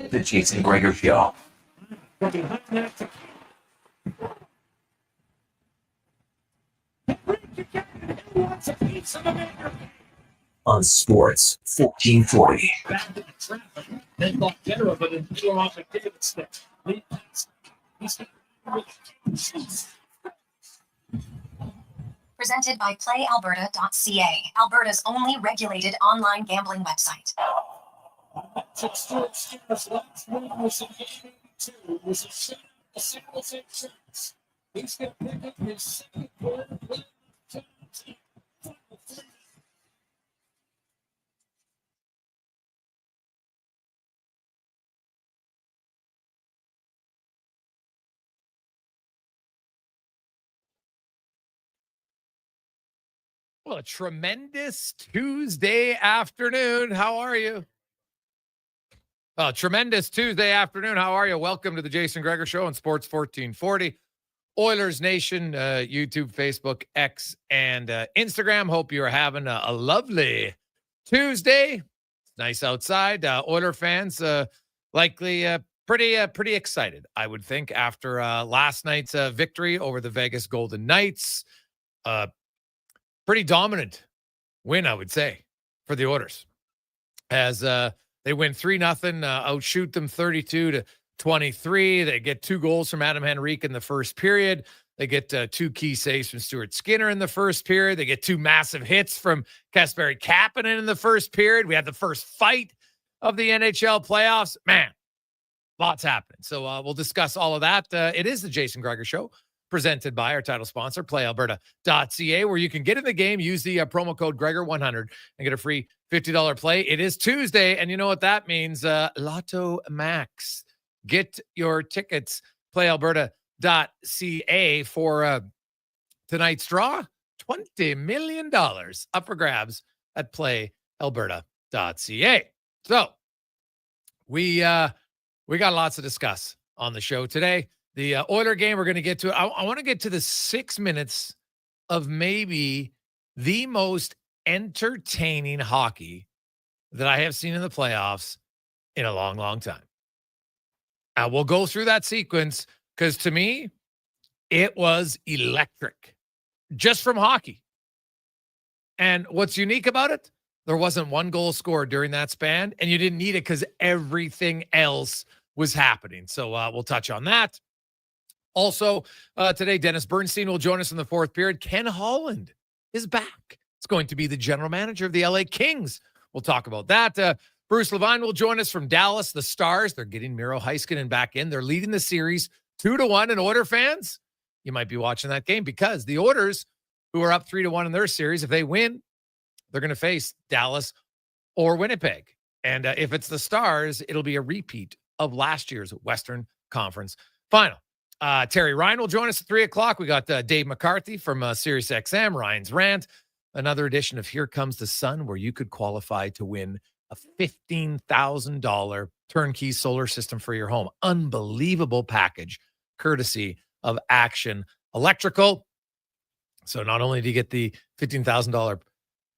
The Jason Gregor Show. On Sports 1440. Presented by PlayAlberta.ca, Alberta's only regulated online gambling website. He's going to pick up his second goal. Well, a tremendous Tuesday afternoon. How are you? Tremendous Tuesday afternoon. How are you? Welcome to the Jason Gregor Show on Sports 1440. Oilers Nation, YouTube, Facebook, X, and Instagram. Hope you are having a lovely Tuesday. It's nice outside. Oiler fans likely pretty excited, I would think, after last night's victory over the Vegas Golden Knights. Pretty dominant win, I would say, for the Oilers. As they win 3-0, outshoot them 32-23. They get 2 goals from Adam Henrique in the first period. They get 2 key saves from Stuart Skinner in the first period. They get 2 massive hits from Kasperi Kapanen in the first period. We had the first fight of the NHL playoffs. Man, lots happening. So we'll discuss all of that. It is the Jason Gregor Show, presented by our title sponsor, PlayAlberta.ca, where you can get in the game, use the promo code Gregor100 and get a free $50 play. It is Tuesday, and you know what that means. Lotto Max. Get your tickets, PlayAlberta.ca, for tonight's draw. $20 million up for grabs at PlayAlberta.ca. So we got lots to discuss on the show today. The Oiler game we're going to get to. I want to get to the 6 minutes of maybe the most entertaining hockey that I have seen in the playoffs in a long, long time. We'll go through that sequence because to me, it was electric just from hockey. And what's unique about it, there wasn't one goal scored during that span, and you didn't need it because everything else was happening. So we'll touch on that. Also, today, Dennis Bernstein will join us in the fourth period. Ken Holland is back. It's going to be the general manager of the LA Kings. We'll talk about that. Bruce Levine will join us from Dallas. The Stars, they're getting Miro Heiskanen back in. They're leading the series 2-1. And Oiler fans, you might be watching that game because the Oilers, who are up 3-1 in their series, if they win, they're going to face Dallas or Winnipeg. And if it's the Stars, it'll be a repeat of last year's Western Conference Final. Terry Ryan will join us at 3 o'clock. We got Dave McCarthy from Sirius XM, Ryan's Rant, another edition of Here Comes the Sun, where you could qualify to win a $15,000 turnkey solar system for your home. Unbelievable package, courtesy of Action Electrical. So not only do you get the $15,000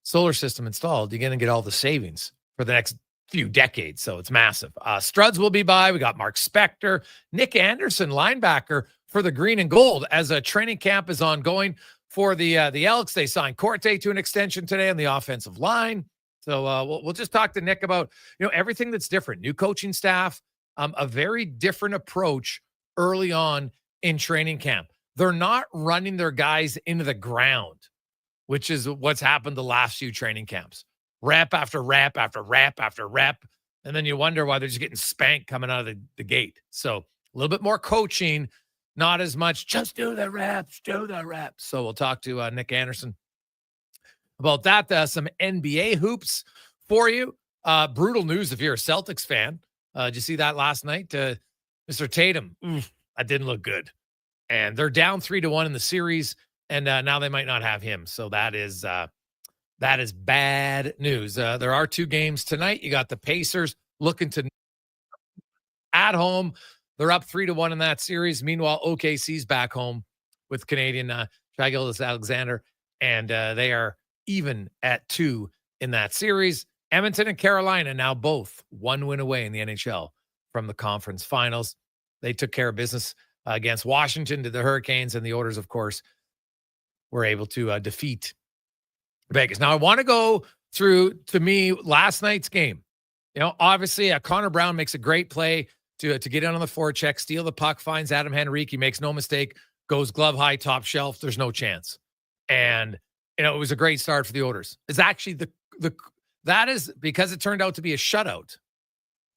solar system installed, you're going to get all the savings for the next few decades. So it's massive. Struds will be by. We got Mark Spector, Nick Anderson, linebacker for the green and gold, as a training camp is ongoing for the Elks. They signed Corte to an extension today on the offensive line. So we'll just talk to Nick about, everything that's different. New coaching staff, a very different approach early on in training camp. They're not running their guys into the ground, which is what's happened the last few training camps. Rep after rep after rep after rep. And then you wonder why they're just getting spanked coming out of the gate. So a little bit more coaching, not as much, just do the reps, do the reps. So we'll talk to Nick Anderson about that. Some NBA hoops for you. Brutal news if you're a Celtics fan. Did you see that last night? Mr. Tatum, that didn't look good. And they're down 3-1 in the series, and now they might not have him. So that is bad news. There are 2 games tonight. You got the Pacers looking to at home. They're up 3-1 in that series. Meanwhile, OKC's back home with Canadian Shai Gilgeous-Alexander, and they are even at 2 in that series. Edmonton and Carolina now both 1 win away in the NHL from the conference finals. They took care of business against Washington to the Hurricanes, and the Oilers, of course, were able to defeat Vegas. Now, I want to go through, to me, last night's game. Obviously, Connor Brown makes a great play to get in on the forecheck, steal the puck, finds Adam Henrique. He makes no mistake, goes glove high, top shelf. There's no chance. And, it was a great start for the Oilers. It's actually that is, because it turned out to be a shutout,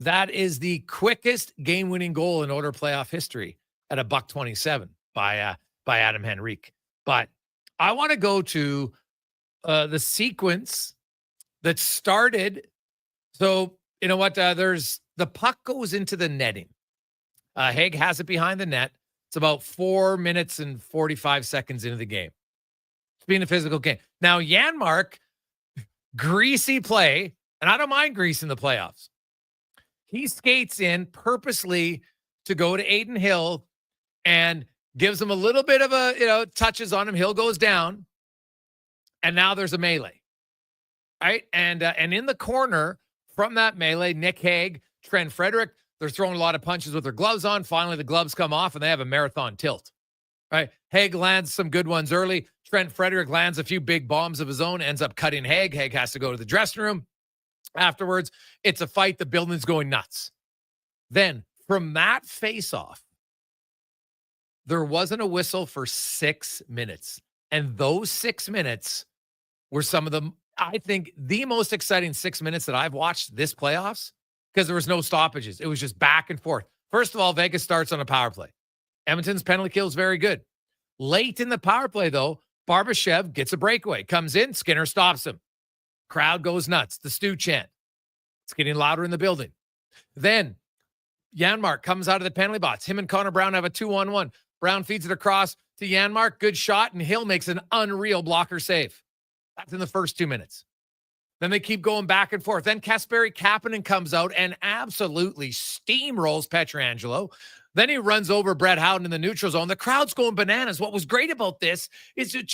that is the quickest game-winning goal in Oiler playoff history at $1.27 by Adam Henrique. But I want to go to the sequence that started. So, you know what? There's the puck goes into the netting. Haig has it behind the net. It's about 4 minutes and 45 seconds into the game. It's being a physical game. Now, Janmark, greasy play, and I don't mind grease in the playoffs. He skates in purposely to go to Aiden Hill and gives him a little bit of touches on him. Hill goes down, and now there's a melee, right? And in the corner from that melee, Nick Hague, Trent Frederick, they're throwing a lot of punches with their gloves on. Finally, the gloves come off, and they have a marathon tilt, right? Hague lands some good ones early. Trent Frederick lands a few big bombs of his own, ends up cutting Hague. Hague has to go to the dressing room. Afterwards, it's a fight. The building's going nuts. Then, from that face-off, there wasn't a whistle for 6 minutes. And those 6 minutes were some of the, I think, the most exciting 6 minutes that I've watched this playoffs, because there was no stoppages. It was just back and forth. First of all, Vegas starts on a power play. Edmonton's penalty kill is very good. Late in the power play, though, Barbashev gets a breakaway. Comes in, Skinner stops him. Crowd goes nuts. The Stu chant. It's getting louder in the building. Then Janmark comes out of the penalty box. Him and Connor Brown have a 2-on-1. Brown feeds it across to Janmark. Good shot, and Hill makes an unreal blocker save. That's in the first 2 minutes. Then they keep going back and forth. Then Kasperi Kapanen comes out and absolutely steamrolls Pietrangelo. Then he runs over Brett Howden in the neutral zone. The crowd's going bananas. What was great about this is it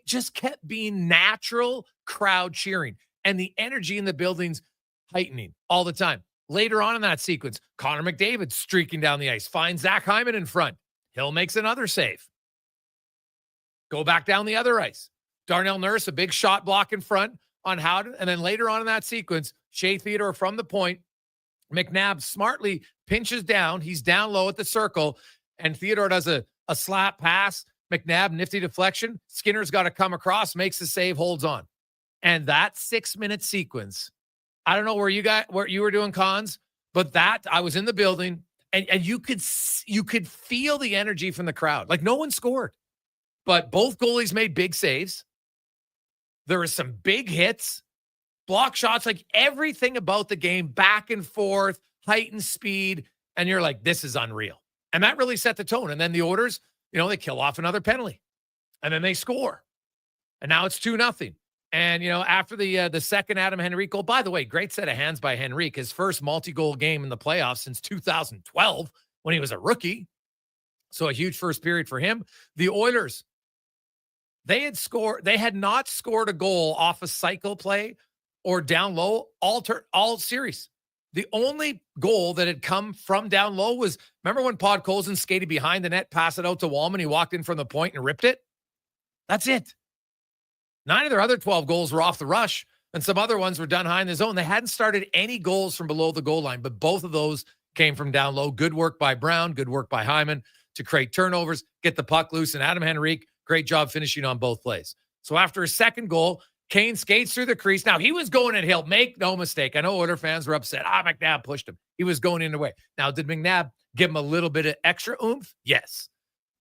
just kept being natural crowd cheering, and the energy in the building's heightening all the time. Later on in that sequence, Connor McDavid streaking down the ice, finds Zach Hyman in front. Hill makes another save. Go back down the other ice. Darnell Nurse, a big shot block in front on Howden. And then later on in that sequence, Shea Theodore from the point, McNabb smartly pinches down. He's down low at the circle, and Theodore does a slap pass. McNabb, nifty deflection. Skinner's got to come across, makes the save, holds on. And that 6 minute sequence, I don't know where you were doing cons, but that I was in the building, and you could feel the energy from the crowd. Like, no one scored, but both goalies made big saves. There were some big hits, block shots, like everything about the game, back and forth, heightened speed. And you're like, this is unreal. And that really set the tone. And then the Oilers, they kill off another penalty, and then they score. And now it's 2-0. And, after the second Adam Henrique goal, by the way, great set of hands by Henrique, his first multi-goal game in the playoffs since 2012 when he was a rookie. So a huge first period for him. The Oilers, they had not scored a goal off a cycle play or down low all series. The only goal that had come from down low was, remember when Podkolzin skated behind the net, passed it out to Wallman, he walked in from the point and ripped it? That's it. 9 of their other 12 goals were off the rush, and some other ones were done high in the zone. They hadn't started any goals from below the goal line, but both of those came from down low. Good work by Brown, good work by Hyman to create turnovers, get the puck loose, and Adam Henrique, great job finishing on both plays. So after his second goal, Kane skates through the crease. Now, he was going at Hill. Make no mistake. I know Oiler fans were upset. McNabb pushed him. He was going in the way. Now, did McNabb give him a little bit of extra oomph? Yes.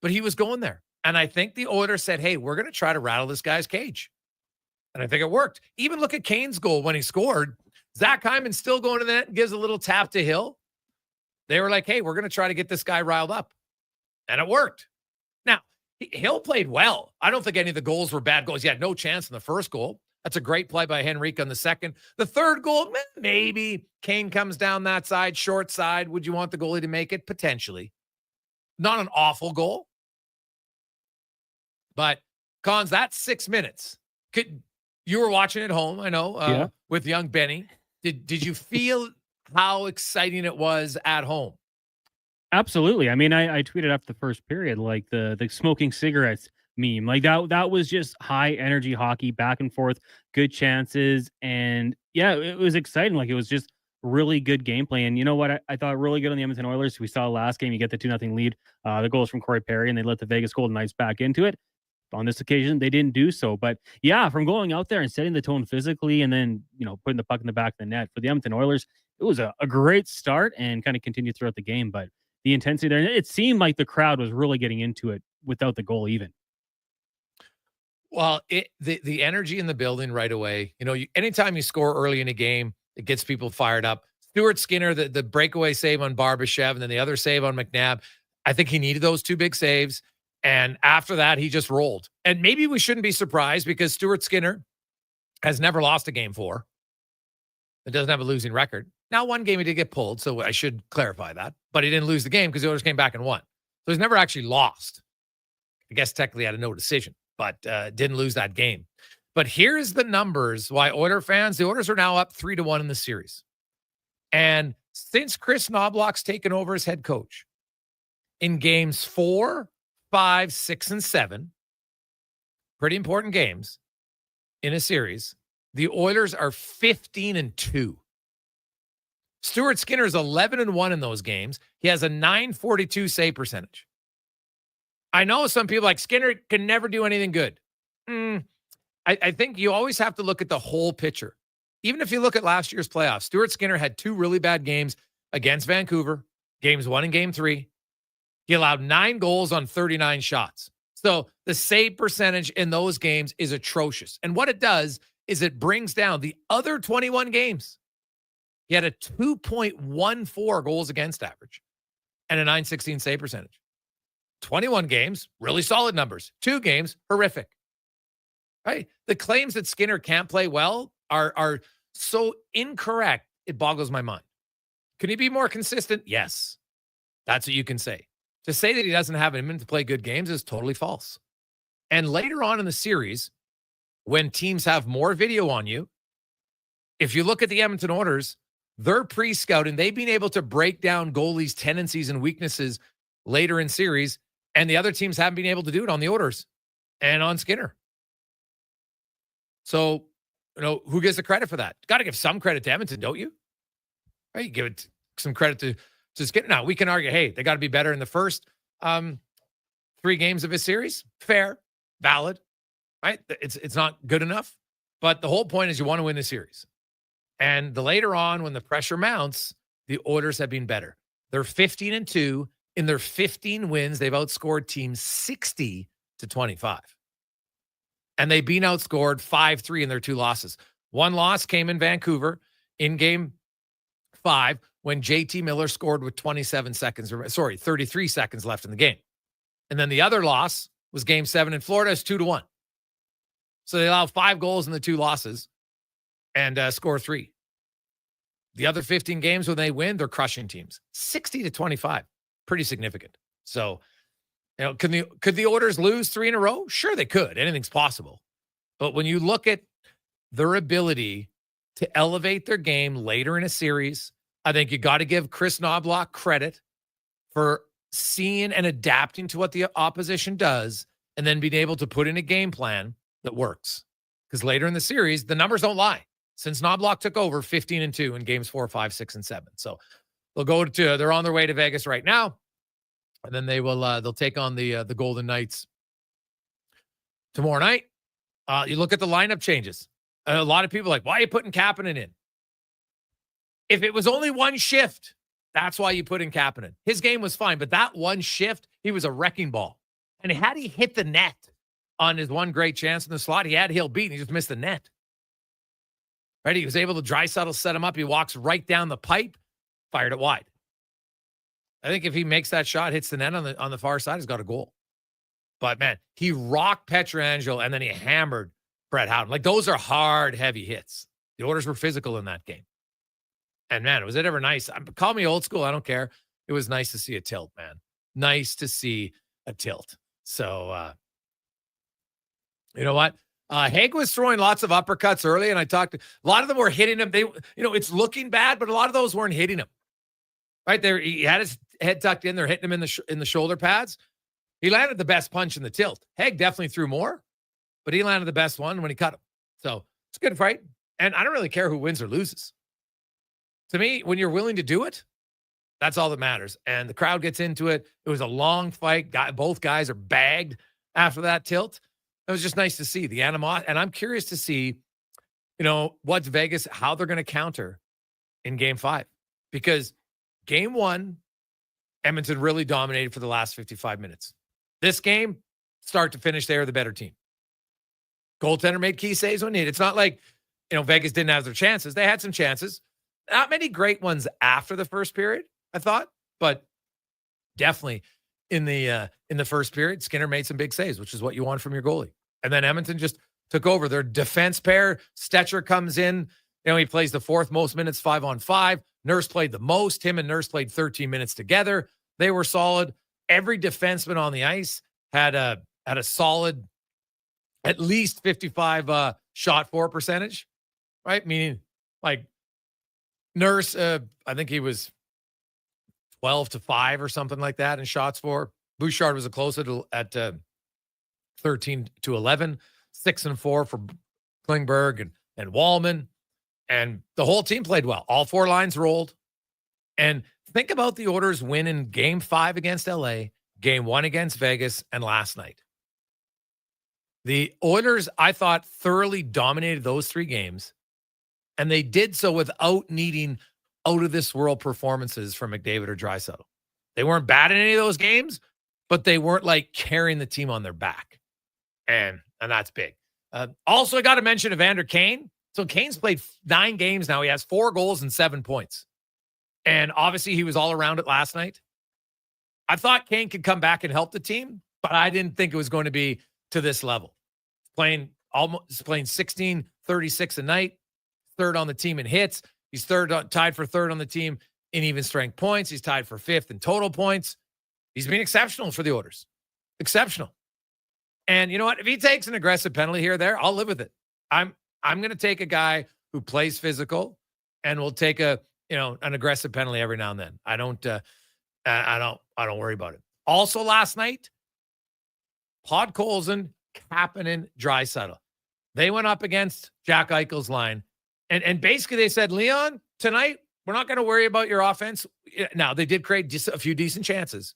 But he was going there. And I think the Oilers said, hey, we're going to try to rattle this guy's cage. And I think it worked. Even look at Kane's goal when he scored. Zach Hyman still going to the net and gives a little tap to Hill. They were like, hey, we're going to try to get this guy riled up. And it worked. Now, Hill played well. I don't think any of the goals were bad goals. He had no chance in the first goal. That's a great play by Henrique on the second. The third goal, maybe Kane comes down that side, short side. Would you want the goalie to make it? Potentially. Not an awful goal. But Cons, that's 6 minutes. You were watching at home, I know, with young Benny. Did you feel how exciting it was at home? Absolutely. I mean, I tweeted after the first period, like the smoking cigarettes meme. Like that was just high energy hockey, back and forth, good chances. And yeah, it was exciting. Like it was just really good gameplay. And you know what? I thought really good on the Edmonton Oilers. We saw last game, you get the 2-0 lead. The goals from Corey Perry, and they let the Vegas Golden Knights back into it. On this occasion, they didn't do so. But yeah, from going out there and setting the tone physically and then, putting the puck in the back of the net for the Edmonton Oilers, it was a great start and kind of continued throughout the game. But the intensity there, it seemed like the crowd was really getting into it without the goal even. Well, the energy in the building right away, anytime you score early in a game, it gets people fired up. Stuart Skinner, the breakaway save on Barbashev, and then the other save on McNabb, I think he needed those 2 big saves. And after that, he just rolled. And maybe we shouldn't be surprised because Stuart Skinner has never lost a game 4. It doesn't have a losing record. Now, one game he did get pulled, so I should clarify that. But he didn't lose the game because the Oilers came back and won. So he's never actually lost. I guess technically had a no decision, but didn't lose that game. But here's the numbers why Oiler fans, the Oilers are now up 3-1 in the series. And since Chris Knoblock's taken over as head coach, in games 4, 5, 6, and 7, pretty important games in a series, the Oilers are 15-2. Stuart Skinner is 11-1 in those games. He has a .942 save percentage. I know some people like Skinner can never do anything good. I think you always have to look at the whole picture. Even if you look at last year's playoffs, Stuart Skinner had 2 really bad games against Vancouver, games 1 and game 3. He allowed 9 goals on 39 shots. So the save percentage in those games is atrocious. And what it does is it brings down the other 21 games. He had a 2.14 goals against average and a .916 save percentage. 21 games, really solid numbers. 2 games, horrific. Right? The claims that Skinner can't play well are so incorrect, it boggles my mind. Can he be more consistent? Yes. That's what you can say. To say that he doesn't have it in him to play good games is totally false. And later on in the series, when teams have more video on you, if you look at the Edmonton Oilers, they're pre-scouting. They've been able to break down goalies' tendencies and weaknesses later in series, and the other teams haven't been able to do it on the Oilers and on Skinner. So, who gets the credit for that? Got to give some credit to Edmonton, don't you? Right? You give it some credit to Skinner. Now, we can argue, hey, they got to be better in the first 3 games of a series. Fair, valid, right? It's not good enough. But the whole point is you want to win the series. And the later on, when the pressure mounts, the Oilers have been better. They're 15-2. In their 15 wins, they've outscored teams 60-25. And they've been outscored 5-3 in their 2 losses. One loss came in Vancouver in game 5 when JT Miller scored with 33 seconds left in the game. And then the other loss was game 7 in Florida. It's 2-1. So they allow 5 goals in the 2 losses and score 3. The other 15 games when they win, they're crushing teams. 60-25. Pretty significant. So, could the Oilers lose 3 in a row? Sure, they could. Anything's possible. But when you look at their ability to elevate their game later in a series, I think you got to give Chris Knoblock credit for seeing and adapting to what the opposition does and then being able to put in a game plan that works. Because later in the series, the numbers don't lie. Since Knoblock took over, 15-2 in games 4, 5, 6, and 7. So they're on their way to Vegas right now. And then they'll take on the Golden Knights tomorrow night. You look at the lineup changes. A lot of people are like, why are you putting Kapanen in? If it was only one shift, that's why you put in Kapanen. His game was fine, but that one shift, he was a wrecking ball. And had he hit the net on his one great chance in the slot, he had Hill beat, and he just missed the net. Right? He was able to Draisaitl set him up. He walks right down the pipe, fired it wide. I think if he makes that shot, hits the net on the far side, he's got a goal. But, man, he rocked Pietrangelo, and then he hammered Brett Howden. Like, those are hard, heavy hits. The Oilers were physical in that game. And, man, was it ever nice? Call me old school. I don't care. It was nice to see a tilt, man. Nice to see a tilt. So, You know what? Haig was throwing lots of uppercuts early, and I talked to a lot of them were hitting him. They, it's looking bad, but a lot of those weren't hitting him. Right there, he had his head tucked in. They're hitting him in the shoulder pads. He landed the best punch in the tilt. Haig definitely threw more, but he landed the best one when he cut him. So it's a good fight, and I don't really care who wins or loses. To me, when you're willing to do it, that's all that matters. And the crowd gets into it. It was a long fight. Both guys are bagged after that tilt. It was just nice to see the animosity. And I'm curious to see, what's Vegas, how they're going to counter in game 5. Because game 1, Edmonton really dominated for the last 55 minutes. This game, start to finish, they are the better team. Goaltender made key saves when needed. It's not like, Vegas didn't have their chances. They had some chances. Not many great ones after the first period, I thought. But definitely in the first period, Skinner made some big saves, which is what you want from your goalie. And then Edmonton just took over. Their defense pair, Spector comes in. He plays the 4th most minutes, 5-on-5. Nurse played the most. Him and Nurse played 13 minutes together. They were solid. Every defenseman on the ice had a solid, at least 55 shot for percentage, right? Meaning, like, Nurse, I think he was 12-5 or something like that in shots for. Bouchard was close at 13-11, 6-4 for Klingberg and Wallman. And the whole team played well. All 4 lines rolled. And think about the Oilers win in game 5 against LA, game 1 against Vegas, and last night. The Oilers, I thought, thoroughly dominated those 3 games. And they did so without needing out-of-this-world performances from McDavid or Draisaitl. They weren't bad in any of those games, but they weren't, like, carrying the team on their back. And that's big. Also, I got to mention Evander Kane. So Kane's played 9 games now. He has 4 goals and 7 points. And obviously, he was all around it last night. I thought Kane could come back and help the team, but I didn't think it was going to be to this level. Playing 16-36 a night, 3rd on the team in hits. He's tied for 3rd on the team in even strength points. He's tied for 5th in total points. He's been exceptional for the Oilers. Exceptional. And you know what? If he takes an aggressive penalty here or there, I'll live with it. I'm going to take a guy who plays physical and will take an aggressive penalty every now and then. I don't worry about it. Also last night, Podkolzin, Kapanen, Draisaitl. They went up against Jack Eichel's line. And basically they said, Leon, tonight, we're not going to worry about your offense. Now, they did create just a few decent chances,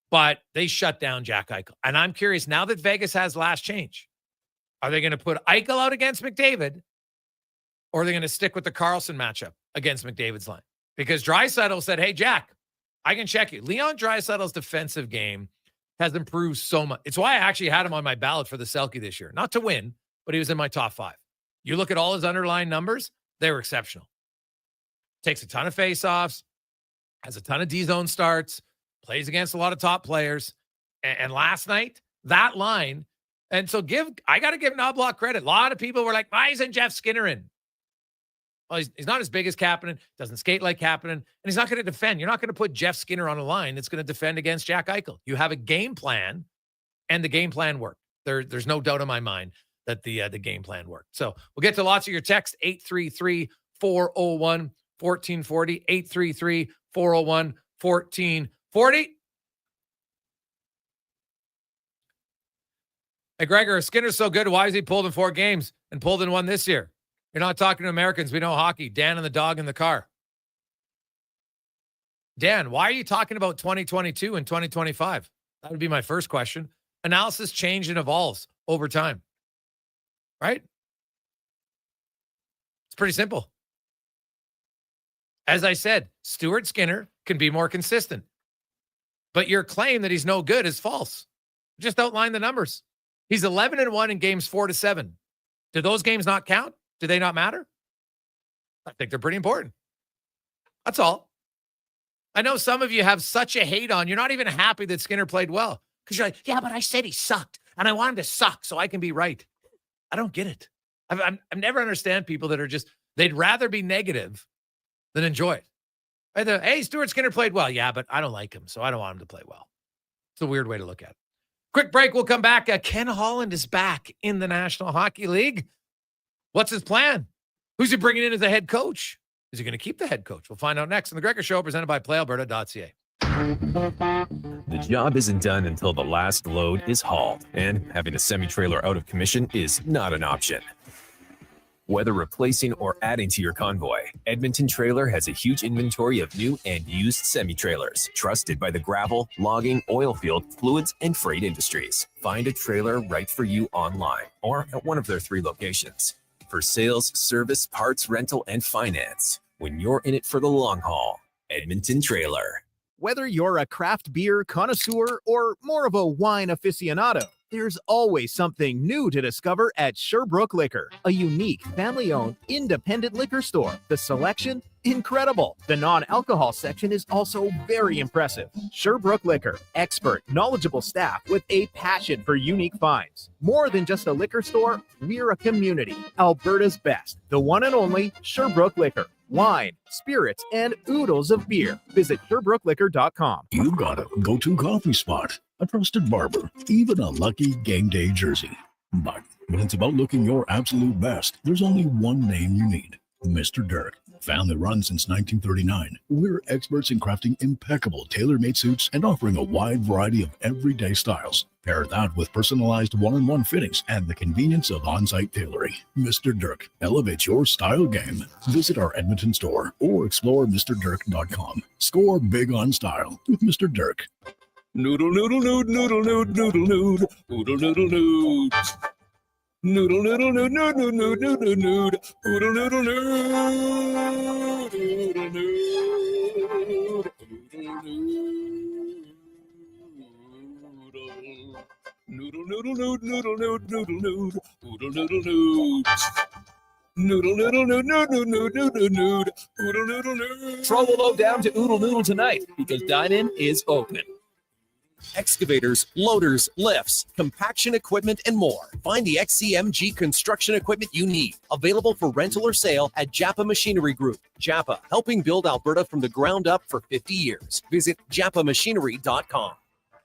but they shut down Jack Eichel. And I'm curious, now that Vegas has last change, are they going to put Eichel out against McDavid, or are they going to stick with the Karlsson matchup against McDavid's line? Because Draisaitl said, hey, Jack, I can check you. Leon Draisaitl's defensive game has improved so much. It's why I actually had him on my ballot for the Selke this year. Not to win, but he was in my top 5. You look at all his underlying numbers, they were exceptional. Takes a ton of faceoffs, has a ton of D-zone starts, plays against a lot of top players. And last night, that line, and so I got to give Knoblock credit. A lot of people were like, why isn't Jeff Skinner in? Well, he's not as big as Kapanen, doesn't skate like Kapanen, and he's not going to defend. You're not going to put Jeff Skinner on a line that's going to defend against Jack Eichel. You have a game plan, and the game plan worked. There's no doubt in my mind that the game plan worked. So we'll get to lots of your text, 833-401-1440, 833-401-1440. Hey, Gregor, Skinner's so good. Why is he pulled in 4 games and pulled in 1 this year? You're not talking to Americans. We know hockey. Dan and the dog in the car. Dan, why are you talking about 2022 and 2025? That would be my first question. Analysis changes and evolves over time. Right? It's pretty simple. As I said, Stuart Skinner can be more consistent. But your claim that he's no good is false. Just outline the numbers. He's 11-1 in games 4-7. Do those games not count? Do they not matter? I think they're pretty important. That's all. I know some of you have such a hate on. You're not even happy that Skinner played well. Because you're like, yeah, but I said he sucked. And I want him to suck so I can be right. I don't get it. I've never understand people that are just, they'd rather be negative than enjoy it. Hey, Stuart Skinner played well. Yeah, but I don't like him, so I don't want him to play well. It's a weird way to look at it. Quick break. We'll come back. Ken Holland is back in the National Hockey League. What's his plan? Who's he bringing in as a head coach? Is he going to keep the head coach? We'll find out next on the Gregor Show, presented by PlayAlberta.ca. The job isn't done until the last load is hauled, and having a semi-trailer out of commission is not an option. Whether replacing or adding to your convoy, Edmonton Trailer has a huge inventory of new and used semi-trailers, trusted by the gravel, logging, oil field, fluids, and freight industries. Find a trailer right for you online or at one of their 3 locations. For sales, service, parts, rental, and finance, when you're in it for the long haul, Edmonton Trailer. Whether you're a craft beer connoisseur or more of a wine aficionado, there's always something new to discover at Sherbrooke Liquor, a unique, family-owned, independent liquor store. The selection? Incredible. The non-alcohol section is also very impressive. Sherbrooke Liquor, expert, knowledgeable staff with a passion for unique finds. More than just a liquor store, we're a community. Alberta's best, the one and only Sherbrooke Liquor. Wine, spirits, and oodles of beer. Visit SherbrookeLiquor.com. You got a go-to coffee spot, a trusted barber, even a lucky game day jersey. But when it's about looking your absolute best, there's only one name you need: Mr. Dirk. Family run since 1939, we're experts in crafting impeccable tailor-made suits and offering a wide variety of everyday styles. Pair that with personalized one-on-one fittings and the convenience of on-site tailoring. Mr. Dirk elevates your style game. Visit our Edmonton store or explore MrDirk.com. Score big on style with Mr. Dirk. Noodle, noodle, noodle, noodle, noodle, noodle, noodle, noodle, noodle, noodle. Noodle, noodle, noodle, noodle, noodle, noodle, noodle, noodle, noodle, noodle, noodle, noodle, noodle, noodle, noodle, noodle, noodle, noodle, noodle. Noodle, noodle, noodle, noodle, noodle, noodle, noodle, noodle, noodle, noodle. Throw a load down to Oodle Noodle tonight because dine-in is open. Excavators, loaders, lifts, compaction equipment, and more. Find the XCMG construction equipment you need. Available for rental or sale at Japa Machinery Group. Japa, helping build Alberta from the ground up for 50 years. Visit japamachinery.com.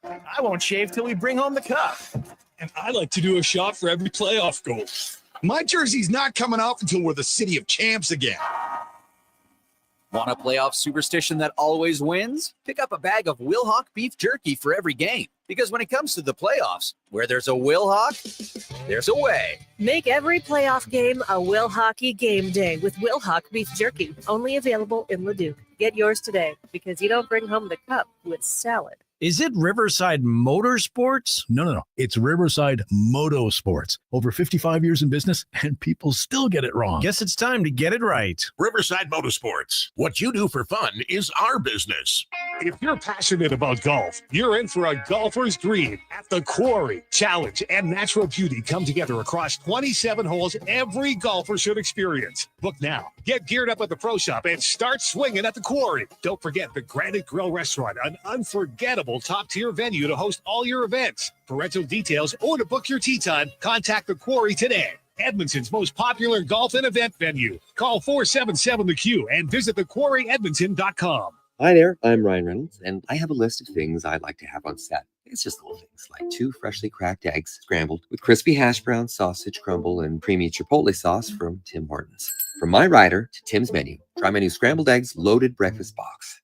I won't shave till we bring home the cup. And I like to do a shot for every playoff goal. My jersey's not coming off until we're the city of champs again. Want a playoff superstition that always wins? Pick up a bag of Wilhauk beef jerky for every game. Because when it comes to the playoffs, where there's a Wilhauk, there's a way. Make every playoff game a Will Hockey game day with Wilhauk beef jerky. Only available in Leduc. Get yours today because you don't bring home the cup with salad. Is it Riverside Motorsports? No. It's Riverside Motorsports. Over 55 years in business, and people still get it wrong. Guess it's time to get it right. Riverside Motorsports. What you do for fun is our business. If you're passionate about golf, you're in for a golfer's dream at the Quarry. Challenge and natural beauty come together across 27 holes every golfer should experience. Book now. Get geared up at the Pro Shop and start swinging at the Quarry. Don't forget the Granite Grill Restaurant, an unforgettable top-tier venue to host all your events. For rental details or to book your tee time, contact the Quarry today. Edmonton's most popular golf and event venue. Call 477-THE-Q and visit thequarryedmonton.com. Hi there, I'm Ryan Reynolds, and I have a list of things I'd like to have on set. It's just little things like 2 freshly cracked eggs scrambled with crispy hash brown, sausage crumble, and creamy chipotle sauce from Tim Hortons. From my rider to Tim's menu, try my new scrambled eggs loaded breakfast box.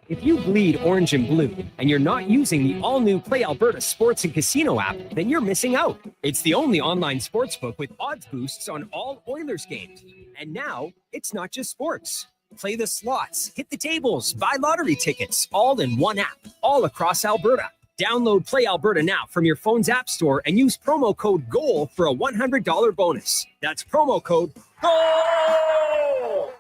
If you bleed orange and blue and you're not using the all-new Play Alberta Sports and Casino app, then you're missing out. It's the only online sportsbook with odds boosts on all Oilers games. And now, it's not just sports. Play the slots, hit the tables, buy lottery tickets, all in one app, all across Alberta. Download Play Alberta now from your phone's app store and use promo code GOAL for a $100 bonus. That's promo code GOAL!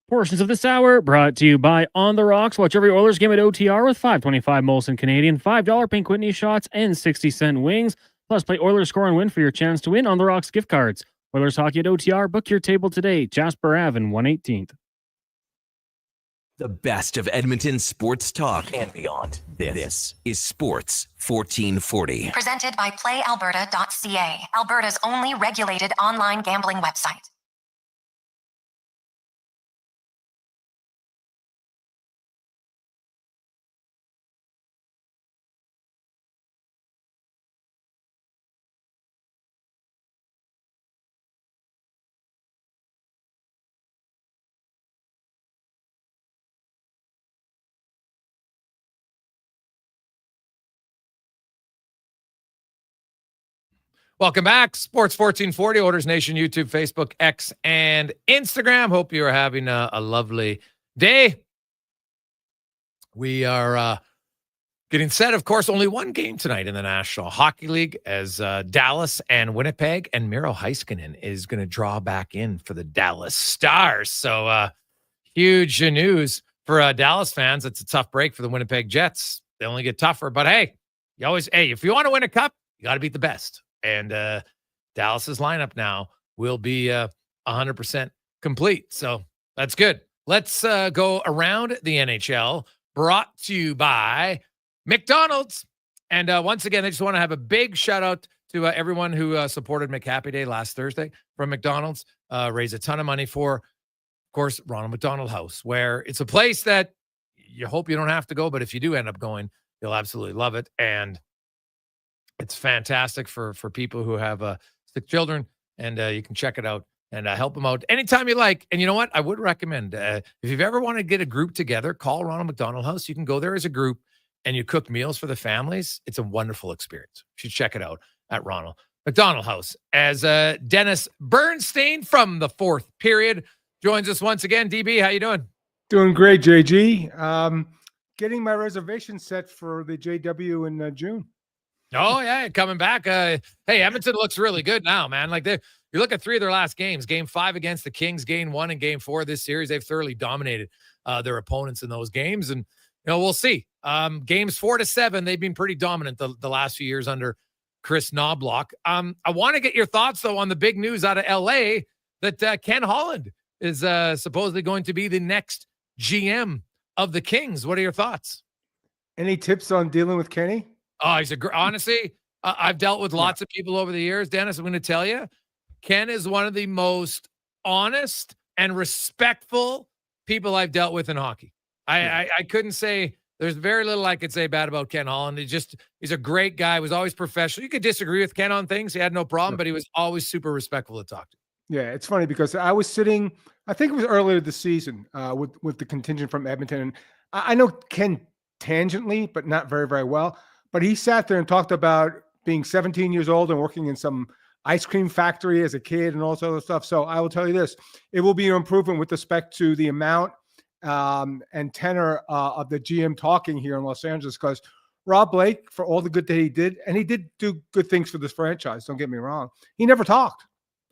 Portions of this hour brought to you by On the Rocks. Watch every Oilers game at OTR with $5.25 Molson Canadian, $5 Pink Whitney shots, and 60-cent wings. Plus, play Oilers Score and Win for your chance to win On the Rocks gift cards. Oilers Hockey at OTR. Book your table today. Jasper Ave and 118th. The best of Edmonton sports talk and beyond. This is Sports 1440. Presented by PlayAlberta.ca, Alberta's only regulated online gambling website. Welcome back. Sports 1440, Oilers Nation, YouTube, Facebook, X, and Instagram. Hope you are having a lovely day. We are getting set, of course, only one game tonight in the National Hockey League as Dallas and Winnipeg, and Miro Heiskanen is going to draw back in for the Dallas Stars. So huge news for Dallas fans. It's a tough break for the Winnipeg Jets. They only get tougher, but hey, if you want to win a cup, you got to beat the best. And Dallas's lineup now will be 100% complete. So that's good. Let's go around the NHL, brought to you by McDonald's. And once again, I just want to have a big shout out to everyone who supported McHappy Day last Thursday from McDonald's. Raised a ton of money for, of course, Ronald McDonald House, where it's a place that you hope you don't have to go, but if you do end up going, you'll absolutely love it. And it's fantastic for people who have sick children, and you can check it out and help them out anytime you like. And you know what? I would recommend, if you've ever want to get a group together, call Ronald McDonald House. You can go there as a group, and you cook meals for the families. It's a wonderful experience. You should check it out at Ronald McDonald House. As Dennis Bernstein from the fourth period joins us once again. DB, how you doing? Doing great, JG. Getting my reservation set for the JW in June. Oh, yeah, coming back. Hey, Edmonton looks really good now, man. Like, you look at 3 of their last games. Game 5 against the Kings, Game 1 and Game 4 of this series. They've thoroughly dominated their opponents in those games. And, we'll see. Games 4 to 7, they've been pretty dominant the last few years under Chris Knoblock. I want to get your thoughts, though, on the big news out of L.A. that Ken Holland is supposedly going to be the next GM of the Kings. What are your thoughts? Any tips on dealing with Kenny? Oh, honestly, I've dealt with lots of people over the years, Dennis. I'm going to tell you, Ken is one of the most honest and respectful people I've dealt with in hockey. I couldn't say there's very little I could say bad about Ken Holland. He's a great guy. Was always professional. You could disagree with Ken on things. He had no problem, but he was always super respectful to talk to. Yeah, it's funny because I was sitting, I think it was earlier this season with the contingent from Edmonton. And I know Ken tangentially, but not very, very well. But he sat there and talked about being 17 years old and working in some ice cream factory as a kid and all this other stuff. So I will tell you this, it will be an improvement with respect to the amount and tenor of the GM talking here in Los Angeles, because Rob Blake, for all the good that he did, and he did do good things for this franchise, don't get me wrong, he never talked.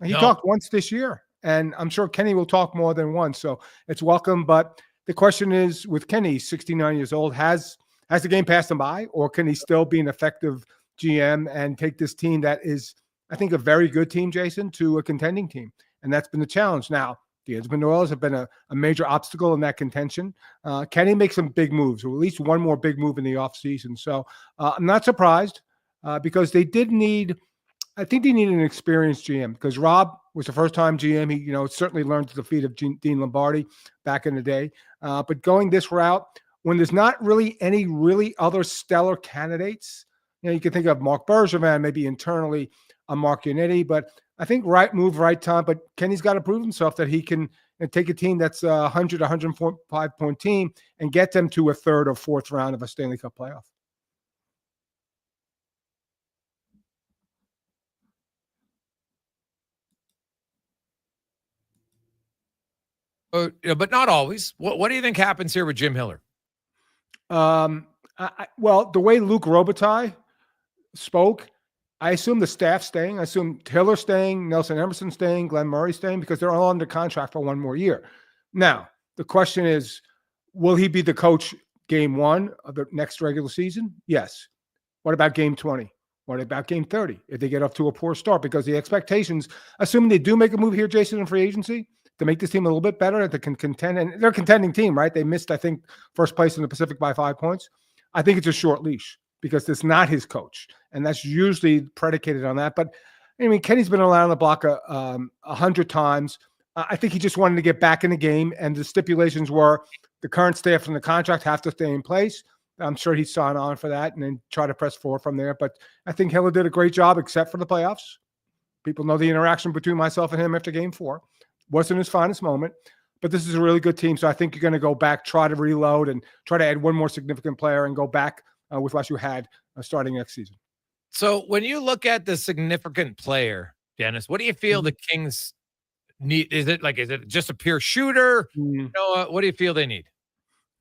He talked once this year, and I'm sure Kenny will talk more than once. So it's welcome. But the question is, with Kenny, 69 years old, has the game passed him by, or can he still be an effective GM and take this team that is, I think, a very good team, Jason, to a contending team? And that's been the challenge. Now, the Edmonton Oilers have been a major obstacle in that contention. Kenny makes some big moves, or at least one more big move in the offseason. So I'm not surprised because they did need, I think they needed an experienced GM, because Rob was the first-time GM. He, certainly learned to the feet of Dean Lombardi back in the day. But going this route, when there's not really any really other stellar candidates, you can think of Mark Bergevin, maybe internally a Mark Yannetti, but I think right move, right time. But Kenny's got to prove himself that he can take a team that's a 100, 105-point team and get them to a third or fourth round of a Stanley Cup playoff. But not always. What do you think happens here with Jim Hiller? Well, the way Luc Robitaille spoke, I assume the staff staying. I assume Hiller staying, Nelson Emerson staying, Glenn Murray staying, because they're all under contract for one more year. Now, the question is, will he be the coach game 1 of the next regular season? Yes. What about game 20? What about game 30 if they get off to a poor start? Because the expectations, assuming they do make a move here, Jason, in free agency, to make this team a little bit better, that they can contend, and they're a contending team, right? They missed, I think, first place in the Pacific by 5 points. I think it's a short leash because it's not his coach, and that's usually predicated on that. But I mean, Kenny's been around the block 100 times. I think he just wanted to get back in the game, and the stipulations were the current staff and the contract have to stay in place. I'm sure he'd sign on for that and then try to press forward from there. But I think Hiller did a great job, except for the playoffs. People know the interaction between myself and him after game 4. Wasn't his finest moment, but this is a really good team. So I think you're going to go back, try to reload, and try to add one more significant player and go back with what you had starting next season. So when you look at the significant player, Dennis, what do you feel the Kings need? Is it just a pure shooter? What do you feel they need?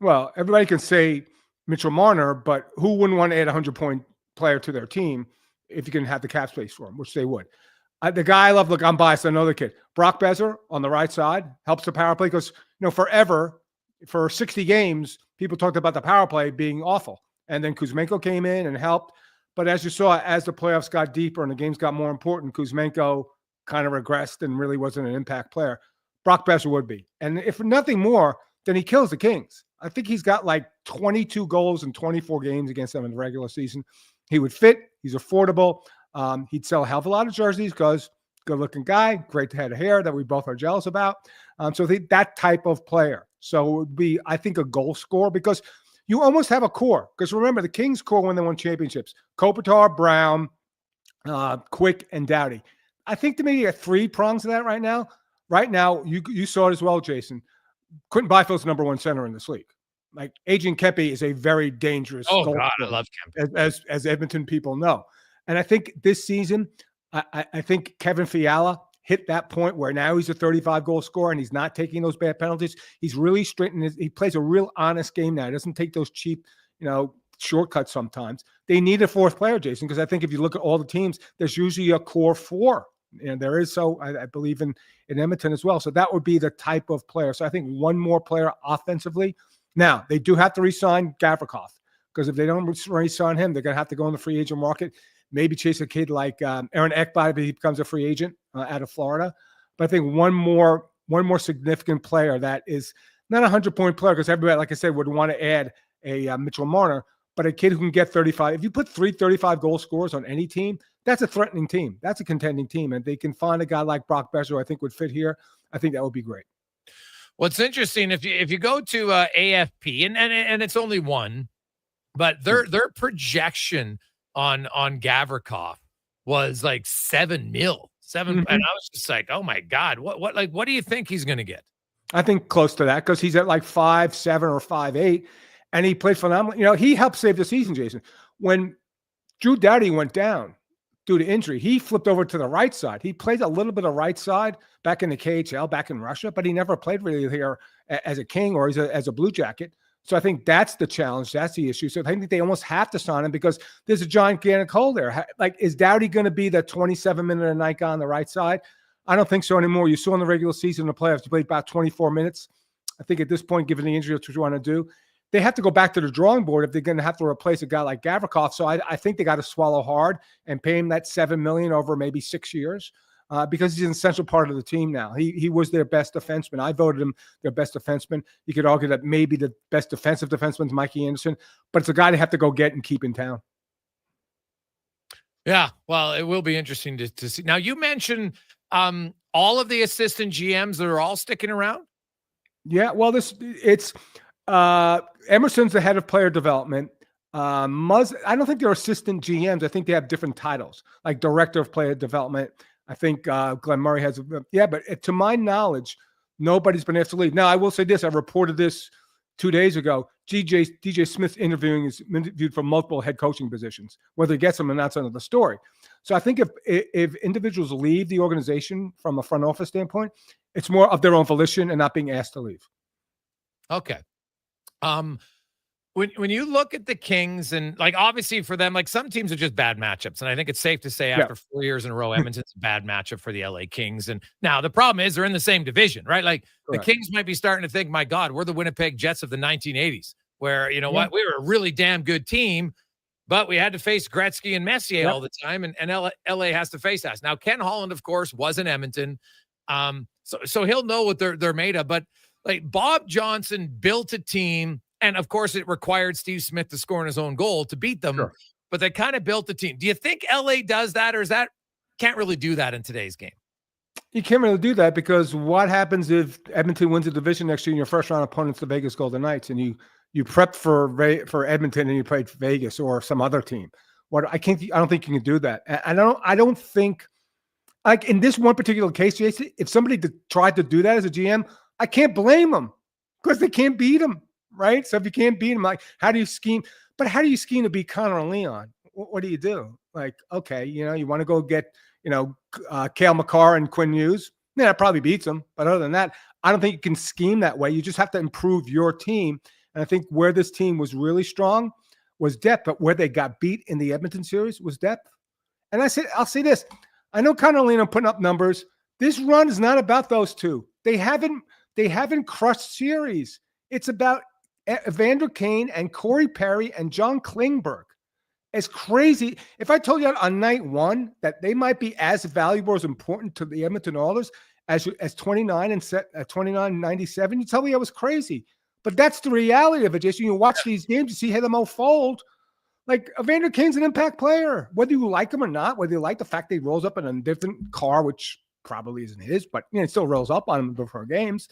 Well, everybody can say Mitchell Marner, but who wouldn't want to add a 100-point player to their team if you can have the cap space for him, which they would. The guy I love, look, I'm biased, I know the kid. Brock Besser on the right side helps the power play because, forever, for 60 games, people talked about the power play being awful. And then Kuzmenko came in and helped. But as you saw, as the playoffs got deeper and the games got more important, Kuzmenko kind of regressed and really wasn't an impact player. Brock Besser would be. And if nothing more, then he kills the Kings. I think he's got like 22 goals in 24 games against them in the regular season. He would fit. He's affordable. He'd sell a hell of a lot of jerseys because good-looking guy, great head of hair that we both are jealous about. So that type of player. So it would be, I think, a goal scorer because you almost have a core. Because remember, the Kings core when they won championships, Kopitar, Brown, Quick, and Doughty. I think to me, you have 3 prongs of that right now. Right now, you saw it as well, Jason. Quentin Byfield's number 1 center in this league. Like Adrian Kempe is a very dangerous goal God, scorer, I love Kempe. as Edmonton people know. And I think this season, I think Kevin Fiala hit that point where now he's a 35-goal scorer and he's not taking those bad penalties. He's really straightened. He plays a real honest game now. He doesn't take those cheap, shortcuts sometimes. They need a 4th player, Jason, because I think if you look at all the teams, there's usually a core 4. And there is, so I believe in Edmonton as well. So that would be the type of player. So I think one more player offensively. Now, they do have to re-sign Gavrikov because if they don't re-sign him, they're going to have to go in the free agent market. Maybe chase a kid like Aaron Ekblad if he becomes a free agent out of Florida. But I think one more significant player that is not a 100-point player because everybody, like I said, would want to add a Mitchell Marner, but a kid who can get 35. If you put 3 35-goal scorers on any team, that's a threatening team. That's a contending team. And they can find a guy like Brock Besser, I think would fit here. I think that would be great. What's interesting, if you go to AFP, and it's only one, but their projection on Gavrikov was like 7 mil, and I was just like, oh my God, what do you think he's going to get? I think close to that because he's at like 5'7" or 5'8", and he played phenomenal. He helped save the season, Jason. When Drew Doughty went down due to injury, he flipped over to the right side. He played a little bit of right side back in the KHL, back in Russia, but he never played really here as a King or as a Blue Jacket. So I think that's the challenge. That's the issue. So I think they almost have to sign him because there's a gigantic hole there. Like, is Doughty going to be the 27-minute-a-night guy on the right side? I don't think so anymore. You saw in the regular season, the playoffs, he played about 24 minutes. I think at this point, given the injury, that's what you want to do. They have to go back to the drawing board if they're going to have to replace a guy like Gavrikov. So I think they got to swallow hard and pay him that $7 million over maybe 6 years. Because he's an essential part of the team now. He was their best defenseman. I voted him their best defenseman. You could argue that maybe the best defensive defenseman is Mikey Anderson, but it's a guy they have to go get and keep in town. Yeah, well, it will be interesting to see. Now, you mentioned all of the assistant GMs that are all sticking around? Yeah, well, it's Emerson's the head of player development. I don't think they're assistant GMs. I think they have different titles, like director of player development. I think Glenn Murray has, but to my knowledge, nobody's been asked to leave. Now, I will say this. I reported this 2 days ago. DJ Smith's interviewed for multiple head coaching positions. Whether he gets them or not is another story. So I think if individuals leave the organization from a front office standpoint, it's more of their own volition and not being asked to leave. Okay. When you look at the Kings and like, obviously for them, like some teams are just bad matchups. And I think it's safe to say after 4 years in a row, Edmonton's a bad matchup for the LA Kings. And now the problem is they're in the same division, right? Like Correct. The Kings might be starting to think, my God, we're the Winnipeg Jets of the 1980s where, what, we were a really damn good team. but we had to face Gretzky and Messier all the time, and LA has to face us. Now, Ken Holland, of course, was in Edmonton. So he'll know what they're made of. But like Bob Johnson built a team, and of course it required Steve Smith to score in his own goal to beat them. Sure. But they kind of built the team. Do you think LA does that, or is that can't really do that in today's game? You can't really do that because what happens if Edmonton wins the division next year and your first round opponent's the Vegas Golden Knights, and you prepped for Edmonton and you played Vegas or some other team? I don't think you can do that. I don't think, like in this one particular case, Jason, if somebody tried to do that as a GM, I can't blame them because they can't beat them, right? So if you can't beat them, like how do you scheme? But how do you scheme to beat Connor and Leon? What do you do? Like, okay, you want to go get, Cale Makar and Quinn Hughes. Yeah, that probably beats them. But other than that, I don't think you can scheme that way. You just have to improve your team. And I think where this team was really strong was depth, but where they got beat in the Edmonton series was depth. And I'll say this. I know Connor and Leon are putting up numbers. This run is not about those two. They haven't crushed series. It's about Evander Kane and Corey Perry and John Klingberg. It's crazy. If I told you on night one that they might be as valuable, as important to the Edmonton Oilers as 29 and 29-97, you tell me I was crazy. But that's the reality of it, Jason. You watch these games, you see how them all fold. Like Evander Kane's an impact player, whether you like him or not, whether you like the fact that he rolls up in a different car, which probably isn't his, but it still rolls up on him before games.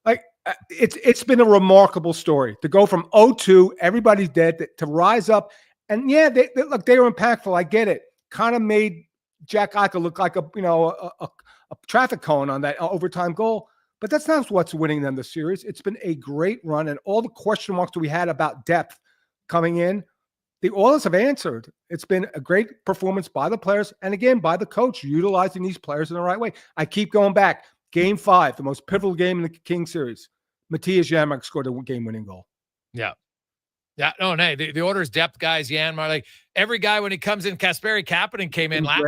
Like it's been a remarkable story to go from 0-2, everybody's dead, to rise up. And yeah, they were impactful. I get it. Kind of made Jack Eichel look like a traffic cone on that overtime goal. But that's not what's winning them the series. It's been a great run, and all the question marks that we had about depth coming in, the Oilers have answered. It's been a great performance by the players, and again, by the coach, utilizing these players in the right way. I keep going back. Game 5, the most pivotal game in the King series. Matthias Janmark scored a game-winning goal. Yeah. Yeah, no, the Oilers depth guys, Janmark, like every guy when he comes in, Kasperi Kapanen came in last.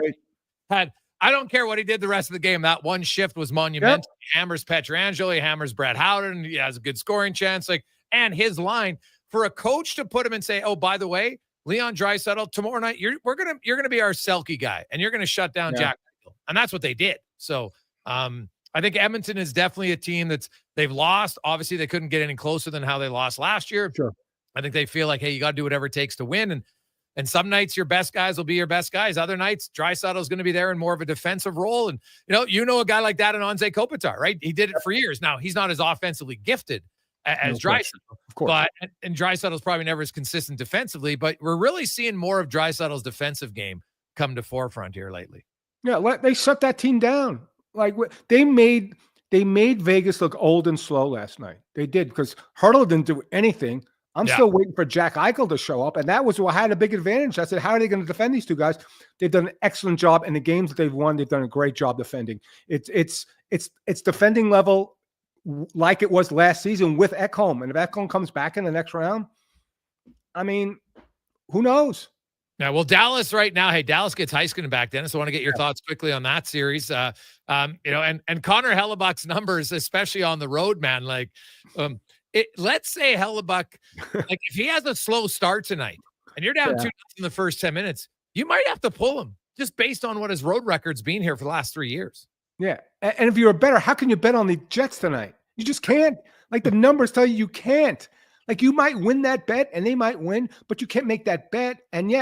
I don't care what he did the rest of the game. That one shift was monumental. Yep. He hammers Pietrangelo, he hammers Brett Howden. He has a good scoring chance. And his line for a coach to put him and say, "Oh, by the way, Leon Draisaitl, tomorrow night you're gonna be our Selke guy, and you're gonna shut down Jack Eichel." And that's what they did. So I think Edmonton is definitely a team they've lost. Obviously, they couldn't get any closer than how they lost last year. Sure. I think they feel like, hey, you got to do whatever it takes to win. And some nights your best guys will be your best guys. Other nights, Draisaitl is going to be there in more of a defensive role. And, you know a guy like that in Anze Kopitar, right? He did it for years. Now, he's not as offensively gifted as Draisaitl. Of course. And Draisaitl's probably never as consistent defensively, but we're really seeing more of Draisaitl's defensive game come to forefront here lately. Yeah, they shut that team down. Like they made Vegas look old and slow last night. They did, because Hurdle didn't do anything. I'm still waiting for Jack Eichel to show up, and that was what had a big advantage. I said, how are they going to defend these two guys? They've done an excellent job in the games that they've won. They've done a great job defending. It's defending level like it was last season with Ekholm, and if Ekholm comes back in the next round, I mean, who knows? Yeah, well, Dallas right now. Hey, Dallas gets Heiskanen back, Dennis. I want to get your thoughts quickly on that series. And Connor Hellebuck's numbers, especially on the road, man. Let's say Hellebuck, like if he has a slow start tonight and you're down 2-0 in the first 10 minutes, you might have to pull him just based on what his road record's been here for the last 3 years. Yeah. And if you're a bettor, how can you bet on the Jets tonight? You just can't. Like the numbers tell you can't. Like you might win that bet and they might win, but you can't make that bet. And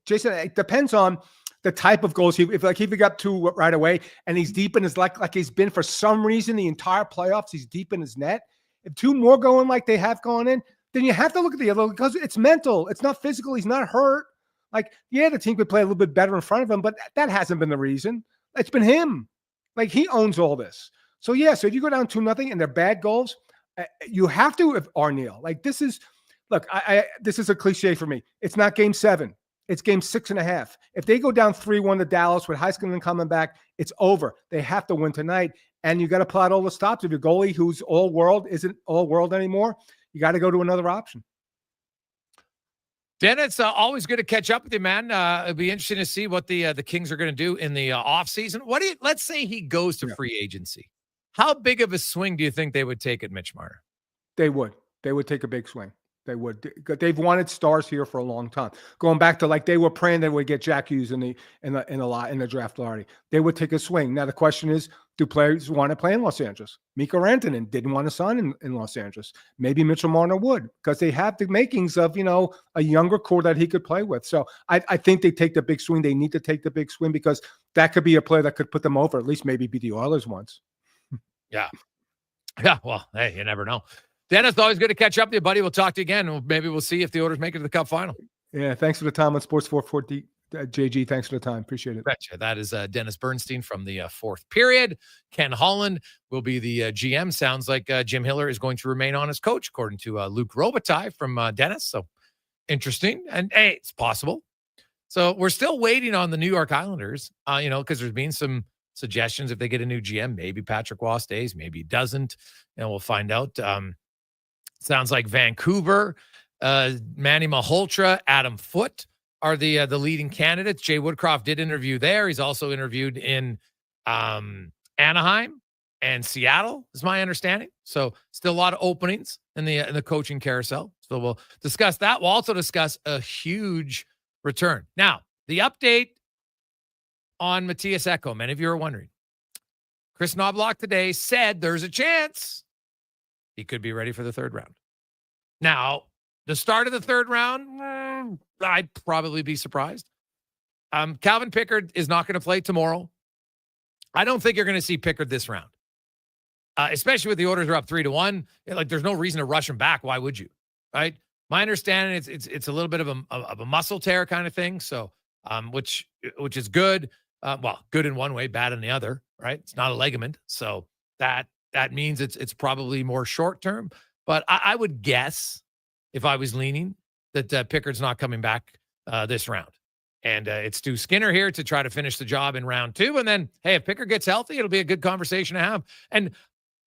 Jason, it depends on the type of goals. If he got 2 right away and he's deep in his, like he's been for some reason the entire playoffs, he's deep in his net. If 2 more go in like they have gone in, then you have to look at the other, because it's mental. It's not physical. He's not hurt. Like, yeah, the team could play a little bit better in front of him, but that hasn't been the reason. It's been him. Like, he owns all this. So, yeah, so if you go down 2-0 and they're bad goals, you have to, if Arneal. Like, this is a cliche for me. It's not game 7. It's game 6.5. If they go down 3-1 to Dallas with Heiskanen coming back, it's over. They have to win tonight. And you got to pull out all the stops. If your goalie, who's all world, isn't all world anymore, you got to go to another option. Dan, it's always good to catch up with you, man. It'll be interesting to see what the Kings are going to do in the offseason. Let's say he goes to free agency. How big of a swing do you think they would take at Mitch Marner? They would. They would take a big swing. They would. They've wanted stars here for a long time. Going back to they were praying they would get Jack Hughes in the draft lottery. They would take a swing. Now the question is, do players want to play in Los Angeles? Mikko Rantanen didn't want to sign in Los Angeles. Maybe Mitchell Marner would, because they have the makings of a younger core that he could play with. So I think they take the big swing. They need to take the big swing, because that could be a player that could put them over. At least maybe beat the Oilers once. Yeah. Yeah. Well, hey, you never know. Dennis, always good to catch up with you, buddy. We'll talk to you again. Maybe we'll see if the Oilers make it to the Cup final. Yeah, thanks for the time on Sports 440. JG, thanks for the time. Appreciate it. Betcha. That is Dennis Bernstein from the fourth period. Ken Holland will be the GM. Sounds like Jim Hiller is going to remain on as coach, according to Luke Robitaille from Dennis. So interesting. And hey, it's possible. So we're still waiting on the New York Islanders, because there's been some suggestions if they get a new GM, maybe Patrick Waugh stays, maybe he doesn't. And we'll find out. Sounds like Vancouver, Manny Malhotra, Adam Foote are the leading candidates. Jay Woodcroft did interview there. He's also interviewed in Anaheim and Seattle, is my understanding. So still a lot of openings in the coaching carousel. So we'll discuss that. We'll also discuss a huge return. Now, the update on Matthias Ekholm. Many of you are wondering. Chris Knoblock today said there's a chance he could be ready for the third round. Now, the start of the third round, I'd probably be surprised. Calvin Pickard is not going to play tomorrow. I don't think you're going to see Pickard this round, especially with the Oilers are up 3-1. There's no reason to rush him back. Why would you? Right? My understanding it's a little bit of a muscle tear kind of thing. So, which is good. Good in one way, bad in the other. Right? It's not a ligament, so that means it's probably more short term. But I would guess, if I was leaning, that Pickard's not coming back this round. And it's Stu Skinner here to try to finish the job in round 2. And then, hey, if Pickard gets healthy, it'll be a good conversation to have. And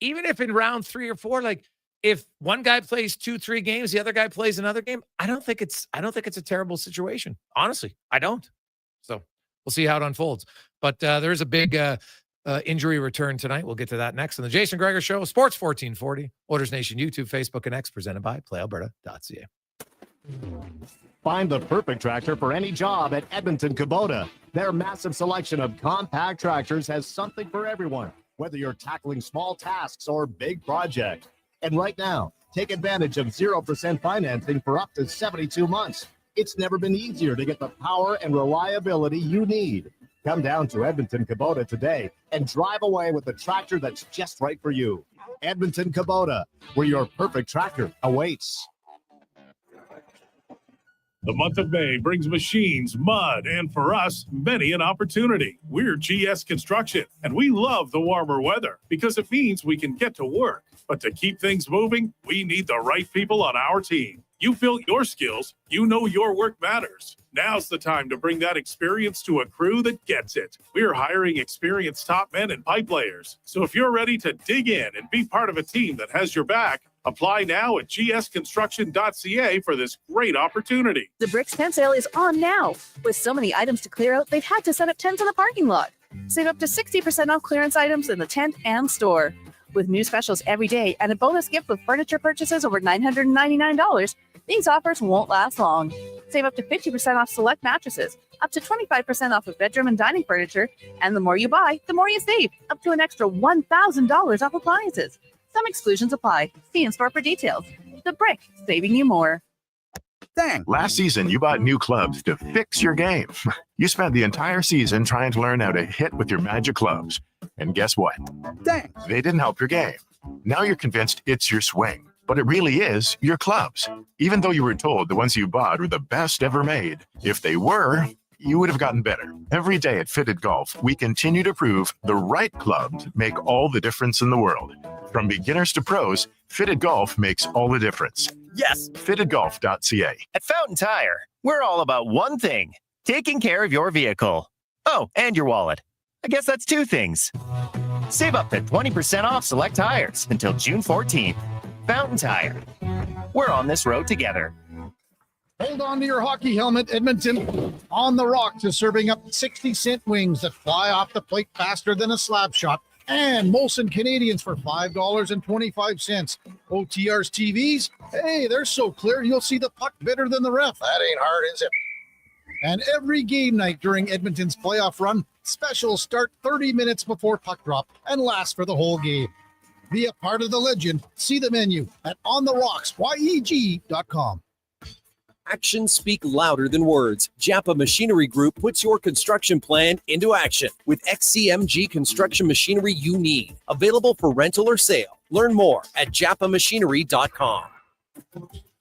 even if in round 3 or 4, if one guy plays 2-3 games, the other guy plays another game, I don't think it's a terrible situation. Honestly, I don't. So we'll see how it unfolds. But there's a big injury return tonight. We'll get to that next on the Jason Gregor Show, Sports 1440, Oilers Nation, YouTube, Facebook, and X, presented by PlayAlberta.ca. Find the perfect tractor for any job at Edmonton Kubota. Their massive selection of compact tractors has something for everyone, whether you're tackling small tasks or big projects. And right now, take advantage of 0% financing for up to 72 months. It's never been easier to get the power and reliability you need. Come down to Edmonton Kubota today and drive away with the tractor that's just right for you. Edmonton Kubota, where your perfect tractor awaits. The month of May brings machines, mud, and for us, many an opportunity. We're GS Construction, and we love the warmer weather because it means we can get to work. But to keep things moving, we need the right people on our team. You built your skills, you know your work matters. Now's the time to bring that experience to a crew that gets it. We're hiring experienced top men and pipe layers. So if you're ready to dig in and be part of a team that has your back, apply now at gsconstruction.ca for this great opportunity. The Bricks tent sale is on now. With so many items to clear out, they've had to set up tents in the parking lot. Save up to 60% off clearance items in the tent and store. With new specials every day and a bonus gift with furniture purchases over $999, these offers won't last long. Save up to 50% off select mattresses, up to 25% off of bedroom and dining furniture, and the more you buy, the more you save, up to an extra $1,000 off appliances. Some exclusions apply. See in store for details. The Brick, saving you more. Dang. Last season, you bought new clubs to fix your game. You spent the entire season trying to learn how to hit with your magic clubs. And guess what? Dang. They didn't help your game. Now you're convinced it's your swing, but it really is your clubs. Even though you were told the ones you bought were the best ever made, if they were, you would have gotten better. Every day at Fitted Golf, we continue to prove the right clubs make all the difference in the world. From beginners to pros, Fitted Golf makes all the difference. Yes. FittedGolf.ca. At Fountain Tire, we're all about one thing, taking care of your vehicle. Oh, and your wallet. I guess that's two things. Save up to 20% off select tires until June 14th. Fountain Tire. We're on this road together. Hold on to your hockey helmet, Edmonton. On the Rocks is serving up 60-cent wings that fly off the plate faster than a slap shot And Molson Canadians for $5.25. OTR's TVs, hey, they're so clear you'll see the puck better than the ref. That ain't hard, is it? And every game night during Edmonton's playoff run, specials start 30 minutes before puck drop and last for the whole game. Be a part of the legend. See the menu at ontherocksyeg.com. Actions speak louder than words. Japa Machinery Group puts your construction plan into action with XCMG construction machinery you need. Available for rental or sale. Learn more at japamachinery.com.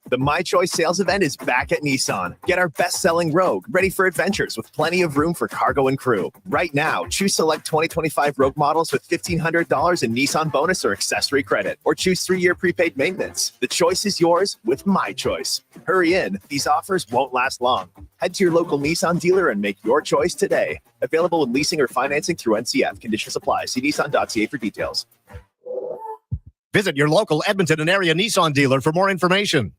The My Choice sales event is back at Nissan. Get our best-selling Rogue, ready for adventures with plenty of room for cargo and crew. Right now, choose select 2025 Rogue models with $1,500 in Nissan bonus or accessory credit, or choose 3-year prepaid maintenance. The choice is yours with My Choice. Hurry in. These offers won't last long. Head to your local Nissan dealer and make your choice today. Available with leasing or financing through NCF. Conditions apply. See nissan.ca for details. Visit your local Edmonton and area Nissan dealer for more information.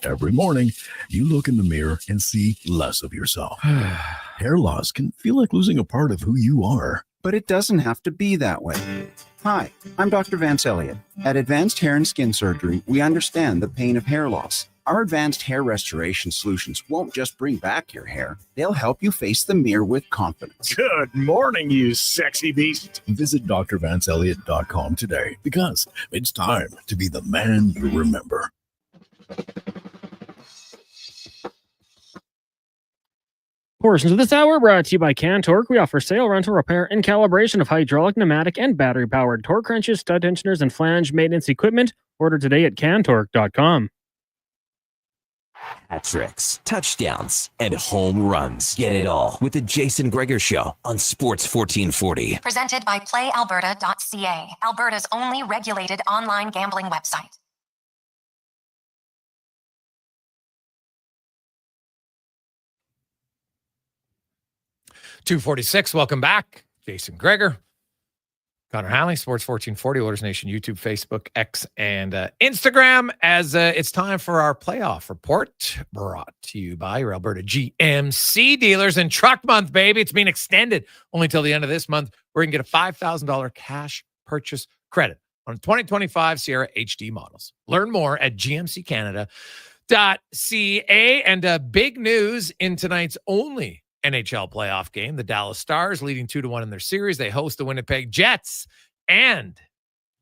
Every morning, you look in the mirror and see less of yourself. Hair loss can feel like losing a part of who you are. But it doesn't have to be that way. Hi, I'm Dr. Vance Elliott. At Advanced Hair and Skin Surgery, we understand the pain of hair loss. Our advanced hair restoration solutions won't just bring back your hair. They'll help you face the mirror with confidence. Good morning, you sexy beast. Visit drvanceelliott.com today because it's time to be the man you remember. Portions of this hour brought to you by Cantork. We offer sale, rental, repair, and calibration of hydraulic, pneumatic, and battery-powered torque wrenches, stud tensioners, and flange maintenance equipment. Order today at cantork.com. Hat tricks, touchdowns, and home runs. Get it all with the Jason Gregor Show on Sports 1440. Presented by PlayAlberta.ca, Alberta's only regulated online gambling website. .246, welcome back. Jason Gregor, Connor Halley, Sports 1440, Oilers Nation, YouTube, Facebook, X, and Instagram. As it's time for our playoff report, brought to you by your Alberta GMC dealers and Truck Month, baby. It's being extended only till the end of this month. We're going to get a $5,000 cash purchase credit on 2025 Sierra HD models. Learn more at gmccanada.ca. And big news in tonight's only NHL playoff game. The Dallas Stars leading 2-1 in their series. They host the Winnipeg Jets, and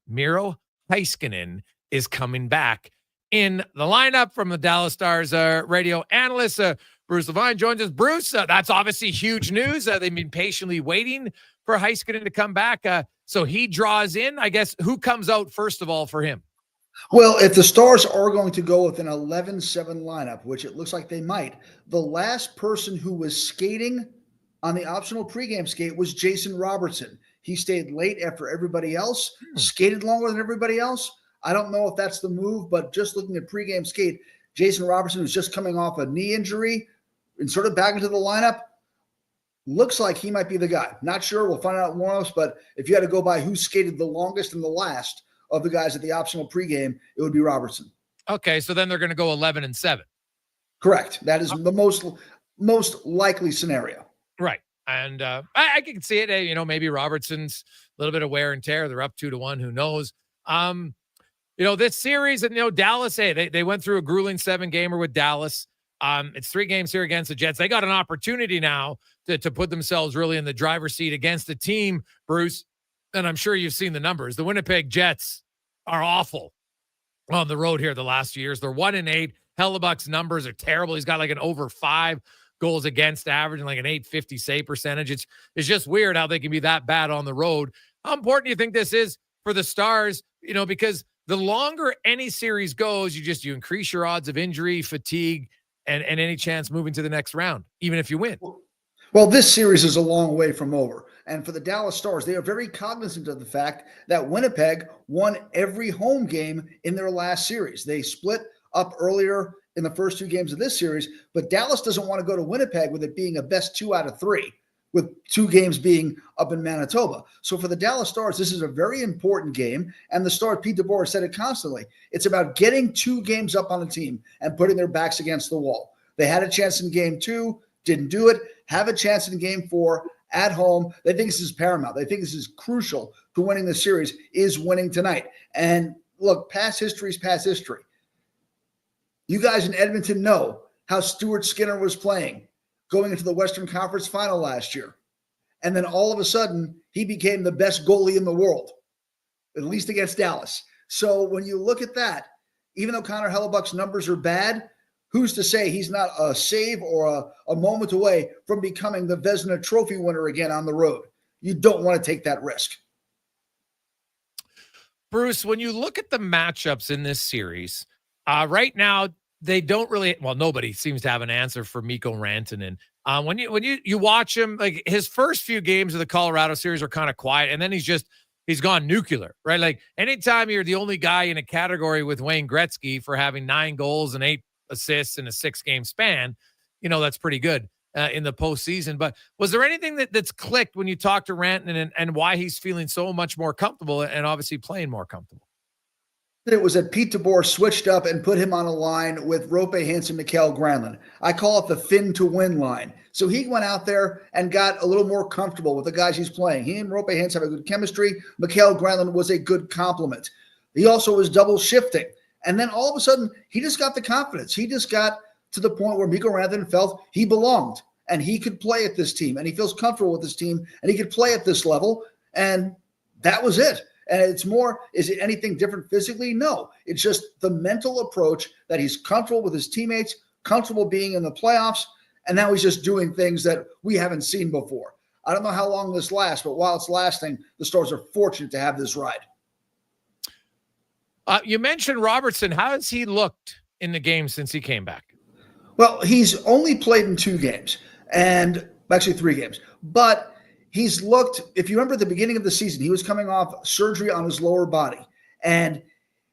Miro Heiskanen is coming back in the lineup. From the Dallas Stars radio analyst, Bruce Levine joins us. Bruce, that's obviously huge news. They've been patiently waiting for Heiskanen to come back. So he draws in, I guess. Who comes out first of all for him? Well, if the Stars are going to go with an 11-7 lineup, which it looks like they might, the last person who was skating on the optional pregame skate was Jason Robertson. He stayed late after everybody else, skated longer than everybody else. I don't know if that's the move, but just looking at pregame skate, Jason Robertson was just coming off a knee injury and sort of back into the lineup. Looks like he might be the guy. Not sure. We'll find out in warm-ups, but if you had to go by who skated the longest and the last of the guys at the optional pregame, it would be Robertson. Okay, so then they're going to go 11-7. Correct. That is the most likely scenario. Right. And I can see it. Maybe Robertson's a little bit of wear and tear. They're up 2-1. Who knows? This series, and Dallas, they went through a grueling 7-gamer with Dallas. It's 3 games here against the Jets. They got an opportunity now to put themselves really in the driver's seat against a team, Bruce, and I'm sure you've seen the numbers. The Winnipeg Jets are awful on the road here the last few years. They're 1-8. Hellebuck's numbers are terrible. He's got like an over 5 goals against average and like an .850 save percentage. It's just weird how they can be that bad on the road. How important do you think this is for the Stars? Because the longer any series goes, you increase your odds of injury, fatigue, and any chance moving to the next round, even if you win. Well, this series is a long way from over. And for the Dallas Stars, they are very cognizant of the fact that Winnipeg won every home game in their last series. They split up earlier in the first 2 games of this series, but Dallas doesn't want to go to Winnipeg with it being a best 2 out of 3, with 2 games being up in Manitoba. So for the Dallas Stars, this is a very important game. And the Stars, Pete DeBoer said it constantly. It's about getting 2 games up on a team and putting their backs against the wall. They had a chance in game 2, didn't do it. Have a chance in game 4 at home. They think this is paramount. They think this is crucial to winning the series, is winning tonight. And look, past history is past history. You guys in Edmonton know how Stuart Skinner was playing going into the Western Conference Final last year. And then all of a sudden, he became the best goalie in the world, at least against Dallas. So when you look at that, even though Connor Hellebuck's numbers are bad, who's to say he's not a save or a moment away from becoming the Vezina Trophy winner again on the road? You don't want to take that risk. Bruce, when you look at the matchups in this series, right now, they don't really, well, nobody seems to have an answer for Mikko Rantanen. When you watch him, like his first few games of the Colorado series are kind of quiet, and then he's gone nuclear, right? Like anytime you're the only guy in a category with Wayne Gretzky for having 9 goals and 8 assists in a 6-game span, that's pretty good in the postseason. But was there anything that's clicked when you talk to Rantanen and why he's feeling so much more comfortable and obviously playing more comfortable? It was that Pete DeBoer switched up and put him on a line with Rope Hansen, Mikael Granlund. I call it the Finn to win line. So he went out there and got a little more comfortable with the guys he's playing. He and Rope Hansen have a good chemistry. Mikael Granlund was a good complement. He also was double shifting. And then all of a sudden, he just got the confidence. He just got to the point where Mikko Rantanen felt he belonged and he could play at this team and he feels comfortable with this team and he could play at this level. And that was it. And it's more, is it anything different physically? No. It's just the mental approach that he's comfortable with his teammates, comfortable being in the playoffs, and now he's just doing things that we haven't seen before. I don't know how long this lasts, but while it's lasting, the Stars are fortunate to have this ride. You mentioned Robertson. How has he looked in the game since he came back? Well, he's only played in 2 games, and actually 3 games. But he's looked, if you remember at the beginning of the season, he was coming off surgery on his lower body, and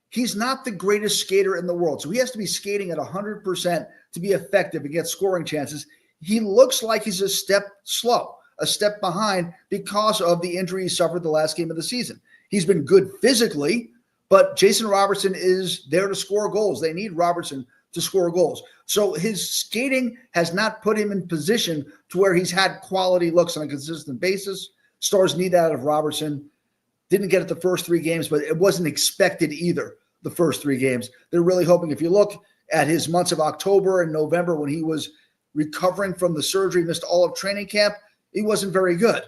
he's not the greatest skater in the world. So he has to be skating at 100% to be effective and get scoring chances. He looks like he's a step slow, a step behind because of the injury he suffered the last game of the season. He's been good physically, but Jason Robertson is there to score goals. They need Robertson to score goals. So his skating has not put him in position to where he's had quality looks on a consistent basis. Stars need that out of Robertson. Didn't get it the first 3 games, but it wasn't expected either, the first 3 games. They're really hoping, if you look at his months of October and November when he was recovering from the surgery, missed all of training camp, he wasn't very good.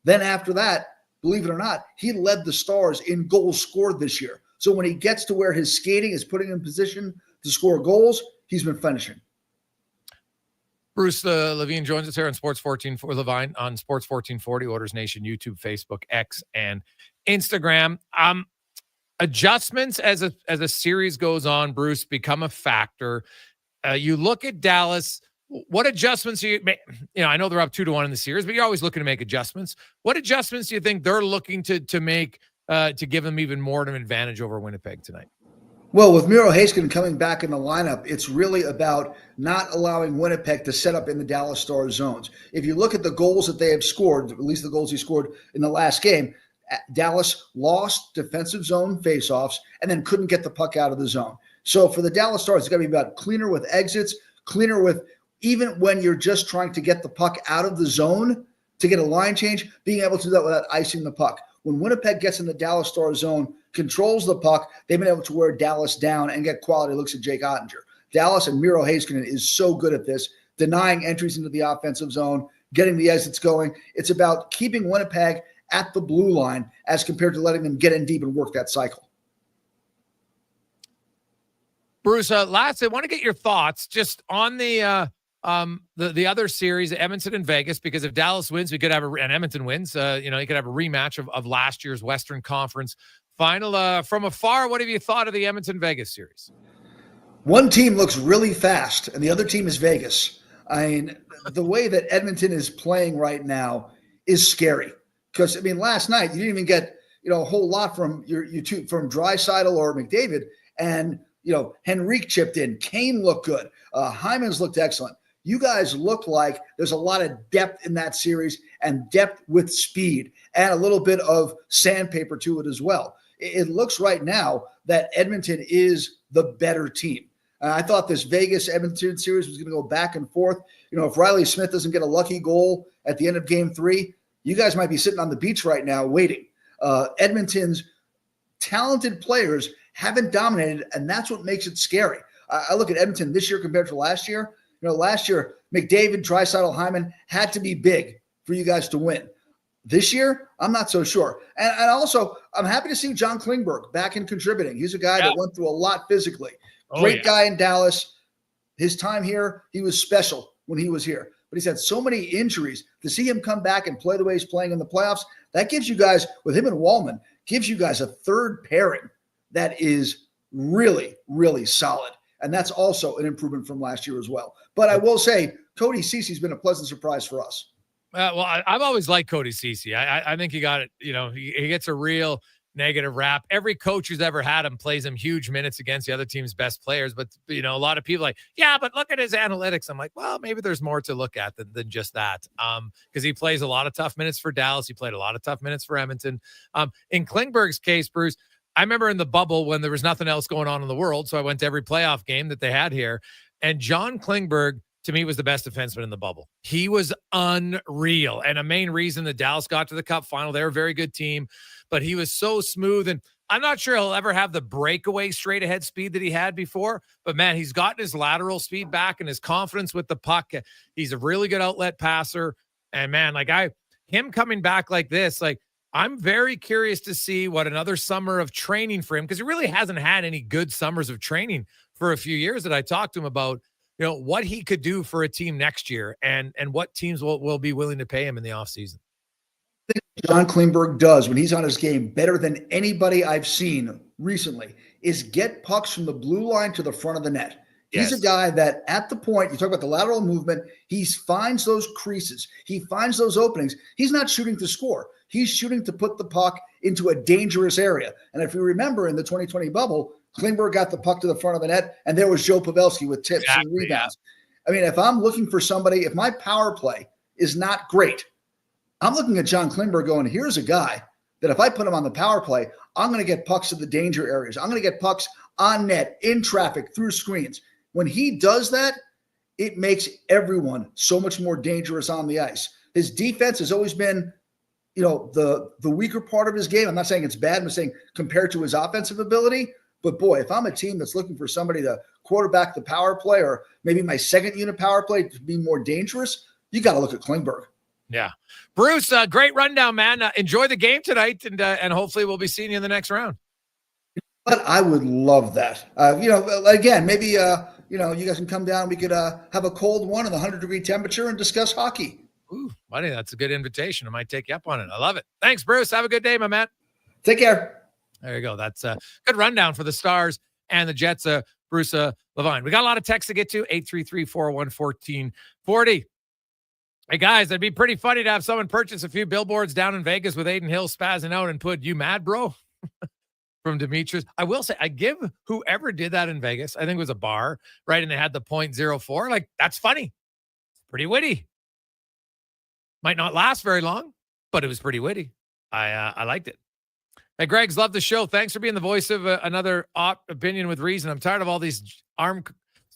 Then after that, believe it or not, he led the Stars in goals scored this year. So when he gets to where his skating is putting him in position to score goals, he's been finishing. Bruce Levine joins us here on Sports 1440 Levine on Sports 1440, Oilers Nation, YouTube, Facebook, X, and Instagram. Adjustments as a series goes on, Bruce, become a factor. You look at Dallas. What adjustments do you make? I know they're up 2-1 in the series, but you're always looking to make adjustments. What adjustments do you think they're looking to make to give them even more of an advantage over Winnipeg tonight? Well, with Miro Heiskanen coming back in the lineup, it's really about not allowing Winnipeg to set up in the Dallas Stars zones. If you look at the goals that they have scored, at least the goals he scored in the last game, Dallas lost defensive zone faceoffs and then couldn't get the puck out of the zone. So for the Dallas Stars, it's got to be about cleaner with exits, cleaner with even when you're just trying to get the puck out of the zone to get a line change, being able to do that without icing the puck. When Winnipeg gets in the Dallas Stars zone, controls the puck, they've been able to wear Dallas down and get quality looks at Jake Ottinger. Dallas and Miro Heiskanen is so good at this, denying entries into the offensive zone, getting the exits going. It's about keeping Winnipeg at the blue line as compared to letting them get in deep and work that cycle. Bruce, last, I want to get your thoughts just on the other series, Edmonton and Vegas, because if Dallas wins, we could have and Edmonton wins, you could have a rematch of last year's Western Conference final. From afar, what have you thought of the Edmonton-Vegas series? One team looks really fast, and the other team is Vegas. I mean, the way that Edmonton is playing right now is scary. Because, last night, you didn't even get, a whole lot from your two, from Draisaitl or McDavid. And, Henrique chipped in. Kane looked good. Hyman's looked excellent. You guys look like there's a lot of depth in that series and depth with speed and a little bit of sandpaper to it as well. It looks right now that Edmonton is the better team. I thought this Vegas Edmonton series was going to go back and forth. If Riley Smith doesn't get a lucky goal at the end of game 3, you guys might be sitting on the beach right now waiting. Edmonton's talented players haven't dominated, and that's what makes it scary. I look at Edmonton this year compared to last year. Last year, McDavid, Draisaitl, Hyman had to be big for you guys to win. This year, I'm not so sure. And also, I'm happy to see John Klingberg back and contributing. He's a guy that went through a lot physically. Great guy in Dallas. His time here, he was special when he was here. But he's had so many injuries. To see him come back and play the way he's playing in the playoffs, that gives you guys, with him and Wallman, gives you guys a third pairing that is really, really solid. And that's also an improvement from last year as well. But I will say, Cody Cece's been a pleasant surprise for us. Well, I've always liked Cody Cece. I think he got it. He gets a real negative rap. Every coach who's ever had him plays him huge minutes against the other team's best players. But, a lot of people are like, yeah, but look at his analytics. I'm like, well, maybe there's more to look at than just that. Because he plays a lot of tough minutes for Dallas. He played a lot of tough minutes for Edmonton. In Klingberg's case, Bruce, I remember in the bubble when there was nothing else going on in the world. So I went to every playoff game that they had here. And John Klingberg, to me, was the best defenseman in the bubble. He was unreal. And a main reason that Dallas got to the Cup final, they're a very good team, but he was so smooth. And I'm not sure he'll ever have the breakaway straight ahead speed that he had before, but man, he's gotten his lateral speed back and his confidence with the puck. He's a really good outlet passer. And man, him coming back like this, I'm very curious to see what another summer of training for him, because he really hasn't had any good summers of training for a few years that I talked to him about, what he could do for a team next year and what teams will be willing to pay him in the offseason. John Klingberg does when he's on his game better than anybody I've seen recently is get pucks from the blue line to the front of the net. He's a guy that at the point, you talk about the lateral movement, he finds those creases. He finds those openings. He's not shooting to score. He's shooting to put the puck into a dangerous area. And if you remember in the 2020 bubble, Klingberg got the puck to the front of the net, and there was Joe Pavelski with tips and rebounds. Yeah. I mean, if I'm looking for somebody, if my power play is not great, I'm looking at John Klingberg going, here's a guy that if I put him on the power play, I'm going to get pucks to the danger areas. I'm going to get pucks on net, in traffic, through screens. When he does that, it makes everyone so much more dangerous on the ice. His defense has always been, the weaker part of his game. I'm not saying it's bad. I'm saying compared to his offensive ability. But boy, if I'm a team that's looking for somebody to quarterback the power play, or maybe my second unit power play to be more dangerous, you got to look at Klingberg. Yeah. Bruce, great rundown, man. Enjoy the game tonight, and hopefully we'll be seeing you in the next round. But I would love that. Again, maybe, you guys can come down. We could have a cold one in the 100-degree temperature and discuss hockey. Ooh, buddy, that's a good invitation. I might take you up on it. I love it. Thanks, Bruce. Have a good day, my man. Take care. There you go. That's a good rundown for the Stars and the Jets. Bruce Levine. We got a lot of texts to get to. 833-401-1440. Hey, guys, it'd be pretty funny to have someone purchase a few billboards down in Vegas with Aiden Hill spazzing out and put, "You mad, bro?" from Demetrius. I will say, I give whoever did that in Vegas, I think it was a bar, right? And they had the .04. That's funny. Pretty witty. Might not last very long, but it was pretty witty. I liked it. Hey, Greg's, love the show. Thanks for being the voice of another opinion with reason. I'm tired of all these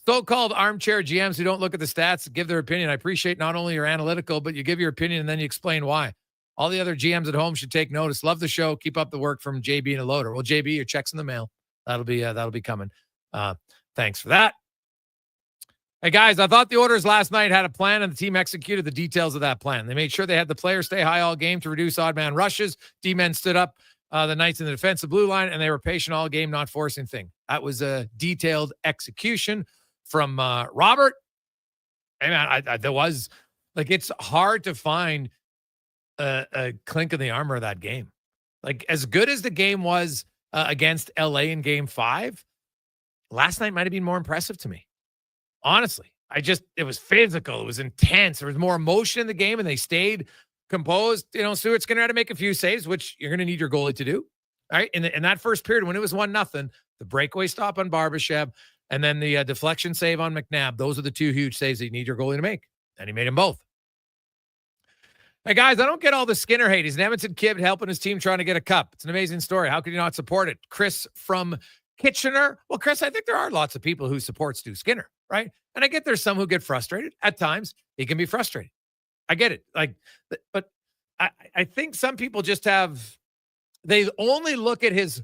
so-called armchair GMs who don't look at the stats, give their opinion. I appreciate not only your analytical, but you give your opinion and then you explain why. All the other GMs at home should take notice. Love the show. Keep up the work from JB and a loader. Well, JB, your check's in the mail. That'll be coming. Thanks for that. Hey, guys, I thought the Oilers last night had a plan, and the team executed the details of that plan. They made sure they had the players stay high all game to reduce odd man rushes. D-men stood up the Knights in the defensive blue line, and they were patient all game, not forcing thing. That was a detailed execution from Robert. Hey, man, there was, it's hard to find a clink in the armor of that game. As good as the game was against LA in game 5, last night might have been more impressive to me. Honestly, it was physical. It was intense. There was more emotion in the game, and they stayed composed. Stuart Skinner had to make a few saves, which you're going to need your goalie to do. All right. In that first period, when it was 1-0, the breakaway stop on Barbashev and then the deflection save on McNabb, those are the two huge saves that you need your goalie to make. And he made them both. Hey, guys, I don't get all the Skinner hate. He's an Edmonton kid helping his team trying to get a cup. It's an amazing story. How could you not support it? Chris from Kitchener. Well, Chris, I think there are lots of people who support Stu Skinner, right? And I get there's some who get frustrated. At times, he can be frustrating. I get it. But I think some people just they only look at his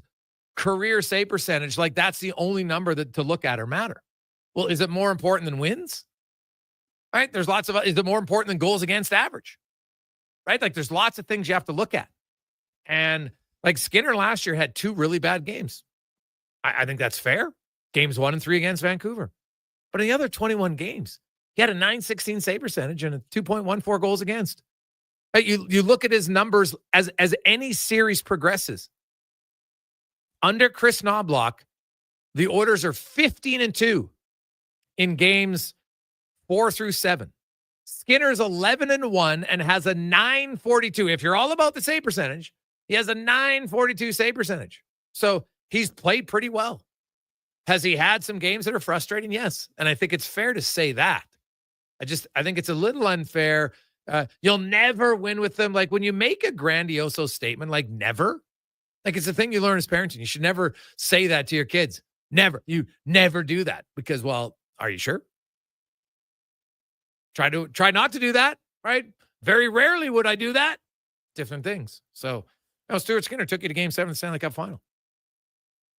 career save percentage like that's the only number to look at or matter. Well, is it more important than wins? Right? Is it more important than goals against average? Right? Like there's lots of things you have to look at. And like Skinner last year had 2 really bad games. I think that's fair. Games 1 and 3 against Vancouver. But in the other 21 games, he had a .916 save percentage and a 2.14 goals against. Right? You look at his numbers as any series progresses. Under Chris Knoblock, the Oilers are 15-2 in games 4 through 7. Skinner's 11-1 and has a .942. If you're all about the save percentage, he has a .942 save percentage. So he's played pretty well. Has he had some games that are frustrating? Yes. And I think it's fair to say that. I think it's a little unfair. You'll never win with them. Like when you make a grandioso statement, like never, like it's a thing you learn as parenting. You should never say that to your kids. Never. You never do that because, well, are you sure? Try not to do that, right? Very rarely would I do that. Different things. So, Stuart Skinner took you to Game 7 of the Stanley Cup Final.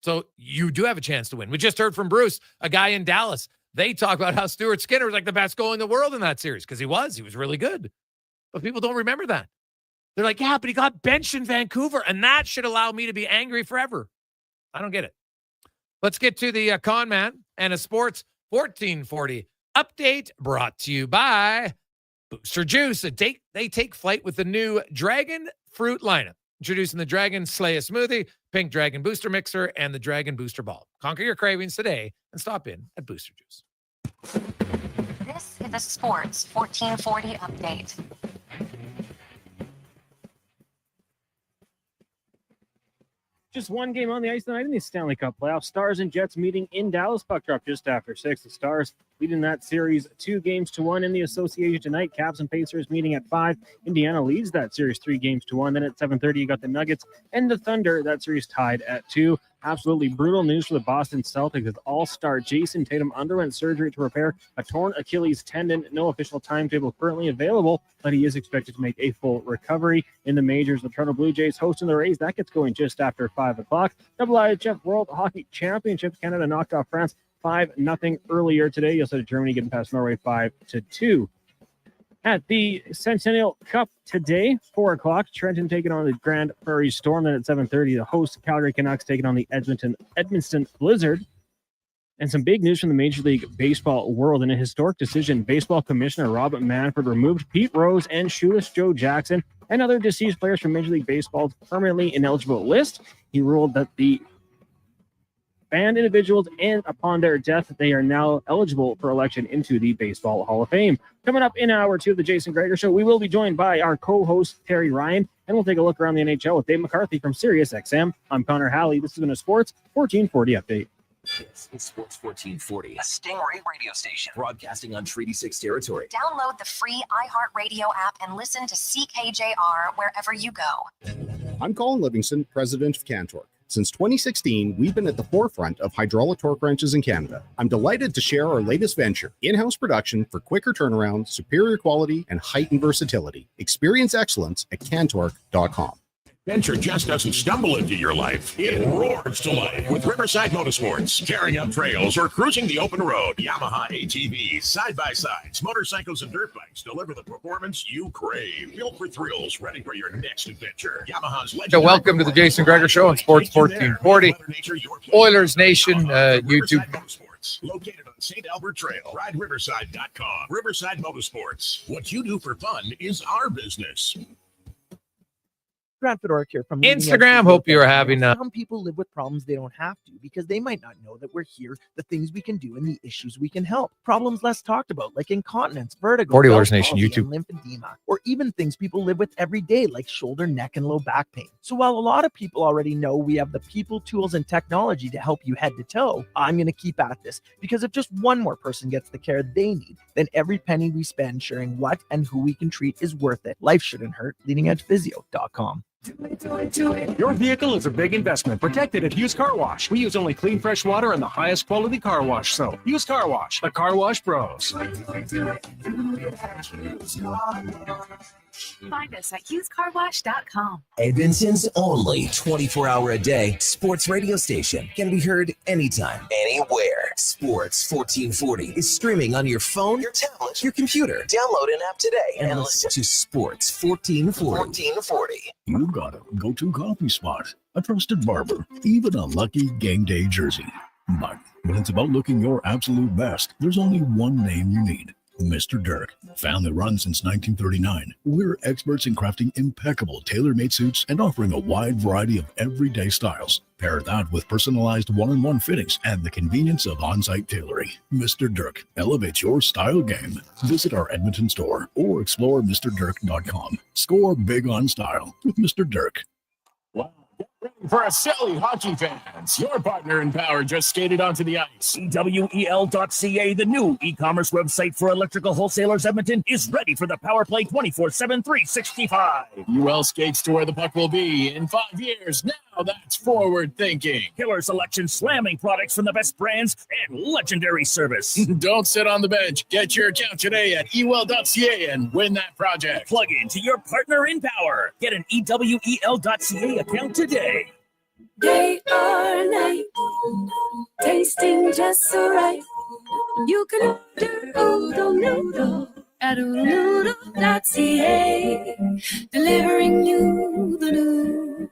So you do have a chance to win. We just heard from Bruce, a guy in Dallas. They talk about how Stuart Skinner was like the best goalie in the world in that series because he was really good. But people don't remember that. They're like, yeah, but he got benched in Vancouver, and that should allow me to be angry forever. I don't get it. Let's get to the Con Man and a Sports 1440 update brought to you by Booster Juice. They take flight with the new Dragon Fruit lineup. Introducing the Dragon Slaya Smoothie, Pink Dragon Booster Mixer, and the Dragon Booster Ball. Conquer your cravings today and stop in at Booster Juice. This is the Sports 1440 update. Just one game on the ice tonight in the Stanley Cup playoffs. Stars and Jets meeting in Dallas. Puck drop just after 6. The Stars leading that series 2-1 in the association tonight. Caps and Pacers meeting at 5. Indiana leads that series 3-1. Then at 7:30, you got the Nuggets and the Thunder. That series tied at 2. Absolutely brutal news for the Boston Celtics as all-star Jason Tatum underwent surgery to repair a torn Achilles tendon. No official timetable currently available, but he is expected to make a full recovery. In the majors, the Toronto Blue Jays hosting the Rays. That gets going just after 5 o'clock. IIHF World Hockey Championship. Canada knocked off France 5-0 earlier today. You also had Germany getting past Norway 5-2. At the Centennial Cup today, 4 o'clock, Trenton taking on the Grand Prairie Storm. Then at 7:30, the host Calgary Canucks taking on the Edmonton Blizzard. And some big news from the Major League Baseball world. In a historic decision, Baseball Commissioner Robert Manfred removed Pete Rose and Shoeless Joe Jackson and other deceased players from Major League Baseball's permanently ineligible list. He ruled that the banned individuals, and upon their death, they are now eligible for election into the Baseball Hall of Fame. Coming up in hour 2 of the Jason Gregor Show, we will be joined by our co-host, Terry Ryan, and we'll take a look around the NHL with Dave McCarthy from SiriusXM. I'm Connor Halley. This has been a Sports 1440 update. This is Sports 1440, a Stingray radio station broadcasting on Treaty 6 territory. Download the free iHeartRadio app and listen to CKJR wherever you go. I'm Colin Livingston, president of Cantork. Since 2016, we've been at the forefront of hydraulic torque wrenches in Canada. I'm delighted to share our latest venture, in-house production for quicker turnaround, superior quality, and heightened versatility. Experience excellence at cantork.com. Adventure just doesn't stumble into your life. It roars to life with Riverside Motorsports. Tearing up trails or cruising the open road. Yamaha ATVs, side-by-sides, motorcycles, and dirt bikes deliver the performance you crave. Built for thrills, ready for your next adventure. Yamaha's legendary. So welcome to the Jason Gregor Show on Sports 1440. Oilers Nation YouTube. Located on St. Albert Trail. RideRiverside.com. Riverside Motorsports. What you do for fun is our business. Grant Fedoruk here from Instagram. Hope you're having some people live with problems they don't have to because they might not know that we're here, the things we can do, and the issues we can help. Problems less talked about, like incontinence, vertigo, Oilers Nation YouTube, lymphedema, or even things people live with every day, like shoulder, neck, and low back pain. So while a lot of people already know we have the people, tools, and technology to help you head to toe, I'm going to keep at this because if just one more person gets the care they need, then every penny we spend sharing what and who we can treat is worth it. Life shouldn't hurt. LeadingEdgePhysio.com. Your vehicle is a big investment. Protect it at Hughes Car Wash. We use only clean, fresh water and the highest quality car wash soap. Hughes Car Wash, the car wash pros. Find us at hughescarwash.com. Edmonton's only 24-hour-a-day sports radio station can be heard anytime, anywhere. Sports 1440 is streaming on your phone, your tablet, your computer. Download an app today and listen to Sports 1440. You've got a go-to coffee spot, a trusted barber, even a lucky game day jersey. But when it's about looking your absolute best, there's only one name you need. Mr. Dirk. Family run since 1939. We're experts in crafting impeccable tailor-made suits and offering a wide variety of everyday styles. Pair that with personalized one-on-one fittings and the convenience of on-site tailoring. Mr. Dirk elevates your style game. Visit our Edmonton store or explore MrDirk.com. Score big on style with Mr. Dirk. Wow. For a silly hockey fans, your partner in power just skated onto the ice. EWEL.ca, the new e-commerce website for electrical wholesalers Edmonton, is ready for the power play 24/7, 365. UL skates to where the puck will be in 5 years. Now that's forward thinking. Killer selection, slamming products from the best brands, and legendary service. Don't sit on the bench. Get your account today at EWEL.ca and win that project. Plug into your partner in power. Get an EWEL.ca account today. Day or night, tasting just so right. You can order oodle noodle at oodlenoodle.ca, delivering you the news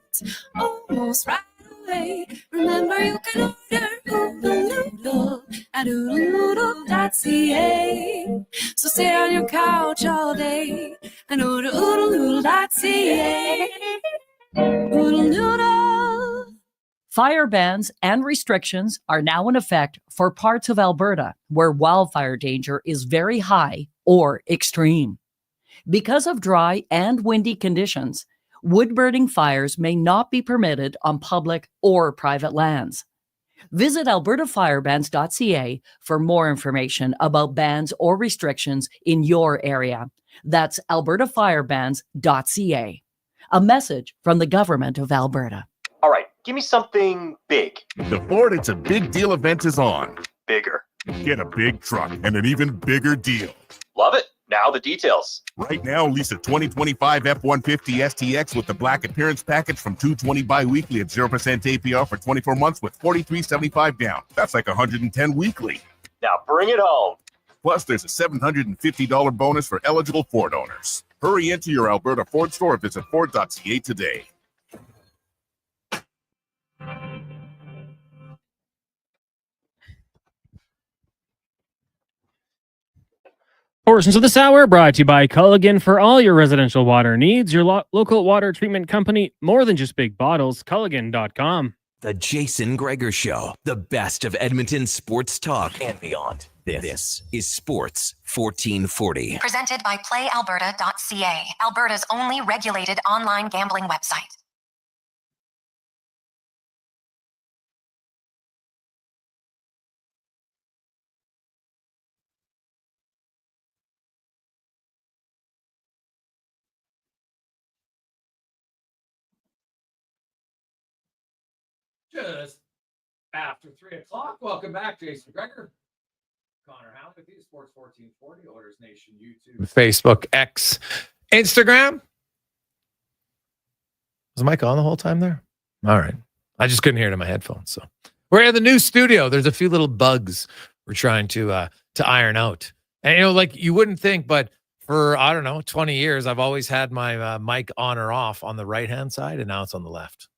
almost right away. Remember, you can order oodle noodle at oodlenoodle.ca. So stay on your couch all day and order oodlenoodle.ca. Oodle noodle. Fire bans and restrictions are now in effect for parts of Alberta where wildfire danger is very high or extreme. Because of dry and windy conditions, wood-burning fires may not be permitted on public or private lands. Visit albertafirebans.ca for more information about bans or restrictions in your area. That's albertafirebans.ca. A message from the Government of Alberta. All right, give me something big. The Ford It's a Big Deal event is on. Bigger. Get a big truck and an even bigger deal. Love it. Now the details. Right now, lease a 2025 F-150 STX with the black appearance package from $220 bi-weekly at 0% APR for 24 months with $43.75 down. That's like $110 weekly. Now bring it home. Plus, there's a $750 bonus for eligible Ford owners. Hurry into your Alberta Ford store or visit Ford.ca today. Portions of this hour brought to you by Culligan. For all your residential water needs, your local water treatment company, more than just big bottles. Culligan.com. The Jason Gregor Show, the best of Edmonton sports talk and beyond. This is Sports 1440. Presented by PlayAlberta.ca, Alberta's only regulated online gambling website. Just after 3 o'clock. Welcome back, Jason Gregor. Connor Halley with you, Sports 1440, Oilers Nation, YouTube, Facebook, X, Instagram. Was the mic on the whole time there? All right. I just couldn't hear it in my headphones. So we're in the new studio. There's a few little bugs we're trying to iron out. And, you know, like you wouldn't think, but for, I don't know, 20 years, I've always had my mic on or off on the right-hand side, and now it's on the left.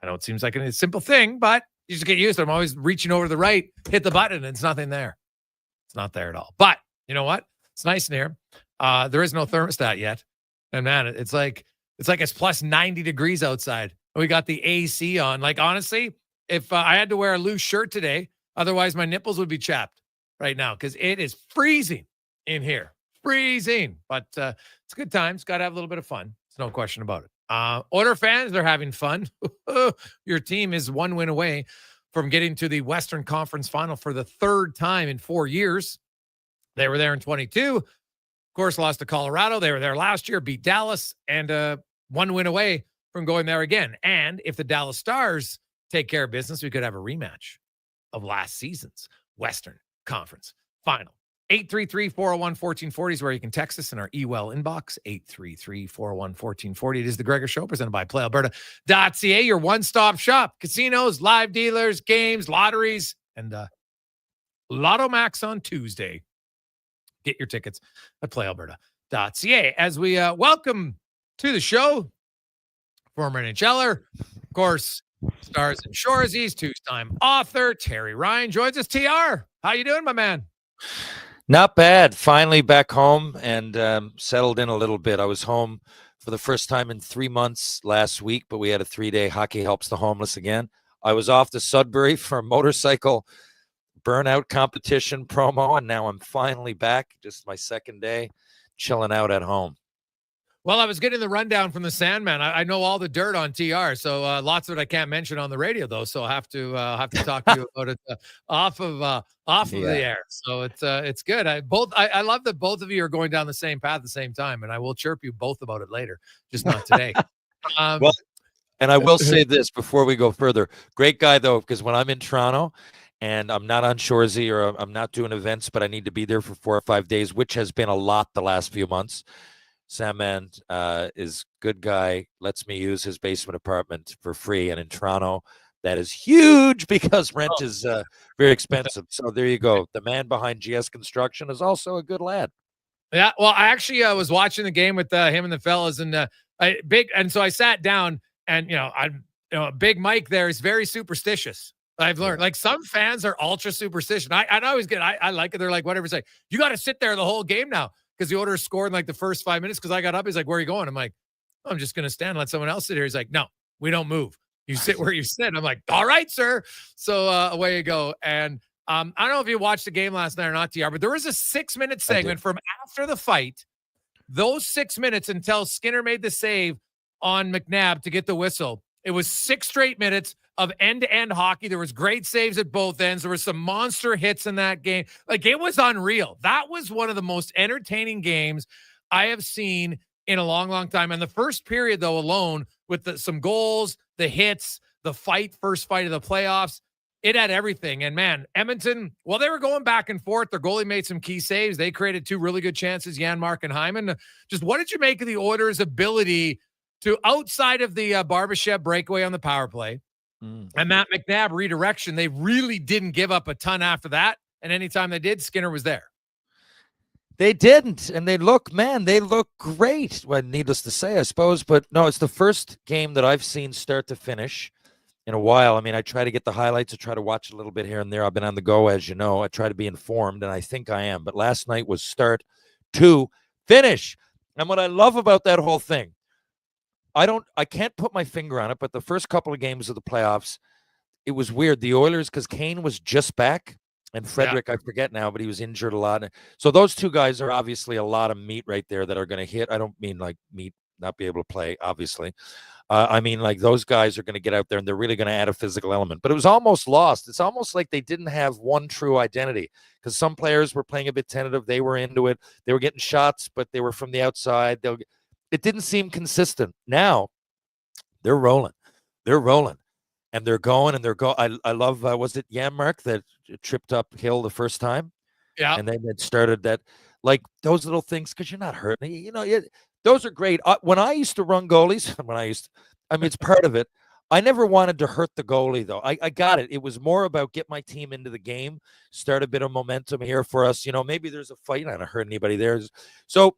I know it seems like a simple thing, but you just get used to it. I'm always reaching over to the right, hit the button, and it's nothing there. It's not there at all. But you know what? It's nice in here. There is no thermostat yet. And man, it's like it's plus 90 degrees outside. We got the AC on. Like, honestly, if I had to wear a loose shirt today, otherwise my nipples would be chapped right now because it is freezing in here. Freezing. But it's good times. Got to have a little bit of fun. There's no question about it. Oiler fans, they're having fun. Your team is one win away from getting to the Western Conference Final for the third time in 4 years. They were there in 22. Of course, lost to Colorado. They were there last year, beat Dallas, and one win away from going there again. And if the Dallas Stars take care of business, we could have a rematch of last season's Western Conference Final. 833-401-1440 is where you can text us in our email inbox, 833-401-1440. It is the Gregor Show, presented by PlayAlberta.ca, your one-stop shop. Casinos, live dealers, games, lotteries, and Lotto Max on Tuesday. Get your tickets at PlayAlberta.ca. As we welcome to the show, former NHLer, of course, Stars and Shoresies, two-time author, Terry Ryan joins us. TR, how you doing, my man? Not bad. Finally back home and settled in a little bit. I was home for the first time in 3 months last week, but we had a 3-day Hockey Helps the Homeless again. I was off to Sudbury for a motorcycle burnout competition promo, and now I'm finally back. Just my second day chilling out at home. Well, I was getting the rundown from the Sandman. I know all the dirt on TR, so lots of it I can't mention on the radio, though. So I'll have to talk to you about it off of the air. So it's good. I love that both of you are going down the same path at the same time, and I will chirp you both about it later, just not today. Well, and I will say this before we go further. Great guy, though, because when I'm in Toronto and I'm not on Shoresy or I'm not doing events, but I need to be there for 4 or 5 days, which has been a lot the last few months. Sandman is good guy, lets me use his basement apartment for free. And in Toronto, that is huge because rent is very expensive. So there you go. The man behind GS Construction is also a good lad. Yeah, well, I actually was watching the game with him and the fellas, and so I sat down, and Big Mike there is very superstitious. I've learned, like, some fans are ultra superstitious. I always get, I like it. They're like, whatever, say, you got to sit there the whole game now, because the Oilers scored in like the first 5 minutes. Because I got up, he's like, where are you going? I'm like, oh, I'm just going to stand and let someone else sit here. He's like, no, we don't move. You sit where you sit. I'm like, all right, sir. So away you go. And I don't know if you watched the game last night or not, TR, but there was a 6-minute segment from after the fight. Those 6 minutes until Skinner made the save on McNabb to get the whistle. It was 6 straight minutes of end-to-end hockey. There was great saves at both ends. There were some monster hits in that game. Like, it was unreal. That was one of the most entertaining games I have seen in a long, long time. And the first period, though, alone, with some goals, the hits, the first fight of the playoffs, it had everything. And, man, Edmonton, while they were going back and forth, their goalie made some key saves. They created 2 really good chances, Janmark and Hyman. Just what did you make of the Oilers' ability to, outside of the Barbashev breakaway on the power play, and Matt McNabb redirection, they really didn't give up a ton after that. And anytime they did, Skinner was there. They didn't. And they look great. Well, needless to say, I suppose. But no, it's the first game that I've seen start to finish in a while. I mean, I try to get the highlights. I try to watch a little bit here and there. I've been on the go, as you know. I try to be informed, and I think I am. But last night was start to finish. And what I love about that whole thing, I can't put my finger on it, but the first couple of games of the playoffs, it was weird. The Oilers, because Kane was just back, and Frederick, I forget now, but he was injured a lot. So those two guys are obviously a lot of meat right there that are going to hit. I don't mean like meat, not be able to play, obviously. I mean, like, those guys are going to get out there, and they're really going to add a physical element. But it was almost lost. It's almost like they didn't have one true identity, because some players were playing a bit tentative. They were into it. They were getting shots, but they were from the outside. It didn't seem consistent. Now they're rolling. And they're going, and they're going. I love, was it Janmark that tripped uphill the first time? Yeah. And then it started that, like, those little things, because you're not hurting. Those are great. When I used to run goalies, it's part of it. I never wanted to hurt the goalie, though. I got it. It was more about get my team into the game, start a bit of momentum here for us. Maybe there's a fight. I don't hurt anybody there. So,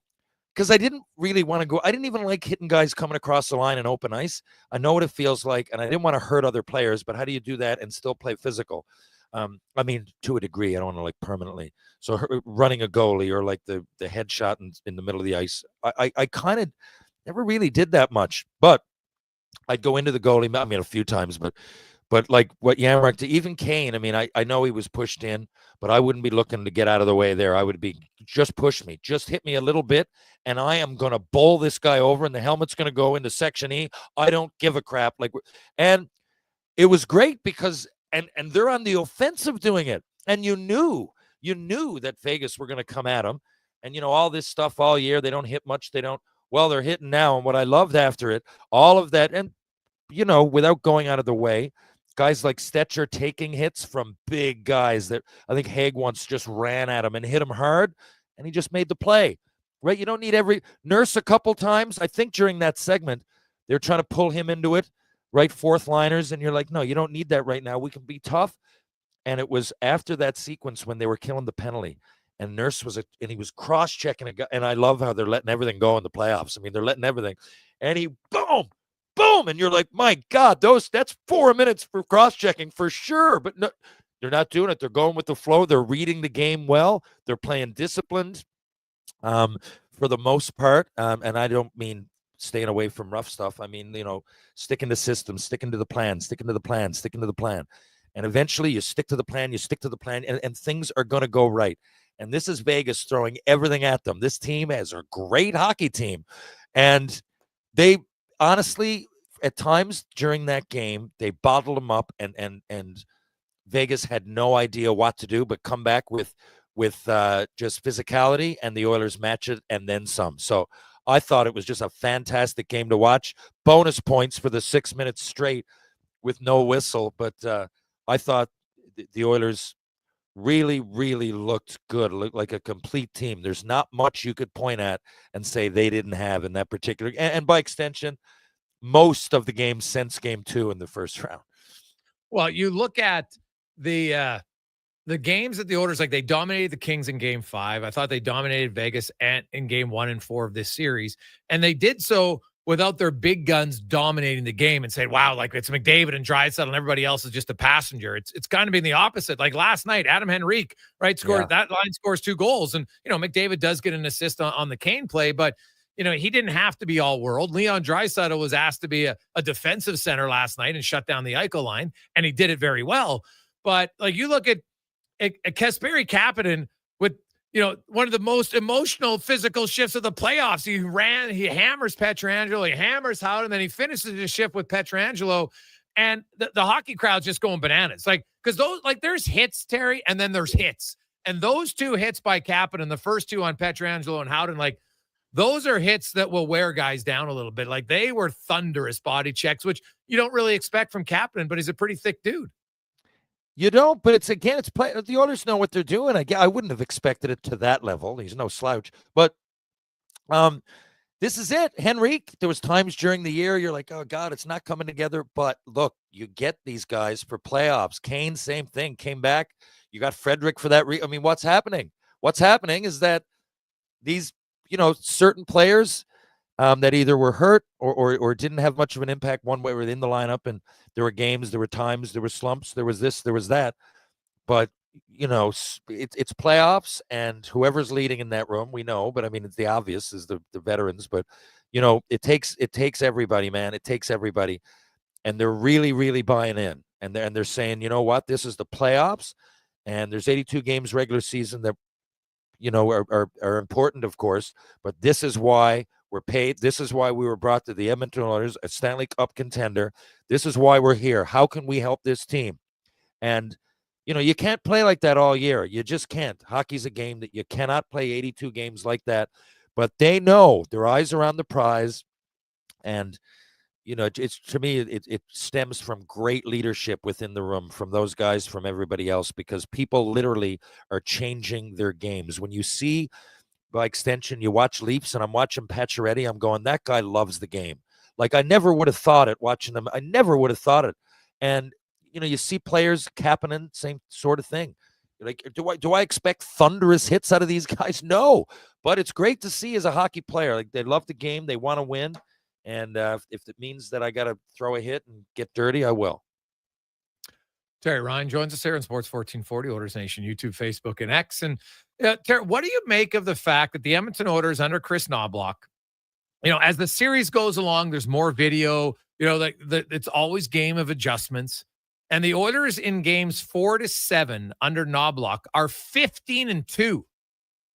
because I didn't really want to go. I didn't even like hitting guys coming across the line in open ice. I know what it feels like, and I didn't want to hurt other players, but how do you do that and still play physical? To a degree. I don't want to, like, permanently. So running a goalie or like the headshot in the middle of the ice, I kind of never really did that much. But I'd go into the goalie, a few times, but like what Janmark to even Kane, I know he was pushed in, but I wouldn't be looking to get out of the way there. I would be, just push me, just hit me a little bit, and I am going to bowl this guy over, and the helmet's going to go into Section E. I don't give a crap. And it was great because, and they're on the offensive doing it. And you knew that Vegas were going to come at them. And, all this stuff all year, they don't hit much. well, they're hitting now. And what I loved after it, all of that, and, without going out of the way, guys like Spector taking hits from big guys that I think Haig once just ran at him and hit him hard, and he just made the play, right? You don't need every Nurse a couple times. I think during that segment, they're trying to pull him into it, right? Fourth liners. And you're like, no, you don't need that right now. We can be tough. And it was after that sequence when they were killing the penalty. And Nurse and he was cross-checking a guy. And I love how they're letting everything go in the playoffs. I mean, they're letting everything. And he, boom, and you're like, my God, that's 4 minutes for cross-checking for sure. But no, they're not doing it. They're going with the flow. They're reading the game well. They're playing disciplined for the most part. And I don't mean staying away from rough stuff. I mean, sticking to systems, sticking to the plan. And eventually you stick to the plan, and things are going to go right. And this is Vegas throwing everything at them. This team has a great hockey team. And they honestly, at times during that game, they bottled them up, and Vegas had no idea what to do but come back with just physicality, and the Oilers match it and then some. So I thought it was just a fantastic game to watch. Bonus points for the 6 minutes straight with no whistle. But I thought the Oilers really, really looked good, looked like a complete team. There's not much you could point at and say they didn't have in that particular. And by extension, most of the games since game 2 in the first round. Well, you look at the games that the Oilers, like, they dominated the Kings in game 5. I thought they dominated Vegas in game 1 and 4 of this series. And they did so without their big guns dominating the game and saying, wow, like, it's McDavid and Draisaitl and everybody else is just a passenger. It's kind of been the opposite. Like last night, Adam Henrique, right, scored that line, scores 2 goals. And, McDavid does get an assist on the Kane play, but, he didn't have to be all world. Leon Draisaitl was asked to be a defensive center last night and shut down the Eichel line, and he did it very well. But, like, you look at Kasperi Kapanen with, one of the most emotional physical shifts of the playoffs. He hammers Pietrangelo, he hammers Howard, and then he finishes his shift with Pietrangelo, and the hockey crowd's just going bananas. Like, because there's hits, Terry, and then there's hits. And those 2 hits by Kapanen, the first 2 on Pietrangelo and Howden, like, those are hits that will wear guys down a little bit. Like, they were thunderous body checks, which you don't really expect from Kapanen, but he's a pretty thick dude. You don't, but it's play. The Oilers know what they're doing. I wouldn't have expected it to that level. He's no slouch, but this is it. Henrique, there was times during the year you're like, oh God, it's not coming together. But look, you get these guys for playoffs. Kane, same thing, came back. You got Frederick for that. I mean, what's happening? What's happening is that these, certain players that either were hurt or didn't have much of an impact one way or in the lineup. And there were games, there were times, there were slumps, there was this, there was that. But, it's playoffs, and whoever's leading in that room, we know. But, I mean, it's the obvious is the veterans. But, it takes everybody, man. It takes everybody. And they're really, really buying in. And they're saying, you know what, this is the playoffs. And there's 82 games regular season that, are important, of course. But this is why we're paid. This is why we were brought to the Edmonton Oilers, a Stanley Cup contender. This is why we're here. How can we help this team? And, you can't play like that all year. You just can't. Hockey's a game that you cannot play 82 games like that. But they know, their eyes are on the prize. And, it's to me, it stems from great leadership within the room, from those guys, from everybody else, because people literally are changing their games. When you see, by extension, you watch Leafs, and I'm watching Pacioretty, I'm going, that guy loves the game. Like, I never would have thought it watching him. I never would have thought it. And, you see players, Kapanen, same sort of thing. Like, do I expect thunderous hits out of these guys? No. But it's great to see as a hockey player. Like, they love the game. They want to win. And if it means that I got to throw a hit and get dirty, I will. Terry Ryan joins us here on Sports 1440, Oilers Nation, YouTube, Facebook, and X. And Terry, what do you make of the fact that the Edmonton Oilers under Chris Knoblock, as the series goes along, there's more video, it's always game of adjustments. And the Oilers in games 4 to 7 under Knoblock are 15-2.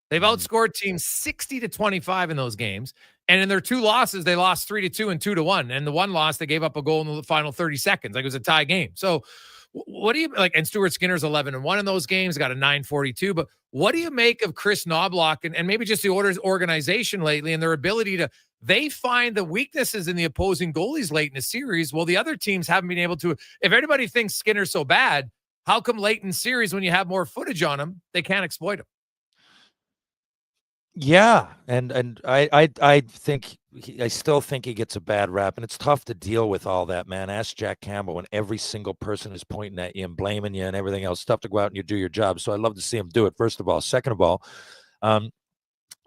They've outscored teams 60-25 in those games. And in their 2 losses, they lost 3-2 and 2-1. And the one loss, they gave up a goal in the final 30 seconds. Like, it was a tie game. So What do you like? And Stuart Skinner's 11-1 in those games, got a 942. But what do you make of Chris Knoblock and maybe just the Oilers organization lately and their ability to, they find the weaknesses in the opposing goalies late in the series? Well, the other teams haven't been able to. If everybody thinks Skinner's so bad, how come late in series when you have more footage on him, they can't exploit him? Yeah, and I think I still think he gets a bad rap, and it's tough to deal with all that, man. Ask Jack Campbell when every single person is pointing at you and blaming you and everything else. It's tough to go out and you do your job. So I love to see him do it. First of all, second of all,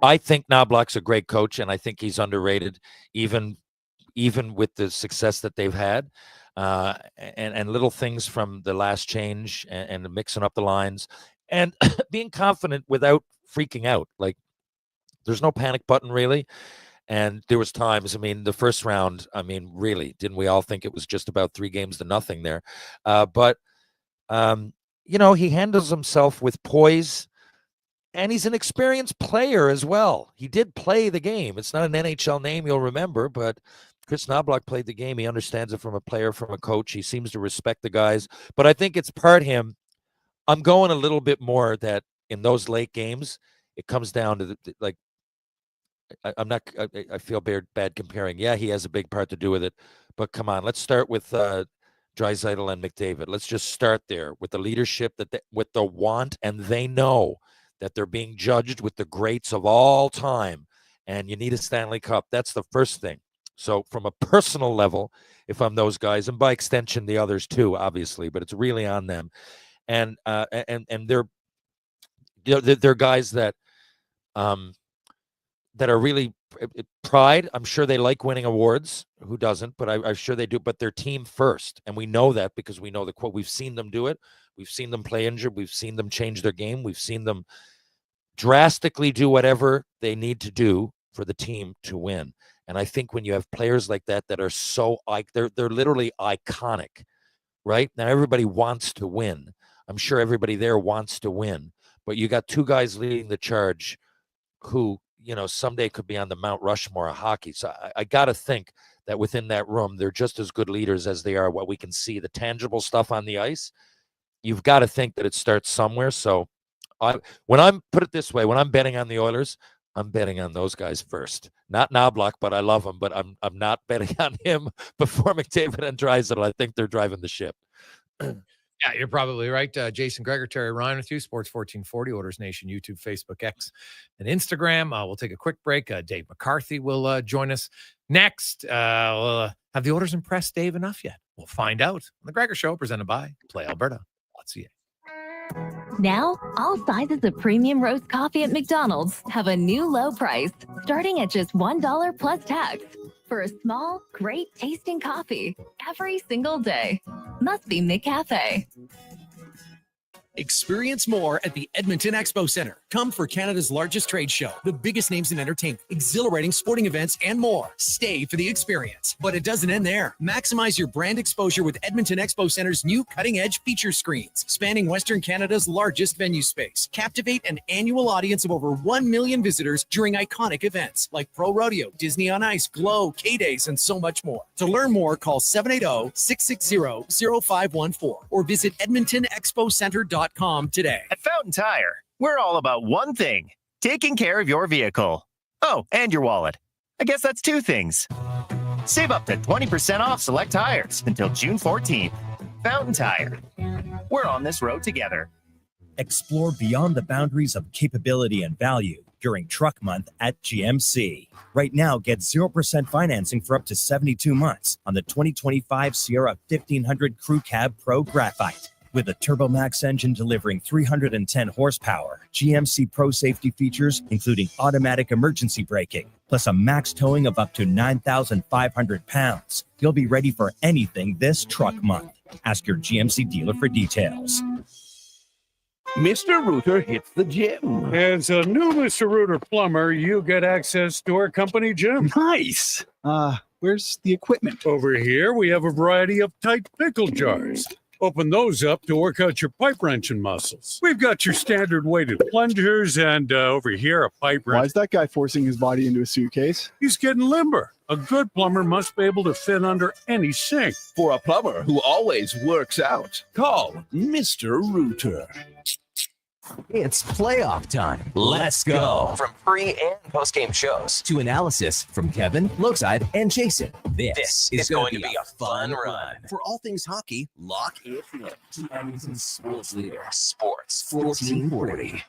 I think Knobloch's a great coach, and I think he's underrated, even with the success that they've had, and little things from the last change and mixing up the lines and being confident without freaking out. Like, there's no panic button, really. And there was times, I mean, the first round, I mean, really, didn't we all think it was just about 3-0 there? But he handles himself with poise, and he's an experienced player as well. He did play the game. It's not an NHL name you'll remember, but Chris Knobloch played the game. He understands it from a player, from a coach. He seems to respect the guys. But I think it's part him. I'm going a little bit more that in those late games, it comes down to I feel bad comparing. Yeah, he has a big part to do with it, but come on, let's start with Draisaitl and McDavid. Let's just start there with the leadership with the want, and they know that they're being judged with the greats of all time, and you need a Stanley Cup. That's the first thing. So from a personal level, if I'm those guys, and by extension the others too, obviously, but it's really on them, and they're guys that are really pride. I'm sure they like winning awards. Who doesn't? But I'm sure they do. But they're team first. And we know that because we know the quote. We've seen them do it. We've seen them play injured. We've seen them change their game. We've seen them drastically do whatever they need to do for the team to win. And I think when you have players like that are so, they're literally iconic, right? Now, everybody wants to win. I'm sure everybody there wants to win. But you got two guys leading the charge who, someday could be on the Mount Rushmore of hockey. So I got to think that within that room, they're just as good leaders as they are what we can see, the tangible stuff on the ice. You've got to think that it starts somewhere. So when I'm betting on the Oilers, I'm betting on those guys first. Not Knobloch, but I love him. But I'm not betting on him before McDavid and Draisaitl. I think they're driving the ship. Yeah, you're probably right. Jason Gregor, Terry Ryan with you, Sports 1440, Oilers Nation, YouTube, Facebook, X, and Instagram. We'll take a quick break. Dave McCarthy will join us next. Have the Oilers impressed Dave enough yet? We'll find out on the Gregor Show, presented by Play Alberta. .ca. Now, all sizes of premium roast coffee at McDonald's have a new low price, starting at just $1 plus tax. For a small, great tasting coffee every single day. Must be McCafe. Experience more at the Edmonton Expo Centre. Come for Canada's largest trade show, the biggest names in entertainment, exhilarating sporting events, and more. Stay for the experience. But it doesn't end there. Maximize your brand exposure with Edmonton Expo Centre's new cutting-edge feature screens, spanning Western Canada's largest venue space. Captivate an annual audience of over 1 million visitors during iconic events like Pro Rodeo, Disney on Ice, Glow, K-Days, and so much more. To learn more, call 780-660-0514 or visit edmontonexpocenter.com today. At Fountain Tire, we're all about one thing: taking care of your vehicle. Oh, and your wallet. I guess that's two things. Save up to 20% off select tires until June 14th. Fountain Tire. We're on this road together. Explore beyond the boundaries of capability and value during Truck Month at GMC. Right now, get 0% financing for up to 72 months on the 2025 Sierra 1500 Crew Cab Pro Graphite. With a TurboMax engine delivering 310 horsepower, GMC Pro safety features including automatic emergency braking, plus a max towing of up to 9,500 pounds. You'll be ready for anything this Truck Month. Ask your GMC dealer for details. Mr. Rooter hits the gym. As a new Mr. Rooter plumber, you get access to our company gym. Nice. Where's the equipment? Over here, we have a variety of tight pickle jars. Open those up to work out your pipe wrenching muscles. We've got your standard weighted plungers and over here a pipe wrench. Why is that guy forcing his body into a suitcase? He's getting limber. A good plumber must be able to fit under any sink. For a plumber who always works out, call Mr. Rooter. It's playoff time. Let's go. From pre and post game shows to analysis from Kevin, Lokeside, and Jason. This is going to be a fun run. For all things hockey, lock it in to Edmonton sports leader, Sports 1440.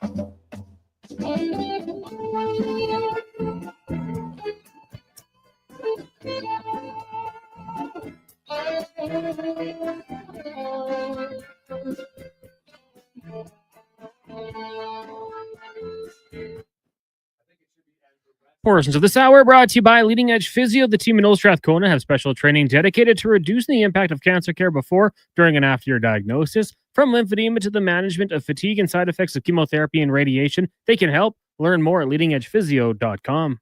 Portions of this hour brought to you by Leading Edge Physio. The team in Old Strathcona have special training dedicated to reducing the impact of cancer care before, during, and after your diagnosis. From lymphedema to the management of fatigue and side effects of chemotherapy and radiation, they can help. Learn more at leadingedgephysio.com.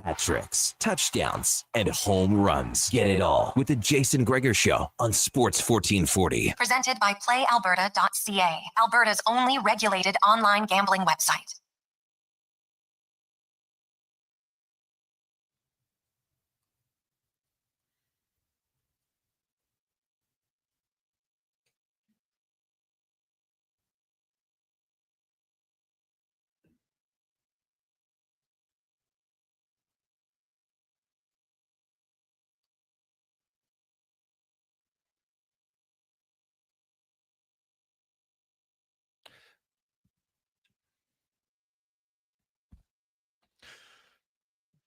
Hat tricks, touchdowns, and home runs. Get it all with the Jason Gregor Show on Sports 1440. Presented by PlayAlberta.ca, Alberta's only regulated online gambling website.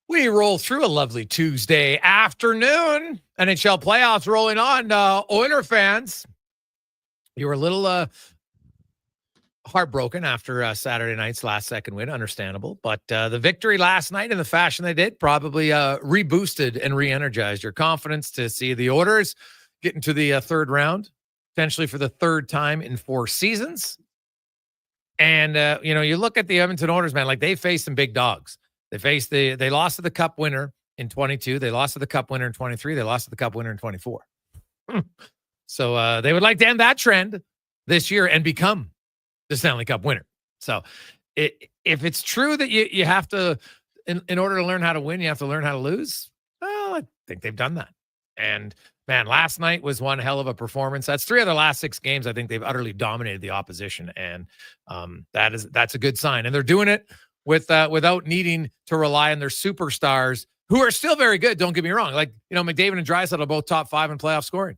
We roll through a lovely Tuesday afternoon. NHL playoffs rolling on. Oiler fans, you were a little heartbroken after Saturday night's last second win. Understandable. But the victory last night in the fashion they did probably reboosted and re-energized your confidence to see the Oilers get into the third round, potentially for the third time in 4 seasons. And, you look at the Edmonton Oilers, man, like they faced some big dogs. They lost to the Cup winner in 22. They lost to the Cup winner in 23. They lost to the Cup winner in 24. So they would like to end that trend this year and become the Stanley Cup winner. So if it's true that you have to, in order to learn how to win, you have to learn how to lose. Well, I think they've done that. And man, last night was one hell of a performance. That's 3 of the last 6 games. I think they've utterly dominated the opposition. And that's a good sign. And they're doing it without needing to rely on their superstars, who are still very good. Don't get me wrong. Like, McDavid and Draisaitl are both top 5 in playoff scoring.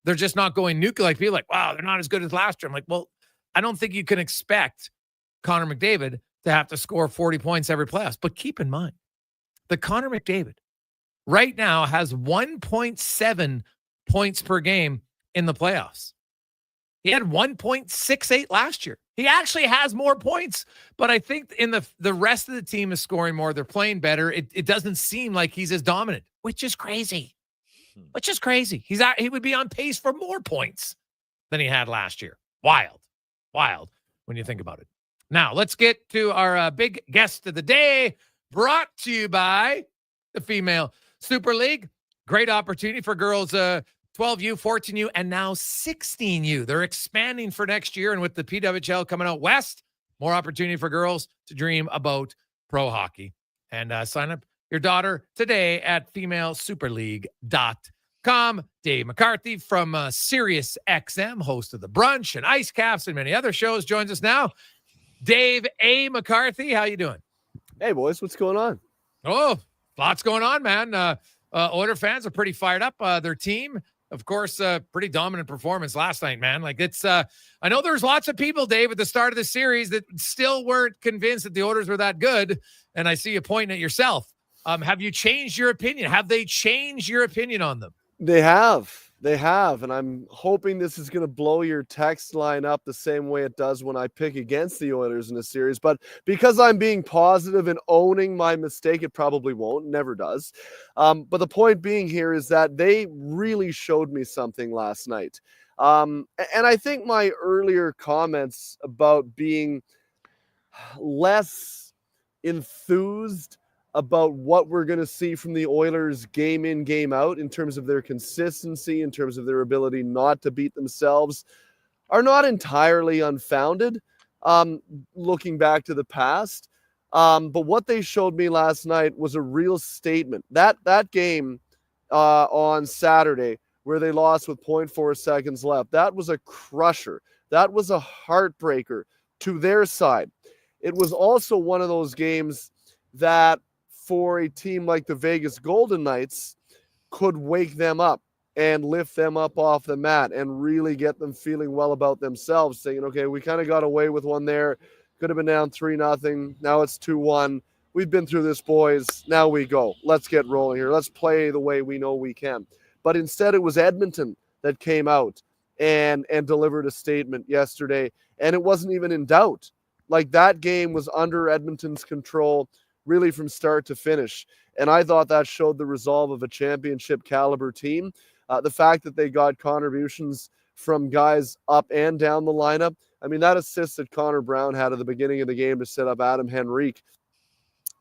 They're just not going nuclear. Like, people like, wow, they're not as good as last year. I'm like, well, I don't think you can expect Connor McDavid to have to score 40 points every playoffs. But keep in mind, the Connor McDavid right now has 1.7 points per game in the playoffs. He had 1.68 last year. He actually has more points, but I think in the rest of the team is scoring more. They're playing better. It doesn't seem like he's as dominant, which is crazy. He would be on pace for more points than he had last year. Wild when you think about it. Now let's get to our big guest of the day, brought to you by the Female Super League. Great opportunity for girls 12U, 14U, and now 16U. They're expanding for next year, and with the PWHL coming out west, more opportunity for girls to dream about pro hockey. And sign up your daughter today at femalesuperleague.com. Dave McCarthy from Sirius XM, host of The Brunch and Ice Caps and many other shows, joins us now. Dave A. McCarthy, how you doing? Hey, boys, what's going on? Oh, lots going on, man. Oiler fans are pretty fired up. Their team, of course, pretty dominant performance last night, man. Like it's, I know there's lots of people, Dave, at the start of the series that still weren't convinced that the Oilers were that good. And I see you pointing at yourself. Have you changed your opinion? Have they changed your opinion on them? They have. And I'm hoping this is going to blow your text line up the same way it does when I pick against the Oilers in a series. But because I'm being positive and owning my mistake, it probably won't, never does. But the point being here is that they really showed me something last night. And I think my earlier comments about being less enthused about what we're going to see from the Oilers game in, game out in terms of their consistency, in terms of their ability not to beat themselves, are not entirely unfounded, looking back to the past. But what they showed me last night was a real statement. That game on Saturday, where they lost with 0.4 seconds left, that was a crusher. That was a heartbreaker to their side. It was also one of those games that, for a team like the Vegas Golden Knights, could wake them up and lift them up off the mat and really get them feeling well about themselves, saying, okay, we kind of got away with one there. Could have been down 3-0. Now it's 2-1. We've been through this, boys. Now we go. Let's get rolling here. Let's play the way we know we can. But instead, it was Edmonton that came out and delivered a statement yesterday, and it wasn't even in doubt. Like, that game was under Edmonton's control really from start to finish. And I thought that showed the resolve of a championship caliber team. The fact that they got contributions from guys up and down the lineup. I mean, that assist that Connor Brown had at the beginning of the game to set up Adam Henrique.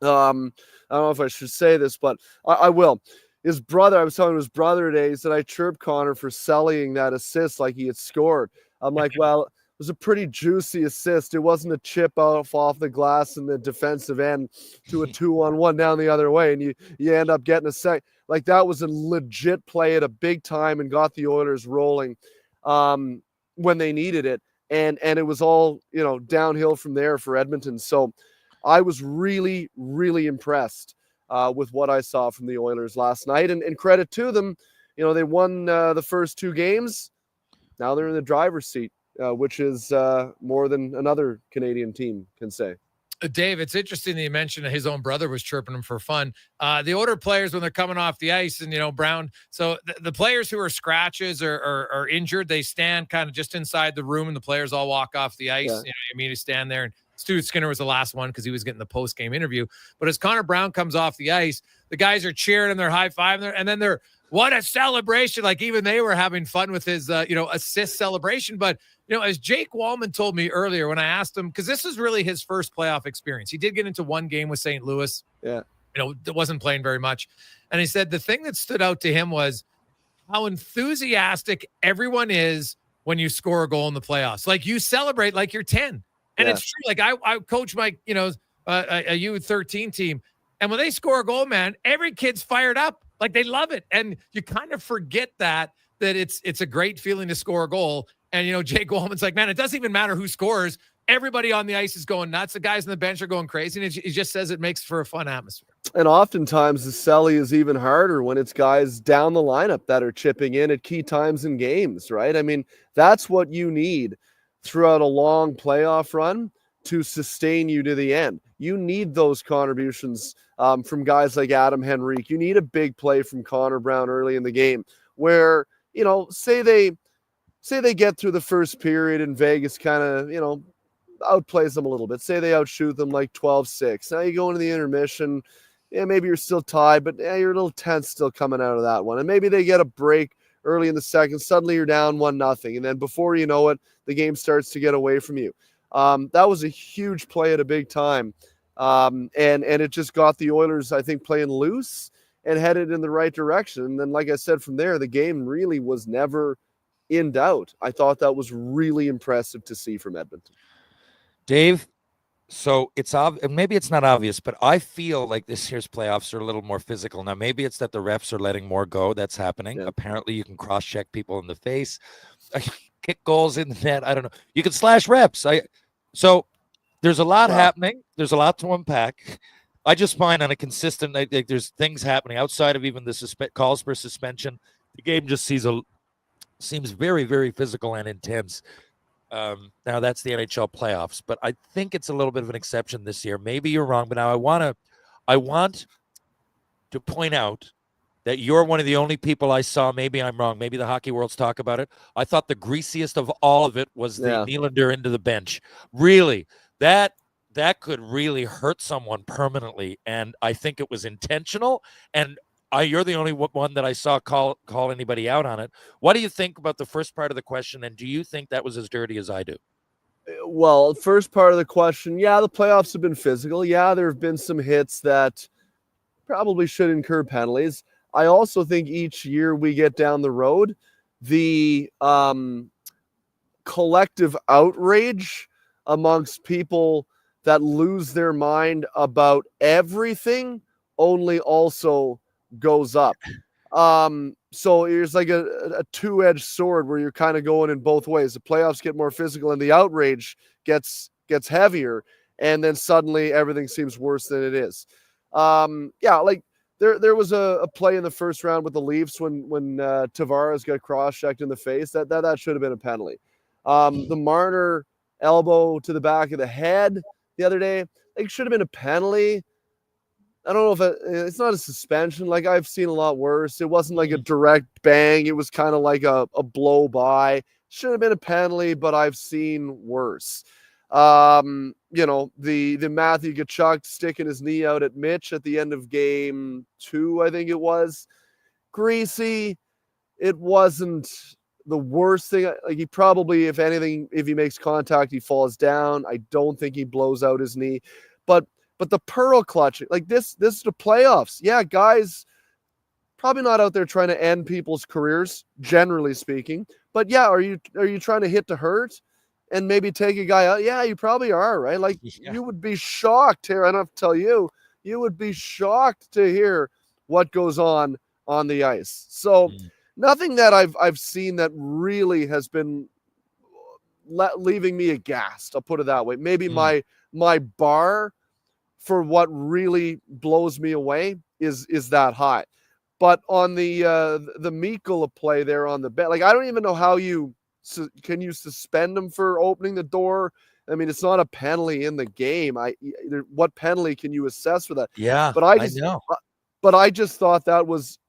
I don't know if I should say this, but I will. His brother, I was telling his brother today, he said, I chirped Connor for selling that assist like he had scored. I'm like, well, it was a pretty juicy assist. It wasn't a chip off the glass in the defensive end to a 2-on-1 down the other way, and you end up getting a sec. Like, that was a legit play at a big time and got the Oilers rolling when they needed it. And it was all, downhill from there for Edmonton. So I was really, really impressed with what I saw from the Oilers last night. And credit to them, they won the first 2 games. Now they're in the driver's seat, which is more than another Canadian team can say. Dave, it's interesting that you mentioned his own brother was chirping him for fun. The older players, when they're coming off the ice and, Brown, so the players who are scratches or injured, they stand kind of just inside the room and the players all walk off the ice. Yeah. You stand there, and Stu Skinner was the last one because he was getting the post-game interview. But as Connor Brown comes off the ice, the guys are cheering and they're high-fiving, and then they're, what a celebration. Like, even they were having fun with his, assist celebration. But, as Jake Wallman told me earlier when I asked him, because this is really his first playoff experience. He did get into one game with St. Louis. Yeah. That wasn't playing very much. And he said the thing that stood out to him was how enthusiastic everyone is when you score a goal in the playoffs. Like, you celebrate like you're 10. And it's true. Like, I coach my, a U13 team. And when they score a goal, man, every kid's fired up. Like, they love it. And you kind of forget that it's a great feeling to score a goal. And, Jake Wallman's like, man, it doesn't even matter who scores. Everybody on the ice is going nuts. The guys on the bench are going crazy. And he just says it makes for a fun atmosphere. And oftentimes the celly is even harder when it's guys down the lineup that are chipping in at key times in games, right? I mean, that's what you need throughout a long playoff run to sustain you to the end. You need those contributions from guys like Adam Henrique. You need a big play from Connor Brown early in the game where, say they get through the first period and Vegas kind of, outplays them a little bit. Say they outshoot them like 12-6. Now you go into the intermission. Yeah, maybe you're still tied, but you're a little tense still coming out of that one. And maybe they get a break early in the second. Suddenly you're down 1-0. And then before you know it, the game starts to get away from you. That was a huge play at a big time. And it just got the Oilers, I think, playing loose and headed in the right direction. And then, like I said, from there, the game really was never in doubt. I thought that was really impressive to see from Edmonton. Dave, so it's maybe it's not obvious, but I feel like this year's playoffs are a little more physical. Now, maybe it's that the refs are letting more go. That's happening. Yeah. Apparently, you can cross-check people in the face, kick goals in the net. I don't know. You can slash reps. So there's a lot happening. There's a lot to unpack. I just find on a consistent, there's things happening outside of even the calls for suspension. The game just seems very, very physical and intense. Now that's the NHL playoffs, but I think it's a little bit of an exception this year. Maybe you're wrong, but now I want to point out that you're one of the only people I saw. Maybe I'm wrong. Maybe the hockey world's talk about it. I thought the greasiest of all of it was the Nylander into the bench. Really, that could really hurt someone permanently, and I think it was intentional. And you're the only one that I saw call anybody out on it. What do you think about the first part of the question, and do you think that was as dirty as I do? Well, first part of the question, the playoffs have been physical. Yeah, there have been some hits that probably should incur penalties. I also think each year we get down the road, the collective outrage amongst people that lose their mind about everything only also goes up. So it's like a two-edged sword where you're kind of going in both ways. The playoffs get more physical and the outrage gets heavier, and then suddenly everything seems worse than it is. Like there was a play in the first round with the Leafs when Tavares got cross-checked in the face. That should have been a penalty. The Marner elbow to the back of the head the other day, it should have been a penalty. I don't know if it's not a suspension. Like, I've seen a lot worse. It wasn't like a direct bang. It was kind of like a blow by. Should have been a penalty, but I've seen worse. The Matthew Tkachuk sticking his knee out at Mitch at the end of game 2, I think it was. Greasy. It wasn't the worst thing. Like, he probably, if anything, if he makes contact, he falls down. I don't think he blows out his knee. But the pearl clutching, like this is the playoffs. Yeah, guys probably not out there trying to end people's careers, generally speaking. But yeah, are you trying to hit to hurt and maybe take a guy out? Yeah, you probably are, right? Like, you would be shocked here. I don't have to tell you, you would be shocked to hear what goes on the ice. So nothing that I've seen that really has been leaving me aghast. I'll put it that way. Maybe my bar for what really blows me away is that high. But on the Mikkola play there on the bench, like, I don't even know how can you suspend him for opening the door? I mean, it's not a penalty in the game. What penalty can you assess for that? Yeah, but I know. But I just thought that was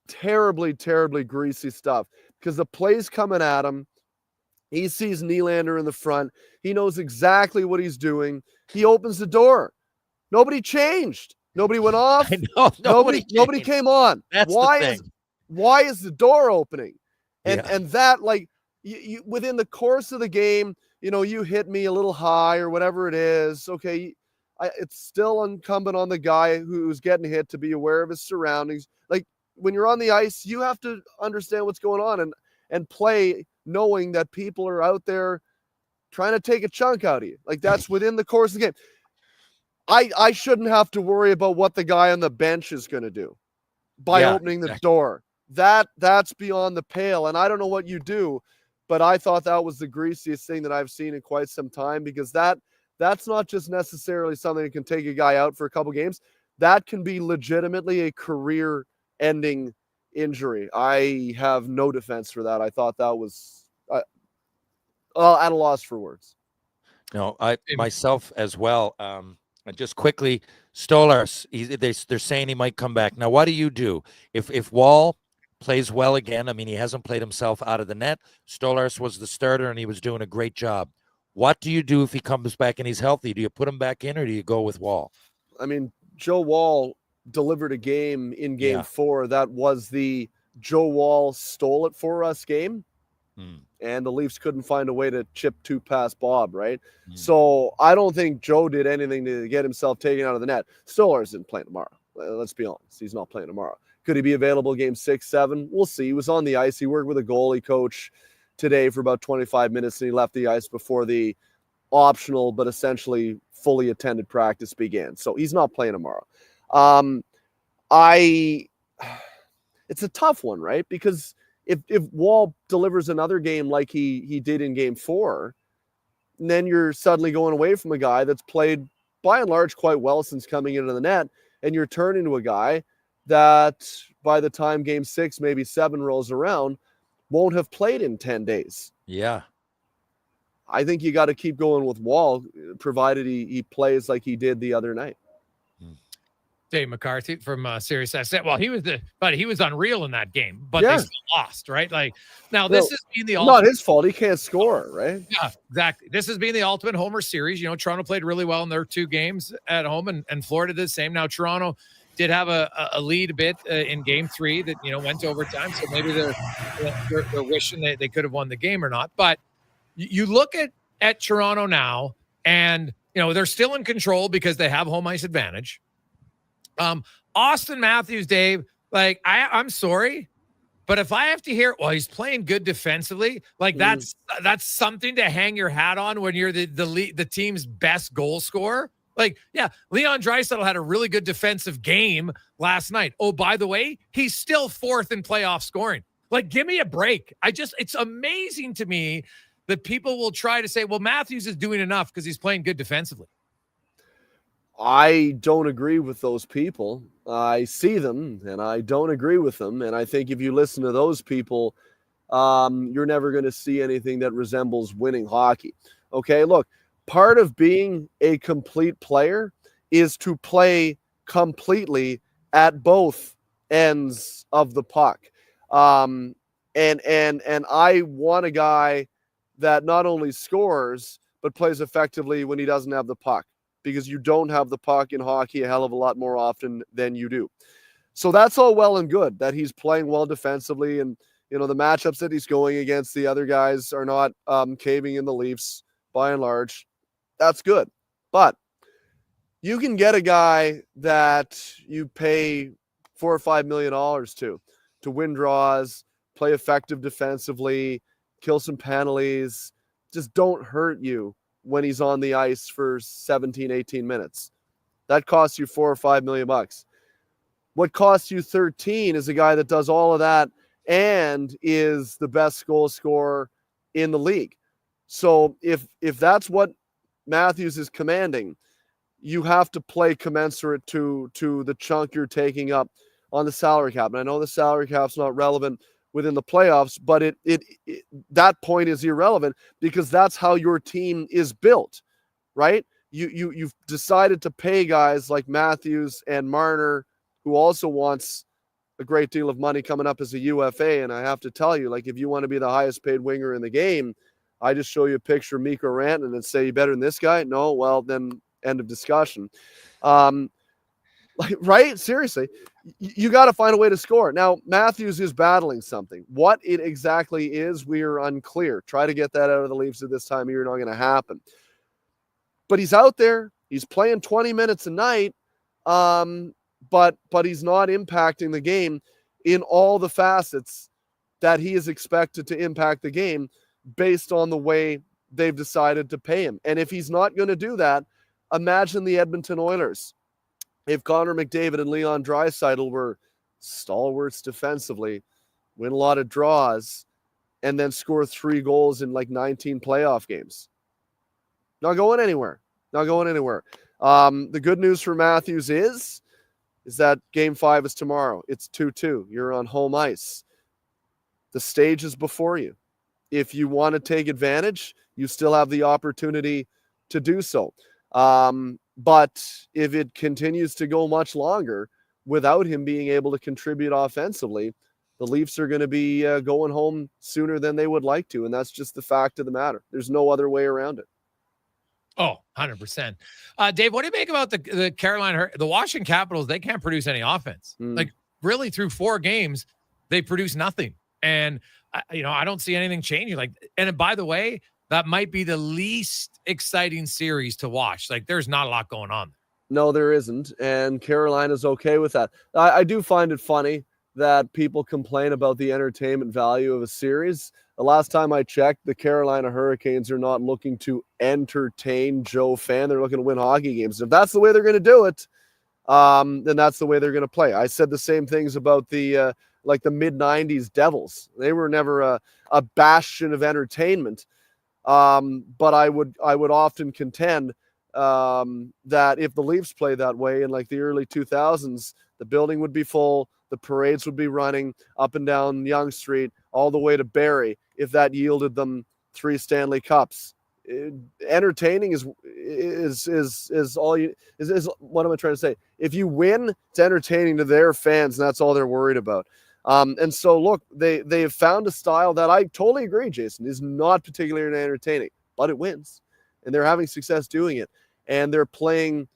terribly, terribly greasy stuff, because the play's coming at him. He sees Nylander in the front. He knows exactly what he's doing. He opens the door. Nobody changed. Nobody went off. Nobody came on. That's why is the door opening? And that, like, you within the course of the game, you hit me a little high or whatever it is. Okay, it's still incumbent on the guy who's getting hit to be aware of his surroundings. Like, when you're on the ice, you have to understand what's going on and play knowing that people are out there trying to take a chunk out of you. Like, that's within the course of the game. I shouldn't have to worry about what the guy on the bench is going to do by opening the door. That's beyond the pale. And I don't know what you do, but I thought that was the greasiest thing that I've seen in quite some time, because that's not just necessarily something that can take a guy out for a couple games. That can be legitimately a career-ending injury. I have no defense for that. I thought that was at a loss for words. No, I myself as well. Just quickly, Stolarz, they're saying he might come back. Now, what do you do if Wall plays well again? I mean, he hasn't played himself out of the net. Stolarz was the starter, and he was doing a great job. What do you do if he comes back and he's healthy? Do you put him back in, or do you go with Wall? I mean, Joe Wall delivered a game in game 4. That was the Joe Wall stole it for us game. And the Leafs couldn't find a way to chip 2 past Bob, right? So I don't think Joe did anything to get himself taken out of the net. Stolarz isn't playing tomorrow. Let's be honest. He's not playing tomorrow. Could he be available game 6, 7? We'll see. He was on the ice. He worked with a goalie coach today for about 25 minutes, and he left the ice before the optional but essentially fully attended practice began. So he's not playing tomorrow. It's a tough one, right? Because if Wall delivers another game like he did in game 4, then you're suddenly going away from a guy that's played by and large quite well since coming into the net, and you're turning to a guy that by the time game 6, maybe 7 rolls around, won't have played in 10 days. Yeah. I think you got to keep going with Wall, provided he plays like he did the other night. Dave McCarthy from Sirius XM. Well, he was unreal in that game, but they still lost, right? Like, now this is being the not his fault. He can't score, right? Yeah, exactly. This has been the ultimate homer series. Toronto played really well in their 2 games at home, and Florida did the same. Now, Toronto did have a lead a bit in game 3 that went to overtime, so maybe they're wishing they could have won the game or not. But you look at Toronto now, and they're still in control because they have home ice advantage. Austin Matthews, Dave, like I'm sorry, but if I have to hear, well, he's playing good defensively, like that's something to hang your hat on when you're the team's best goal scorer. Like, yeah, Leon Draisaitl had a really good defensive game last night. Oh, by the way, he's still 4th in playoff scoring. Like, give me a break. It's amazing to me that people will try to say, well, Matthews is doing enough because he's playing good defensively. I don't agree with those people. I see them and I don't agree with them. And I think if you listen to those people, you're never going to see anything that resembles winning hockey. Okay, look, part of being a complete player is to play completely at both ends of the puck. And I want a guy that not only scores, but plays effectively when he doesn't have the puck, because you don't have the puck in hockey a hell of a lot more often than you do. So that's all well and good that he's playing well defensively. And, you know, the matchups that he's going against, the other guys are not caving in the Leafs by and large. That's good. But you can get a guy that you pay $4 or $5 million to win draws, play effective defensively, kill some penalties, just don't hurt you when he's on the ice for 17, 18 minutes. That costs you $4 or $5 million. What costs you 13 is a guy that does all of that and is the best goal scorer in the league. So if that's what Matthews is commanding, you have to play commensurate to the chunk you're taking up on the salary cap. And I know the salary cap's not relevant within the playoffs, but it that point is irrelevant because that's how your team is built, right? You've decided to pay guys like Matthews and Marner, who also wants a great deal of money coming up as a UFA. And I have to tell you, like, if you want to be the highest paid winger in the game, I just show you a picture of Mikko Rantanen and say, you better than this guy? No, well, then end of discussion. Right? Seriously, you got to find a way to score. Now, Matthews is battling something. What it exactly is, we are unclear. Try to get that out of the Leafs at this time of year, not going to happen. But he's out there. He's playing 20 minutes a night, but he's not impacting the game in all the facets that he is expected to impact the game based on the way they've decided to pay him. And if he's not going to do that, imagine the Edmonton Oilers. If Connor McDavid and Leon Draisaitl were stalwarts defensively, win a lot of draws, and then score 3 goals in like 19 playoff games. Not going anywhere. Not going anywhere. The good news for Matthews is that Game 5 is tomorrow. It's 2-2. You're on home ice. The stage is before you. If you want to take advantage, you still have the opportunity to do so. But if it continues to go much longer without him being able to contribute offensively, the Leafs are going to be going home sooner than they would like to. And that's just the fact of the matter. There's no other way around it. Oh, 100%. Dave, what do you make about the Washington Capitals? They can't produce any offense. Like, really, through 4 games, they produce nothing. And, I don't see anything changing. Like, and by the way, that might be the least exciting series to watch. Like, there's not a lot going on. No, there isn't. And Carolina's okay with that. I do find it funny that people complain about the entertainment value of a series. The last time I checked, the Carolina Hurricanes are not looking to entertain Joe Fan. They're looking to win hockey games. If that's the way they're going to do it, then that's the way they're going to play. I said the same things about the mid-90s Devils. They were never a bastion of entertainment. But I would often contend that if the Leafs play that way in like the early 2000s, the building would be full, the parades would be running up and down Yonge Street all the way to Barrie. If that yielded them 3 Stanley Cups, entertaining is all you is. What am I trying to say? If you win, it's entertaining to their fans, and that's all they're worried about. And so, look, they have found a style that I totally agree, Jason, is not particularly entertaining, but it wins. And they're having success doing it. And they're playing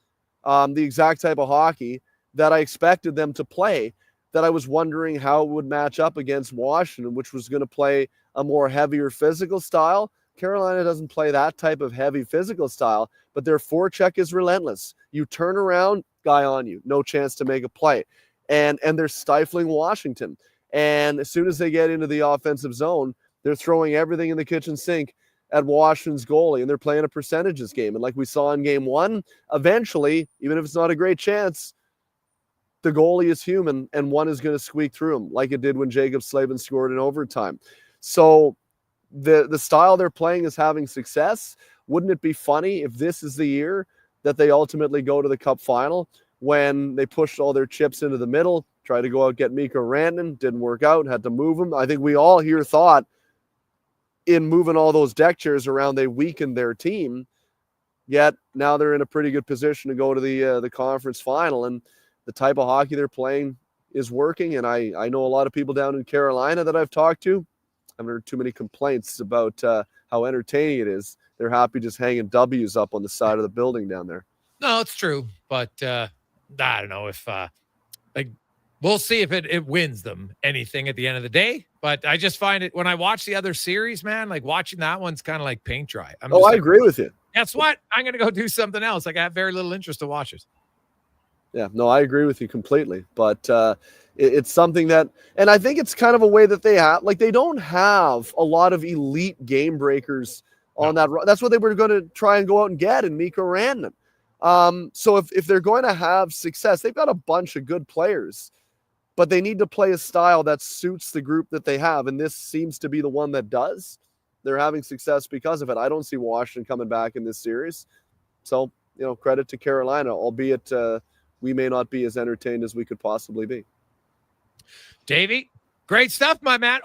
the exact type of hockey that I expected them to play, that I was wondering how it would match up against Washington, which was going to play a more heavier physical style, Carolina doesn't play that type of heavy physical style, but their forecheck is relentless. You turn around, guy on you, no chance to make a play. And they're stifling Washington. And as soon as they get into the offensive zone, they're throwing everything in the kitchen sink at Washington's goalie, and they're playing a percentages game. And like we saw in game one, eventually, even if it's not a great chance, the goalie is human, and one is going to squeak through him, like it did when Jacob Slavin scored in overtime. So the style they're playing is having success. Wouldn't it be funny if this is the year that they ultimately go to the Cup final, when they pushed all their chips into the middle, tried to go out, get Mikko Rantanen, didn't work out, had to move him. I think we all here thought in moving all those deck chairs around, they weakened their team. Yet now they're in a pretty good position to go to the conference final, and the type of hockey they're playing is working. And I know a lot of people down in Carolina that I've talked to. I haven't heard too many complaints about how entertaining it is. They're happy just hanging W's up on the side of the building down there. No, it's true, but I don't know if we'll see if it wins them anything at the end of the day. But I just find it when I watch the other series, man, like watching that one's kind of like paint dry. I agree with you. Guess what? I'm going to go do something else. Like I have very little interest to watch it. Yeah, no, I agree with you completely. But it's something that, and I think it's kind of a way that they have, like they don't have a lot of elite game breakers on that. That's what they were going to try and go out and get in Mikko Rantanen. So if they're going to have success, they've got a bunch of good players, but they need to play a style that suits the group that they have. And this seems to be the one that does. They're having success because of it. I don't see Washington coming back in this series. So, credit to Carolina, albeit we may not be as entertained as we could possibly be. Davey, great stuff, my man.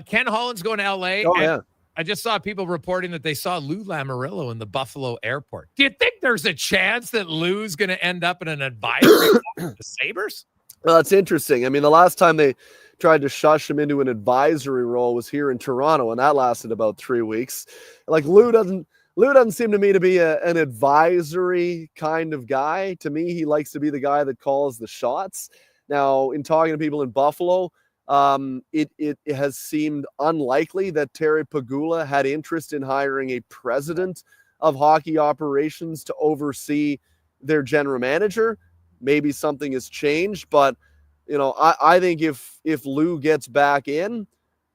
Ken Holland's going to LA. Oh, yeah. I just saw people reporting that they saw Lou Lamoriello in the Buffalo airport. Do you think there's a chance that Lou's going to end up in an advisory with the Sabres? Well, that's interesting. I mean, the last time they tried to shush him into an advisory role was here in Toronto, and that lasted about 3 weeks. Like Lou doesn't seem to me to be an advisory kind of guy. To me, he likes to be the guy that calls the shots. Now, in talking to people in Buffalo, it has seemed unlikely that Terry Pagula had interest in hiring a president of hockey operations to oversee their general manager. Maybe something has changed, but I think if Lou gets back in,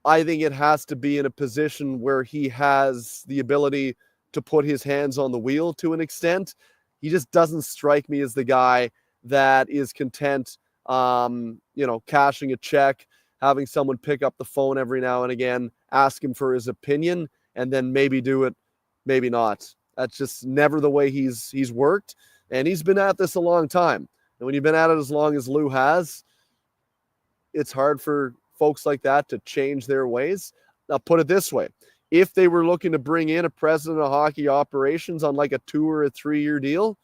I think it has to be in a position where he has the ability to put his hands on the wheel to an extent. He just doesn't strike me as the guy that is content, cashing a check, having someone pick up the phone every now and again, ask him for his opinion, and then maybe do it, maybe not. That's just never the way he's worked, and he's been at this a long time. And when you've been at it as long as Lou has, it's hard for folks like that to change their ways. Now, put it this way. If they were looking to bring in a president of hockey operations on like a 2 or a 3 year deal,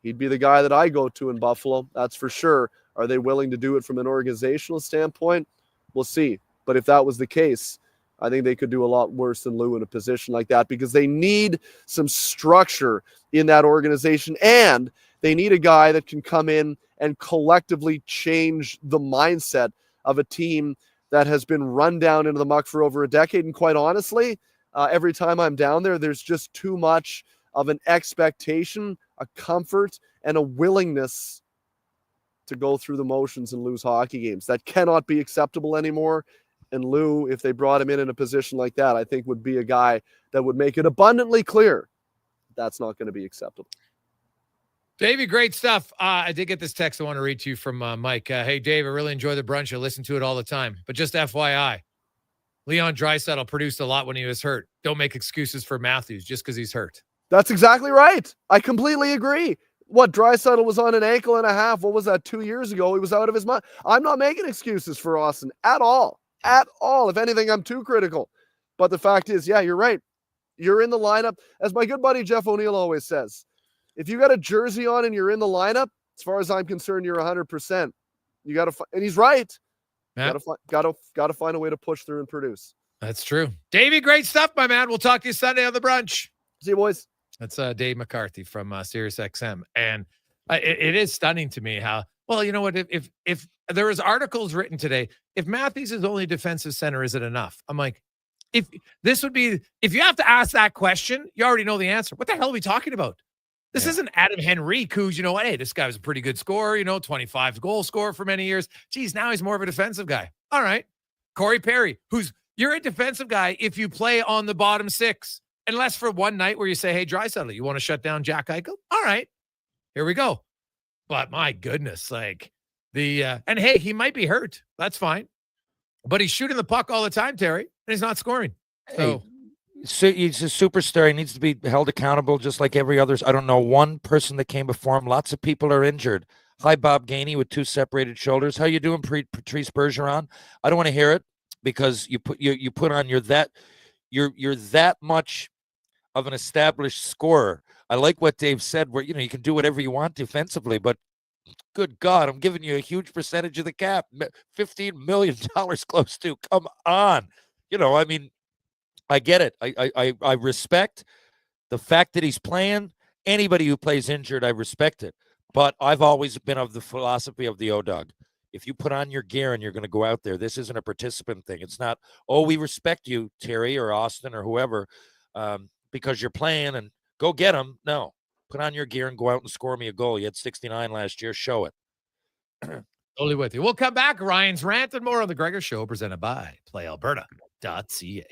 he'd be the guy that I go to in Buffalo. That's for sure. Are they willing to do it from an organizational standpoint? We'll see. But if that was the case, I think they could do a lot worse than Lou in a position like that, because they need some structure in that organization, and they need a guy that can come in and collectively change the mindset of a team that has been run down into the muck for over a decade. And quite honestly, every time I'm down there, there's just too much of an expectation, a comfort, and a willingness to go through the motions and lose hockey games. That cannot be acceptable anymore. And Lou, if they brought him in a position like that, I think would be a guy that would make it abundantly clear that's not going to be acceptable. Davey, great stuff. I did get this text I want to read to you from Mike. Hey, Dave, I really enjoy the brunch. I listen to it all the time. But just FYI, Leon Draisaitl produced a lot when he was hurt. Don't make excuses for Matthews just because he's hurt. That's exactly right. I completely agree. What, Draisaitl was on an ankle and a half. What was that, 2 years ago? He was out of his mind. I'm not making excuses for Austin at all. At all. If anything, I'm too critical. But the fact is, yeah, you're right. You're in the lineup. As my good buddy Jeff O'Neill always says, if you got a jersey on and you're in the lineup, as far as I'm concerned, you're 100%. You got to, and he's right. Yeah. Got to find a way to push through and produce. That's true. Davey, great stuff, my man. We'll talk to you Sunday on the brunch. See you, boys. That's Dave McCarthy from Sirius XM. And it is stunning to me how, well, you know what, if there was articles written today, if Matthews is only defensive center, is it enough? I'm like, if you have to ask that question, you already know the answer. What the hell are we talking about? This isn't Adam Henrique, who's, you know what, hey, this guy was a pretty good scorer, 25 goal scorer for many years. Geez, now he's more of a defensive guy. All right. Corey Perry, you're a defensive guy if you play on the bottom six, unless for one night where you say, hey, Draisaitl, you want to shut down Jack Eichel? All right, here we go. But my goodness, and hey, he might be hurt. That's fine. But he's shooting the puck all the time, Terry, and he's not scoring. So he's a superstar. He needs to be held accountable just like every other. I don't know one person that came before him. Lots of people are injured. Hi, Bob Gainey with 2 separated shoulders. How you doing, Patrice Bergeron? I don't want to hear it because you put on you're that much of an established scorer. I like what Dave said, where you can do whatever you want defensively, but good God, I'm giving you a huge percentage of the cap, $15 million close to. Come on, I get it. I respect the fact that he's playing. Anybody who plays injured, I respect it. But I've always been of the philosophy of the O-Dog. If you put on your gear and you're going to go out there, this isn't a participant thing. It's not, we respect you, Terry or Austin or whoever, because you're playing and go get them. No, put on your gear and go out and score me a goal. You had 69 last year. Show it. Totally with you. We'll come back. Ryan's Rant and more on the Gregor Show, presented by PlayAlberta.ca.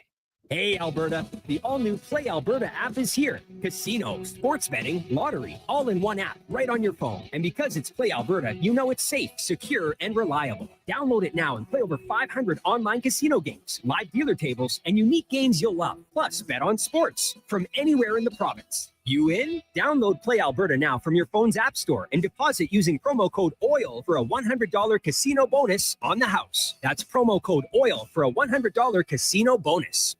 Hey, Alberta, the all-new Play Alberta app is here. Casino, sports betting, lottery, all in one app, right on your phone. And because it's Play Alberta, you know it's safe, secure, and reliable. Download it now and play over 500 online casino games, live dealer tables, and unique games you'll love. Plus, bet on sports from anywhere in the province. You in? Download Play Alberta now from your phone's app store and deposit using promo code OIL for a $100 casino bonus on the house. That's promo code OIL for a $100 casino bonus.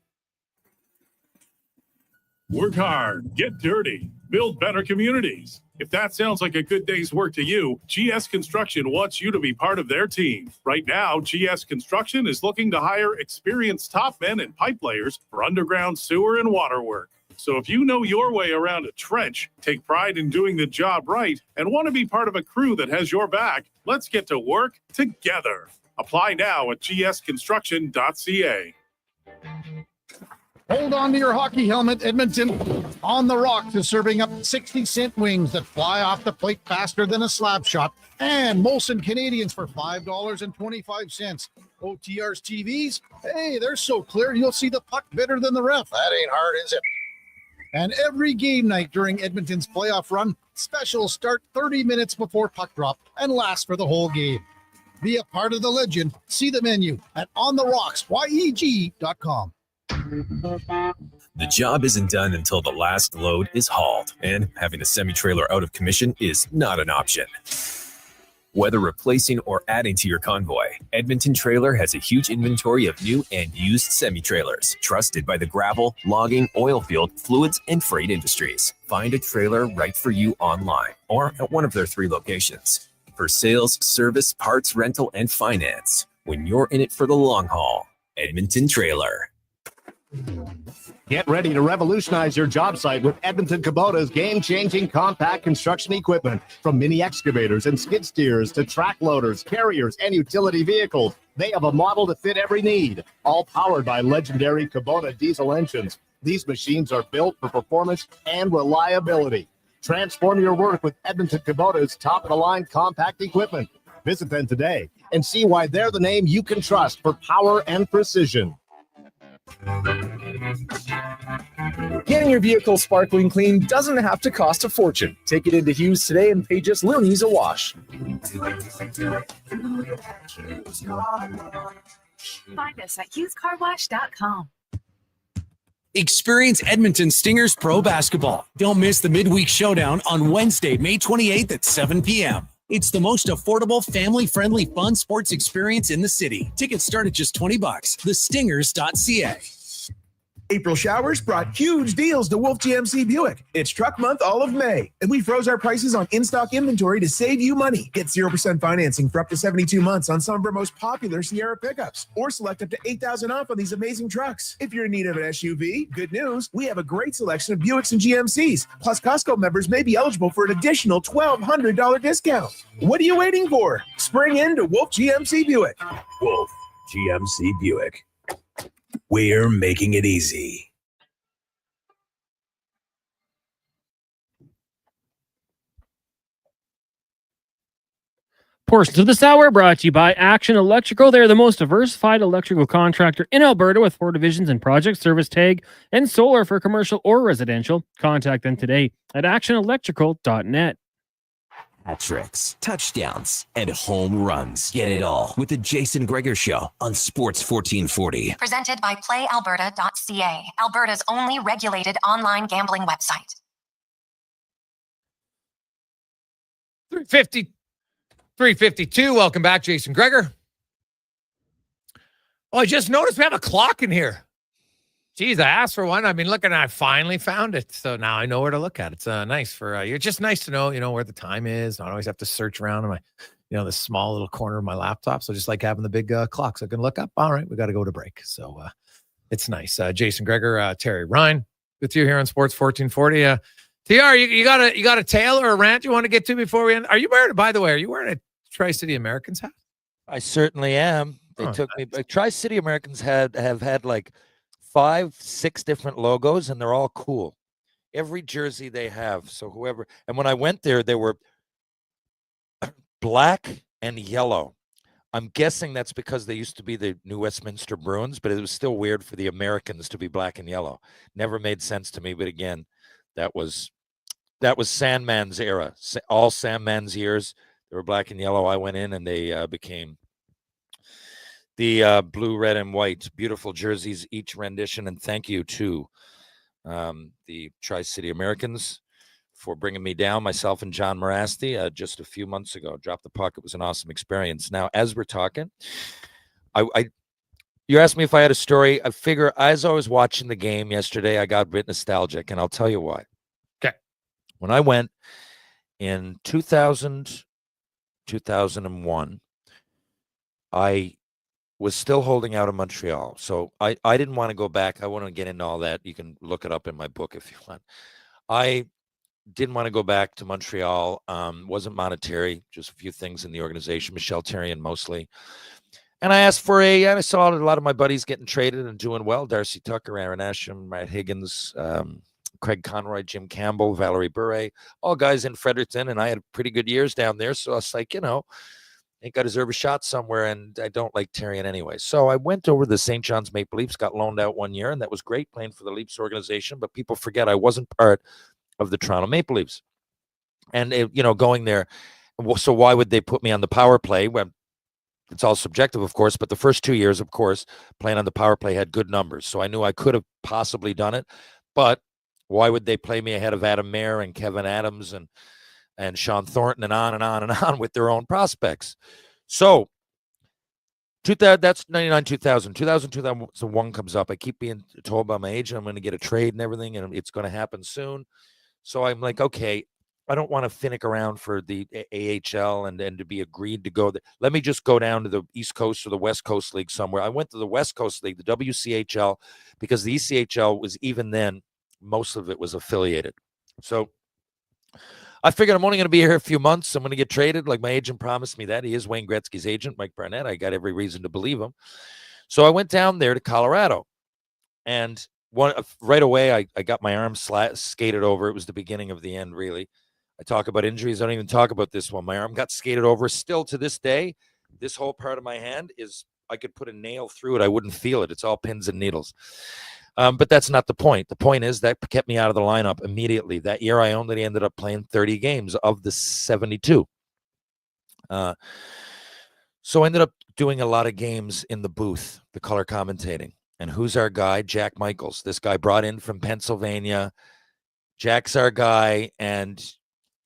Work hard, get dirty, build better communities. If that sounds like a good day's work to you, GS Construction wants you to be part of their team. Right now, GS Construction is looking to hire experienced top men and pipe layers for underground sewer and water work. So if you know your way around a trench, take pride in doing the job right, and want to be part of a crew that has your back, let's get to work together. Apply now at gsconstruction.ca. Hold on to your hockey helmet, Edmonton. On the Rocks is serving up 60-cent wings that fly off the plate faster than a slap shot. And Molson Canadians for $5.25. OTR's TVs, hey, they're so clear you'll see the puck better than the ref. That ain't hard, is it? And every game night during Edmonton's playoff run, specials start 30 minutes before puck drop and last for the whole game. Be a part of the legend. See the menu at ontherocksyeg.com. The job isn't done until the last load is hauled, and having a semi-trailer out of commission is not an option. Whether replacing or adding to your convoy, Edmonton Trailer has a huge inventory of new and used semi-trailers, trusted by the gravel, logging, oil field, fluids, and freight industries. Find a trailer right for you online or at one of their 3 locations. For sales, service, parts, rental, and finance, when you're in it for the long haul, Edmonton Trailer. Get ready to revolutionize your job site with Edmonton Kubota's game-changing compact construction equipment. From mini excavators and skid steers to track loaders, carriers, and utility vehicles, they have a model to fit every need, all powered by legendary Kubota diesel engines. These machines are built for performance and reliability. Transform your work with Edmonton Kubota's top-of-the-line compact equipment. Visit them today and see why they're the name you can trust for power and precision. Getting your vehicle sparkling clean doesn't have to cost a fortune. Take it into Hughes today and pay just loonies a wash. Find us at hughescarwash.com. Experience Edmonton Stingers Pro Basketball. Don't miss the midweek showdown on Wednesday, May 28th at 7 p.m. It's the most affordable, family-friendly, fun sports experience in the city. Tickets start at just $20. thestingers.ca. April showers brought huge deals to Wolf GMC Buick. It's truck month all of May, and we froze our prices on in-stock inventory to save you money. Get 0% financing for up to 72 months on some of our most popular Sierra pickups, or select up to $8,000 off on these amazing trucks. If you're in need of an SUV, good news, we have a great selection of Buicks and GMCs. Plus, Costco members may be eligible for an additional $1,200 discount. What are you waiting for? Spring into Wolf GMC Buick. Wolf GMC Buick. We're making it easy. Portions of this hour brought to you by Action Electrical. They're the most diversified electrical contractor in Alberta with 4 divisions in project, service, tag, and solar for commercial or residential. Contact them today at actionelectrical.net. Hat tricks, touchdowns, and home runs. Get it all with the Jason Gregor Show on Sports 1440. Presented by PlayAlberta.ca, Alberta's only regulated online gambling website. 352. Welcome back, Jason Gregor. Oh, I just noticed we have a clock in here. Geez, I asked for one. I've been looking, and I finally found it. So now I know where to look at. It's nice for you. It's just nice to know, where the time is. I don't always have to search around in my, the small little corner of my laptop. So just like having the big clock, so I can look up. All right, we got to go to break. So it's nice. Jason Gregor, Terry Ryan, with you here on Sports 1440. TR, you got a tale or a rant you want to get to before we end? Are you wearing? By the way, are you wearing a Tri-City Americans hat? I certainly am. They took me. Tri-City Americans have had like 5-6 different logos, and they're all cool. Every jersey they have. So whoever, and when I went there, they were black and yellow. I'm guessing that's because they used to be the New Westminster Bruins, but it was still weird for the Americans to be black and yellow. Never made sense to me. But again, that was Sandman's era. All Sandman's years, they were black and yellow. I went in, and they became the blue, red, and white. Beautiful jerseys, each rendition. And thank you to the Tri-City Americans for bringing me down, myself and John Morasti, just a few months ago. Drop the puck. It was an awesome experience. Now, as we're talking, you asked me if I had a story. I figure as I was watching the game yesterday, I got a bit nostalgic, and I'll tell you why. Okay. When I went in 2000, 2001, I was still holding out in Montreal. So I didn't want to go back. I want to get into all that. You can look it up in my book if you want. I didn't want to go back to Montreal. Wasn't monetary, just a few things in the organization, Michel Therrien mostly. And I asked for I saw a lot of my buddies getting traded and doing well. Darcy Tucker, Aaron Asham, Matt Higgins, Craig Conroy, Jim Campbell, Valerie Bure, all guys in Fredericton. And I had pretty good years down there. So I was like, I think I deserve a shot somewhere, and I don't like Therrien anyway. So I went over to the St. John's Maple Leafs, got loaned out 1 year, and that was great playing for the Leafs organization. But people forget I wasn't part of the Toronto Maple Leafs. And, going there, so why would they put me on the power play? Well, it's all subjective, of course, but the first 2 years, of course, playing on the power play had good numbers. So I knew I could have possibly done it. But why would they play me ahead of Adam Mayer and Kevin Adams and Sean Thornton and on and on and on with their own prospects? So that's 99, 2000. 2001 comes up. I keep being told by my agent I'm going to get a trade and everything, and it's going to happen soon. So I'm like, okay, I don't want to finick around for the AHL and to be agreed to go. Let me just go down to the East Coast or the West Coast League somewhere. I went to the West Coast League, the WCHL, because the ECHL was, even then, most of it was affiliated. So I figured I'm only going to be here a few months. I'm going to get traded. Like my agent promised me that. He is Wayne Gretzky's agent, Mike Barnett. I got every reason to believe him. So I went down there to Colorado. And right away, I got my arm skated over. It was the beginning of the end, really. I talk about injuries. I don't even talk about this one. My arm got skated over. Still to this day, this whole part of my hand is, I could put a nail through it. I wouldn't feel it. It's all pins and needles. But that's not the point. The point is that kept me out of the lineup immediately. That year, I only ended up playing 30 games of the 72. So I ended up doing a lot of games in the booth, the color commentating. And who's our guy? Jack Michaels. This guy brought in from Pennsylvania. Jack's our guy, and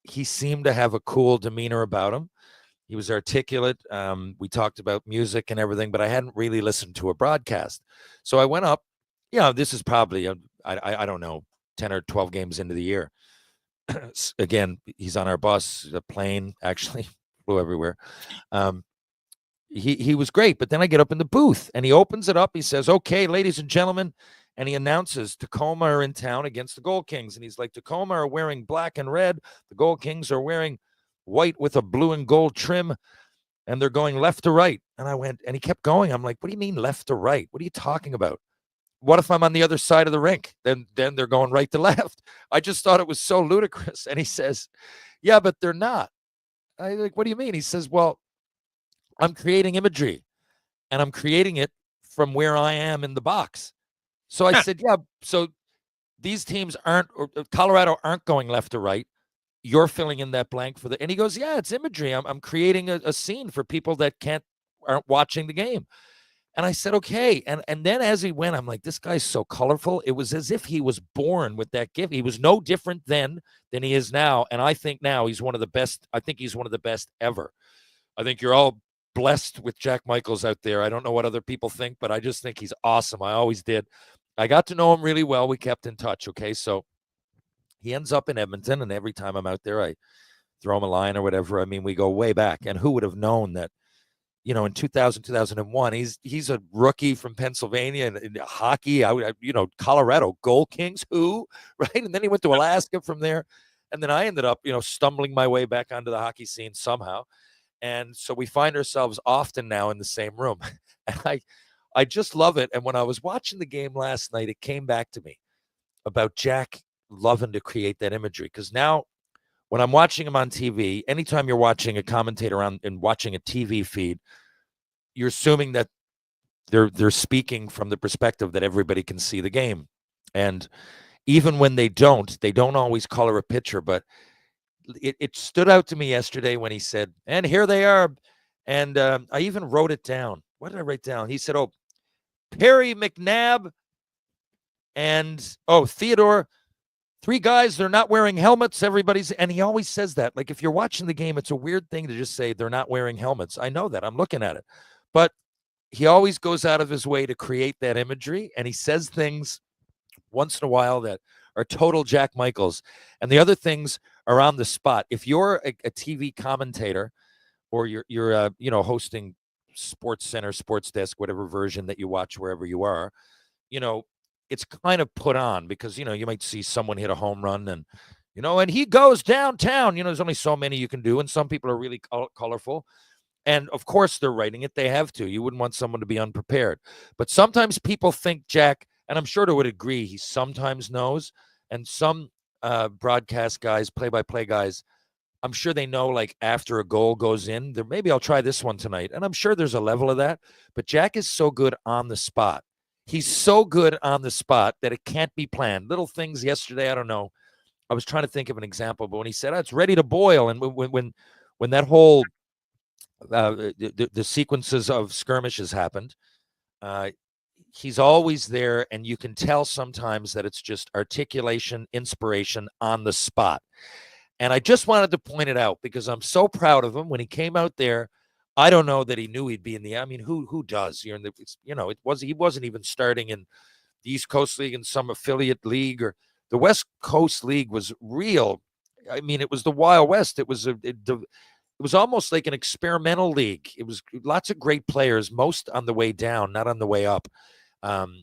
he seemed to have a cool demeanor about him. He was articulate. We talked about music and everything, but I hadn't really listened to a broadcast. So I went up. This is probably, I don't know, 10 or 12 games into the year. Again, he's on our bus, the plane actually flew everywhere. He was great, but then I get up in the booth and he opens it up. He says, okay, ladies and gentlemen, and he announces Tacoma are in town against the Gold Kings. And he's like, Tacoma are wearing black and red. The Gold Kings are wearing white with a blue and gold trim, and they're going left to right. And I went, and he kept going. I'm like, what do you mean left to right? What are you talking about? what if I'm on the other side of the rink? Then they're going right to left. I just thought it was so ludicrous. And he says, yeah, but they're not. I like, what do you mean? He says, well, I'm creating imagery, and I'm creating it from where I am in the box. So I said, yeah, so these teams Colorado aren't going left to right. You're filling in that blank for and he goes, yeah, it's imagery. I'm creating a scene for people that aren't watching the game. And I said, okay. And then as he went, I'm like, this guy's so colorful. It was as if he was born with that gift. He was no different then than he is now. And I think now he's one of the best. I think he's one of the best ever. I think you're all blessed with Jack Michaels out there. I don't know what other people think, but I just think he's awesome. I always did. I got to know him really well. We kept in touch. Okay. So he ends up in Edmonton, and every time I'm out there, I throw him a line or whatever. I mean, we go way back. And who would have known that, you know, in 2001, he's a rookie from Pennsylvania and in hockey, Colorado Gold Kings, right? And then he went to Alaska from there. And then I ended up, stumbling my way back onto the hockey scene somehow. And so we find ourselves often now in the same room. And I just love it. And when I was watching the game last night, it came back to me about Jack loving to create that imagery. Because now when I'm watching him on TV, anytime you're watching a commentator and watching a TV feed, you're assuming that they're speaking from the perspective that everybody can see the game. And even when they don't always color a picture. But it stood out to me yesterday when he said, and here they are. And I even wrote it down. What did I write down? He said, Perry, McNabb, and Theodore, 3 guys, they're not wearing helmets. And he always says that. Like, if you're watching the game, it's a weird thing to just say they're not wearing helmets. I know that. I'm looking at it. But he always goes out of his way to create that imagery. And he says things once in a while that are total Jack Michaels. And the other things are on the spot. If you're a TV commentator, or you're hosting Sports Center, Sports Desk, whatever version that you watch wherever you are, it's kind of put on because, you might see someone hit a home run and, and he goes downtown. There's only so many you can do. And some people are really colorful. And of course they're writing it. They have to. You wouldn't want someone to be unprepared. But sometimes people think Jack, and I'm sure they would agree, he sometimes knows. And some broadcast guys, play-by-play guys, I'm sure they know, like, after a goal goes in, maybe I'll try this one tonight. And I'm sure there's a level of that. But Jack is so good on the spot. He's so good on the spot that it can't be planned. Little things yesterday, I don't know. I was trying to think of an example, but when he said, it's ready to boil, and when that whole the sequences of skirmishes happened, he's always there, and you can tell sometimes that it's just articulation, inspiration on the spot. And I just wanted to point it out because I'm so proud of him. When he came out there, I don't know that he knew he'd be in the. I mean, who does? He wasn't even starting in the East Coast League in some affiliate league, or the West Coast League was real. I mean, it was the Wild West. It was it was almost like an experimental league. It was lots of great players, most on the way down, not on the way up. Like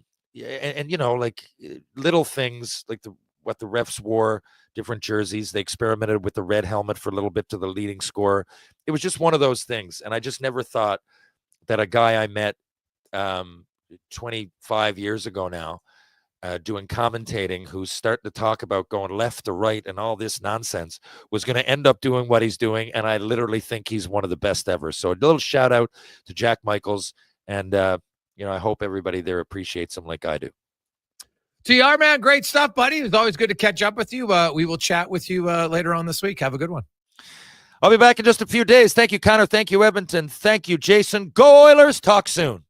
little things like what the refs wore, different jerseys. They experimented with the red helmet for a little bit to the leading scorer. It was just one of those things. And I just never thought that a guy I met 25 years ago now, doing commentating, who's starting to talk about going left to right and all this nonsense, was going to end up doing what he's doing. And I literally think he's one of the best ever. So a little shout out to Jack Michaels. And, I hope everybody there appreciates him like I do. TR, man, great stuff, buddy. It's always good to catch up with you. We will chat with you later on this week. Have a good one. I'll be back in just a few days. Thank you, Connor. Thank you, Edmonton. Thank you, Jason. Go Oilers. Talk soon.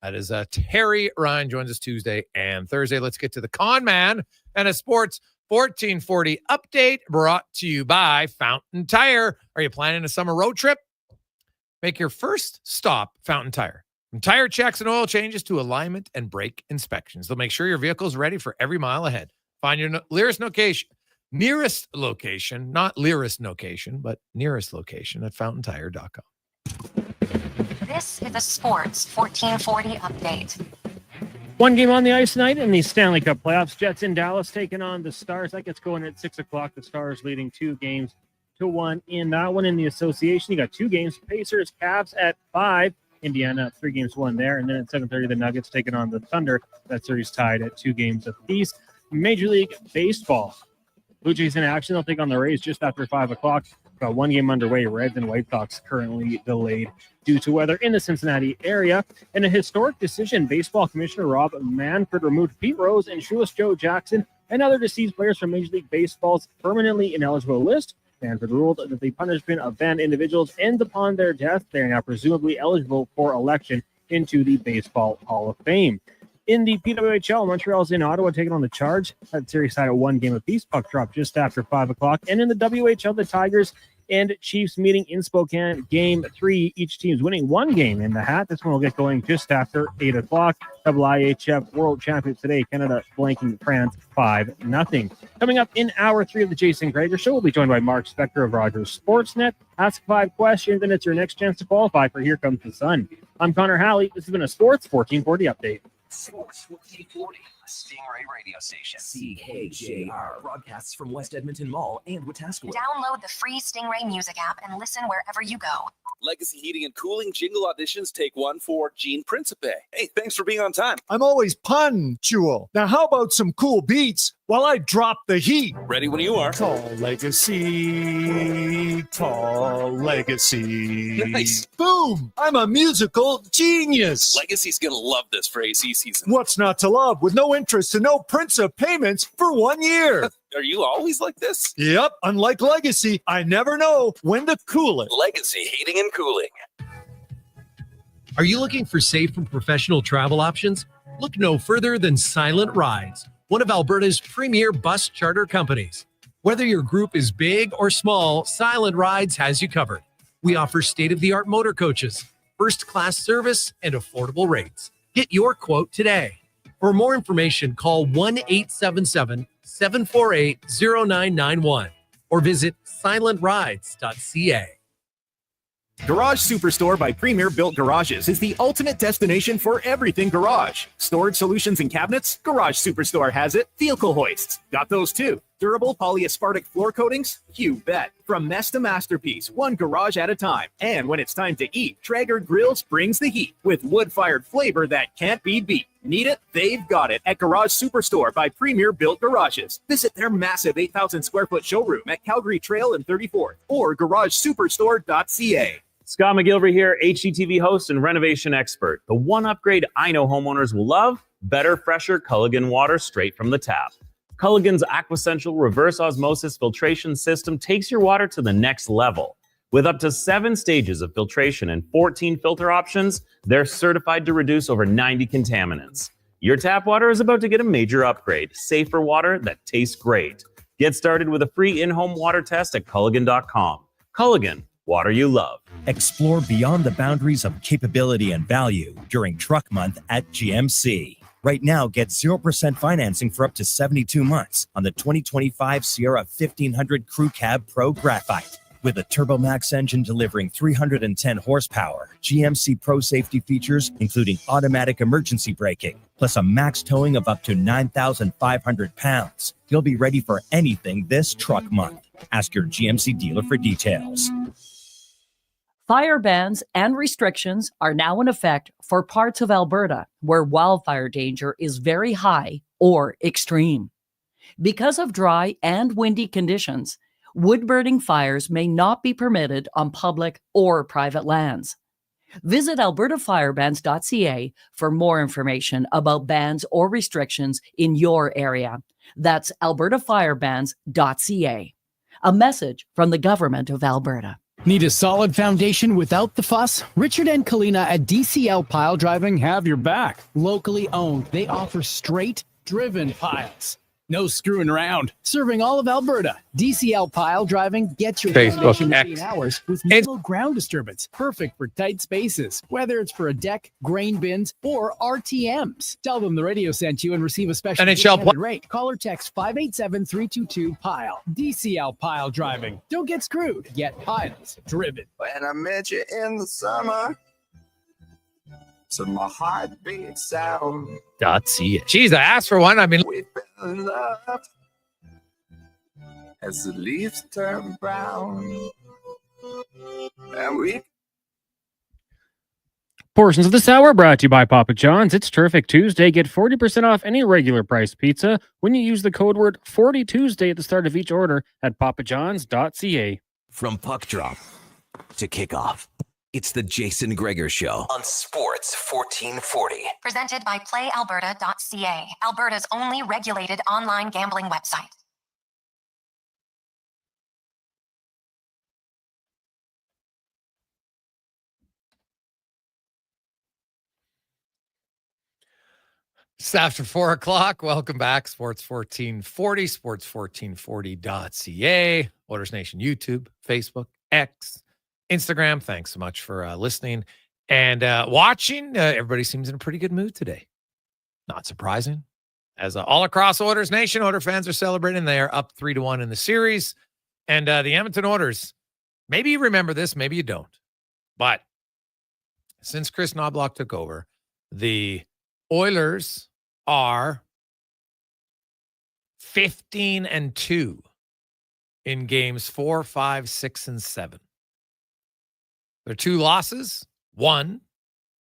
That is Terry Ryan joins us Tuesday and Thursday. Let's get to the Con Man and a Sports 1440 update brought to you by Fountain Tire. Are you planning a summer road trip? Make your first stop Fountain Tire. From tire checks and oil changes to alignment and brake inspections, they'll make sure your vehicle is ready for every mile ahead. Find your nearest location, not nearest location, but nearest location at fountaintire.com. This is the Sports 1440 update. One game on the ice tonight in the Stanley Cup playoffs. Jets in Dallas taking on the Stars. That gets going at 6 o'clock. The Stars leading 2-1 in that one. In the association, you got 2 games. Pacers, Cavs at 5. Indiana, 3 games won there. And then at 7:30, the Nuggets taking on the Thunder. That series tied at 2 games apiece. Major League Baseball. Blue Jays in action. They'll take on the Rays just after 5 o'clock. Got 1 game underway. Reds and White Sox currently delayed due to weather in the Cincinnati area. In a historic decision, Baseball Commissioner Rob Manfred removed Pete Rose and shoeless Joe Jackson and other deceased players from Major League Baseball's permanently ineligible list. Manfred ruled that the punishment of banned individuals ends upon their death. They are now presumably eligible for election into the Baseball Hall of Fame. In the PWHL, Montreal's in Ottawa taking on the Charge. That series tied at 1 game apiece. Puck drop just after 5 o'clock. And in the WHL, the Tigers and Chiefs meeting in Spokane. Game 3, each team's winning 1 game in the hat. This one will get going just after 8 o'clock. IIHF World Champions today. Canada blanking France 5-0. Coming up in hour 3 of the Jason Gregor Show, we'll be joined by Mark Spector of Rogers Sportsnet. Ask 5 questions, and it's your next chance to qualify for Here Comes the Sun. I'm Connor Halley. This has been a Sports 1440 update. Sports 1440, Stingray radio station. CKJR broadcasts from West Edmonton Mall and Wetaskiwin. Download the free Stingray music app and listen wherever you go. Legacy Heating and Cooling jingle auditions take 1 for Gene Principe. Hey, thanks for being on time. I'm always punctual. Now, how about some cool beats while I drop the heat? Ready when you are. Tall legacy, tall legacy. Nice. Boom! I'm a musical genius. Legacy's gonna love this for AC season. What's not to love with no interest and no Principe payments for 1 year? Are you always like this? Yep. Unlike Legacy, I never know when to cool it. Legacy Heating and Cooling. Are you looking for safe and professional travel options? Look no further than Silent Rides, one of Alberta's premier bus charter companies. Whether your group is big or small, Silent Rides has you covered. We offer state-of-the-art motor coaches, first-class service, and affordable rates. Get your quote today. For more information, call 1-877-748-0991 or visit silentrides.ca. Garage Superstore by Premier Built Garages is the ultimate destination for everything garage. Storage solutions and cabinets? Garage Superstore has it. Vehicle hoists? Got those too. Durable polyaspartic floor coatings? You bet. From mess to masterpiece, one garage at a time. And when it's time to eat, Traeger Grills brings the heat with wood-fired flavor that can't be beat. Need it? They've got it at Garage Superstore by Premier Built Garages. Visit their massive 8,000 square foot showroom at Calgary Trail and 34th or garagesuperstore.ca. Scott McGilvery here, HGTV host and renovation expert. The one upgrade I know homeowners will love: better, fresher Culligan water straight from the tap. Culligan's Aquasential reverse osmosis filtration system takes your water to the next level. With up to 7 stages of filtration and 14 filter options, they're certified to reduce over 90 contaminants. Your tap water is about to get a major upgrade. Safer water that tastes great. Get started with a free in-home water test at Culligan.com. Culligan, water you love. Explore beyond the boundaries of capability and value during Truck Month at GMC. Right now, get 0% financing for up to 72 months on the 2025 Sierra 1500 Crew Cab Pro Graphite. With a TurboMax engine delivering 310 horsepower, GMC Pro safety features including automatic emergency braking, plus a max towing of up to 9,500 pounds. You'll be ready for anything this Truck Month. Ask your GMC dealer for details. Fire bans and restrictions are now in effect for parts of Alberta where wildfire danger is very high or extreme. Because of dry and windy conditions, wood-burning fires may not be permitted on public or private lands. Visit albertafirebans.ca for more information about bans or restrictions in your area. That's albertafirebans.ca. A message from the Government of Alberta. Need a solid foundation without the fuss? Richard and Kalina at DCL Pile Driving have your back. Locally owned, they offer straight, driven piles. No screwing around. Serving all of Alberta, DCL Pile Driving gets your Facebook, foundation X. machine hours with minimal ground disturbance. Perfect for tight spaces, whether it's for a deck, grain bins, or RTMs. Tell them the radio sent you and receive a special NHL discounted rate. Call or text 587-322-PILE. DCL Pile Driving. Don't get screwed. Get piles driven. When I met you in the summer, to my heartbeat sound. .ca. Jeez, I asked for one. I mean, We fell in love as the leaves turn brown, and we Portions of this hour brought to you by Papa John's. It's Terrific Tuesday. Get 40% off any regular price pizza when you use the code word 40Tuesday at the start of each order at papajohns.ca. From puck drop to kickoff, it's the Jason Gregor Show on Sports 1440. Presented by PlayAlberta.ca, Alberta's only regulated online gambling website. It's after 4 o'clock. Welcome back. Sports 1440, sports1440.ca, Oilers Nation YouTube, Facebook, X, Instagram. Thanks so much for listening and watching. Everybody seems in a pretty good mood today. Not surprising. As all across Oilers Nation, Oilers fans are celebrating. They are up 3-1 in the series. And the Edmonton Oilers, maybe you remember this, maybe you don't. But since Chris Knoblock took over, the Oilers are 15-2 in games 4, 5, 6, and 7. Their 2 losses, one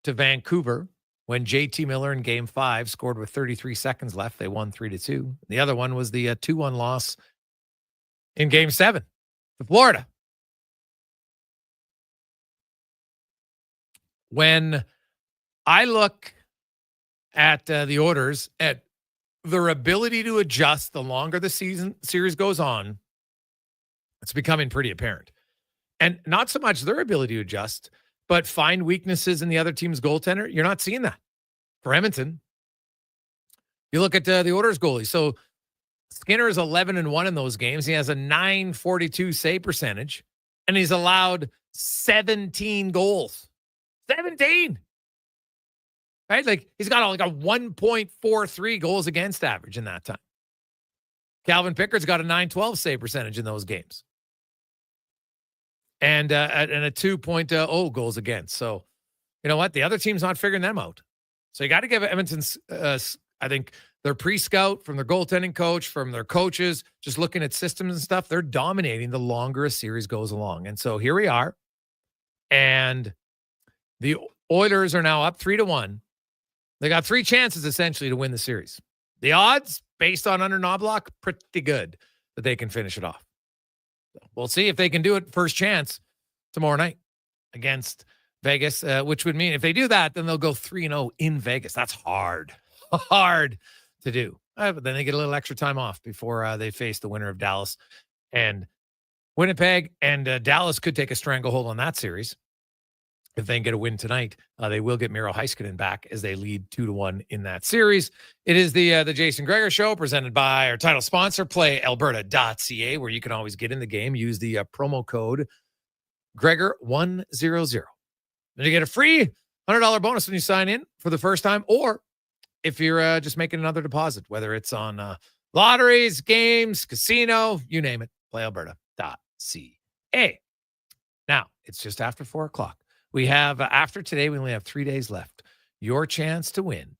to Vancouver when JT Miller in game 5 scored with 33 seconds left. They won 3-2. The other one was the 2-1 loss in game 7 to Florida. When I look at the Oilers, at their ability to adjust the longer the series goes on, it's becoming pretty apparent. And not so much their ability to adjust, but find weaknesses in the other team's goaltender. You're not seeing that for Edmonton. You look at the Oilers goalie. So Skinner is 11-1 in those games. He has a .942 save percentage, and he's allowed 17 goals. 17! Right? Like, he's got like a 1.43 goals against average in that time. Calvin Pickard's got a .912 save percentage in those games. And a 2.0 goals against. So, you know what? The other team's not figuring them out. So you got to give Edmonton's, I think, their pre-scout, from their goaltending coach, from their coaches, just looking at systems and stuff, they're dominating the longer a series goes along. And so here we are. And the Oilers are now up 3-1. They got 3 chances, essentially, to win the series. The odds, based on under Knoblock, pretty good that they can finish it off. We'll see if they can do it first chance tomorrow night against Vegas, which would mean if they do that, then they'll go 3-0 in Vegas. That's hard to do. But then they get a little extra time off before they face the winner of Dallas and Winnipeg. And Dallas could take a stranglehold on that series. If they can get a win tonight, they will get Miro Heiskanen back as they lead 2-1 in that series. It is the Jason Gregor Show, presented by our title sponsor, PlayAlberta.ca, where you can always get in the game. Use the promo code Gregor100. And you get a free $100 bonus when you sign in for the first time, or if you're just making another deposit, whether it's on lotteries, games, casino, you name it, PlayAlberta.ca. Now, it's just after 4 o'clock. We have, after today, we only have 3 days left. Your chance to win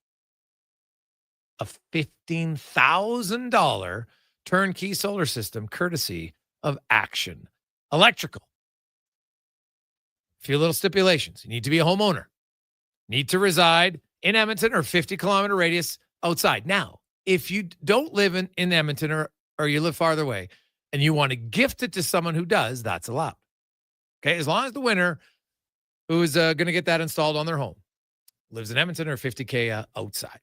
a $15,000 turnkey solar system courtesy of Action Electrical. A few little stipulations. You need to be a homeowner. Need to reside in Edmonton or 50-kilometer radius outside. Now, if you don't live in Edmonton or you live farther away and you want to gift it to someone who does, that's allowed. Okay, as long as the winner who is going to get that installed on their home lives in Edmonton or 50K outside.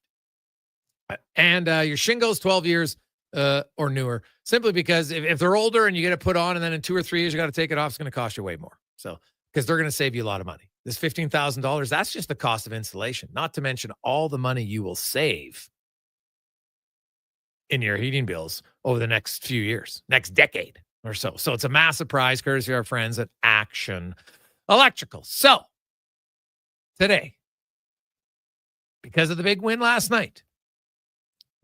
And your shingles 12 years or newer, simply because if they're older and you get it put on and then in 2 or 3 years you got to take it off, it's going to cost you way more. So, because they're going to save you a lot of money. This $15,000, that's just the cost of installation, not to mention all the money you will save in your heating bills over the next few years, next decade or so. So it's a massive prize, courtesy of our friends at Action Electrical. So today, because of the big win last night,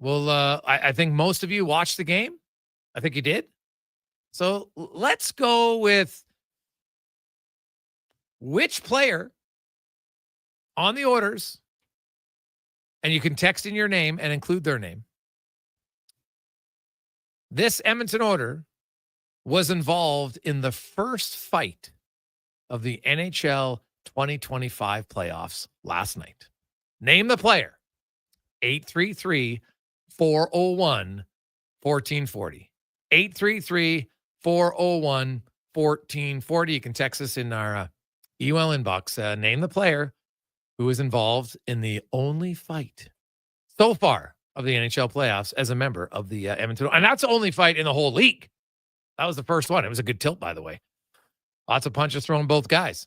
I think most of you watched the game. I think you did. So let's go with which player on the Oilers, and you can text in your name and include their name. This Edmonton Oilers was involved in the first fight of the NHL 2025 playoffs last night. Name the player. 833-401-1440. 833-401-1440. You can text us in our email inbox. Name the player who is involved in the only fight so far of the NHL playoffs as a member of the Edmonton. And that's the only fight in the whole league. That was the first one. It was a good tilt, by the way. Lots of punches thrown both guys.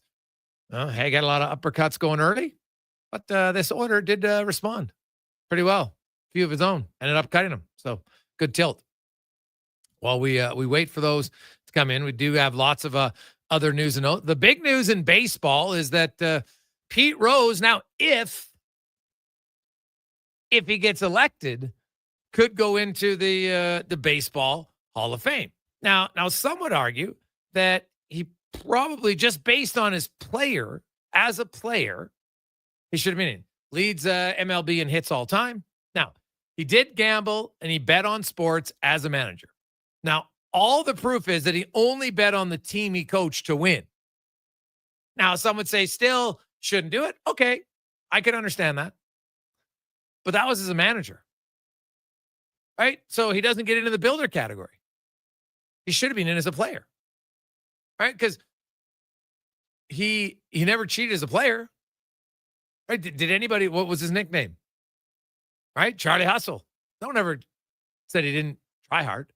Hey, got a lot of uppercuts going early, but this Oiler did respond pretty well. A few of his own ended up cutting him. So good tilt. While we wait for those to come in, we do have lots of other news and note. The big news in baseball is that Pete Rose, now if he gets elected, could go into the Baseball Hall of Fame. Now some would argue that he probably, just based on his player, as a player, he should have been in. Leads MLB in hits all time. Now, he did gamble and he bet on sports as a manager. Now, all the proof is that he only bet on the team he coached to win. Now, some would say still shouldn't do it. Okay, I can understand that. But that was as a manager, right? So he doesn't get into the builder category. He should have been in as a player, right? Because he never cheated as a player, right? Did anybody? What was his nickname? Right, Charlie Hustle. No one ever said he didn't try hard,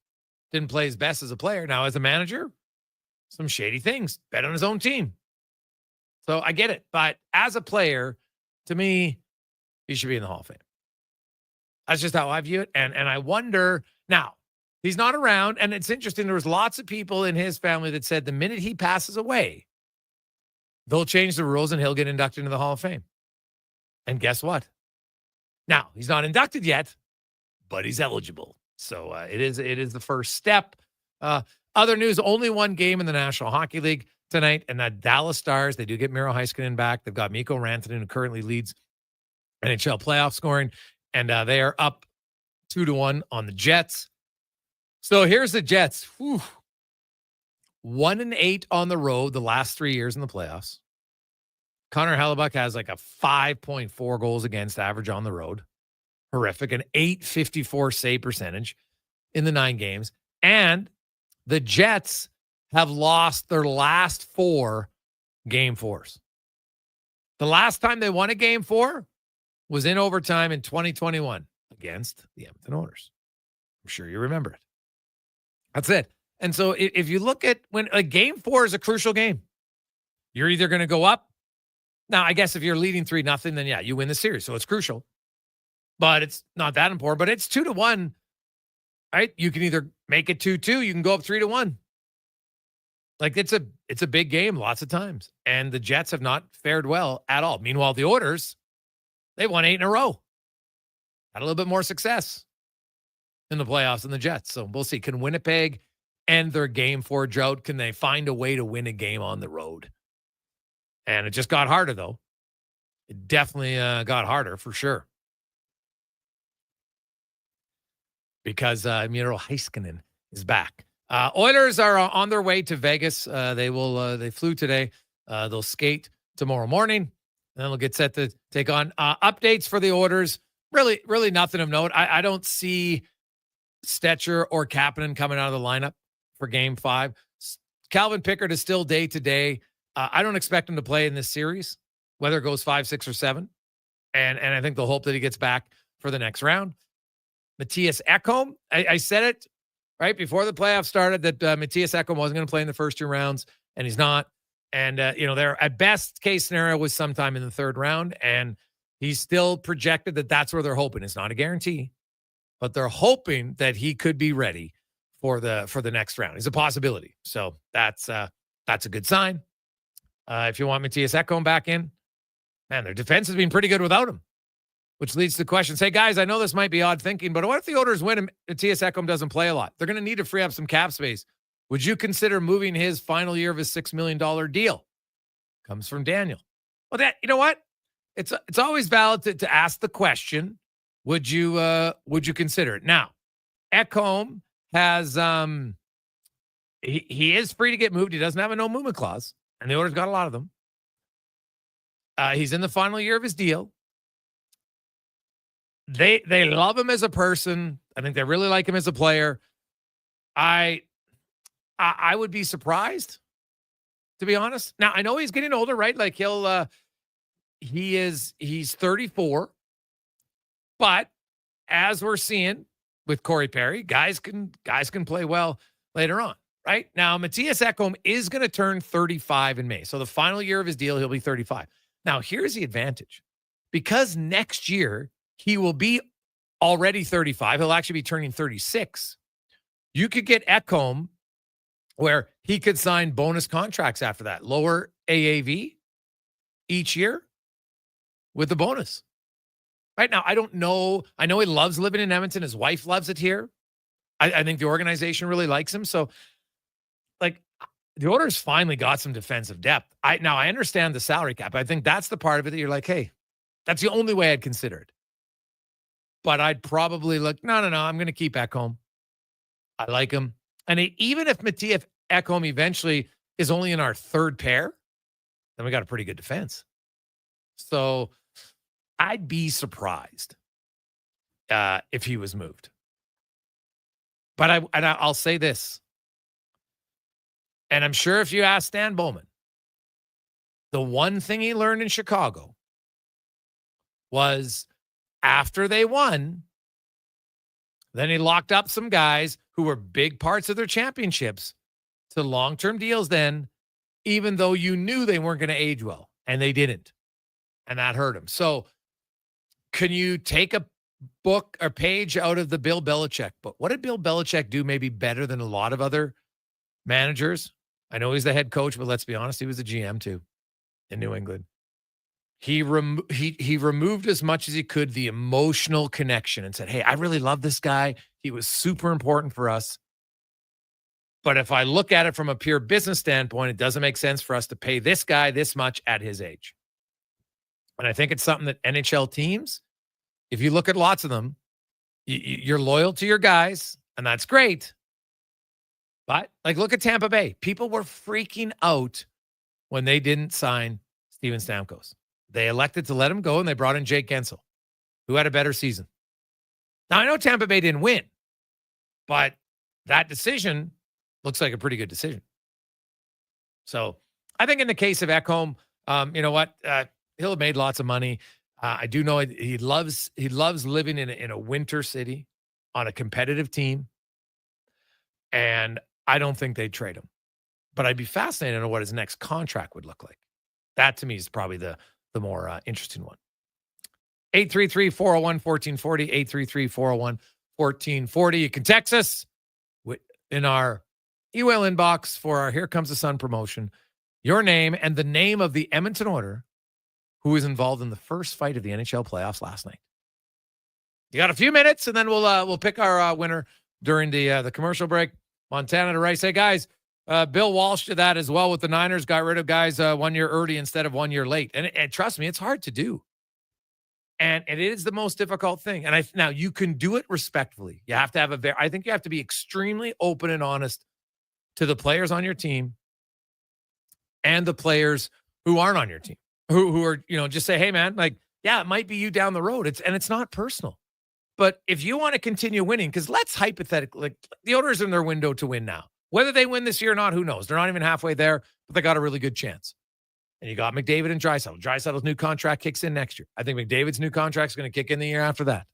didn't play his best as a player. Now, as a manager, some shady things. Bet on his own team. So I get it, but as a player, to me, he should be in the Hall of Fame. That's just how I view it. And I wonder, now, he's not around, and it's interesting. There was lots of people in his family that said the minute he passes away, they'll change the rules and he'll get inducted into the Hall of Fame. And guess what? Now, he's not inducted yet, but he's eligible. So it is the first step. Other news, only one game in the National Hockey League tonight, and the Dallas Stars, they do get Miro Heiskanen back. They've got Mikko Rantanen, who currently leads NHL playoff scoring, and they are up 2-1 on the Jets. So here's the Jets. 1-8 on the road the last 3 years in the playoffs. Connor Halley has like a 5.4 goals against average on the road. Horrific. An .854 save percentage in the 9 games. And the Jets have lost their last 4 game 4s. The last time they won a game 4 was in overtime in 2021 against the Edmonton Oilers. I'm sure you remember it. That's it. And so if you look at when a game 4 is a crucial game, you're either going to go up. Now, I guess if you're leading 3-0, then yeah, you win the series. So it's crucial, but it's not that important, but it's 2-1, right? You can either make it 2-2, you can go up 3-1. Like it's a big game lots of times. And the Jets have not fared well at all. Meanwhile, the Oilers, they won 8 in a row. Had a little bit more success in the playoffs than the Jets. So we'll see. Can Winnipeg end their game 4 drought? Can they find a way to win a game on the road? And it just got harder, though. It definitely got harder for sure. Because Miro Heiskanen is back. Oilers are on their way to Vegas. They flew today. They'll skate tomorrow morning. And then they'll get set to take on updates for the Oilers. Really nothing of note. I don't see Stetcher or Kapanen coming out of the lineup for game 5. Calvin Pickard is still day to day. I don't expect him to play in this series, whether it goes 5, 6, or 7. And I think they'll hope that he gets back for the next round. Matthias Ekholm, I said it right before the playoffs started that Matthias Ekholm wasn't going to play in the first 2 rounds, and he's not. And, they're at best case scenario was sometime in the 3rd round, and he's still projected that that's where they're hoping. It's not a guarantee, but they're hoping that he could be ready for the next round. It's a possibility. So that's a good sign. If you want Matthias Ekholm back in, man, their defense has been pretty good without him, which leads to questions. Hey, guys, I know this might be odd thinking, but what if the Oilers win and Matthias Ekholm doesn't play a lot? They're going to need to free up some cap space. Would you consider moving his final year of his $6 million deal? Comes from Daniel. Well, you know what? It's always valid to ask the question. Would you consider it? Now, Ekholm has he is free to get moved. He doesn't have a no movement clause. And the Oilers got a lot of them. He's in the final year of his deal. They love him as a person. I think they really like him as a player. I would be surprised, to be honest. Now, I know he's getting older, right? Like he's 34. But as we're seeing with Corey Perry, guys can play well later on, right? Now, Matthias Ekholm is going to turn 35 in May. So the final year of his deal, he'll be 35. Now, here's the advantage. Because next year, he will be already 35. He'll actually be turning 36. You could get Ekholm where he could sign bonus contracts after that. Lower AAV each year with the bonus. Right now, I don't know. I know he loves living in Edmonton. His wife loves it here. I think the organization really likes him. So, like, the Oilers finally got some defensive depth. I understand the salary cap. I think that's the part of it that you're like, hey, that's the only way I'd consider it. But I'd probably look, no, I'm going to keep Ekholm. I like him. And even if Matthias Ekholm eventually is only in our third pair, then we got a pretty good defense. So I'd be surprised if he was moved. But I'll say this, and I'm sure if you ask Stan Bowman, the one thing he learned in Chicago was after they won, then he locked up some guys who were big parts of their championships to long-term deals then, even though you knew they weren't going to age well, and they didn't. And that hurt him. So can you take a book or page out of the Bill Belichick book? What did Bill Belichick do maybe better than a lot of other managers? I know he's the head coach, but let's be honest, he was a GM too in New England. He removed as much as he could the emotional connection and said, hey, I really love this guy. He was super important for us. But if I look at it from a pure business standpoint, it doesn't make sense for us to pay this guy this much at his age. And I think it's something that NHL teams, if you look at lots of them, you're loyal to your guys, and that's great. But, like, look at Tampa Bay. People were freaking out when they didn't sign Steven Stamkos. They elected to let him go, and they brought in Jake Gensel, who had a better season. Now, I know Tampa Bay didn't win, but that decision looks like a pretty good decision. So I think in the case of Ekholm, you know what? He'll have made lots of money. I do know he loves living in a winter city on a competitive team. And I don't think they'd trade him. But I'd be fascinated to know what his next contract would look like. That, to me, is probably the more interesting one. 833-401-1440, 833-401-1440. You can text us in our email inbox for our Here Comes the Sun promotion, your name and the name of the Edmonton Oiler who was involved in the first fight of the NHL playoffs last night. You got a few minutes, and then we'll pick our winner during the commercial break. Montana to Rice. Hey, guys, Bill Walsh did that as well with the Niners, got rid of guys 1 year early instead of 1 year late. And trust me, it's hard to do. And it is the most difficult thing. And now you can do it respectfully. You have to have I think you have to be extremely open and honest to the players on your team and the players who aren't on your team, who are, just say, hey man, like, yeah, it might be you down the road. It's not personal. But if you want to continue winning, because let's hypothetically, like, the Oilers are in their window to win now. Whether they win this year or not, who knows? They're not even halfway there, but they got a really good chance. And you got McDavid and Draisaitl. Draisaitl's new contract kicks in next year. I think McDavid's new contract is going to kick in the year after that.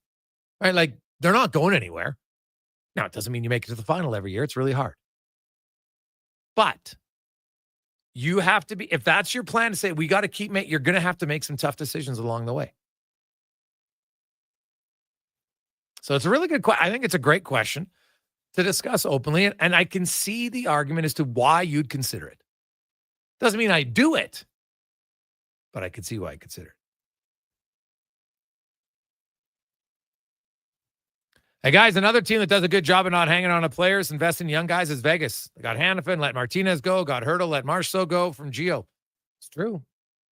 Right? Like, they're not going anywhere. Now, it doesn't mean you make it to the final every year. It's really hard. But you have to be, if that's your plan to say, we got to keep making, you're going to have to make some tough decisions along the way. So it's a really good question. I think it's a great question to discuss openly. And I can see the argument as to why you'd consider it. Doesn't mean I do it, but I can see why I consider it. Hey, guys, another team that does a good job of not hanging on to players, investing in young guys is Vegas. They got Hannafin, let Martinez go, got Hurdle, let Marchessault go from Gio. It's true.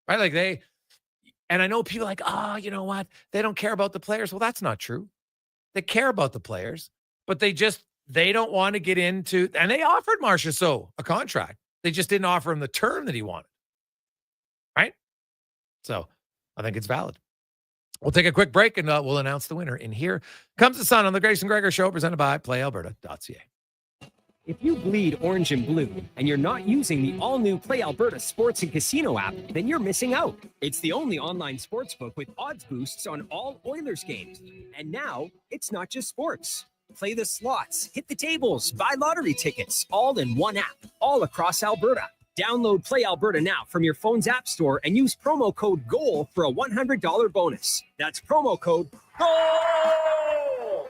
Right? Like and I know people like, you know what? They don't care about the players. Well, that's not true. They care about the players, but they don't want to get into, and they offered Marchessault a contract. They just didn't offer him the term that he wanted. Right? So I think it's valid. We'll take a quick break and we'll announce the winner. And here comes the sun on the Jason Gregor Show, presented by PlayAlberta.ca. If you bleed orange and blue and you're not using the all-new Play Alberta Sports and Casino app, then you're missing out. It's the only online sportsbook with odds boosts on all Oilers games. And now, it's not just sports. Play the slots, hit the tables, buy lottery tickets, all in one app, all across Alberta. Download Play Alberta now from your phone's app store and use promo code GOAL for a $100 bonus. That's promo code GOAL!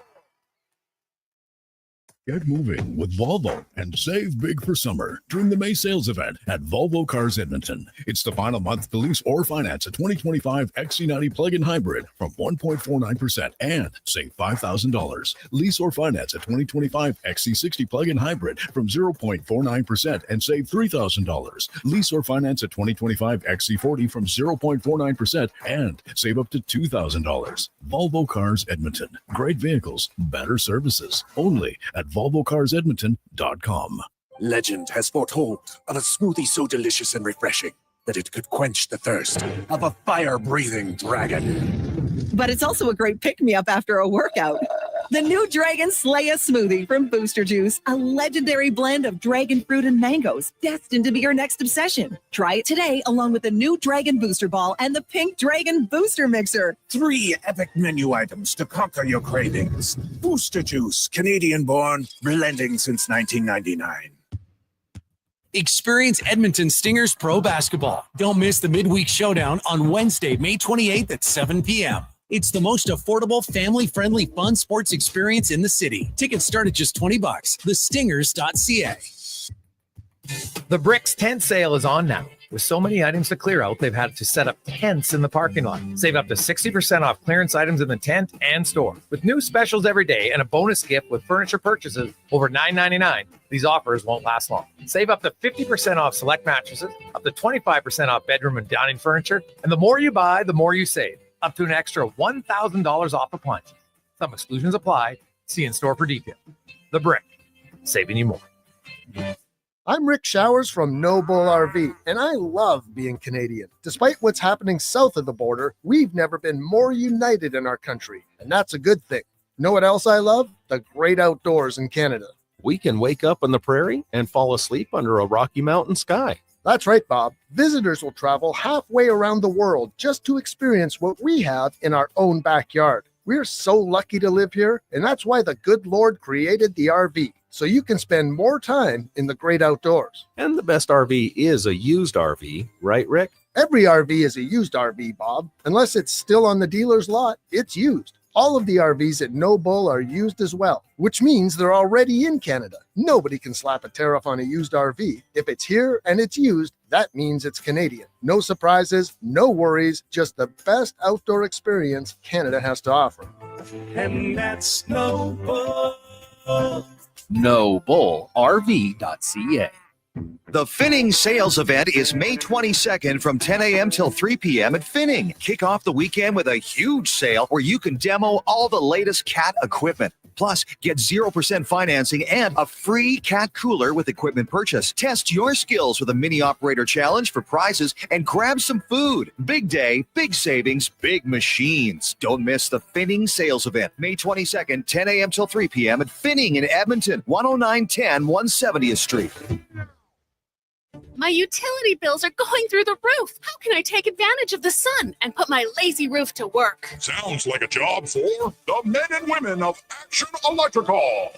Get moving with Volvo and save big for summer during the May sales event at Volvo Cars Edmonton. It's the final month to lease or finance a 2025 XC90 plug-in hybrid from 1.49% and save $5,000. Lease or finance a 2025 XC60 plug-in hybrid from 0.49% and save $3,000. Lease or finance a 2025 XC40 from 0.49% and save up to $2,000. Volvo Cars Edmonton. Great vehicles, better services. Only at VolvoCarsEdmonton.com. Legend has foretold of a smoothie so delicious and refreshing that it could quench the thirst of a fire-breathing dragon. But it's also a great pick-me-up after a workout. The new Dragon Slaya smoothie from Booster Juice, a legendary blend of dragon fruit and mangoes, destined to be your next obsession. Try it today along with the new Dragon Booster Ball and the Pink Dragon Booster Mixer. 3 epic menu items to conquer your cravings. Booster Juice, Canadian-born, blending since 1999. Experience Edmonton Stingers Pro Basketball. Don't miss the midweek showdown on Wednesday, May 28th at 7 p.m. It's the most affordable, family-friendly, fun sports experience in the city. Tickets start at just $20. thestingers.ca. The Bricks tent sale is on now. With so many items to clear out, they've had to set up tents in the parking lot. Save up to 60% off clearance items in the tent and store. With new specials every day and a bonus gift with furniture purchases over $9.99, these offers won't last long. Save up to 50% off select mattresses, up to 25% off bedroom and dining furniture, and the more you buy, the more you save. Up to an extra $1,000 off appliances. Some exclusions apply. See in store for details. The Brick, saving you more. I'm Rick Showers from No Bull RV, and I love being Canadian. Despite what's happening south of the border, we've never been more united in our country, and that's a good thing. Know what else I love? The great outdoors in Canada. We can wake up on the prairie and fall asleep under a Rocky Mountain sky. That's right, Bob. Visitors will travel halfway around the world just to experience what we have in our own backyard. We're so lucky to live here, and that's why the good Lord created the RV, so you can spend more time in the great outdoors. And the best RV is a used RV, right, Rick? Every RV is a used RV, Bob. Unless it's still on the dealer's lot, it's used. All of the RVs at No Bull are used as well, which means they're already in Canada. Nobody can slap a tariff on a used RV. If it's here and it's used, that means it's Canadian. No surprises, no worries, just the best outdoor experience Canada has to offer. And that's No Bull. NoBullRV.ca. The Finning sales event is May 22nd from 10 a.m. till 3 p.m. at Finning. Kick off the weekend with a huge sale where you can demo all the latest cat equipment. Plus, get 0% financing and a free cat cooler with equipment purchase. Test your skills with a mini operator challenge for prizes and grab some food. Big day, big savings, big machines. Don't miss the Finning sales event, May 22nd, 10 a.m. till 3 p.m. at Finning in Edmonton, 10910 170th Street. My utility bills are going through the roof. How can I take advantage of the sun and put my lazy roof to work? Sounds like a job for the men and women of Action Electrical.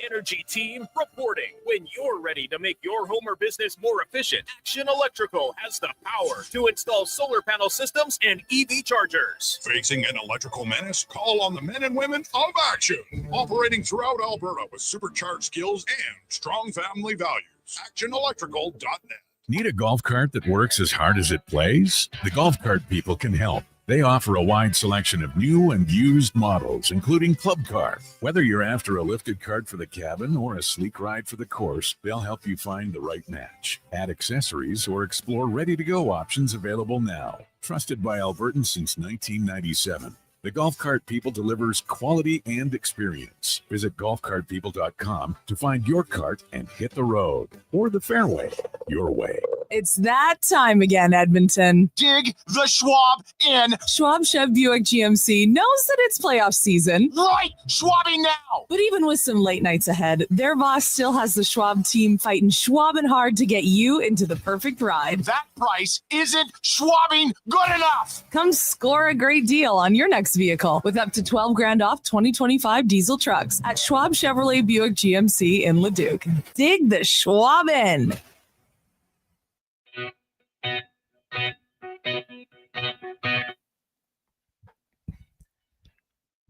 Energy team reporting. When you're ready to make your home or business more efficient, Action Electrical has the power to install solar panel systems and EV chargers. Facing an electrical menace? Call on the men and women of Action. Operating throughout Alberta with supercharged skills and strong family values. ActionElectrical.net. Need a golf cart that works as hard as it plays? The Golf Cart people can help. They offer a wide selection of new and used models, including Club Car. Whether you're after a lifted cart for the cabin or a sleek ride for the course, they'll help you find the right match. Add accessories or explore ready-to-go options available now. Trusted by Albertans since 1997. The Golf Cart People delivers quality and experience. Visit golfcartpeople.com to find your cart and hit the road or the fairway your way. It's that time again, Edmonton. Dig the Schwab in. Schwab Chev Buick GMC knows that it's playoff season. Right, Schwabbing now. But even with some late nights ahead, their boss still has the Schwab team fighting Schwabbing hard to get you into the perfect ride. That price isn't Schwabbing good enough. Come score a great deal on your next vehicle with up to $12,000 off 2025 diesel trucks at Schwab Chevrolet Buick GMC in Leduc. Dig the Schwab in.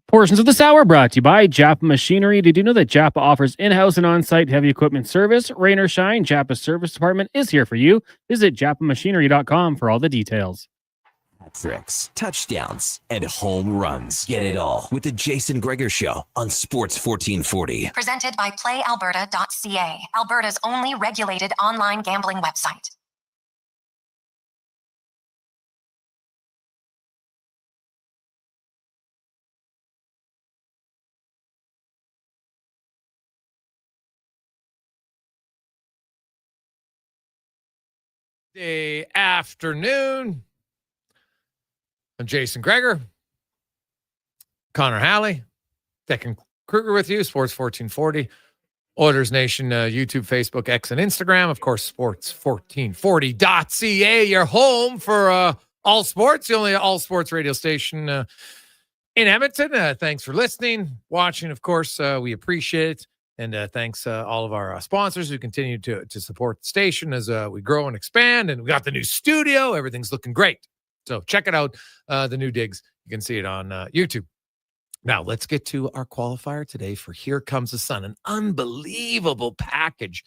Portions of this hour brought to you by Japa Machinery. Did you know that Japa offers in-house and on-site heavy equipment service? Rain or shine, Japa's service department is here for you. Visit japamachinery.com for all the details. Tricks, touchdowns, and home runs. Get it all with the Jason Gregor Show on Sports 1440. Presented by PlayAlberta.ca, Alberta's only regulated online gambling website. Day afternoon. I'm Jason Gregor. Connor Halley. Declan Kruger with you, Sports 1440. Oilers Nation, YouTube, Facebook, X, and Instagram. Of course, sports1440.ca, your home for all sports, the only all sports radio station in Edmonton. Thanks for listening, watching, of course. We appreciate it. And thanks all of our sponsors who continue to support the station as we grow and expand. And we got the new studio. Everything's looking great. So check it out, the new digs. You can see it on YouTube. Now, let's get to our qualifier today for Here Comes the Sun, an unbelievable package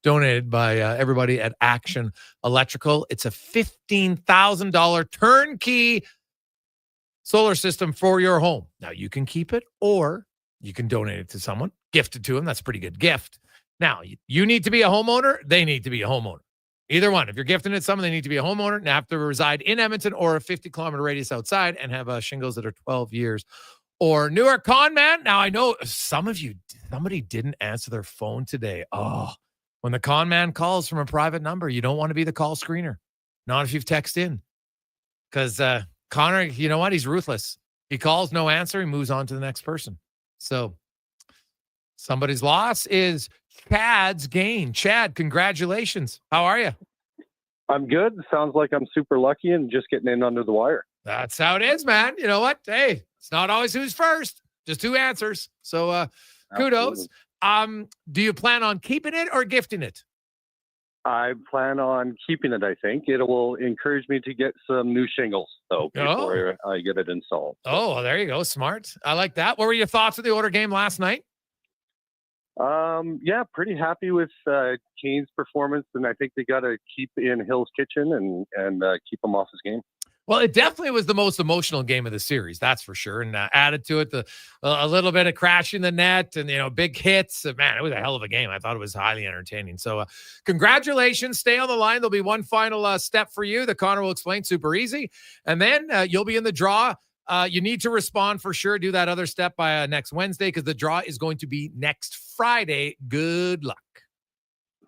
donated by everybody at Action Electrical. It's a $15,000 turnkey solar system for your home. Now, you can keep it or you can donate it to someone, gift it to them. That's a pretty good gift. Now, you need to be a homeowner. They need to be a homeowner. Either one. If you're gifting it to someone, they need to be a homeowner and have to reside in Edmonton or a 50-kilometer radius outside and have shingles that are 12 years or newer. Con man. Now, I know somebody didn't answer their phone today. Oh, when the con man calls from a private number, you don't want to be the call screener. Not if you've texted in. Because Connor, you know what? He's ruthless. He calls, no answer. He moves on to the next person. So somebody's loss is Chad's gain. Chad, congratulations. How are you? I'm good. Sounds like I'm super lucky and just getting in under the wire. That's how it is, man. You know what? Hey, it's not always who's first, just who answers. So kudos. Do you plan on keeping it or gifting it? I plan on keeping it, I think. It will encourage me to get some new shingles, though, before I get it installed. Oh, well, there you go. Smart. I like that. What were your thoughts of the Oilers game last night? Yeah, pretty happy with Kane's performance, and I think they got to keep in Hill's kitchen and keep him off his game. Well, it definitely was the most emotional game of the series, that's for sure. And added to it a little bit of crashing the net and, big hits. Man, it was a hell of a game. I thought it was highly entertaining. So congratulations. Stay on the line. There'll be one final step for you that Connor will explain, super easy. And then you'll be in the draw. You need to respond for sure. Do that other step by next Wednesday because the draw is going to be next Friday. Good luck.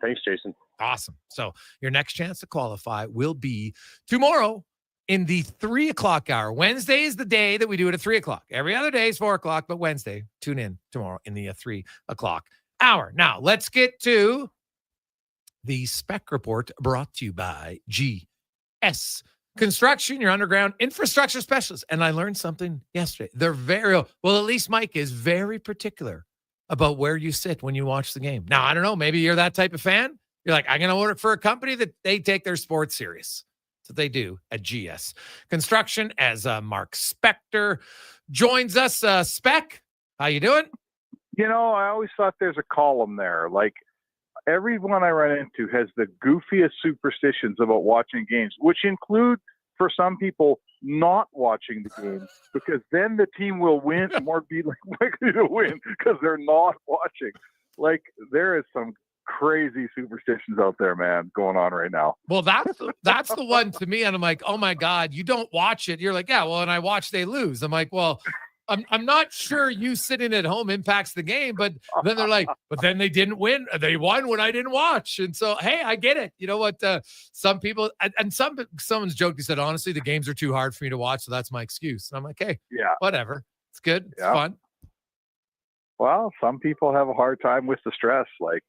Thanks, Jason. Awesome. So your next chance to qualify will be tomorrow in the 3 o'clock hour. Wednesday is the day that we do it at 3 o'clock. Every other day is 4 o'clock, but Wednesday, tune in tomorrow in the 3 o'clock hour. Now, let's get to the Spec Report brought to you by GS Construction, your underground infrastructure specialist. And I learned something yesterday. They're at least Mike is very particular about where you sit when you watch the game. Now, I don't know, maybe you're that type of fan. You're like, I'm going to work for a company that they take their sports serious. That they do at GS Construction as Mark Spector joins us. Spec, how you doing? I always thought there's a column there. Like everyone I run into has the goofiest superstitions about watching games, which include for some people not watching the game because then the team will win or be likely to win because they're not watching. Like there is some crazy superstitions out there, man, going on right now. Well, that's the one to me. And I'm like, oh my God, you don't watch it. You're like, yeah, well, and I watch they lose. I'm like, well, I'm not sure you sitting at home impacts the game, but then they're like, but then they didn't win. They won when I didn't watch. And so, hey, I get it. You know what? Some people, and someone's joked, he said, honestly, the games are too hard for me to watch. So that's my excuse. And I'm like, hey, yeah, whatever. It's good. It's fun. Well, some people have a hard time with the stress. Like,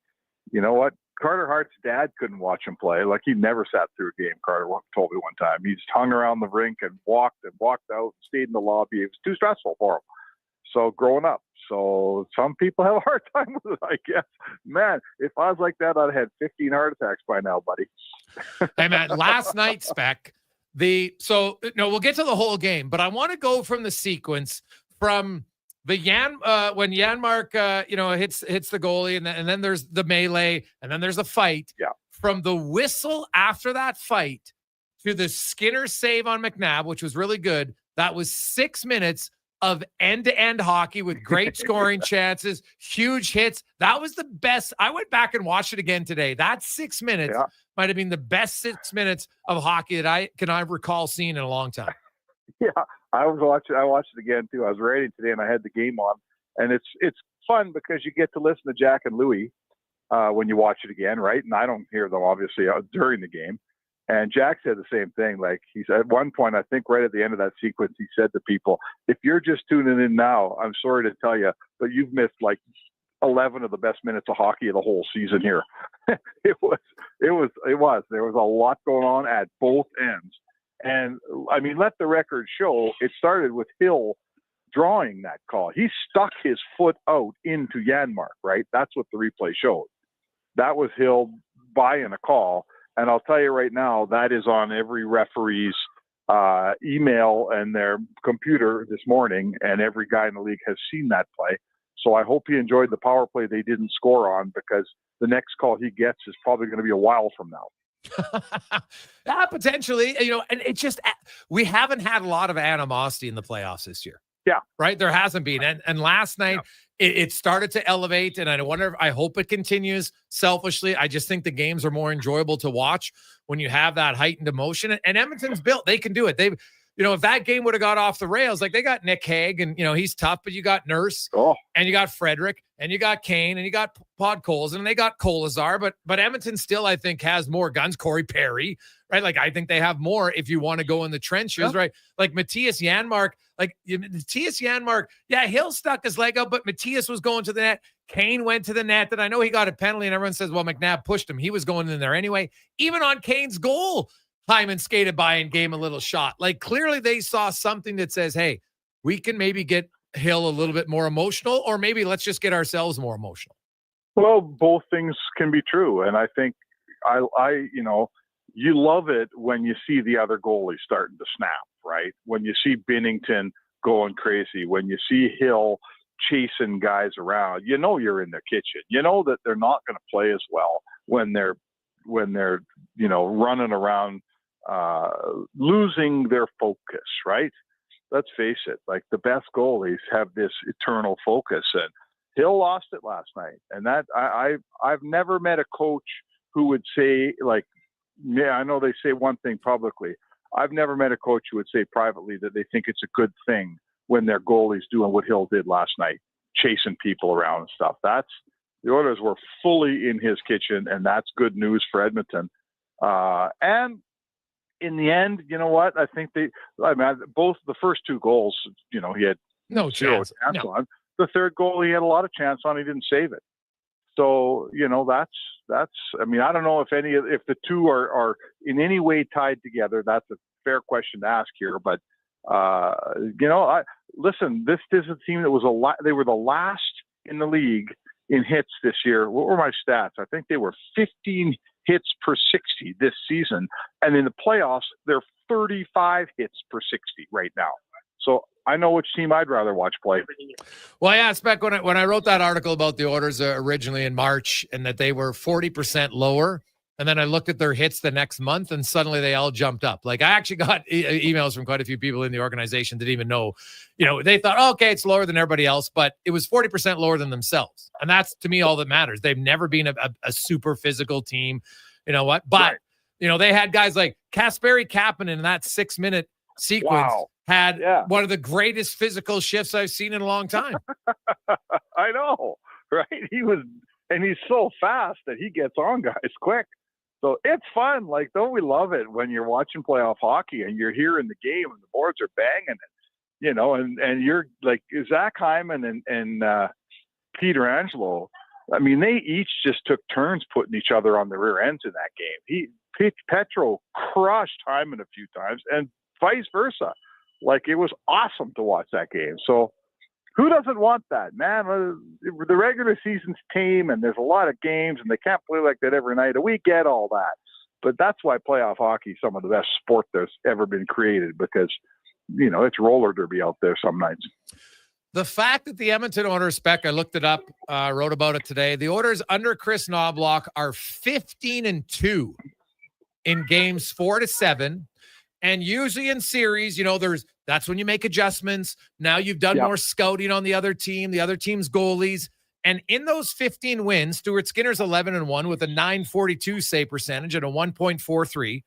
you know what? Carter Hart's dad couldn't watch him play. Like, he never sat through a game. Carter told me one time. He just hung around the rink and walked out, stayed in the lobby. It was too stressful for him. So growing up. So some people have a hard time with it, I guess. Man, if I was like that, I'd have had 15 heart attacks by now, buddy. Hey, man, last night, Spec, we'll get to the whole game, but I want to go from the sequence from the when Janmark, hits the goalie, and then there's the melee, and then there's a fight. Yeah. From the whistle after that fight to the Skinner save on McNabb, which was really good. That was 6 minutes of end-to-end hockey with great scoring chances, huge hits. That was the best. I went back and watched it again today. That 6 minutes might have been the best 6 minutes of hockey that I recall seeing in a long time. Yeah. I watched it again too. I was writing today and I had the game on, and it's fun because you get to listen to Jack and Louie when you watch it again, right? And I don't hear them obviously during the game. And Jack said the same thing. Like, he said at one point, I think right at the end of that sequence, he said to people, "If you're just tuning in now, I'm sorry to tell you, but you've missed like 11 of the best minutes of hockey of the whole season here." It was. There was a lot going on at both ends. And I mean, let the record show, it started with Hill drawing that call. He stuck his foot out into Janmark, right? That's what the replay showed. That was Hill buying a call. And I'll tell you right now, that is on every referee's email and their computer this morning, and every guy in the league has seen that play. So I hope he enjoyed the power play they didn't score on, because the next call he gets is probably going to be a while from now. Potentially, and it just, we haven't had a lot of animosity in the playoffs this year. Yeah. Right. There hasn't been. And last night it started to elevate, and I hope it continues. Selfishly, I just think the games are more enjoyable to watch when you have that heightened emotion, and Edmonton's built, they can do it. They've, if that game would have got off the rails, like, they got Nick Hague, and, he's tough, but you got Nurse, and you got Frederick, and you got Kane, and you got Podkolzin, and they got Kolazar, but Edmonton still, I think, has more guns. Corey Perry, right? Like, I think they have more if you want to go in the trenches, right? Like Matthias Janmark, Hill stuck his leg out, but Matthias was going to the net. Kane went to the net, and I know he got a penalty, and everyone says, well, McNabb pushed him. He was going in there anyway. Even on Kane's goal, Hyman skated by and gave him a little shot. Like, clearly they saw something that says, hey, we can maybe get Hill a little bit more emotional, or maybe let's just get ourselves more emotional. Well, both things can be true. And I think you love it when you see the other goalie starting to snap, right? When you see Binnington going crazy, when you see Hill chasing guys around, you're in their kitchen. You know that they're not going to play as well when they're running around, losing their focus, right? Let's face it, like, the best goalies have this eternal focus, and Hill lost it last night. And that I've never met a coach who would say, like, yeah, I know they say one thing publicly. I've never met a coach who would say privately that they think it's a good thing when their goalie's doing what Hill did last night, chasing people around and stuff. The Oilers were fully in his kitchen, and that's good news for Edmonton. And in the end, you know what? I think both the first two goals, he had no chance on. The third goal, he had a lot of chance on. He didn't save it. So, that's, I don't know if the two are in any way tied together. That's a fair question to ask here. But, listen, this is a team that they were the last in the league in hits this year. What were my stats? I think they were 15 hits per 60 this season. And in the playoffs, they're 35 hits per 60 right now. So I know which team I'd rather watch play. Well, yeah, Spec, when I wrote that article about the Oilers originally in March, and that they were 40% lower, and then I looked at their hits the next month, and suddenly they all jumped up. Like, I actually got emails from quite a few people in the organization that didn't even know, they thought, oh, okay, it's lower than everybody else, but it was 40% lower than themselves. And that's, to me, all that matters. They've never been a super physical team. You know what? But, they had guys like Kasperi Kapanen in that 6 minute sequence had one of the greatest physical shifts I've seen in a long time. I know, right? He's so fast that he gets on guys quick. So it's fun. Like, don't we love it when you're watching playoff hockey and you're here in the game and the boards are banging it, and you're like Zach Hyman and Peter Angelo. I mean, they each just took turns putting each other on the rear ends in that game. Petro crushed Hyman a few times and vice versa. Like, it was awesome to watch that game. So who doesn't want that, man? The regular season's tame and there's a lot of games and they can't play like that every night. And we get all that. But that's why playoff hockey is some of the best sport that's ever been created, because, it's roller derby out there some nights. The fact that the Edmonton Oilers, Spec, I looked it up, wrote about it today. The Oilers under Chris Knoblock are 15-2 in games 4 to 7. And usually in series, that's when you make adjustments. Now you've done more scouting on the other team's goalies. And in those 15 wins, Stuart Skinner's 11-1 with a .942 save percentage and a 1.43.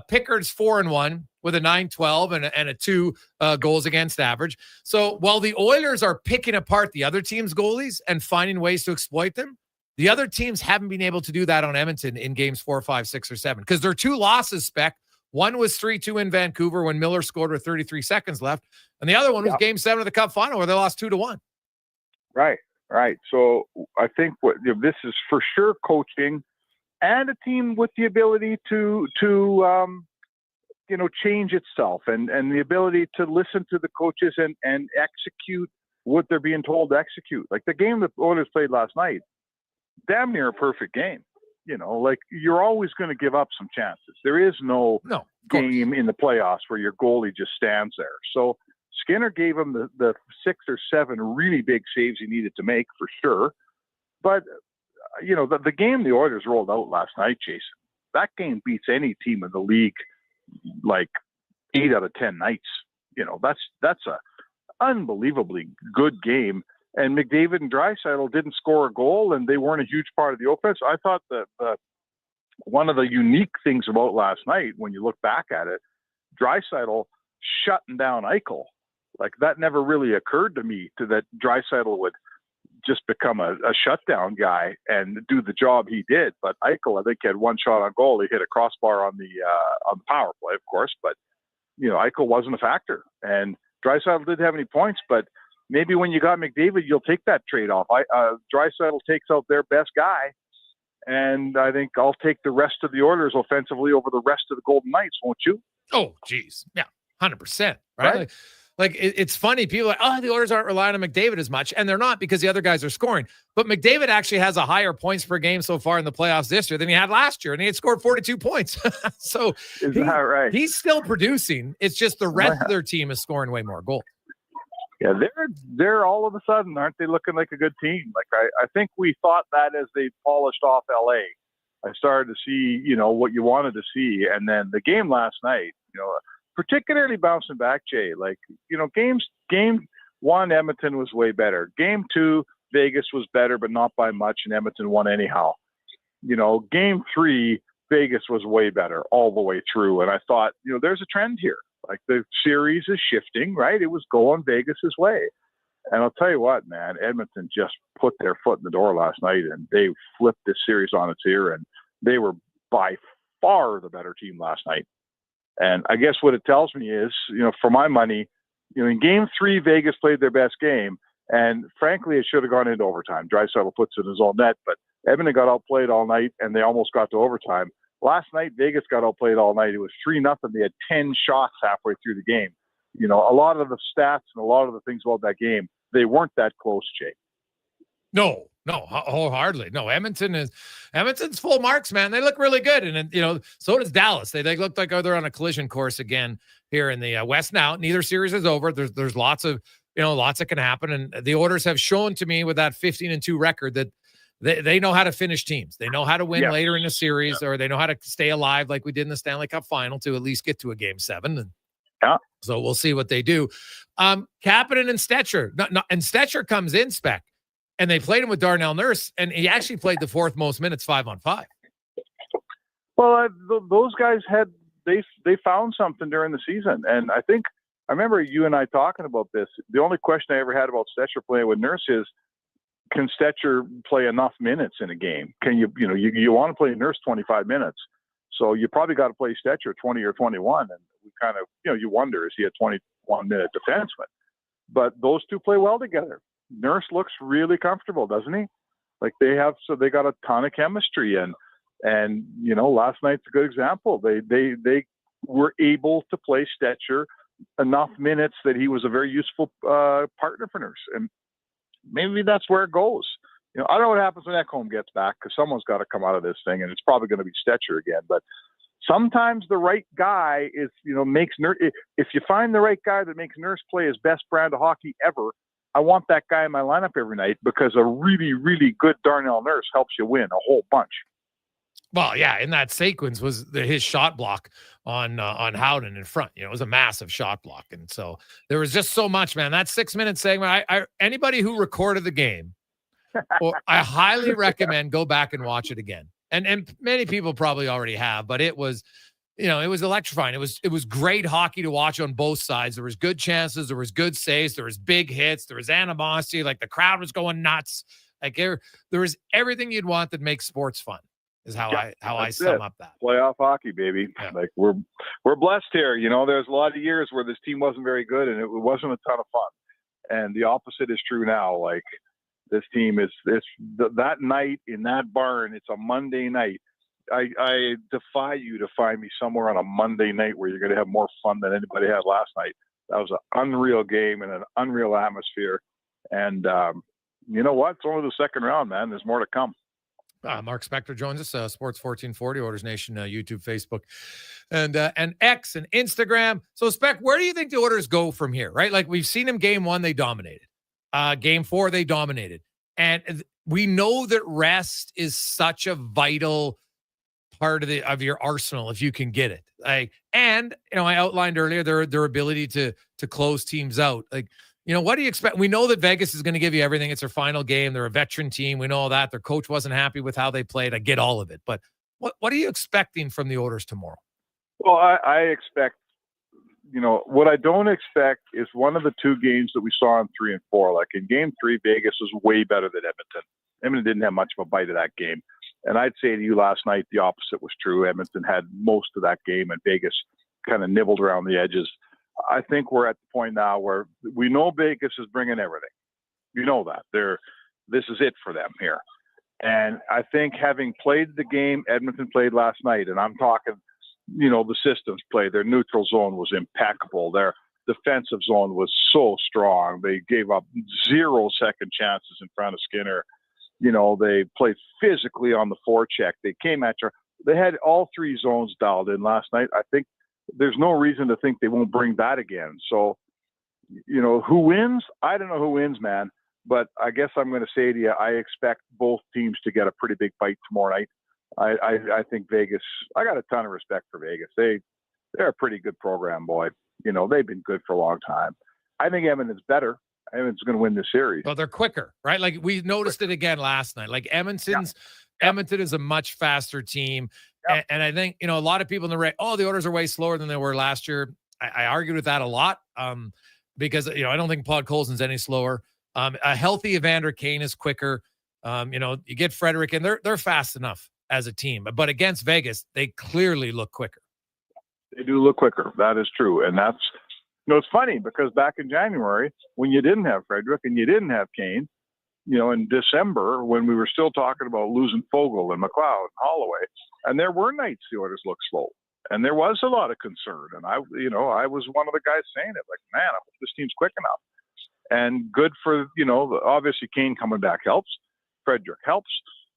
Pickard's 4-1 with a .912 and a 2 goals against average. So while the Oilers are picking apart the other team's goalies and finding ways to exploit them, the other teams haven't been able to do that on Edmonton in games 4, 5, 6, or 7, because their 2 losses, Spec. One was 3-2 in Vancouver when Miller scored with 33 seconds left. And the other one was game 7 of the Cup final where they lost 2-1. Right. So I think this is for sure coaching and a team with the ability to change itself and the ability to listen to the coaches and execute what they're being told to execute. Like the game that the Oilers played last night, damn near a perfect game. Like you're always going to give up some chances. There is no game in the playoffs where your goalie just stands there. So Skinner gave him the 6 or 7 really big saves he needed to make for sure. But, the game the Oilers rolled out last night, Jason, that game beats any team in the league like 8 out of 10 nights. That's a unbelievably good game. And McDavid and Draisaitl didn't score a goal, and they weren't a huge part of the offense. I thought that one of the unique things about last night, when you look back at it, Draisaitl shutting down Eichel, like that never really occurred to me that Draisaitl would just become a shutdown guy and do the job he did. But Eichel, I think, had one shot on goal. He hit a crossbar on the power play, of course. But Eichel wasn't a factor, and Draisaitl didn't have any points, but maybe when you got McDavid, you'll take that trade-off. Draisaitl takes out their best guy, and I think I'll take the rest of the Oilers offensively over the rest of the Golden Knights, won't you? Oh, geez. Yeah, 100%. Right? Like it's funny. People are like, the Oilers aren't relying on McDavid as much, and they're not, because the other guys are scoring. But McDavid actually has a higher points per game so far in the playoffs this year than he had last year, and he had scored 42 points. So is that right? He's still producing. It's just the rest of their team is scoring way more goals. Yeah, they're all of a sudden, aren't they looking like a good team? Like I think we thought that as they polished off LA. I started to see, what you wanted to see. And then the game last night, particularly bouncing back, Jay, like, game 1, Edmonton was way better. Game 2, Vegas was better, but not by much, and Edmonton won anyhow. Game 3, Vegas was way better all the way through. And I thought, there's a trend here. Like the series is shifting, right? It was going Vegas's way. And I'll tell you what, man, Edmonton just put their foot in the door last night and they flipped this series on its ear, and they were by far the better team last night. And I guess what it tells me is, for my money, in game 3, Vegas played their best game. And frankly, it should have gone into overtime. Draisaitl puts it in his own net, but Edmonton got outplayed all night and they almost got to overtime. Last night, Vegas got outplayed all night. It was 3-0. They had 10 shots halfway through the game. A lot of the stats and a lot of the things about that game, they weren't that close, Jay. No, wholeheartedly. No, Edmonton's full marks, man. They look really good. And, so does Dallas. They look like they're on a collision course again here in the West now. Neither series is over. There's lots of, lots that can happen. And the Oilers have shown to me with that 15-2 record that they know how to finish teams. They know how to win later in the series, or they know how to stay alive like we did in the Stanley Cup final to at least get to a game 7. And so we'll see what they do. Kapanen and Stetcher. And Stetcher comes in, Spec, and they played him with Darnell Nurse, and he actually played the 4th most minutes 5-on-5. Well, those guys had they found something during the season. And I remember you and I talking about this. The only question I ever had about Spector playing with Nurse is, can Spector play enough minutes in a game? Can you want to play Nurse 25 minutes? So you probably got to play Spector 20 or 21. And we kind of, you wonder, is he a 21-minute defenseman? But those two play well together. Nurse looks really comfortable, doesn't he? Like they got a ton of chemistry, and last night's a good example. They were able to play Spector enough minutes that he was a very useful partner for Nurse, and maybe that's where it goes. I don't know what happens when Ekholm gets back, because someone's got to come out of this thing, and it's probably going to be Spector again. But sometimes the right guy makes Nurse. If you find the right guy that makes Nurse play his best brand of hockey ever, I want that guy in my lineup every night, because a really, really good Darnell Nurse helps you win a whole bunch. Well, yeah, in that sequence was his shot block on Howden in front. It was a massive shot block, and so there was just so much, man. That 6-minute segment. Anybody who recorded the game, I highly recommend go back and watch it again. And many people probably already have, but it was. It was electrifying. It was great hockey to watch on both sides. There was good chances. There was good saves. There was big hits. There was animosity. Like the crowd was going nuts. Like there was everything you'd want that makes sports fun. Is how I sum up that playoff hockey, baby. Yeah. Like we're blessed here. There's a lot of years where this team wasn't very good and it wasn't a ton of fun. And the opposite is true now. Like this team that night in that barn. It's a Monday night. I defy you to find me somewhere on a Monday night where you're going to have more fun than anybody had last night. That was an unreal game and an unreal atmosphere. And you know what? It's only the second round, man. There's more to come. Mark Spector joins us, Sports 1440, Oilers Nation, YouTube, Facebook, and X and Instagram. So, Spec, where do you think the Oilers go from here, right? Like, we've seen them game 1, they dominated. Game 4, they dominated. And we know that rest is such a vital part of your arsenal if you can get it. I outlined earlier their ability to close teams out. Like, what do you expect? We know that Vegas is going to give you everything. It's their final game. They're a veteran team. We know all that. Their coach wasn't happy with how they played. I get all of it. But what are you expecting from the Oilers tomorrow? Well, I expect, what I don't expect is one of the two games that we saw in 3 and 4. Like in game 3, Vegas was way better than Edmonton. Edmonton didn't have much of a bite of that game. And I'd say to you last night, the opposite was true. Edmonton had most of that game, and Vegas kind of nibbled around the edges. I think we're at the point now where we know Vegas is bringing everything. You know that. This is it for them here. And I think having played the game Edmonton played last night, and I'm talking, the systems play, their neutral zone was impeccable. Their defensive zone was so strong. They gave up 0 second chances in front of Skinner. They played physically on the forecheck. They came at you. They had all 3 zones dialed in last night. I think there's no reason to think they won't bring that again. So, who wins? I don't know who wins, man. But I guess I'm going to say to you, I expect both teams to get a pretty big bite tomorrow night. I think Vegas, I got a ton of respect for Vegas. They're a pretty good program, boy. They've been good for a long time. I think Edmonton's better. Edmonton's going to win this series. Well, they're quicker, right? Like we noticed it again last night. Like Edmonton is a much faster team. Yeah. And I think, a lot of people in the the Oilers are way slower than they were last year. I argued with that a lot because, I don't think Pod Colson's any slower. A healthy Evander Kane is quicker. You get Frederick, and they're fast enough as a team. But against Vegas, they clearly look quicker. They do look quicker. That is true. And that's, it's funny because back in January, when you didn't have Frederick and you didn't have Kane, in December, when we were still talking about losing Fogle and McLeod and Holloway, and there were nights the Oilers looked slow. And there was a lot of concern. And I was one of the guys saying it, like, man, I hope this team's quick enough. And good for, obviously Kane coming back helps. Frederick helps.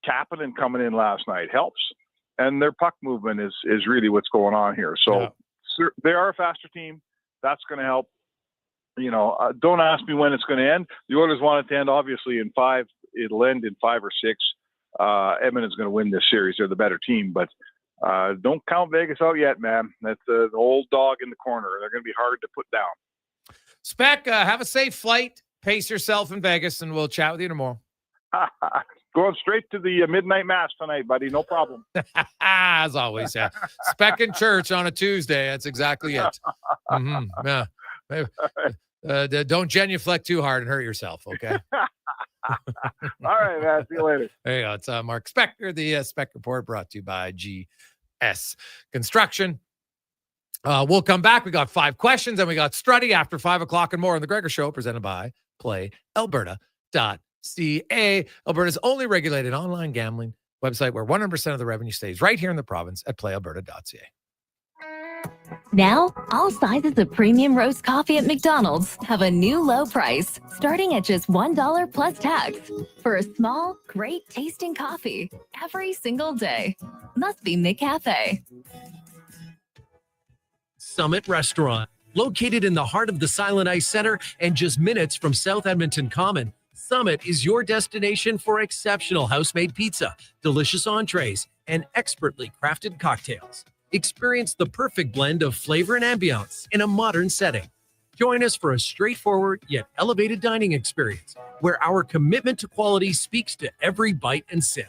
Kapanen coming in last night helps. And their puck movement is really what's going on here. So they are a faster team. That's going to help. Don't ask me when it's going to end. The Oilers want it to end, obviously, in 5. It'll end in 5 or 6. Edmonton's going to win this series. They're the better team. But don't count Vegas out yet, man. That's the old dog in the corner. They're going to be hard to put down. Spec, have a safe flight. Pace yourself in Vegas, and we'll chat with you tomorrow. Going straight to the midnight mass tonight, buddy. No problem. As always, yeah. Spec in church on a Tuesday. That's exactly it. Yeah. Don't genuflect too hard and hurt yourself, okay? All right, man. See you later. There you go. It's Mark Spector, the Spec Report, brought to you by GS Construction. We'll come back. We got 5 questions, and we got Struddy after 5 o'clock and more on the Gregor Show, presented by PlayAlberta.ca, Alberta's only regulated online gambling website where 100% of the revenue stays right here in the province at PlayAlberta.ca. Now, all sizes of premium roast coffee at McDonald's have a new low price, starting at just $1 plus tax, for a small, great tasting coffee every single day. Must be McCafe. Summit Restaurant, located in the heart of the Silent Ice Center and just minutes from South Edmonton Common. Summit is your destination for exceptional house-made pizza, delicious entrees, and expertly crafted cocktails. Experience the perfect blend of flavor and ambiance in a modern setting. Join us for a straightforward yet elevated dining experience where our commitment to quality speaks to every bite and sip.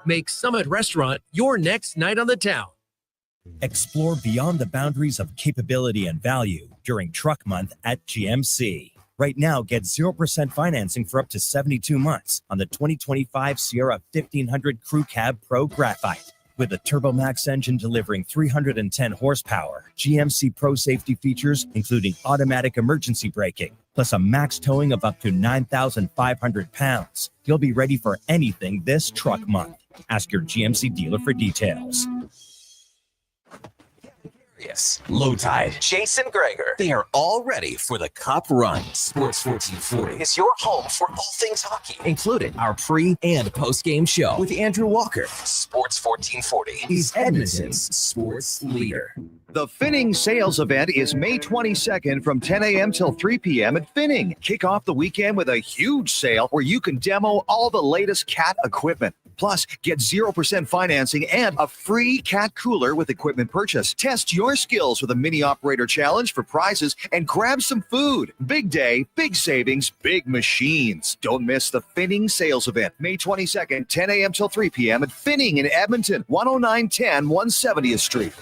Make Summit Restaurant your next night on the town. Explore beyond the boundaries of capability and value during Truck Month at GMC. Right now, get 0% financing for up to 72 months on the 2025 Sierra 1500 Crew Cab Pro Graphite. With a TurboMax engine delivering 310 horsepower, GMC Pro safety features including automatic emergency braking, plus a max towing of up to 9,500 pounds. You'll be ready for anything this Truck Month. Ask your GMC dealer for details. Low Tide, Jason Gregor. They are all ready for the Cup run. Sports 1440 is your home for all things hockey, including our pre- and post-game show with Andrew Walker. Sports 1440 is Edmonton's sports leader. The Finning sales event is May 22nd from 10 a.m. till 3 p.m. at Finning. Kick off the weekend with a huge sale where you can demo all the latest cat equipment. Plus, get 0% financing and a free cat cooler with equipment purchase. Test your skills with a mini operator challenge for prizes and grab some food. Big day, big savings, big machines. Don't miss the Finning sales event, May 22nd, 10 a.m. till 3 p.m. at Finning in Edmonton, 10910 170th Street.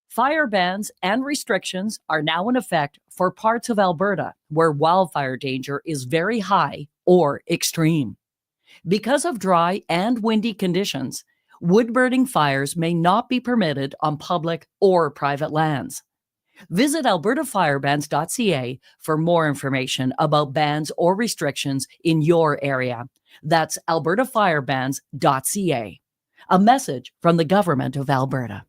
Fire bans and restrictions are now in effect for parts of Alberta where wildfire danger is very high or extreme. Because of dry and windy conditions, wood-burning fires may not be permitted on public or private lands. Visit albertafirebans.ca for more information about bans or restrictions in your area. That's albertafirebans.ca. A message from the Government of Alberta.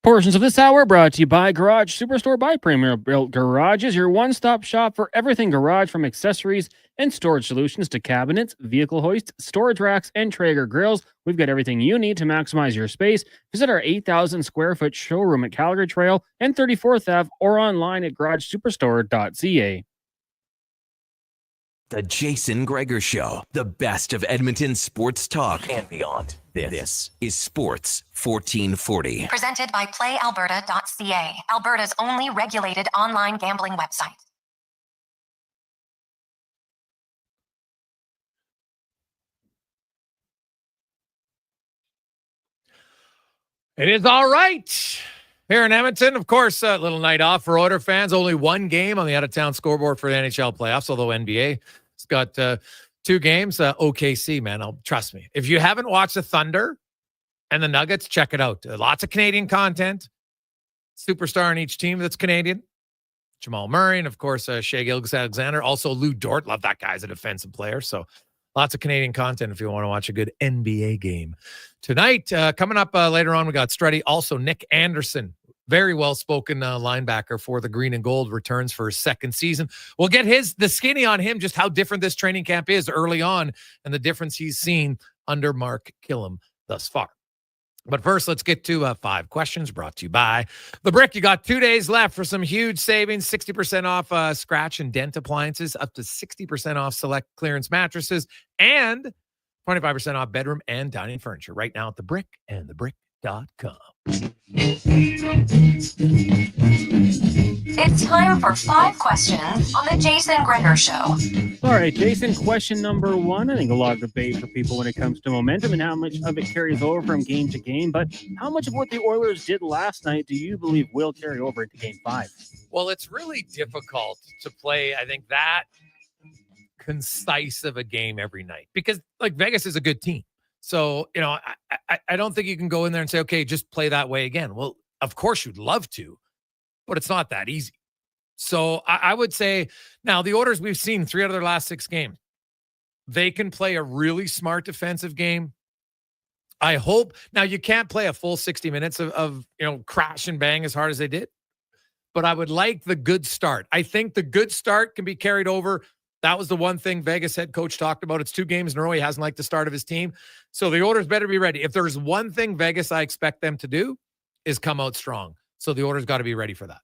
Portions of this hour brought to you by Garage Superstore by Premier Built Garages, your one-stop shop for everything garage, from accessories and storage solutions to cabinets, vehicle hoists, storage racks, and Traeger grills. We've got everything you need to maximize your space. Visit our 8,000 square foot showroom at Calgary Trail and 34th Ave or online at garagesuperstore.ca. The Jason Gregor Show, the best of Edmonton sports talk and beyond. This is Sports 1440. Presented by PlayAlberta.ca, Alberta's only regulated online gambling website. It is all right here in Edmonton. Of course, a little night off for Oilers fans. Only one game on the out-of-town scoreboard for the NHL playoffs, although NBA has got 2 games. OKC, man, trust me. If you haven't watched the Thunder and the Nuggets, check it out. Lots of Canadian content. Superstar on each team that's Canadian. Jamal Murray, and of course, Shai Gilgeous-Alexander. Also, Lou Dort. Love that guy as a defensive player. So lots of Canadian content if you want to watch a good NBA game. Tonight, coming up later on, we got Struddy. Also, Nick Anderson, very well-spoken linebacker for the Green and Gold, returns for his second season. We'll get the skinny on him, just how different this training camp is early on and the difference he's seen under Mark Killam thus far. But first, let's get to 5 questions brought to you by The Brick. You got 2 days left for some huge savings, 60% off scratch and dent appliances, up to 60% off select clearance mattresses, and 25% off bedroom and dining furniture right now at The Brick and thebrick.com. It's time for 5 questions on the Jason Gregor Show. All right, Jason, question number 1. I think a lot of debate for people when it comes to momentum and how much of it carries over from game to game. But how much of what the Oilers did last night do you believe will carry over into game 5? Well, it's really difficult to play, I think, that concise of a game every night because, like, Vegas is a good team. So, I don't think you can go in there and say, okay, just play that way again. Well, of course you'd love to, but it's not that easy. So I would say now the Oilers, we've seen 3 out of their last 6 games. They can play a really smart defensive game. I hope now you can't play a full 60 minutes of crash and bang as hard as they did, but I would like the good start. I think the good start can be carried over. That was the one thing Vegas head coach talked about. It's 2 games in a row. He hasn't liked the start of his team. So the Oilers better be ready. If there's one thing Vegas I expect them to do is come out strong. So the Oilers got to be ready for that.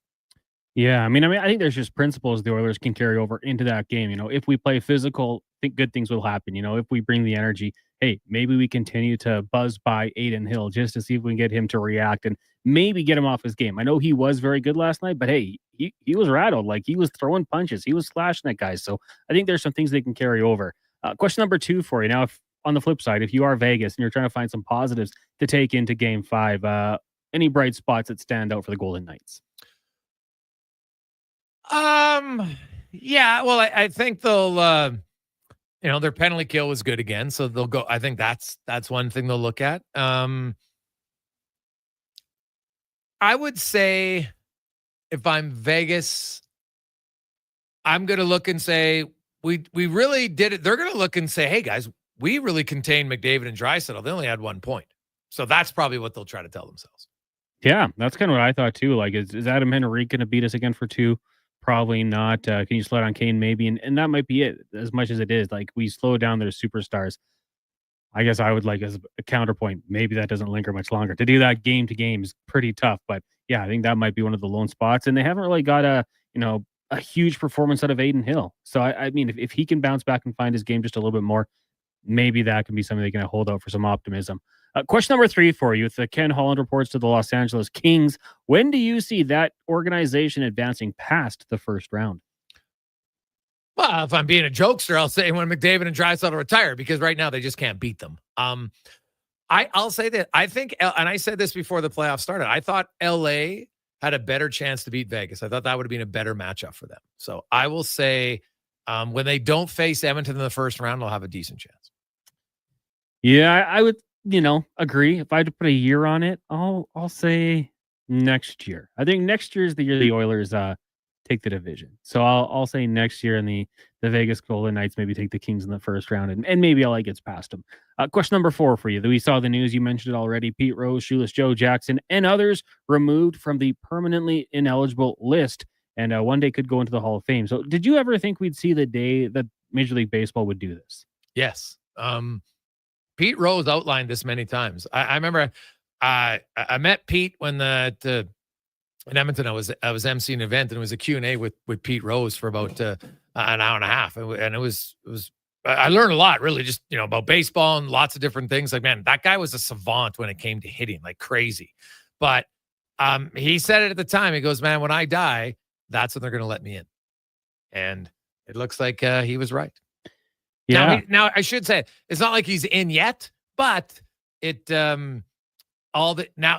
Yeah, I think there's just principles the Oilers can carry over into that game. If we play physical, I think good things will happen. If we bring the energy, hey, maybe we continue to buzz by Adin Hill just to see if we can get him to react and maybe get him off his game. I know he was very good last night, but hey, he was rattled. Like, he was throwing punches. He was slashing at guys. So I think there's some things they can carry over. Question number 2 for you. Now, if on the flip side, if you are Vegas and you're trying to find some positives to take into game 5, any bright spots that stand out for the Golden Knights? Yeah, well, I think they'll, their penalty kill was good again. So they'll go, I think that's one thing they'll look at. I would say if I'm Vegas, I'm going to look and say, we really did it. They're going to look and say, hey guys, we really contained McDavid and Draisaitl. They only had 1 point. So that's probably what they'll try to tell themselves. Yeah, that's kind of what I thought too. Like, is Adam Henrique going to beat us again for 2? Probably not. Can you slow down Kane? Maybe. And that might be it, as much as it is. Like, we slow down their superstars. I guess I would like, as a counterpoint, maybe that doesn't linger much longer. To do that game to game is pretty tough. But yeah, I think that might be one of the lone spots. And they haven't really got a huge performance out of Adin Hill. So I mean, if he can bounce back and find his game just a little bit more, maybe that can be something they can hold out for some optimism. Question number 3 for you. If the Ken Holland reports to the Los Angeles Kings, when do you see that organization advancing past the first round? Well, if I'm being a jokester, I'll say when McDavid and Draisaitl retire, because right now they just can't beat them. I'll say that I think, and I said this before the playoffs started, I thought LA had a better chance to beat Vegas. I thought that would have been a better matchup for them. So I will say when they don't face Edmonton in the first round, they'll have a decent chance. Yeah, I would, agree. If I had to put a year on it, I'll say next year. I think next year is the year the Oilers take the division. So I'll say next year, and the Vegas Golden Knights maybe take the Kings in the first round, and maybe LA gets past them. Question number 4 for you. We saw the news. You mentioned it already. Pete Rose, Shoeless Joe Jackson, and others removed from the permanently ineligible list, and one day could go into the Hall of Fame. So did you ever think we'd see the day that Major League Baseball would do this? Yes. Pete Rose outlined this many times. I remember I met Pete when in Edmonton, I was emceeing an event, and it was a Q&A with Pete Rose for about an hour and a half. And it was I learned a lot, really, just, about baseball and lots of different things. Like, man, that guy was a savant when it came to hitting, like crazy. But he said it at the time. He goes, man, when I die, that's when they're going to let me in. And it looks like he was right. Yeah. Now I should say it's not like he's in yet, but now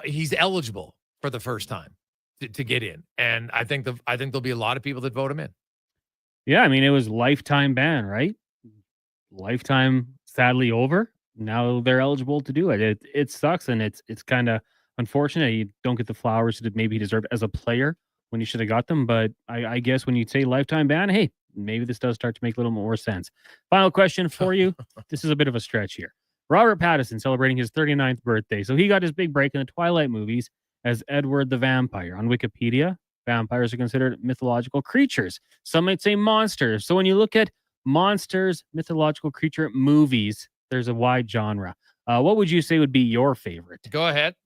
he's eligible for the first time to get in, and I think there'll be a lot of people that vote him in. Yeah, I mean, it was lifetime ban, right? Lifetime, sadly over. Now they're eligible to do it. It sucks, and it's kind of unfortunate. You don't get the flowers that maybe he deserved as a player when you should have got them. But I guess when you say lifetime ban, hey, maybe this does start to make a little more sense. Final question for you. This is a bit of a stretch here. Robert Pattinson celebrating his 39th birthday. So he got his big break in the Twilight movies as Edward the Vampire. On Wikipedia, vampires are considered mythological creatures. Some might say monsters. So when you look at monsters, mythological creature movies, there's a wide genre. What would you say would be your favorite? Go ahead.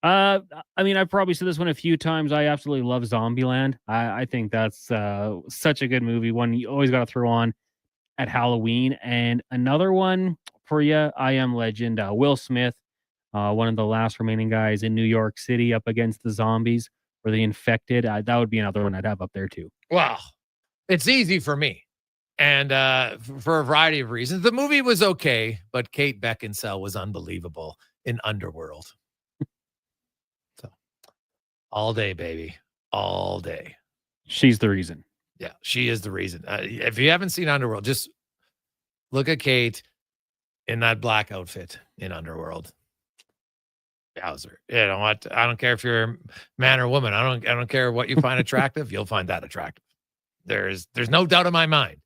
I mean, I've probably said this one a few times. I absolutely love Zombieland. I think that's such a good movie. One you always got to throw on at Halloween. And another one for you, I Am Legend. Will Smith, one of the last remaining guys in New York City up against the zombies. or The Infected. That would be another one I'd have up there too. Well, it's easy for me. And for a variety of reasons. The movie was okay, but Kate Beckinsale was unbelievable in Underworld. So, all day, baby. All day. She's the reason. Yeah, she is the reason. If you haven't seen Underworld, just look at Kate in that black outfit in Underworld. Yowzer. You know what? I don't care if you're a man or woman. I don't care what you find attractive. You'll find that attractive. There's no doubt in my mind.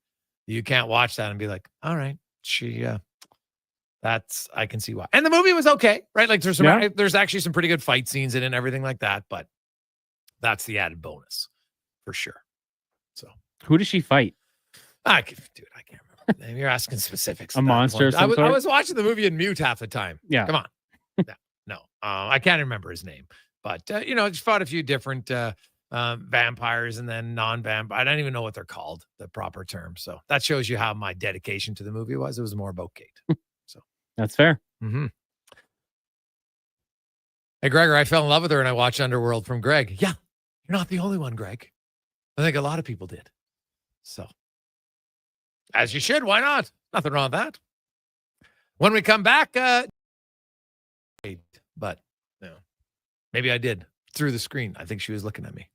You can't watch that and be like, all right, I can see why. And the movie was okay, right? Like there's actually some pretty good fight scenes in it and everything like that, but that's the added bonus for sure. So who does she fight? I can't remember the name. You're asking specifics. A monster. I was watching the movie in mute half the time. Yeah. Come on. No. I can't remember his name, but just fought a few different vampires and then non-vampire. I don't even know what they're called, the proper term. So that shows you how my dedication to the movie was. It was more about Kate. So that's fair. Mm-hmm. Hey, Gregor, I fell in love with her and I watched Underworld from Greg. Yeah, you're not the only one, Greg. I think a lot of people did. So, as you should. Why not? Nothing wrong with that. When we come back, but maybe I did through the screen. I think she was looking at me.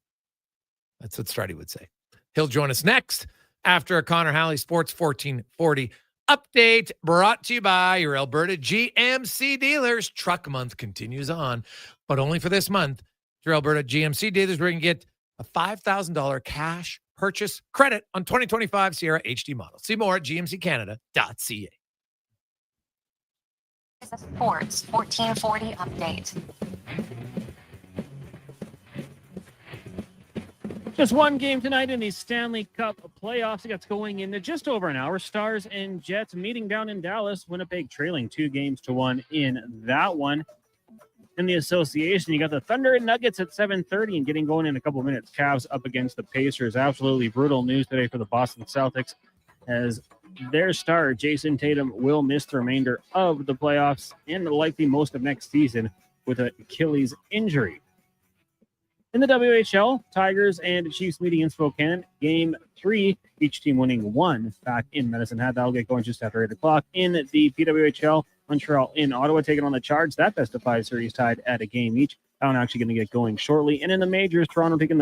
That's what Struddy would say. He'll join us next after a Connor Halley Sports 1440 update brought to you by your Alberta GMC dealers. Truck month continues on, but only for this month. Your Alberta GMC dealers, we're going to get a $5,000 cash purchase credit on 2025 Sierra HD models. See more at gmccanada.ca. Sports 1440 update. Just one game tonight in the Stanley Cup playoffs. It gets going in just over an hour. Stars and Jets meeting down in Dallas. Winnipeg trailing 2-1 in that one. In the association, you got the Thunder and Nuggets at 7:30 and getting going in a couple of minutes. Cavs up against the Pacers. Absolutely brutal news today for the Boston Celtics as their star, Jason Tatum, will miss the remainder of the playoffs and likely most of next season with an Achilles injury. In the WHL, Tigers and Chiefs meeting in Spokane. Game 3, each team winning 1 back in Medicine Hat. That'll get going just after 8 o'clock. In the PWHL, Montreal in Ottawa taking on the Charge. That best of 5 series tied at a game each. That one actually going to get going shortly. And in the majors, Toronto taking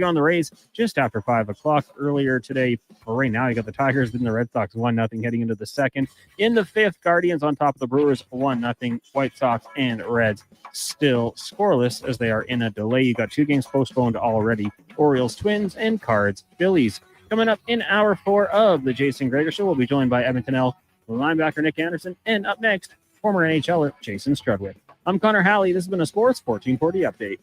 on the Rays just after 5 o'clock earlier today. Or right now, you got the Tigers and the Red Sox 1-0 heading into the second. In the fifth, Guardians on top of the Brewers 1-0. White Sox and Reds still scoreless as they are in a delay. You got 2 games postponed already. Orioles, Twins, and Cards, Phillies. Coming up in hour 4 of the Jason Gregor Show, we'll be joined by Edmonton Elks linebacker Nick Anderson. And up next, former NHLer Jason Strudwick. I'm Connor Halley. This has been a Sports 1440 update.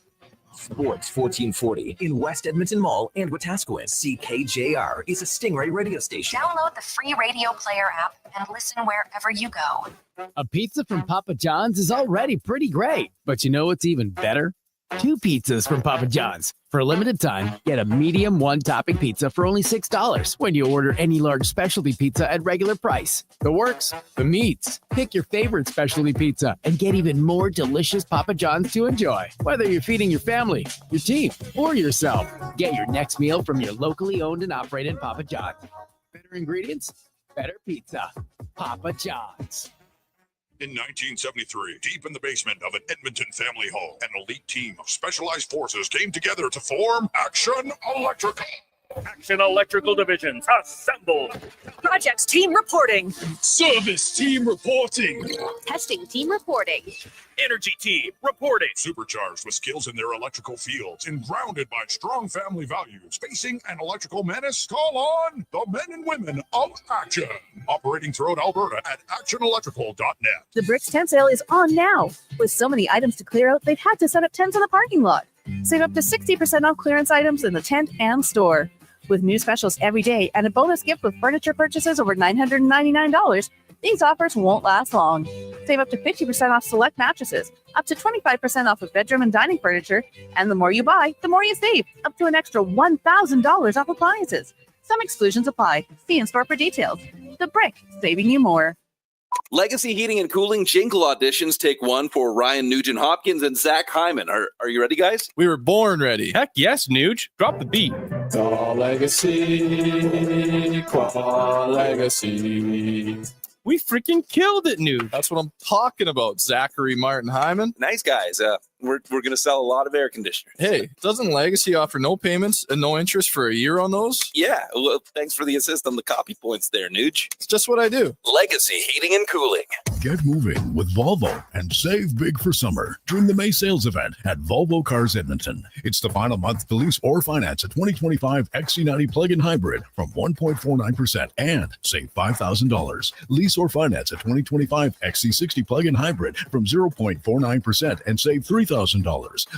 Sports 1440 in West Edmonton Mall and Wetaskiwin. CKJR is a Stingray radio station. Download the free radio player app and listen wherever you go. A pizza from Papa John's is already pretty great, but you know what's even better? 2 pizzas from Papa John's. For a limited time, get a medium 1-topping pizza for only $6 when you order any large specialty pizza at regular price. The works, the meats. Pick your favorite specialty pizza and get even more delicious Papa John's to enjoy. Whether you're feeding your family, your team, or yourself, get your next meal from your locally owned and operated Papa John's. Better ingredients, better pizza. Papa John's. In 1973, deep in the basement of an Edmonton family home, an elite team of specialized forces came together to form Action Electrical. Action Electrical Divisions assembled. Projects team reporting. Service team reporting. Testing team reporting. Energy team reporting. Supercharged with skills in their electrical fields and grounded by strong family values. Facing an electrical menace? Call on the men and women of Action. Operating throughout Alberta at actionelectrical.net. The Bricks tent sale is on now. With so many items to clear out, they've had to set up tents in the parking lot. Save up to 60% off clearance items in the tent and store. With new specials every day and a bonus gift with furniture purchases over $999, these offers won't last long. Save up to 50% off select mattresses, up to 25% off of bedroom and dining furniture, and the more you buy, the more you save, up to an extra $1,000 off appliances. Some exclusions apply. See in-store for details. The Brick, saving you more. Legacy Heating and Cooling jingle auditions take one for Ryan Nugent-Hopkins and Zach Hyman. Are you ready, guys? We were born ready. Heck yes, Nuge. Drop the beat. Legacy, Legacy. We freaking killed it, Nuge. That's what I'm talking about, Zachary Martin Hyman. Nice guys. We're going to sell a lot of air conditioners. Hey, doesn't Legacy offer no payments and no interest for a year on those? Yeah, well, thanks for the assist on the copy points there, Nuge. It's just what I do. Legacy Heating and Cooling. Get moving with Volvo and save big for summer during the May sales event at Volvo Cars Edmonton. It's the final month to lease or finance a 2025 XC90 plug-in hybrid from 1.49% and save $5,000. Lease or finance a 2025 XC60 plug-in hybrid from 0.49% and save $3,000.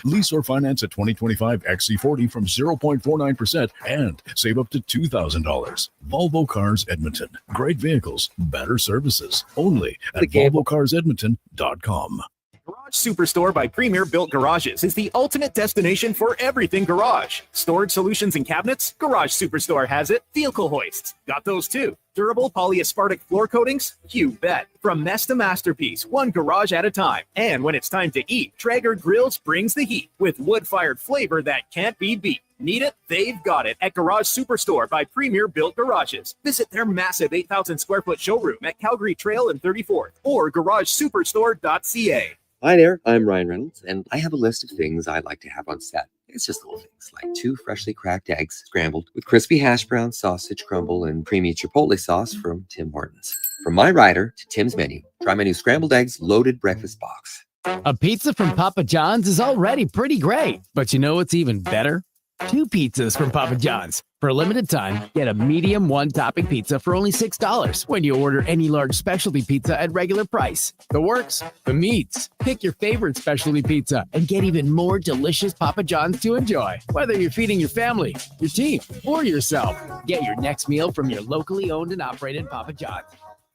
Lease or finance a 2025 XC40 from 0.49% and save up to $2,000. Volvo Cars Edmonton. Great vehicles, better services. Only at VolvoCarsEdmonton.com. Garage Superstore by Premier Built Garages is the ultimate destination for everything garage. Storage solutions and cabinets? Garage Superstore has it. Vehicle hoists? Got those too. Durable polyaspartic floor coatings? You bet. From mess to masterpiece, one garage at a time. And when it's time to eat, Traeger Grills brings the heat with wood-fired flavor that can't be beat. Need it? They've got it at Garage Superstore by Premier Built Garages. Visit their massive 8,000 square foot showroom at Calgary Trail and 34th or garagesuperstore.ca. Hi there, I'm Ryan Reynolds, and I have a list of things I like to have on set. It's just little things like 2 freshly cracked eggs scrambled with crispy hash brown, sausage crumble, and creamy chipotle sauce from Tim Hortons. From my rider to Tim's menu, try my new scrambled eggs loaded breakfast box. A pizza from Papa John's is already pretty great, but you know what's even better? 2 pizzas from Papa John's. For a limited time, get a medium 1-topping pizza for only $6 when you order any large specialty pizza at regular price. The works, the meats. Pick your favorite specialty pizza and get even more delicious Papa John's to enjoy. Whether you're feeding your family, your team, or yourself, get your next meal from your locally owned and operated Papa John's.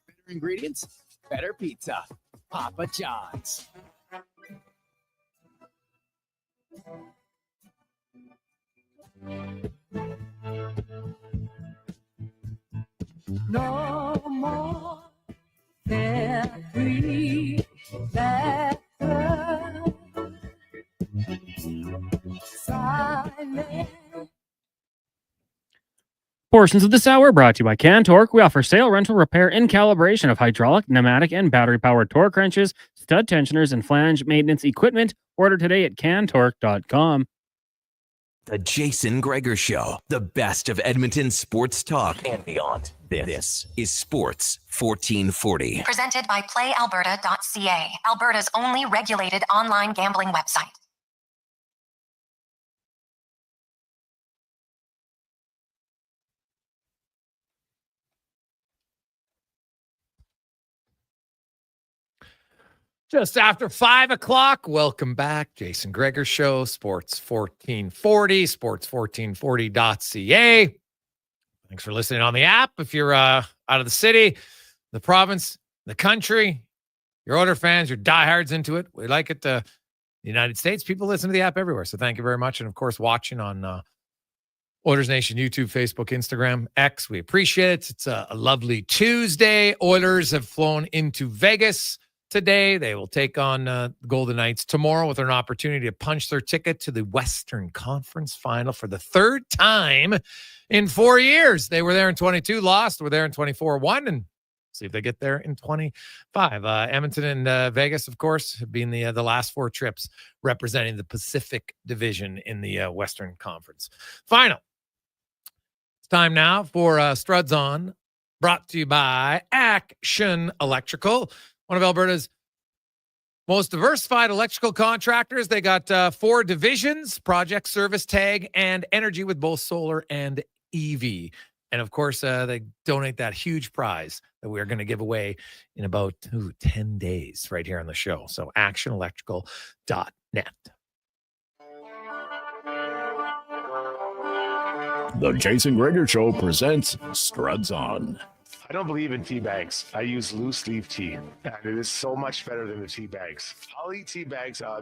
Better ingredients, better pizza. Papa John's. No more carefree better silent. Portions of this hour brought to you by Cantork. We offer sale, rental, repair, and calibration of hydraulic, pneumatic, and battery-powered torque wrenches, stud tensioners, and flange maintenance equipment. Order today at cantork.com. The Jason Gregor Show, the best of Edmonton sports talk and beyond. This is Sports 1440. Presented by PlayAlberta.ca, Alberta's only regulated online gambling website. Just after 5 o'clock. Welcome back. Jason Gregor Show, Sports 1440, sports1440.ca. Thanks for listening on the app. If you're out of the city, the province, the country, you're Oilers fans, you're diehards into it. We like it. The United States, people listen to the app everywhere. So thank you very much. And, of course, watching on Oilers Nation, YouTube, Facebook, Instagram, X. We appreciate it. It's a lovely Tuesday. Oilers have flown into Vegas today. They will take on the Golden Knights tomorrow with an opportunity to punch their ticket to the Western Conference Final for the 3rd time in 4 years. They were there in 22, lost. Were there in 24, won, and see if they get there in 25. Edmonton and Vegas, of course, have been the last 4 trips representing the Pacific Division in the Western Conference Final. It's time now for Struds On, brought to you by Action Electrical, one of Alberta's most diversified electrical contractors. They got 4 divisions: project, service, tag, and energy, with both solar and EV. And of course, they donate that huge prize that we're going to give away in about 10 days right here on the show. So actionelectrical.net. The Jason Gregor Show presents Struds On. I don't believe in tea bags. I use loose leaf tea, and it is so much better than the tea bags. I'll eat tea bags. I'll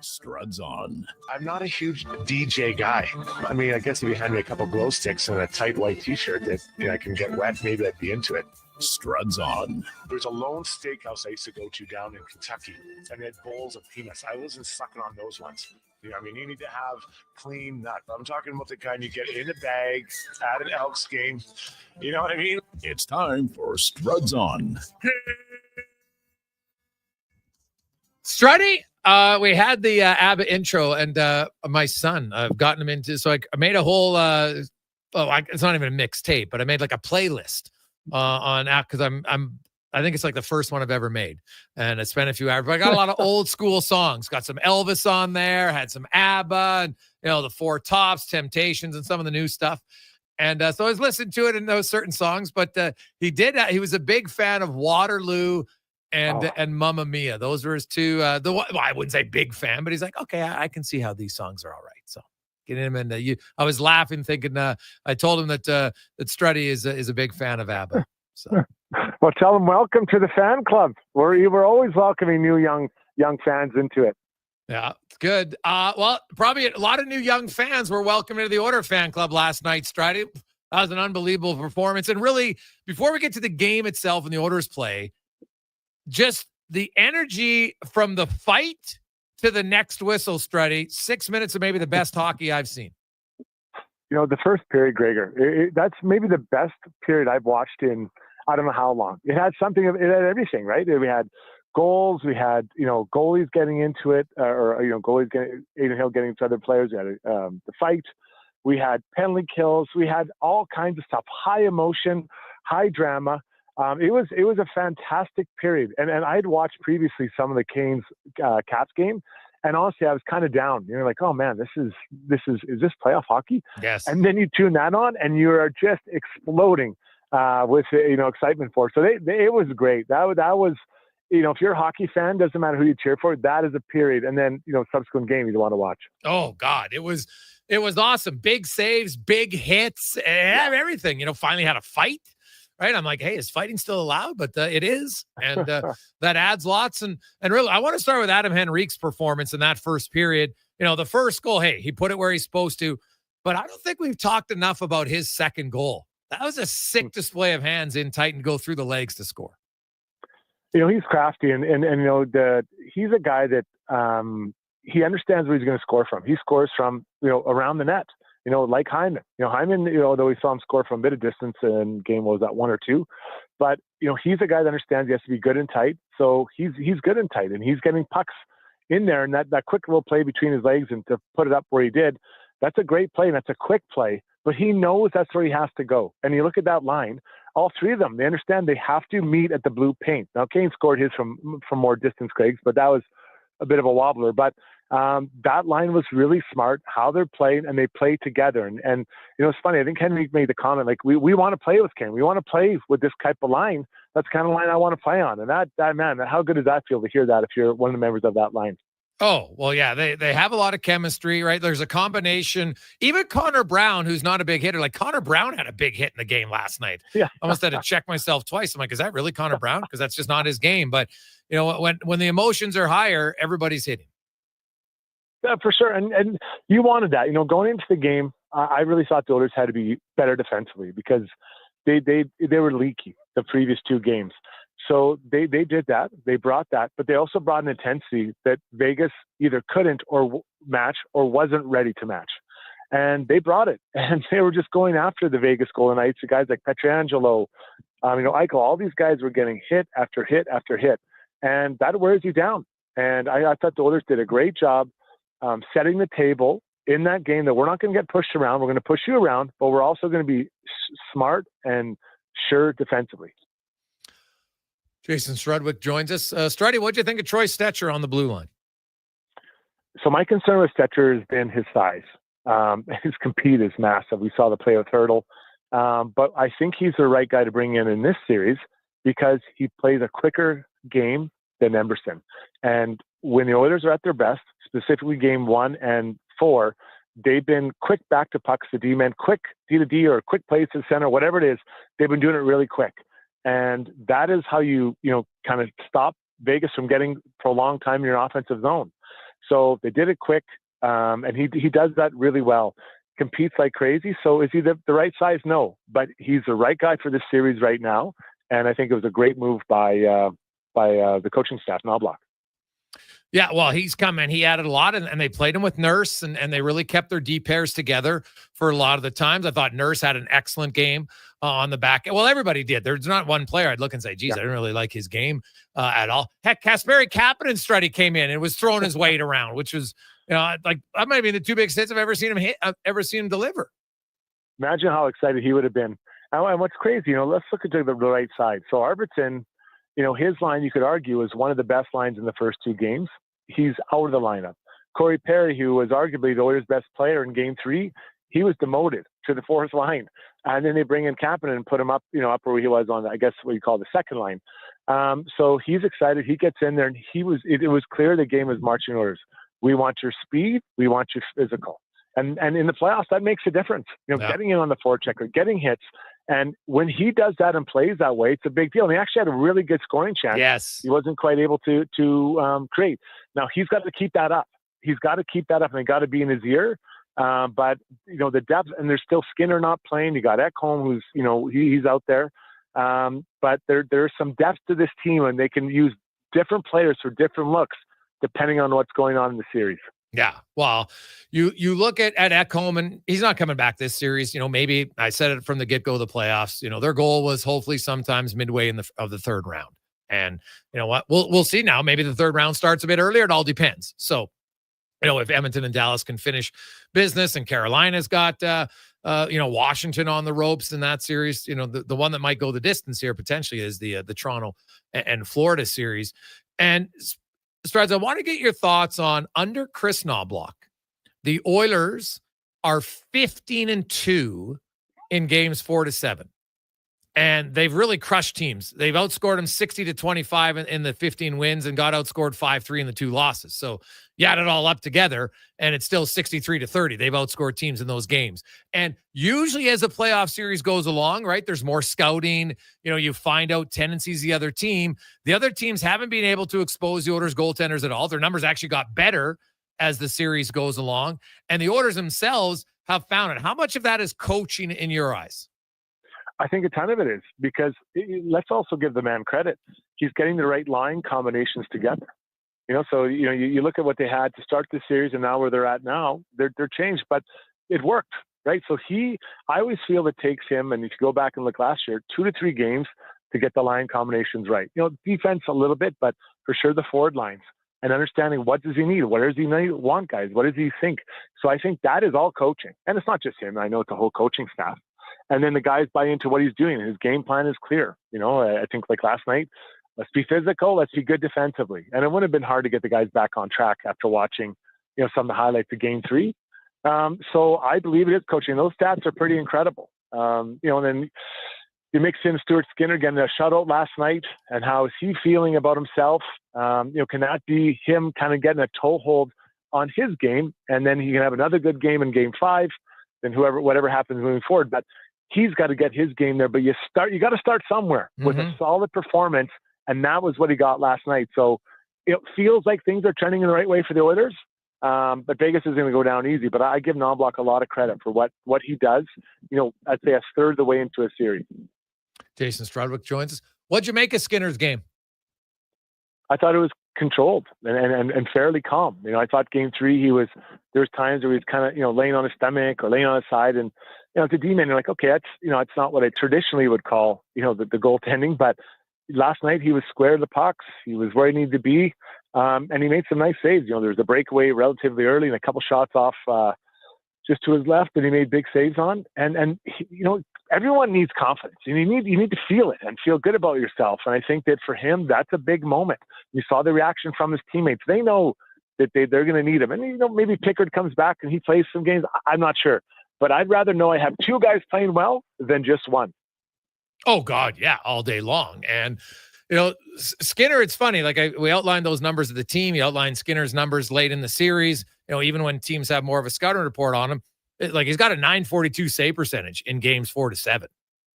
Struds On. I'm not a huge DJ guy. I mean, I guess if you hand me a couple glow sticks and a tight white t-shirt that I can get wet, maybe I'd be into it. Struds on. There's a lone steakhouse I used to go to down in Kentucky, and they had bowls of peanuts. I wasn't sucking on those ones. You know, I mean, you need to have clean nut. I'm talking about the kind you get in a bag at an Elks game. You know what I mean? It's time for Struds on. Struddy, we had the ABBA intro, and my son, I've gotten him into, so I made a whole, it's not even a mixtape, but I made like a playlist on app because I think it's like the first one I've ever made, and I spent a few hours. But I got a lot of old school songs. Got some Elvis on there. Had some ABBA, and the Four Tops, Temptations, and some of the new stuff. And so I was listening to it in those certain songs. But he was a big fan of Waterloo and Mamma Mia. Those were his two. I wouldn't say big fan, but he's like, okay, I can see how these songs are all right. So getting him in. I was laughing, thinking. I told him that Struddy is a big fan of ABBA. So. Well, tell them welcome to the fan club. We're always welcoming new young fans into it. Yeah, it's good. Well, probably a lot of new young fans were welcomed into the Oilers fan club last night, Struddy. That was an unbelievable performance. And really, before we get to the game itself and the Oilers play, just the energy from the fight to the next whistle, Struddy. 6 minutes of maybe the best hockey I've seen. The first period, Gregor, that's maybe the best period I've watched in I don't know how long. It had something. It had everything, right? We had goals. We had goalies getting into it, goalies getting Aiden Hill getting to other players. We had the fight. We had penalty kills. We had all kinds of stuff. High emotion, high drama. It was a fantastic period. And I had watched previously some of the Canes Caps game. And honestly, I was kind of down. You're like, oh man, is this playoff hocky? Yes. And then you tune that on, and you are just exploding with excitement for it. So it was great. That was if you're a hockey fan, doesn't matter who you cheer for. That is a period, and then subsequent game you want to watch. Oh God, it was awesome. Big saves, big hits, everything. Finally had a fight. Right, I'm like, hey, is fighting still allowed? But it is, and that adds lots. And really, I want to start with Adam Henrique's performance in that first period. The first goal, hey, he put it where he's supposed to, but I don't think we've talked enough about his second goal. That was a sick display of hands in tight and go through the legs to score. He's crafty, and he's a guy that he understands where he's going to score from. He scores from around the net. Like Hyman. Hyman, though we saw him score from a bit of distance in game, was that 1 or 2? But, he's a guy that understands he has to be good and tight. So he's good and tight, and he's getting pucks in there. And that quick little play between his legs and to put it up where he did, that's a great play, and that's a quick play. But he knows that's where he has to go. And you look at that line, all three of them, they understand they have to meet at the blue paint. Now, Kane scored his from more distance, Craig, but that was a bit of a wobbler. But that line was really smart, how they're playing, and they play together. And it's funny, I think Henrique made the comment, like, we want to play with Ken. We want to play with this type of line. That's the kind of line I want to play on. And that man, how good does that feel to hear that if you're one of the members of that line? Oh, well, yeah, they have a lot of chemistry, right? There's a combination. Even Connor Brown, who's not a big hitter, like Connor Brown had a big hit in the game last night. Yeah. I almost had to check myself twice. I'm like, is that really Connor Brown? Because that's just not his game. But, when the emotions are higher, everybody's hitting. Yeah, for sure. And you wanted that. Going into the game, I really thought the Oilers had to be better defensively because they were leaky the previous 2 games. So they did that. They brought that, but they also brought an intensity that Vegas either couldn't or match or wasn't ready to match. And they brought it. And they were just going after the Vegas Golden Knights. The guys like Pietrangelo, Eichel, all these guys were getting hit after hit after hit. And that wears you down. And I thought the Oilers did a great job setting the table in that game that we're not going to get pushed around. We're going to push you around, but we're also going to be smart and sure defensively. Jason Strudwick joins us. Struddy, what do you think of Troy Stetcher on the blue line? So my concern with Stetcher has been his size. His compete is massive. We saw the play with Hurdle. But I think he's the right guy to bring in this series because he plays a quicker game than Emberson. And when the Oilers are at their best, specifically game 1 and 4, they've been quick back to pucks to D-men, quick D to D or quick plays to the center, whatever it is. They've been doing it really quick. And that is how you kind of stop Vegas from getting prolonged time in your offensive zone. So they did it quick, and he does that really well. Competes like crazy. So is he the right size? No, but he's the right guy for this series right now. And I think it was a great move by the coaching staff, Knoblock. Yeah, well, he's come in. He added a lot, and they played him with Nurse, and they really kept their D pairs together for a lot of the times. I thought Nurse had an excellent game on the back. Well, everybody did. There's not one player I'd look and say, geez, I didn't really like his game at all. Heck, Kasperi Kapanen Struddy came in and was throwing his weight around, which was, like, that might be the two biggest hits I've ever seen him hit. I've ever seen him deliver. Imagine how excited he would have been. And what's crazy, let's look at the right side. So Arvidsson, his line, you could argue, is one of the best lines in the first two games. He's out of the lineup. Corey Perry, who was arguably the Oilers' best player in Game 3, he was demoted to the fourth line. And then they bring in Kapanen and put him up, up where he was on, I guess, what you call the second line. So he's excited. He gets in there, and it was clear the game was marching orders. We want your speed. We want your physical. And in the playoffs, that makes a difference. Getting in on the forecheck or getting hits. And when he does that and plays that way, it's a big deal. And he actually had a really good scoring chance. Yes. He wasn't quite able to create. Now, he's got to keep that up. He's got to keep that up, and they got to be in his ear. But, the depth, and there's still Skinner not playing. You got Ekholm, who's, he's out there. But there's some depth to this team, and they can use different players for different looks depending on what's going on in the series. Yeah. Well, you look at Ekholm, and he's not coming back this series. Maybe I said it from the get-go of the playoffs. Their goal was hopefully sometimes midway of the third round. And you know what? We'll see now. Maybe the third round starts a bit earlier. It all depends. So, if Edmonton and Dallas can finish business, and Carolina's got Washington on the ropes in that series, the one that might go the distance here potentially is the Toronto and Florida series. And Struds, I want to get your thoughts on, under Chris Knoblock, the Oilers are 15-2 in games 4-7. And they've really crushed teams. They've outscored them 60-25 in the 15 wins and got outscored 5-3 in the 2 losses. So you add it all up together, and it's still 63-30. They've outscored teams in those games. And usually as the playoff series goes along, right, there's more scouting. You find out tendencies of the other team. The other teams haven't been able to expose the Oilers goaltenders at all. Their numbers actually got better as the series goes along. And the Oilers themselves have found it. How much of that is coaching in your eyes? I think a ton of it is, because let's also give the man credit. He's getting the right line combinations together. So you look at what they had to start the series, and now where they're at now, they're changed, but it worked, right? So I always feel it takes him, and if you go back and look last year, 2 to 3 games to get the line combinations right. Defense a little bit, but for sure the forward lines, and understanding what does he need, what does he want, guys, what does he think. So I think that is all coaching, and it's not just him. I know it's the whole coaching staff. And then the guys buy into what he's doing. His game plan is clear. I think like last night, let's be physical, let's be good defensively. And it wouldn't have been hard to get the guys back on track after watching, some of the highlights of Game 3. So I believe it is coaching. Those stats are pretty incredible. And then you mix in Stuart Skinner getting a shutout last night, and how is he feeling about himself? Can that be him kind of getting a toehold on his game? And then he can have another good game in Game 5, then whatever happens moving forward. But he's got to get his game there, but you got to start somewhere with a solid performance. And that was what he got last night. So it feels like things are trending in the right way for the Oilers. But Vegas is going to go down easy, but I give Knoblock a lot of credit for what he does, I'd say a third of the way into a series. Jason Strudwick joins us. What'd you make of Skinner's game? I thought it was controlled and fairly calm. I thought Game 3, there was times where he was kind of, laying on his stomach or laying on his side, and, to D-man, you're like, okay, that's, it's not what I traditionally would call, the goaltending, but last night he was square to the pucks. He was where he needed to be. And he made some nice saves. There was a breakaway relatively early and a couple shots off, just to his left that he made big saves on. And everyone needs confidence. You need to feel it and feel good about yourself. And I think that for him, that's a big moment. You saw the reaction from his teammates. They know that they're going to need him. And, maybe Pickard comes back and he plays some games. I'm not sure. But I'd rather know I have 2 guys playing well than just one. Oh, God, yeah, all day long. And, Skinner, it's funny. Like we outlined those numbers of the team. You outlined Skinner's numbers late in the series. Even when teams have more of a scouting report on him, he's got a .942 save percentage in games 4-7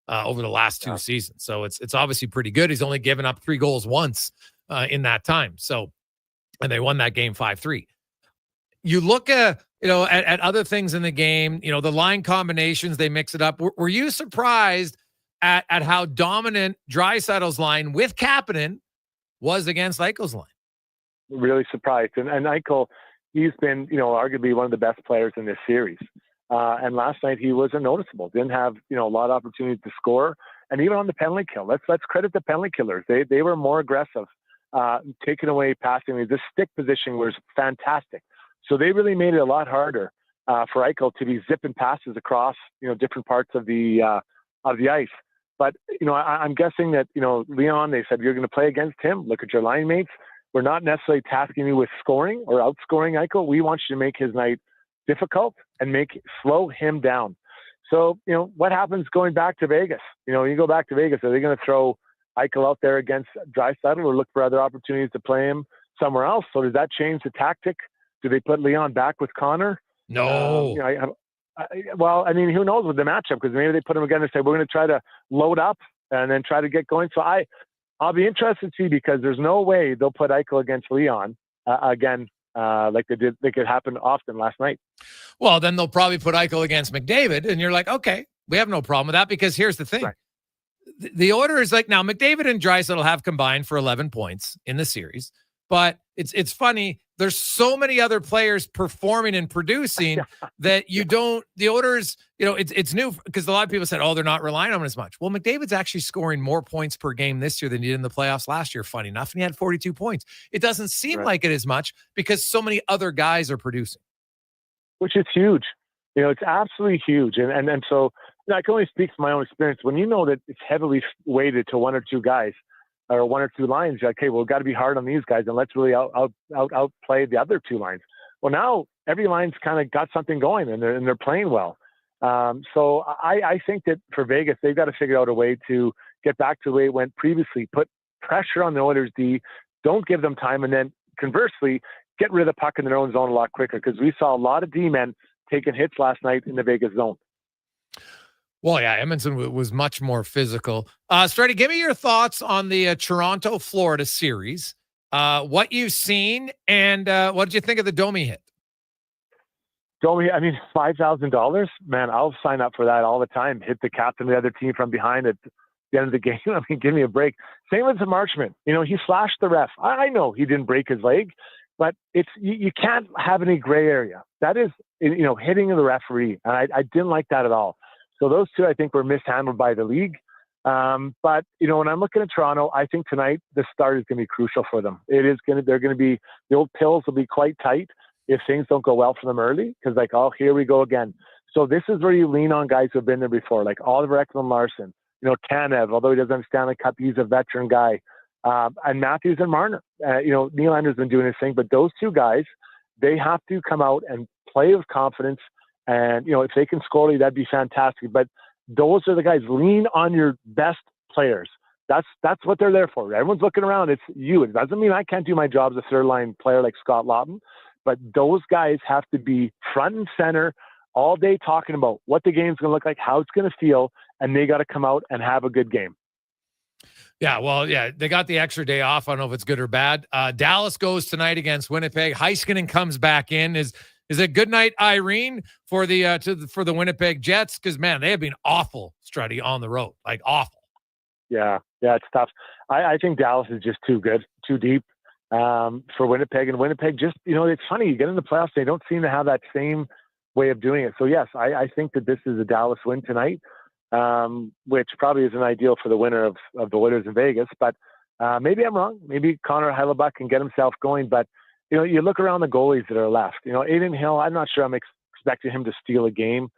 over the last 2 seasons. So it's obviously pretty good. He's only given up 3 goals once in that time. So, and they won that game 5-3. You look at other things in the game. The line combinations, they mix it up. Were you surprised at how dominant Draisaitl's line with Kapanen was against Eichel's line. Really surprised. And Eichel, he's been, arguably one of the best players in this series. And last night he wasn't noticeable. Didn't have, a lot of opportunities to score. And even on the penalty kill, let's credit the penalty killers. They were more aggressive, taking away passing. The stick position was fantastic. So they really made it a lot harder for Eichel to be zipping passes across, different parts of the ice. But, I'm guessing that, Leon, they said, you're going to play against him. Look at your line mates. We're not necessarily tasking you with scoring or outscoring Eichel. We want you to make his night difficult and slow him down. So, what happens going back to Vegas? You go back to Vegas, are they going to throw Eichel out there against Draisaitl or look for other opportunities to play him somewhere else? So does that change the tactic? Do they put Leon back with Connor? No. Who knows with the matchup? Because maybe they put him again and say, we're going to try to load up and then try to get going. So I'll be interested to see, because there's no way they'll put Eichel against Leon again, like they did. Like it happened often last night. Well, then they'll probably put Eichel against McDavid, and you're like, okay, we have no problem with that, because here's the thing. Right. The order is like, now McDavid and Draisaitl have combined for 11 points in the series, but it's funny. There's so many other players performing and producing that the orders, it's new, because a lot of people said, they're not relying on him as much. Well, McDavid's actually scoring more points per game this year than he did in the playoffs last year, funny enough, and he had 42 points. It doesn't seem like it as much because so many other guys are producing. Which is huge. It's absolutely huge. And so I can only speak from my own experience. When you know that it's heavily weighted to one or two guys, or one or two lines, you're like, okay, well, we've got to be hard on these guys, and let's really outplay the other two lines. Well, now every line's kind of got something going, and they're playing well. So I think that for Vegas, they've got to figure out a way to get back to the way it went previously. Put pressure on the Oilers D, don't give them time, and then conversely, get rid of the puck in their own zone a lot quicker, because we saw a lot of D-men taking hits last night in the Vegas zone. Well, yeah, Edmonton was much more physical. Struddy, give me your thoughts on the Toronto-Florida series, what you've seen, and what did you think of the Domi hit? Domi, $5,000? Man, I'll sign up for that all the time. Hit the captain of the other team from behind at the end of the game. Give me a break. Same with the Marchment. He flashed the ref. I know he didn't break his leg, but you can't have any gray area. That is, hitting the referee. And I didn't like that at all. So those two, I think, were mishandled by the league. But, when I'm looking at Toronto, I think tonight the start is going to be crucial for them. They're going to be, the old pills will be quite tight if things don't go well for them early, because here we go again. So this is where you lean on guys who have been there before, like Oliver Ekman-Larsson, Tanev, although he doesn't understand the cup, he's a veteran guy. And Matthews and Marner. Nylander's been doing his thing, but those two guys, they have to come out and play with confidence. And, if they can score, that'd be fantastic. But those are the guys. Lean on your best players. That's what they're there for. Everyone's looking around. It's you. It doesn't mean I can't do my job as a third-line player like Scott Lawton. But those guys have to be front and center all day talking about what the game's going to look like, how it's going to feel, and they got to come out and have a good game. Yeah, well, they got the extra day off. I don't know if it's good or bad. Dallas goes tonight against Winnipeg. Heiskanen comes back in. Is it good night, Irene, for the Winnipeg Jets? Because, man, they have been awful, Struddy, on the road. Like, awful. Yeah, it's tough. I think Dallas is just too good, too deep for Winnipeg. And Winnipeg just, it's funny. You get in the playoffs, they don't seem to have that same way of doing it. So, yes, I think that this is a Dallas win tonight, which probably isn't ideal for the winner of the Oilers in Vegas. But maybe I'm wrong. Maybe Connor Halley can get himself going. But you look around the goalies that are left. Adin Hill, I'm not sure I'm expecting him to steal a game.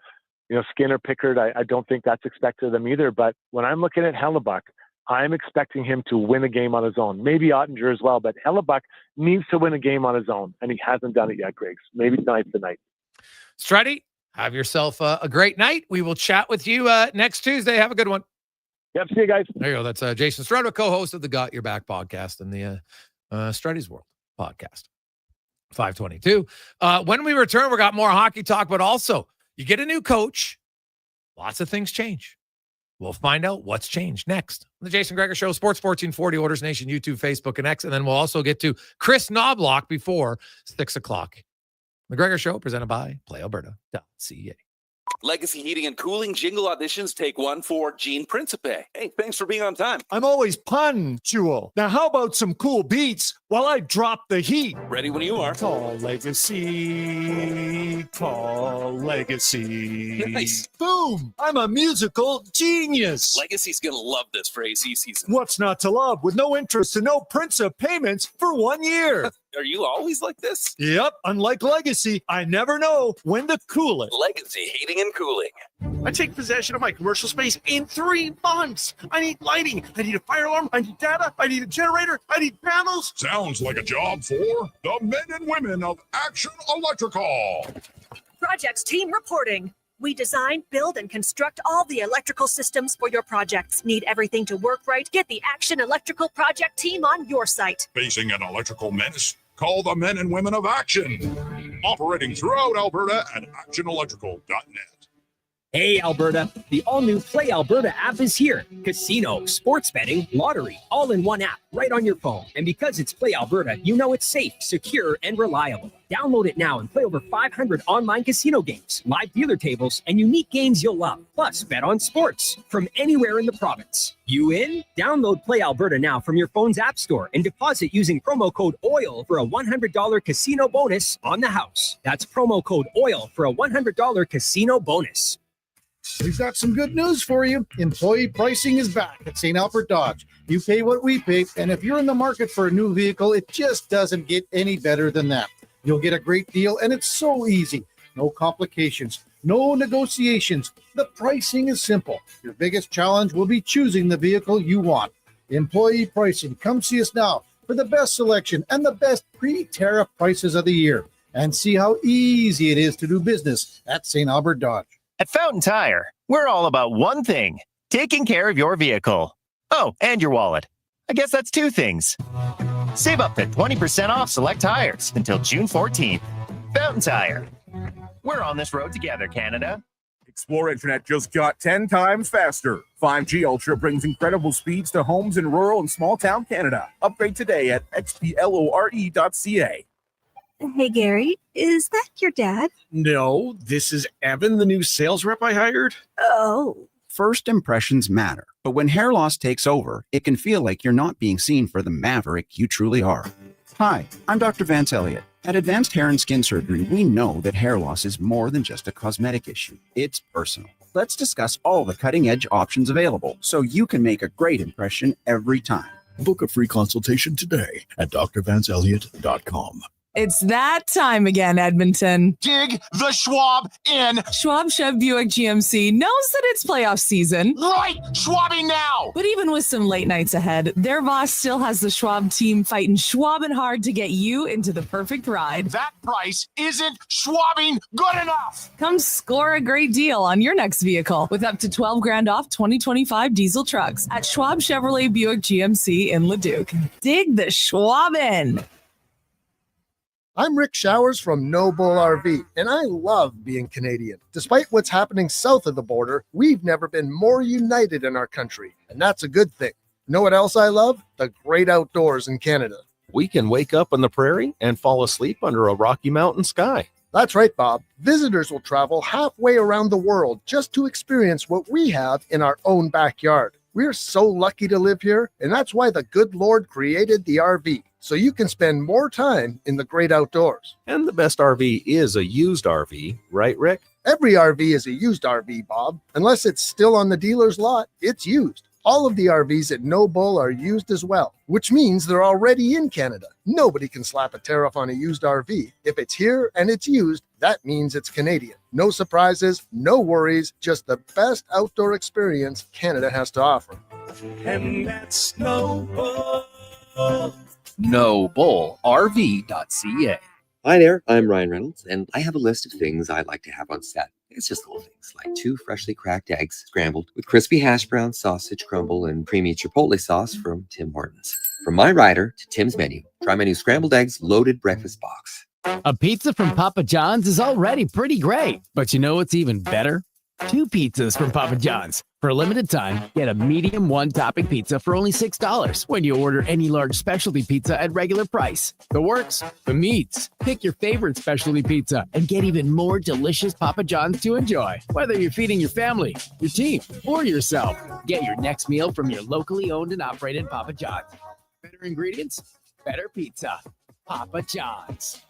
Skinner, Pickard, I don't think that's expected of them either. But when I'm looking at Hellebuck, I'm expecting him to win a game on his own. Maybe Ottinger as well, but Hellebuck needs to win a game on his own, and he hasn't done it yet, Griggs. Maybe tonight's the night. Struddy, have yourself a great night. We will chat with you next Tuesday. Have a good one. Yep, see you guys. There you go. That's Jason Strudwick, co-host of the Got Your Back podcast and the Struddy's World podcast. 522. When we return, we got more hockey talk, but also you get a new coach. Lots of things change. We'll find out what's changed next. The Jason Gregor Show, Sports 1440, Oilers Nation, YouTube, Facebook, and X. And then we'll also get to Chris Knoblock before 6 o'clock. The Gregor Show, presented by PlayAlberta.ca. Legacy Heating and Cooling jingle auditions take one for Gene Principe. Hey, thanks for being on time. I'm always punctual. Now, how about some cool beats while I drop the heat? Ready when you are. Call Legacy. Call Legacy. Nice. Boom! I'm a musical genius. Legacy's going to love this for AC season. What's not to love with no interest and no Principe payments for 1 year? Are you always like this? Yep. Unlike Legacy, I never know when to cool it. Legacy Heating and Cooling. I take possession of my commercial space in 3 months. I need lighting. I need a fire alarm. I need data. I need a generator. I need panels. Sounds like a job for the men and women of Action Electrical. Projects team reporting. We design, build, and construct all the electrical systems for your projects. Need everything to work right? Get the Action Electrical project team on your site. Facing an electrical menace? Call the men and women of Action. Operating throughout Alberta at actionelectrical.net. Hey, Alberta, the all-new Play Alberta app is here. Casino, sports betting, lottery, all in one app, right on your phone. And because it's Play Alberta, you know it's safe, secure, and reliable. Download it now and play over 500 online casino games, live dealer tables, and unique games you'll love. Plus, bet on sports from anywhere in the province. You in? Download Play Alberta now from your phone's app store and deposit using promo code OIL for a $100 casino bonus on the house. That's promo code OIL for a $100 casino bonus. We've got some good news for you. Employee pricing is back at St. Albert Dodge. You pay what we pay, and if you're in the market for a new vehicle, it just doesn't get any better than that. You'll get a great deal, and it's so easy. No complications, no negotiations. The pricing is simple. Your biggest challenge will be choosing the vehicle you want. Employee pricing. Come see us now for the best selection and the best pre-tariff prices of the year. And see how easy it is to do business at St. Albert Dodge. At Fountain Tire, we're all about one thing, taking care of your vehicle. Oh, and your wallet. I guess that's 2 things. Save up to 20% off select tires until June 14th. Fountain Tire. We're on this road together, Canada. Explore Internet just got 10 times faster. 5G Ultra brings incredible speeds to homes in rural and small town Canada. Upgrade today at xplore.ca. Hey, Gary, is that your dad? No, this is Evan, the new sales rep I hired. Oh. First impressions matter, but when hair loss takes over, it can feel like you're not being seen for the maverick you truly are. Hi, I'm Dr. Vance Elliott. At Advanced Hair and Skin Surgery, we know that hair loss is more than just a cosmetic issue. It's personal. Let's discuss all the cutting-edge options available so you can make a great impression every time. Book a free consultation today at drvanceelliott.com. It's that time again, Edmonton. Dig the Schwab in. Schwab Chev Buick GMC knows that it's playoff season. Right, Schwabbing now. But even with some late nights ahead, their boss still has the Schwab team fighting Schwabbing hard to get you into the perfect ride. That price isn't Schwabbing good enough. Come score a great deal on your next vehicle with up to $12,000 off 2025 diesel trucks at Schwab Chevrolet Buick GMC in Leduc. Dig the Schwab in. I'm Rick Showers from No Bull RV, and I love being Canadian. Despite what's happening south of the border, we've never been more united in our country, and that's a good thing. Know what else I love? The great outdoors in Canada. We can wake up on the prairie and fall asleep under a Rocky Mountain sky. That's right, Bob. Visitors will travel halfway around the world just to experience what we have in our own backyard. We're so lucky to live here, and that's why the good Lord created the RV, so you can spend more time in the great outdoors. And the best RV is a used RV, right, Rick? Every RV is a used RV, Bob. Unless it's still on the dealer's lot, it's used. All of the RVs at No Bull are used as well, which means they're already in Canada. Nobody can slap a tariff on a used RV. If it's here and it's used, that means it's Canadian. No surprises, no worries, just the best outdoor experience Canada has to offer. And that's No Bull. NoBullRV.ca. Hi there, I'm Ryan Reynolds, and I have a list of things I'd like to have on set. It's just little things like 2 freshly cracked eggs scrambled with crispy hash brown, sausage crumble, and creamy chipotle sauce from Tim Hortons. From my rider to Tim's menu, try my new scrambled eggs loaded breakfast box. A pizza from Papa John's is already pretty great, but you know what's even better? 2 pizzas from Papa John's. For a limited time, get a medium one-topping pizza for only $6 when you order any large specialty pizza at regular price. The works, the meats. Pick your favorite specialty pizza and get even more delicious Papa John's to enjoy. Whether you're feeding your family, your team, or yourself, get your next meal from your locally owned and operated Papa John's. Better ingredients, better pizza. Papa John's.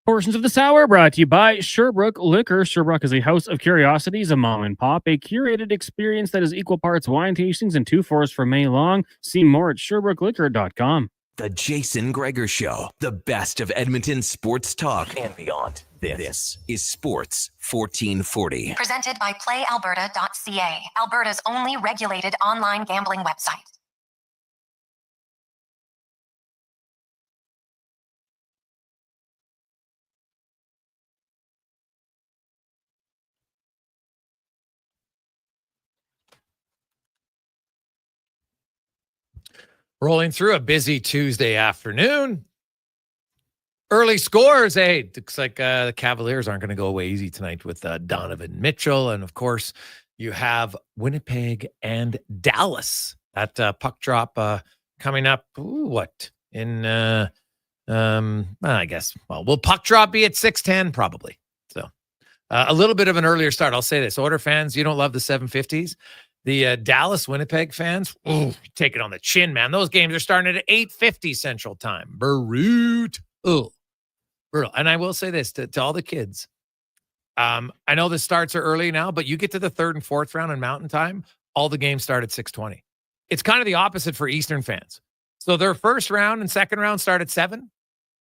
Portions of this hour brought to you by Sherbrooke Liquor. Sherbrooke is a house of curiosities, a mom and pop, a curated experience that is equal parts wine tastings and 2-4s for May long. See more at SherbrookeLiquor.com. The Jason Gregor Show, the best of Edmonton sports talk and beyond. This is Sports 1440. Presented by PlayAlberta.ca, Alberta's only regulated online gambling website. Rolling through a busy Tuesday afternoon. Early scores. Hey, looks like the Cavaliers aren't going to go away easy tonight with Donovan Mitchell. And, of course, you have Winnipeg and Dallas. That puck drop coming up, I guess, will puck drop be at 6:10? Probably. So a little bit of an earlier start. I'll say this. Oiler fans, you don't love the 750s. The Dallas Winnipeg fans, take it on the chin, man. Those games are starting at 8:50 Central Time. Brutal. And I will say this to all the kids. I know the starts are early now, but you get to the third and fourth round in Mountain Time, all the games start at 6:20. It's kind of the opposite for Eastern fans. So their first round and second round start at 7,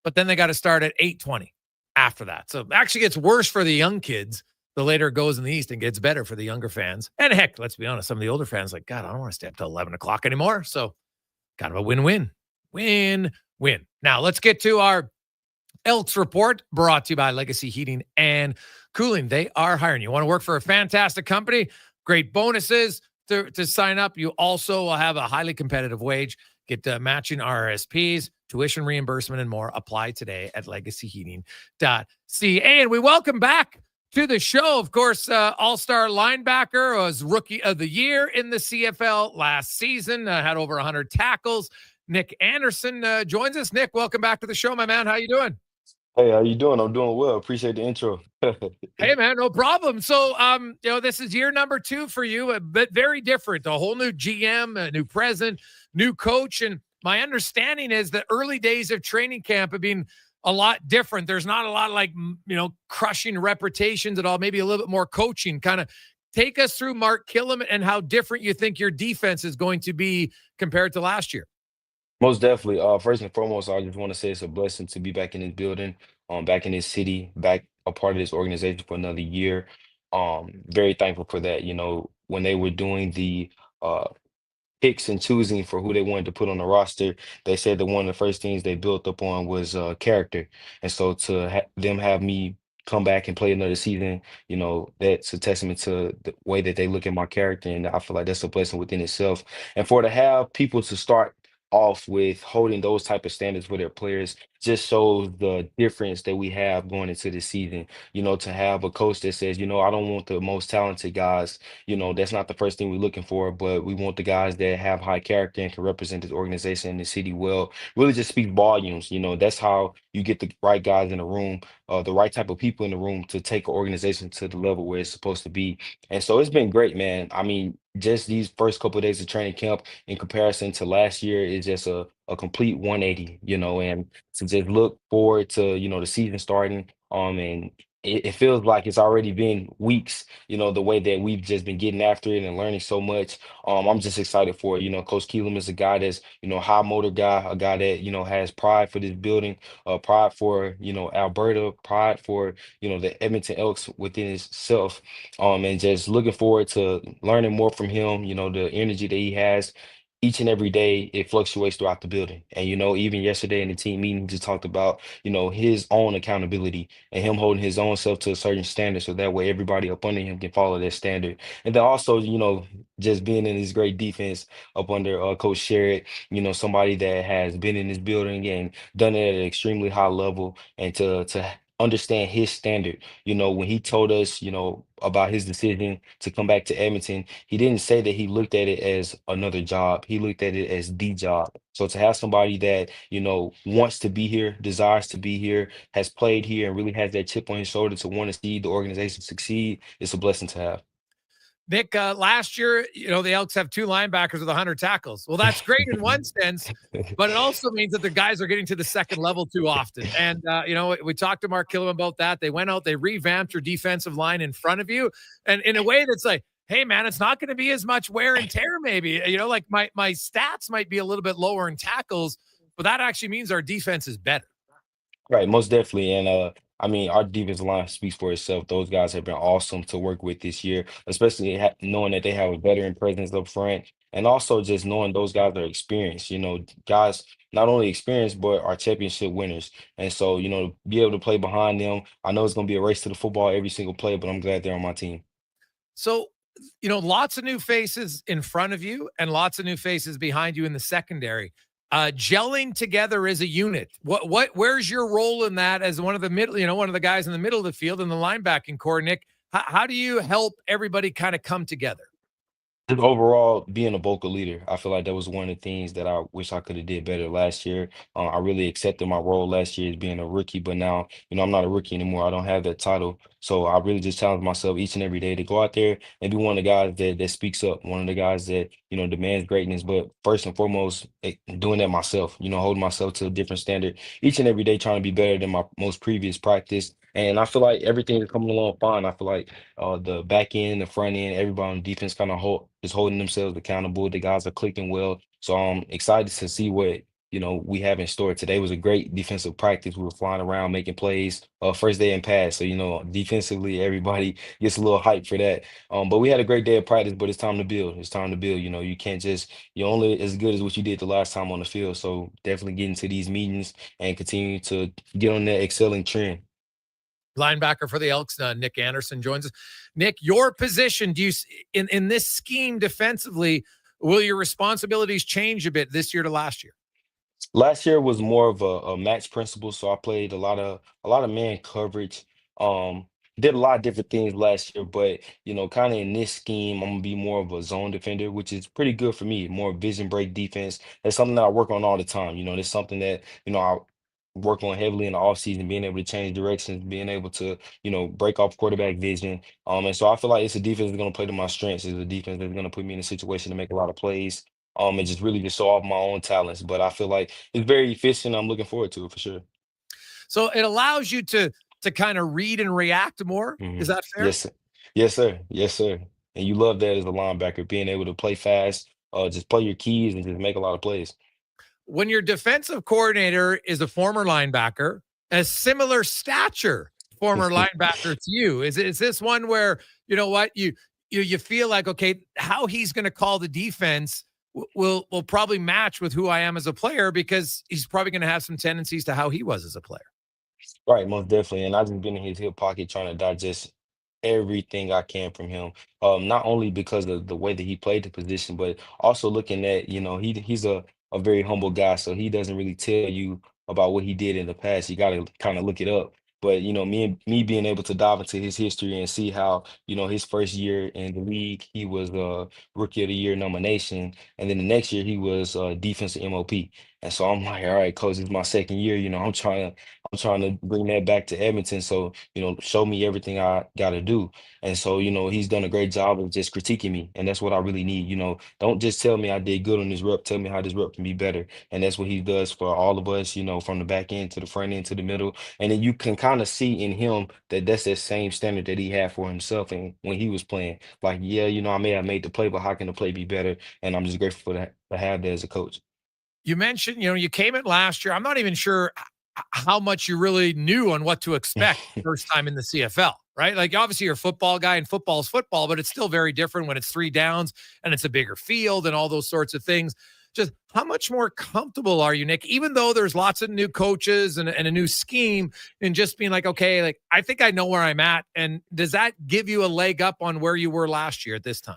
but then they got to start at 8:20 after that. So it actually gets worse for the young kids the later it goes in the East, and gets better for the younger fans. And heck, let's be honest, some of the older fans like, God, I don't want to stay up till 11 o'clock anymore. So kind of a win-win. Win-win. Now let's get to our Elks report, brought to you by Legacy Heating and Cooling. They are hiring. You want to work for a fantastic company, great bonuses to sign up. You also will have a highly competitive wage, get matching RRSPs, tuition reimbursement, and more. Apply today at legacyheating.ca. And we welcome back to the show, of course, all-star linebacker, was Rookie of the Year in the CFL last season, had over 100 tackles. Nick Anderson joins us. Nick, welcome back to the show, my man. How you doing? Hey, how you doing? I'm doing well. Appreciate the intro. Hey, man, no problem. So, this is year number 2 for you, but very different. A whole new GM, a new president, new coach. And my understanding is the early days of training camp have been a lot different. There's not a lot like, crushing reputations at all, maybe a little bit more coaching. Kind of take us through Mark Killam and how different you think your defense is going to be compared to last year. Most definitely. First and foremost, I just want to say it's a blessing to be back in this building, back in this city, back a part of this organization for another year. Very thankful for that. When they were doing the picks and choosing for who they wanted to put on the roster, they said that one of the first things they built up on was character. And so to them have me come back and play another season, that's a testament to the way that they look at my character. And I feel like that's a blessing within itself. And to have people to start off with holding those type of standards for their players just shows the difference that we have going into the season. To have a coach that says, I don't want the most talented guys, that's not the first thing we're looking for, but we want the guys that have high character and can represent this organization and the city well, really just speak volumes. That's how you get the right guys in the room, the right type of people in the room to take an organization to the level where it's supposed to be. And so it's been great, man. I mean, just these first couple of days of training camp in comparison to last year is just a complete 180, and to just look forward to, the season starting. And it feels like it's already been weeks, the way that we've just been getting after it and learning so much. I'm just excited for it. Coach Keelam is a guy that's, high motor guy, a guy that, has pride for this building, pride for, Alberta, pride for, the Edmonton Elks within itself. And just looking forward to learning more from him, the energy that he has. Each and every day, it fluctuates throughout the building. And, even yesterday in the team meeting, just talked about, his own accountability and him holding his own self to a certain standard. So that way everybody up under him can follow that standard. And then also, just being in this great defense up under Coach Sherritt, somebody that has been in this building and done it at an extremely high level. And to understand his standard. You know, when he told us, you know, about his decision to come back to Edmonton, he didn't say that he looked at it as another job. He looked at it as the job. So to have somebody that, you know, wants to be here, desires to be here, has played here, and really has that chip on his shoulder to want to see the organization succeed, it's a blessing to have. Nick, last year, the Elks have 2 linebackers with 100 tackles. Well, that's great in one sense, but it also means that the guys are getting to the second level too often. And, we talked to Mark Killam about that. They went out, they revamped your defensive line in front of you. And in a way that's like, hey, man, it's not going to be as much wear and tear maybe. Like my stats might be a little bit lower in tackles, but that actually means our defense is better. Right, most definitely. And I mean, our defensive line speaks for itself. Those guys have been awesome to work with this year, especially knowing that they have a veteran presence up front, and also just knowing those guys are experienced. You know, guys not only experienced but are championship winners. And so, be able to play behind them. I know it's going to be a race to the football every single play, but I'm glad they're on my team. So, lots of new faces in front of you and lots of new faces behind you in the secondary. Gelling together as a unit. Where's your role in that as one of the middle, one of the guys in the middle of the field in the linebacking core, Nick? How do you help everybody kind of come together? Just overall, being a vocal leader, I feel like that was one of the things that I wish I could have did better last year. I really accepted my role last year as being a rookie, but now, I'm not a rookie anymore. I don't have that title. So I really just challenge myself each and every day to go out there and be one of the guys that speaks up, one of the guys that, demands greatness. But first and foremost, doing that myself, holding myself to a different standard each and every day, trying to be better than my most previous practice. And I feel like everything is coming along fine. I feel like the back end, the front end, everybody on defense kind of is holding themselves accountable. The guys are clicking well. So I'm excited to see what, we have in store. Today was a great defensive practice. We were flying around, making plays, first day in pass. So, defensively, everybody gets a little hype for that. But we had a great day of practice, but it's time to build. It's time to build. You can't you're only as good as what you did the last time on the field. So definitely get into these meetings and continue to get on that excelling trend. Linebacker for the Elks, Nick Anderson joins us. Nick, your position, do you in this scheme defensively, will your responsibilities change a bit this year to last year? Last year was more of a match principle, so I played a lot of man coverage. Did a lot of different things last year, but kind of in this scheme, I'm gonna be more of a zone defender, which is pretty good for me. More vision break defense. That's something that I work on all the time. That's something that I work on heavily in the offseason, being able to change directions, being able to, break off quarterback vision. And so I feel like it's a defense that's going to play to my strengths. It's a defense that's going to put me in a situation to make a lot of plays, and just really just show off my own talents. But I feel like it's very efficient. I'm looking forward to it for sure. So it allows you to kind of read and react more. Mm-hmm. Is that fair? Yes, sir. Yes, sir. Yes, sir. And you love that as a linebacker, being able to play fast, just play your keys and just make a lot of plays. When your defensive coordinator is a former linebacker, a similar stature former linebacker to you, is this one where, you feel like, okay, how he's going to call the defense will probably match with who I am as a player, because he's probably going to have some tendencies to how he was as a player. Right, most definitely. And I've just been in his hip pocket trying to digest everything I can from him. Not only because of the way that he played the position, but also looking at, he's a very humble guy, so he doesn't really tell you about what he did in the past. You got to kind of look it up. But me being able to dive into his history and see how his first year in the league, he was a Rookie of the Year nomination, and then the next year he was defensive MOP. And so I'm like, all right, coach, it's my second year. I'm trying to bring that back to Edmonton. So show me everything I got to do. And so he's done a great job of just critiquing me, and that's what I really need. Don't just tell me I did good on this rep. Tell me how this rep can be better, and that's what he does for all of us. From the back end to the front end to the middle, and then you can kind of see in him that's that same standard that he had for himself. And when he was playing, like, yeah, I may have made the play, but how can the play be better? And I'm just grateful to have that as a coach. You mentioned, you came in last year. I'm not even sure how much you really knew on what to expect first time in the CFL, right? Like, obviously you're a football guy and football is football, but it's still very different when it's 3 downs and it's a bigger field and all those sorts of things. Just how much more comfortable are you, Nick, even though there's lots of new coaches and a new scheme, and just being like, okay, like, I think I know where I'm at. And does that give you a leg up on where you were last year at this time?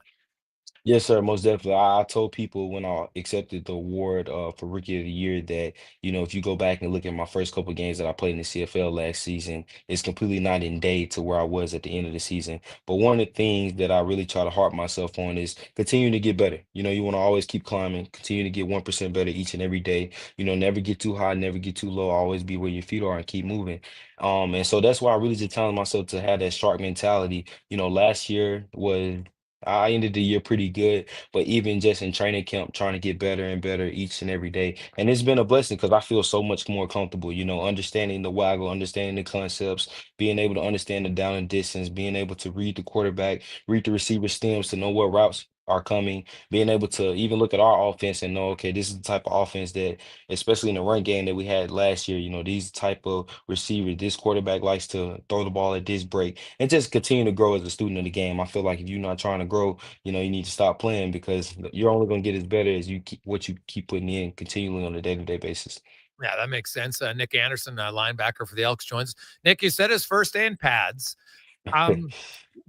Yes, sir. Most definitely. I told people when I accepted the award for Rookie of the Year that, if you go back and look at my first couple games that I played in the CFL last season, it's completely night and day to where I was at the end of the season. But one of the things that I really try to harp myself on is continuing to get better. You want to always keep climbing, continue to get 1% better each and every day. Never get too high, never get too low, always be where your feet are and keep moving. And so that's why I really just challenge myself to have that shark mentality. Last year was I ended the year pretty good, but even just in training camp, trying to get better and better each and every day. And it's been a blessing because I feel so much more comfortable, understanding the waggle, understanding the concepts, being able to understand the down and distance, being able to read the quarterback, read the receiver stems to know what routes are coming, being able to even look at our offense and know, okay, this is the type of offense that, especially in the run game that we had last year, these type of receivers, this quarterback likes to throw the ball at this break and just continue to grow as a student of the game. I feel like if you're not trying to grow, you need to stop playing because you're only going to get as better as you keep what you keep putting in continually on a day-to-day basis. Yeah, that makes sense. Nick Anderson, linebacker for the Elks, joins. Nick, you said his first day in pads.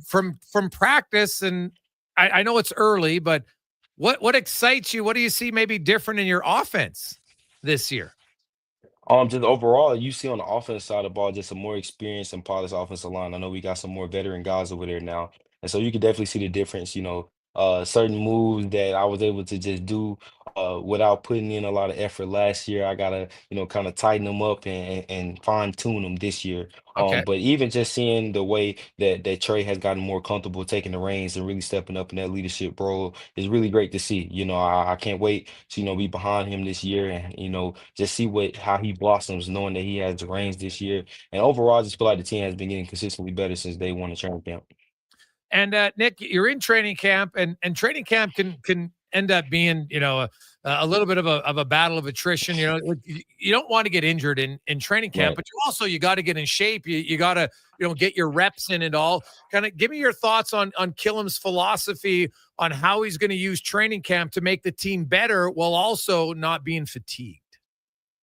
From practice, and I know it's early, but what excites you? What do you see maybe different in your offense this year? Just overall, you see on the offense side of the ball, just a more experienced and polished offensive line. I know we got some more veteran guys over there now, and so you can definitely see the difference. Certain moves that I was able to just do without putting in a lot of effort last year. I gotta, kind of tighten them up and fine tune them this year. Okay. But even just seeing the way that Trey has gotten more comfortable taking the reins and really stepping up in that leadership role is really great to see. I can't wait to, be behind him this year and, just see how he blossoms, knowing that he has the reins this year. And overall, I just feel like the team has been getting consistently better since day one of training camp. And Nick, you're in training camp, and training camp can end up being, a little bit of a battle of attrition. You don't want to get injured in training camp, Right. but you got to get in shape. You got to, get your reps in and all. Kind of give me your thoughts on Killam's philosophy on how he's going to use training camp to make the team better while also not being fatigued.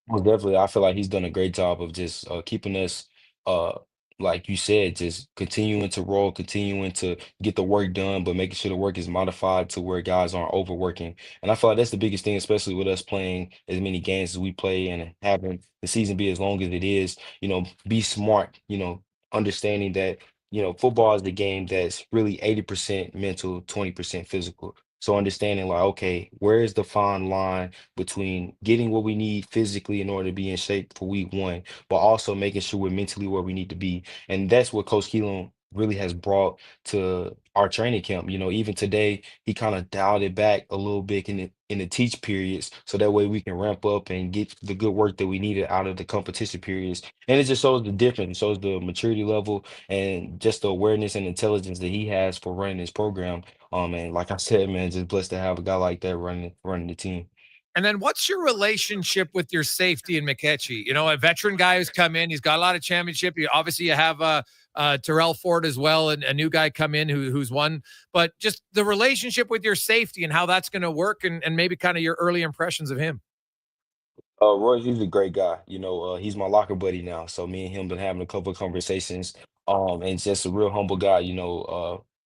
Most definitely, I feel like he's done a great job of just keeping us, uh, like you said, just continuing to roll, continuing to get the work done, but making sure the work is modified to where guys aren't overworking. And I feel like that's the biggest thing, especially with us playing as many games as we play and having the season be as long as it is. Be smart. Understanding that football is the game that's really 80% mental, 20% physical. So understanding like, okay, where is the fine line between getting what we need physically in order to be in shape for week one, but also making sure we're mentally where we need to be. And that's what Coach Keelan really has brought to our training camp. Even today, he kind of dialed it back a little bit in the teach periods, so that way we can ramp up and get the good work that we needed out of the competition periods. And it just shows the difference. It shows the maturity level and just the awareness and intelligence that he has for running this program. And like I said, man, just blessed to have a guy like that running the team. And then what's your relationship with your safety in McCarthy? A veteran guy who's come in, he's got a lot of championship. Obviously you have Terrell Ford as well, and a new guy come in who's won. But just the relationship with your safety and how that's going to work, and maybe kind of your early impressions of him. Roy's he's a great guy. He's my locker buddy now. So me and him been having a couple of conversations. And just a real humble guy.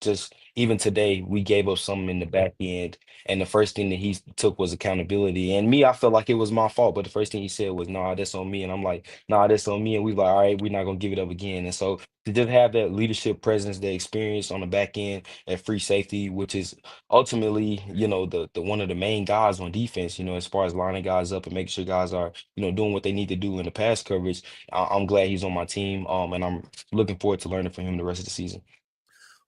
Just even today we gave up something in the back end, and the first thing that he took was accountability. And me, I felt like it was my fault, but the first thing he said was, "Nah, that's on me." And I'm like, "Nah, that's on me." And we like, "All right, we're not gonna give it up again." And so to just have that leadership presence, the experience on the back end at free safety, which is ultimately, the one of the main guys on defense, as far as lining guys up and making sure guys are, doing what they need to do in the pass coverage. I'm glad he's on my team. And I'm looking forward to learning from him the rest of the season.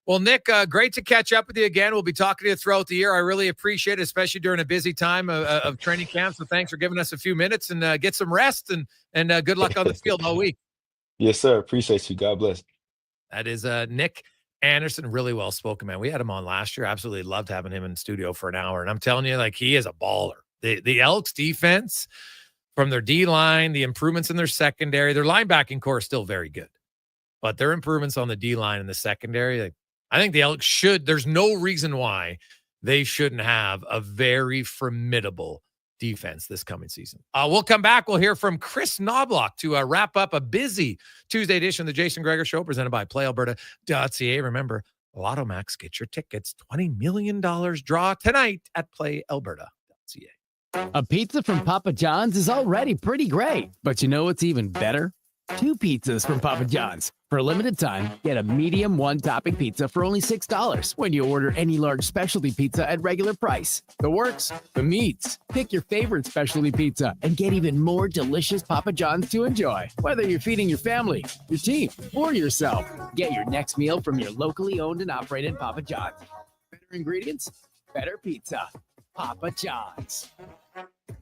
Well, Nick, great to catch up with you again. We'll be talking to you throughout the year. I really appreciate it, especially during a busy time of training camp. So thanks for giving us a few minutes, and get some rest, and good luck on the field all week. Yes, sir. Appreciate you. God bless. That is Nick Anderson, really well spoken, man. We had him on last year. Absolutely loved having him in the studio for an hour. And I'm telling you, like, he is a baller. The Elks defense, from their D-line, the improvements in their secondary, their linebacking core is still very good. But their improvements on the D-line and the secondary, I think the Elks there's no reason why they shouldn't have a very formidable defense this coming season. We'll come back. We'll hear from Chris Knoblock to wrap up a busy Tuesday edition of the Jason Gregor Show, presented by PlayAlberta.ca. Remember, Lotto Max. Get your tickets. $20 million draw tonight at playalberta.ca. A pizza from Papa John's is already pretty great, but you know what's even better? 2 pizzas from Papa John's. For a limited time, get a medium 1-topping pizza for only $6 when you order any large specialty pizza at regular price. The works, the meats. Pick your favorite specialty pizza and get even more delicious Papa John's to enjoy. Whether you're feeding your family, your team, or yourself, get your next meal from your locally owned and operated Papa John's. Better ingredients, better pizza. Papa John's.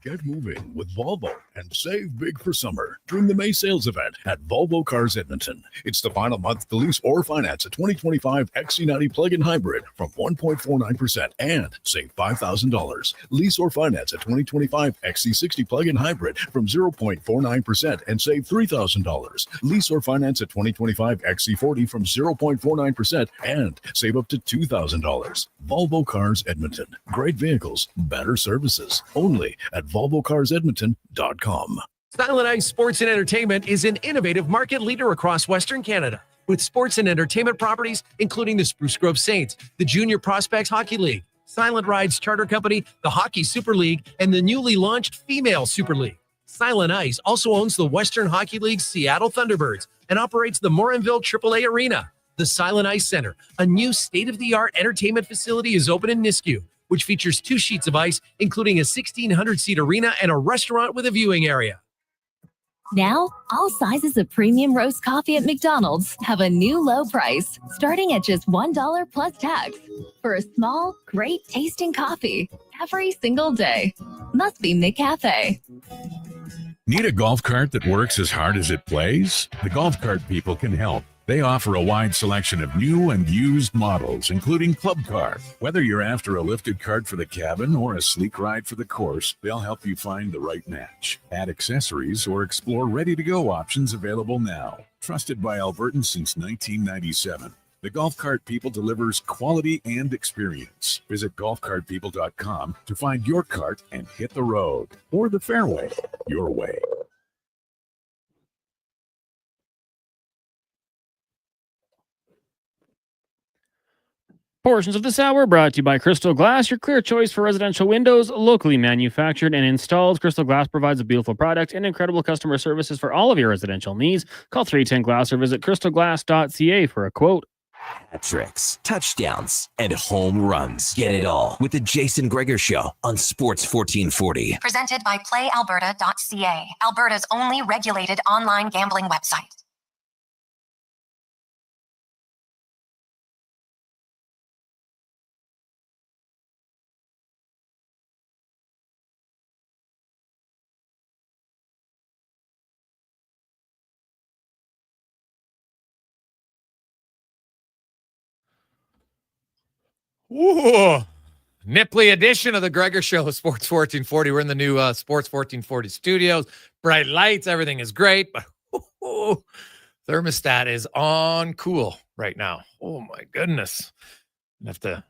Get moving with Volvo and save big for summer during the May sales event at Volvo Cars Edmonton. It's the final month to lease or finance a 2025 XC90 plug-in hybrid from 1.49% and save $5,000. Lease or finance a 2025 XC60 plug-in hybrid from 0.49% and save $3,000. Lease or finance a 2025 XC40 from 0.49% and save up to $2,000. Volvo Cars Edmonton. Great vehicles, better services. Only at VolvoCarsEdmonton.com. Silent Ice Sports and Entertainment is an innovative market leader across Western Canada with sports and entertainment properties, including the Spruce Grove Saints, the Junior Prospects Hockey League, Silent Rides Charter Company, the Hockey Super League, and the newly launched Female Super League. Silent Ice also owns the Western Hockey League's Seattle Thunderbirds and operates the Morinville AAA Arena. The Silent Ice Center, a new state-of-the-art entertainment facility, is open in Nisku, which features 2 sheets of ice, including a 1,600-seat arena and a restaurant with a viewing area. Now, all sizes of premium roast coffee at McDonald's have a new low price, starting at just $1 plus tax. For a small, great-tasting coffee every single day. Must be McCafe. Need a golf cart that works as hard as it plays? The golf cart people can help. They offer a wide selection of new and used models, including Club Car. Whether you're after a lifted cart for the cabin or a sleek ride for the course, they'll help you find the right match. Add accessories or explore ready-to-go options available now. Trusted by Albertans since 1997. The Golf Cart People delivers quality and experience. Visit golfcartpeople.com to find your cart and hit the road. Or the fairway, your way. Portions of this hour brought to you by Crystal Glass, your clear choice for residential windows, locally manufactured and installed. Crystal Glass provides a beautiful product and incredible customer services for all of your residential needs. Call 310-GLASS or visit crystalglass.ca for a quote. Hat tricks, touchdowns, and home runs. Get it all with the Jason Gregor Show on Sports 1440. Presented by playalberta.ca, Alberta's only regulated online gambling website. Ooh, Nipley edition of the Gregor Show, Sports 1440. We're in the new Sports 1440 studios. Bright lights, everything is great, but thermostat is on cool right now. Oh my goodness. I have to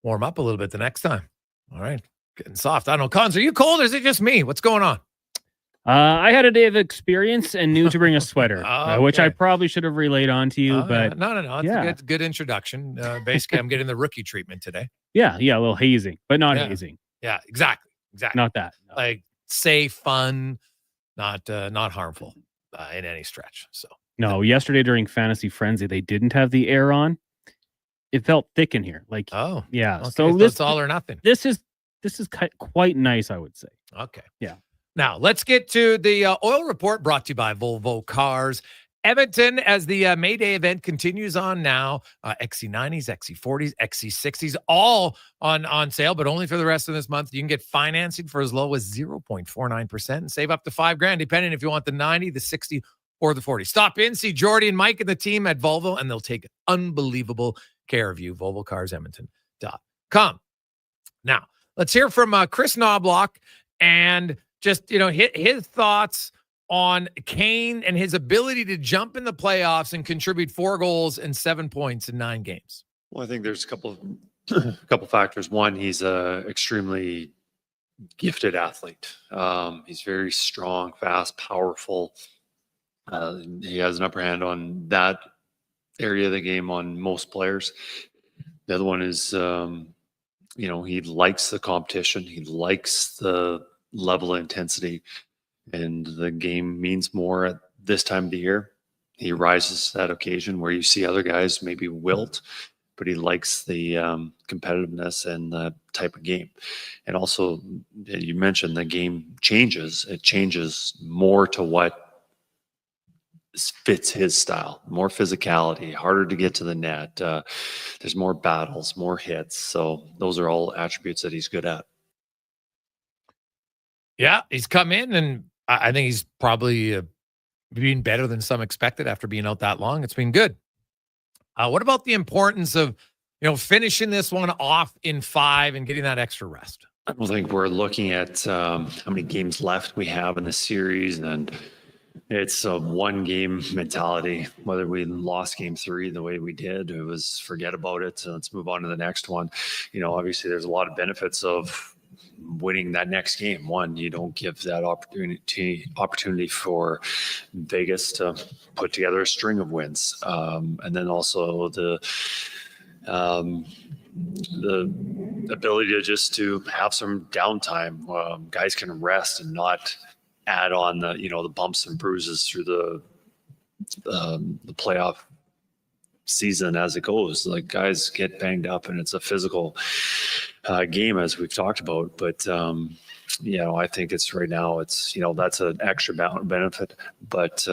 warm up a little bit the next time. All right, getting soft. I don't know, Cons, are you cold or is it just me? What's going on? I had a day of experience and knew to bring a sweater, Okay. which I probably should have relayed on to you, but No. It's yeah. a good introduction. Basically, I'm getting the rookie treatment today. yeah, a little hazing, but not Yeah. hazing. Yeah, exactly. Not that. No. Like safe, fun, not harmful in any stretch. So No, yesterday during Fantasy Frenzy, they didn't have the air on. It felt thick in here. Like, yeah. okay, So it's all or nothing. This is quite nice, I would say. Okay. Yeah. Now, let's get to the oil report brought to you by Volvo Cars. Edmonton, as the May Day event continues on now, XC90s, XC40s, XC60s, all on sale, but only for the rest of this month. You can get financing for as low as 0.49% and save up to $5,000, depending if you want the 90, the 60, or the 40. Stop in, see Jordy and Mike and the team at Volvo, and they'll take unbelievable care of you. VolvoCarsEdmonton.com. Now, let's hear from Chris Knoblock and just, his thoughts on Kane and his ability to jump in the playoffs and contribute 4 goals and 7 points in 9 games. Well, I think there's a couple factors. One, he's a extremely gifted athlete. He's very strong, fast, powerful. He has an upper hand on that area of the game on most players. The other one is, he likes the competition. He likes the level of intensity, and the game means more at this time of the year. He rises to that occasion where you see other guys maybe wilt, but he likes the competitiveness and the type of game. And also, you mentioned the game changes. It changes more to what fits his style. More physicality, harder to get to the net. There's more battles, more hits. So those are all attributes that he's good at. Yeah, he's come in, and I think he's probably been better than some expected after being out that long. It's been good. What about the importance of, finishing this one off in 5 and getting that extra rest? I don't think we're looking at how many games left we have in the series, and it's a one-game mentality. Whether we lost game 3 the way we did, it was forget about it. So let's move on to the next one. Obviously there's a lot of benefits of winning that next game. One, you don't give that opportunity for Vegas to put together a string of wins. And then also the ability to have some downtime. Guys can rest and not add on the bumps and bruises through the playoff season as it goes. Like, guys get banged up, and it's a physical game, as we've talked about. But I think it's right now, it's that's an extra benefit, but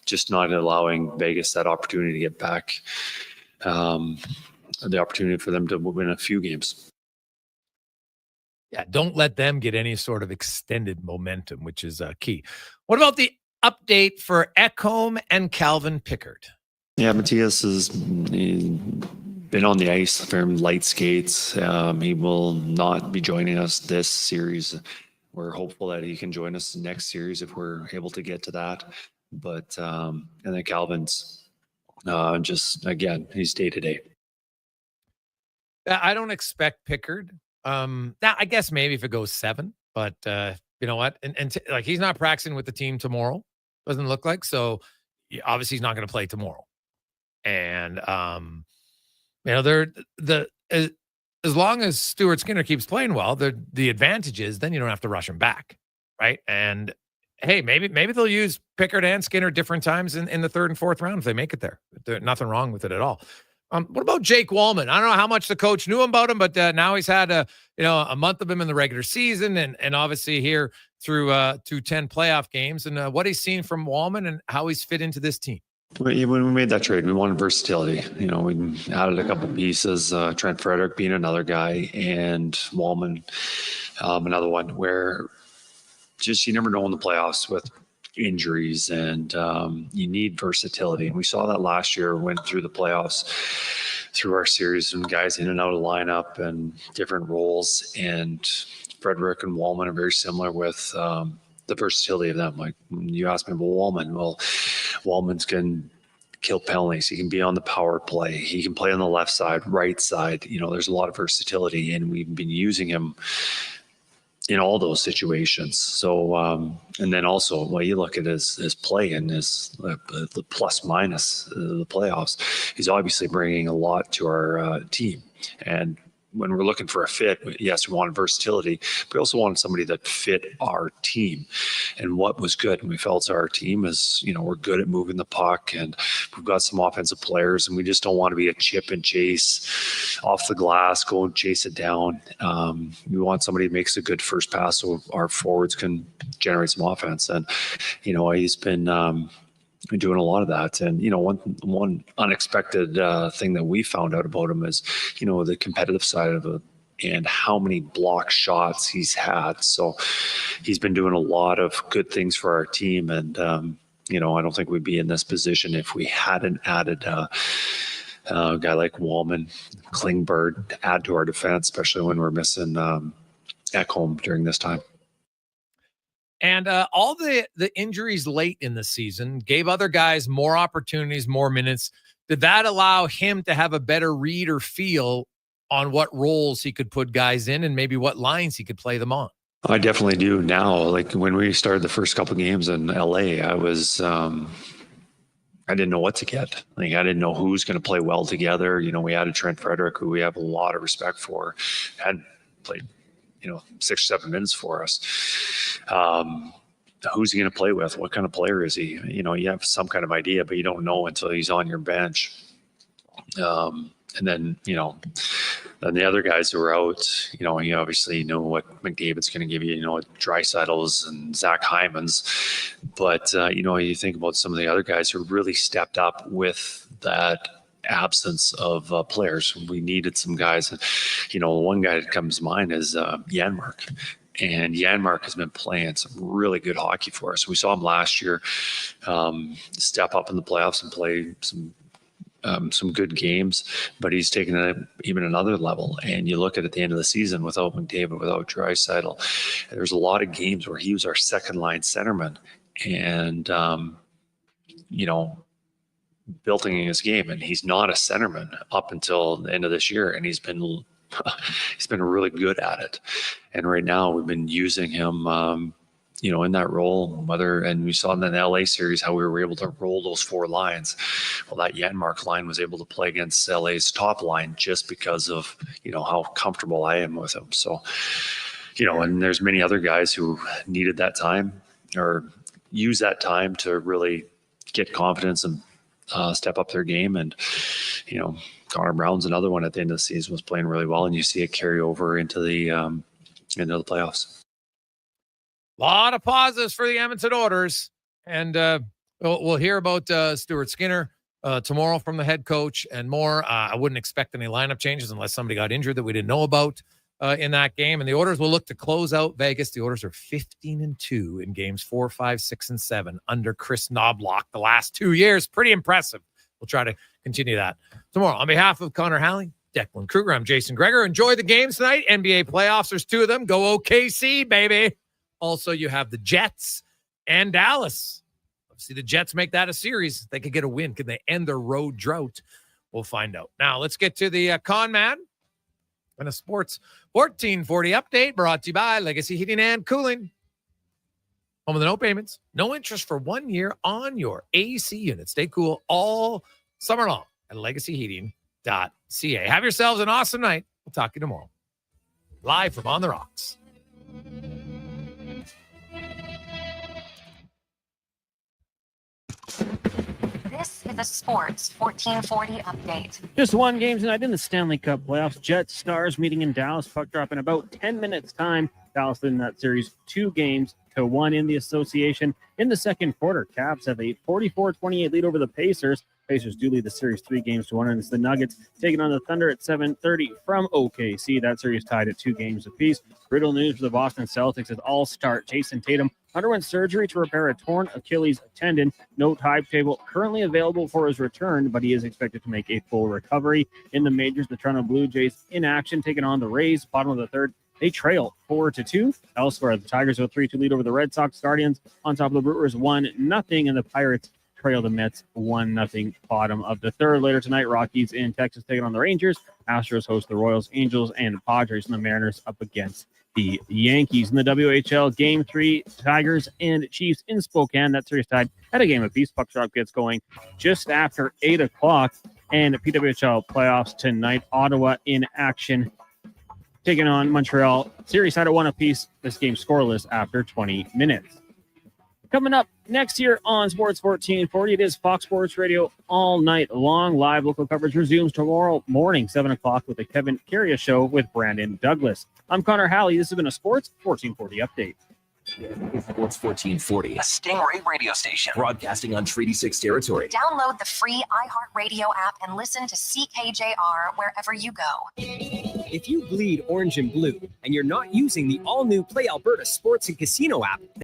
just not allowing Vegas that opportunity to get back, the opportunity for them to win a few games. Yeah, don't let them get any sort of extended momentum, which is key. What about the update for Ekholm and Calvin Pickard? Yeah, Matthias has been on the ice, very light skates. He will not be joining us this series. We're hopeful that he can join us next series if we're able to get to that. But and then Calvin's again, he's day to day. I don't expect Pickard. I guess maybe if it goes 7, but you know what? And he's not practicing with the team tomorrow. Doesn't look like. So obviously he's not going to play tomorrow. And as long as Stuart Skinner keeps playing well, the advantage is then you don't have to rush him back, right? And hey, maybe they'll use Pickard and Skinner different times in the 3rd and 4th round if they make it there. There's nothing wrong with it at all. What about Jake Wallman? I don't know how much the coach knew about him, but now he's had a month of him in the regular season, and obviously here through 10 playoff games, and what he's seen from Wallman and how he's fit into this team. When we made that trade, we wanted versatility. We added a couple pieces, Trent Frederick being another guy, and Wallman another one, where just you never know in the playoffs with injuries, and you need versatility. And we saw that last year, went through the playoffs, through our series, and guys in and out of lineup and different roles. And Frederick and Wallman are very similar with the versatility of them. Like, you asked me about Wallman. Well, Wallman's can kill penalties. He can be on the power play. He can play on the left side, right side. There's a lot of versatility, and we've been using him in all those situations. So, and then also, you look at his play and the plus minus the playoffs, he's obviously bringing a lot to our team. And when we're looking for a fit, yes, we wanted versatility, but we also wanted somebody that fit our team. And what was good, and we felt our team is, we're good at moving the puck, and we've got some offensive players, and we just don't want to be a chip and chase off the glass, go and chase it down. We want somebody who makes a good first pass so our forwards can generate some offense. And, he's been doing a lot of that. And, one unexpected thing that we found out about him is, the competitive side of it and how many block shots he's had. So he's been doing a lot of good things for our team. And, I don't think we'd be in this position if we hadn't added a guy like Wallman, Klingberg to add to our defense, especially when we're missing Ekholm during this time. And all the injuries late in the season gave other guys more opportunities, more minutes. Did that allow him to have a better read or feel on what roles he could put guys in and maybe what lines he could play them on? I definitely do now. Like, when we started the first couple of games in LA, I was I didn't know what to get. Like, I didn't know who's going to play well together. You know, we added Trent Frederick, who we have a lot of respect for, had played, 6 or 7 minutes for us. Who's he going to play with? What kind of player is he? You have some kind of idea, but you don't know until he's on your bench. And then, then the other guys who were out, you obviously know what McDavid's going to give you, Dreisaitl's and Zach Hyman's. But, you think about some of the other guys who really stepped up with that absence of players. We needed some guys. One guy that comes to mind is Janmark. And Janmark has been playing some really good hockey for us. We saw him last year step up in the playoffs and play some good games, but he's taken it even another level. And you look at the end of the season without McDavid, without Draisaitl, there's a lot of games where he was our second line centerman and, building his game. And he's not a centerman up until the end of this year. And he's been really good at it. And right now we've been using him, in that role, and we saw in the LA series how we were able to roll those 4 lines. Well, that Janmark line was able to play against LA's top line just because of, how comfortable I am with him. So, and there's many other guys who needed that time or use that time to really get confidence and step up their game. And, Connor Brown's another one at the end of the season was playing really well, and you see it carry over into the playoffs. A lot of positives for the Edmonton Oilers, and we'll hear about Stuart Skinner tomorrow from the head coach and more. I wouldn't expect any lineup changes unless somebody got injured that we didn't know about in that game. And the Oilers will look to close out Vegas. The Oilers are 15-2 in games 4, 5, 6, and 7 under Chris Knoblock the last 2 years. Pretty impressive. We'll try to continue that tomorrow. On behalf of Connor Halley, Declan Kruger, I'm Jason Gregor. Enjoy the games tonight. NBA playoffs. There's 2 of them. Go OKC, baby. Also, you have the Jets and Dallas. See the Jets make that a series. They could get a win. Can they end their road drought? We'll find out. Now, let's get to the Con Man and a Sports 1440 update brought to you by Legacy Heating and Cooling. Home with the no payments, no interest for 1 year on your AC unit. Stay cool all summer long at legacyheating.ca. Have yourselves an awesome night. We'll talk to you tomorrow. Live from On the Rocks. This is a Sports 1440 update. Just 1 game tonight in the Stanley Cup playoffs. Jets Stars meeting in Dallas. Puck drop in about 10 minutes time. Dallas in that series 2-1 in the association. In the second quarter, Cavs have a 44-28 lead over the Pacers. Pacers do lead the series 3-1, and it's the Nuggets taking on the Thunder at 7:30 from OKC. That series tied at 2 games apiece. Brutal news for the Boston Celtics as all-star Jason Tatum underwent surgery to repair a torn Achilles tendon. No timetable currently available for his return, but he is expected to make a full recovery. In the majors, the Toronto Blue Jays in action, taking on the Rays. Bottom of the third, they trail 4-2. Elsewhere, the Tigers have a 3-2 lead over the Red Sox. Guardians on top of the Brewers 1-0, and the Pirates trail the Mets 1-0. Bottom of the third. Later tonight, Rockies in Texas taking on the Rangers. Astros host the Royals, Angels, and Padres, and the Mariners up against the Yankees. In the WHL, Game 3, Tigers and Chiefs in Spokane. That series tied at a game apiece. Puck drop gets going just after 8 o'clock. And the PWHL playoffs tonight, Ottawa in action, taking on Montreal. Series tied at 1 apiece. This game scoreless after 20 minutes. Coming up next year on Sports 1440, it is Fox Sports Radio all night long. Live local coverage resumes tomorrow morning, 7 o'clock, with the Kevin Carrier Show with Brandon Douglas. I'm Connor Halley. This has been a Sports 1440 update. Sports 1440, a Stingray radio station broadcasting on Treaty 6 territory. Download the free iHeartRadio app and listen to CKJR wherever you go. If you bleed orange and blue and you're not using the all-new Play Alberta Sports and Casino app,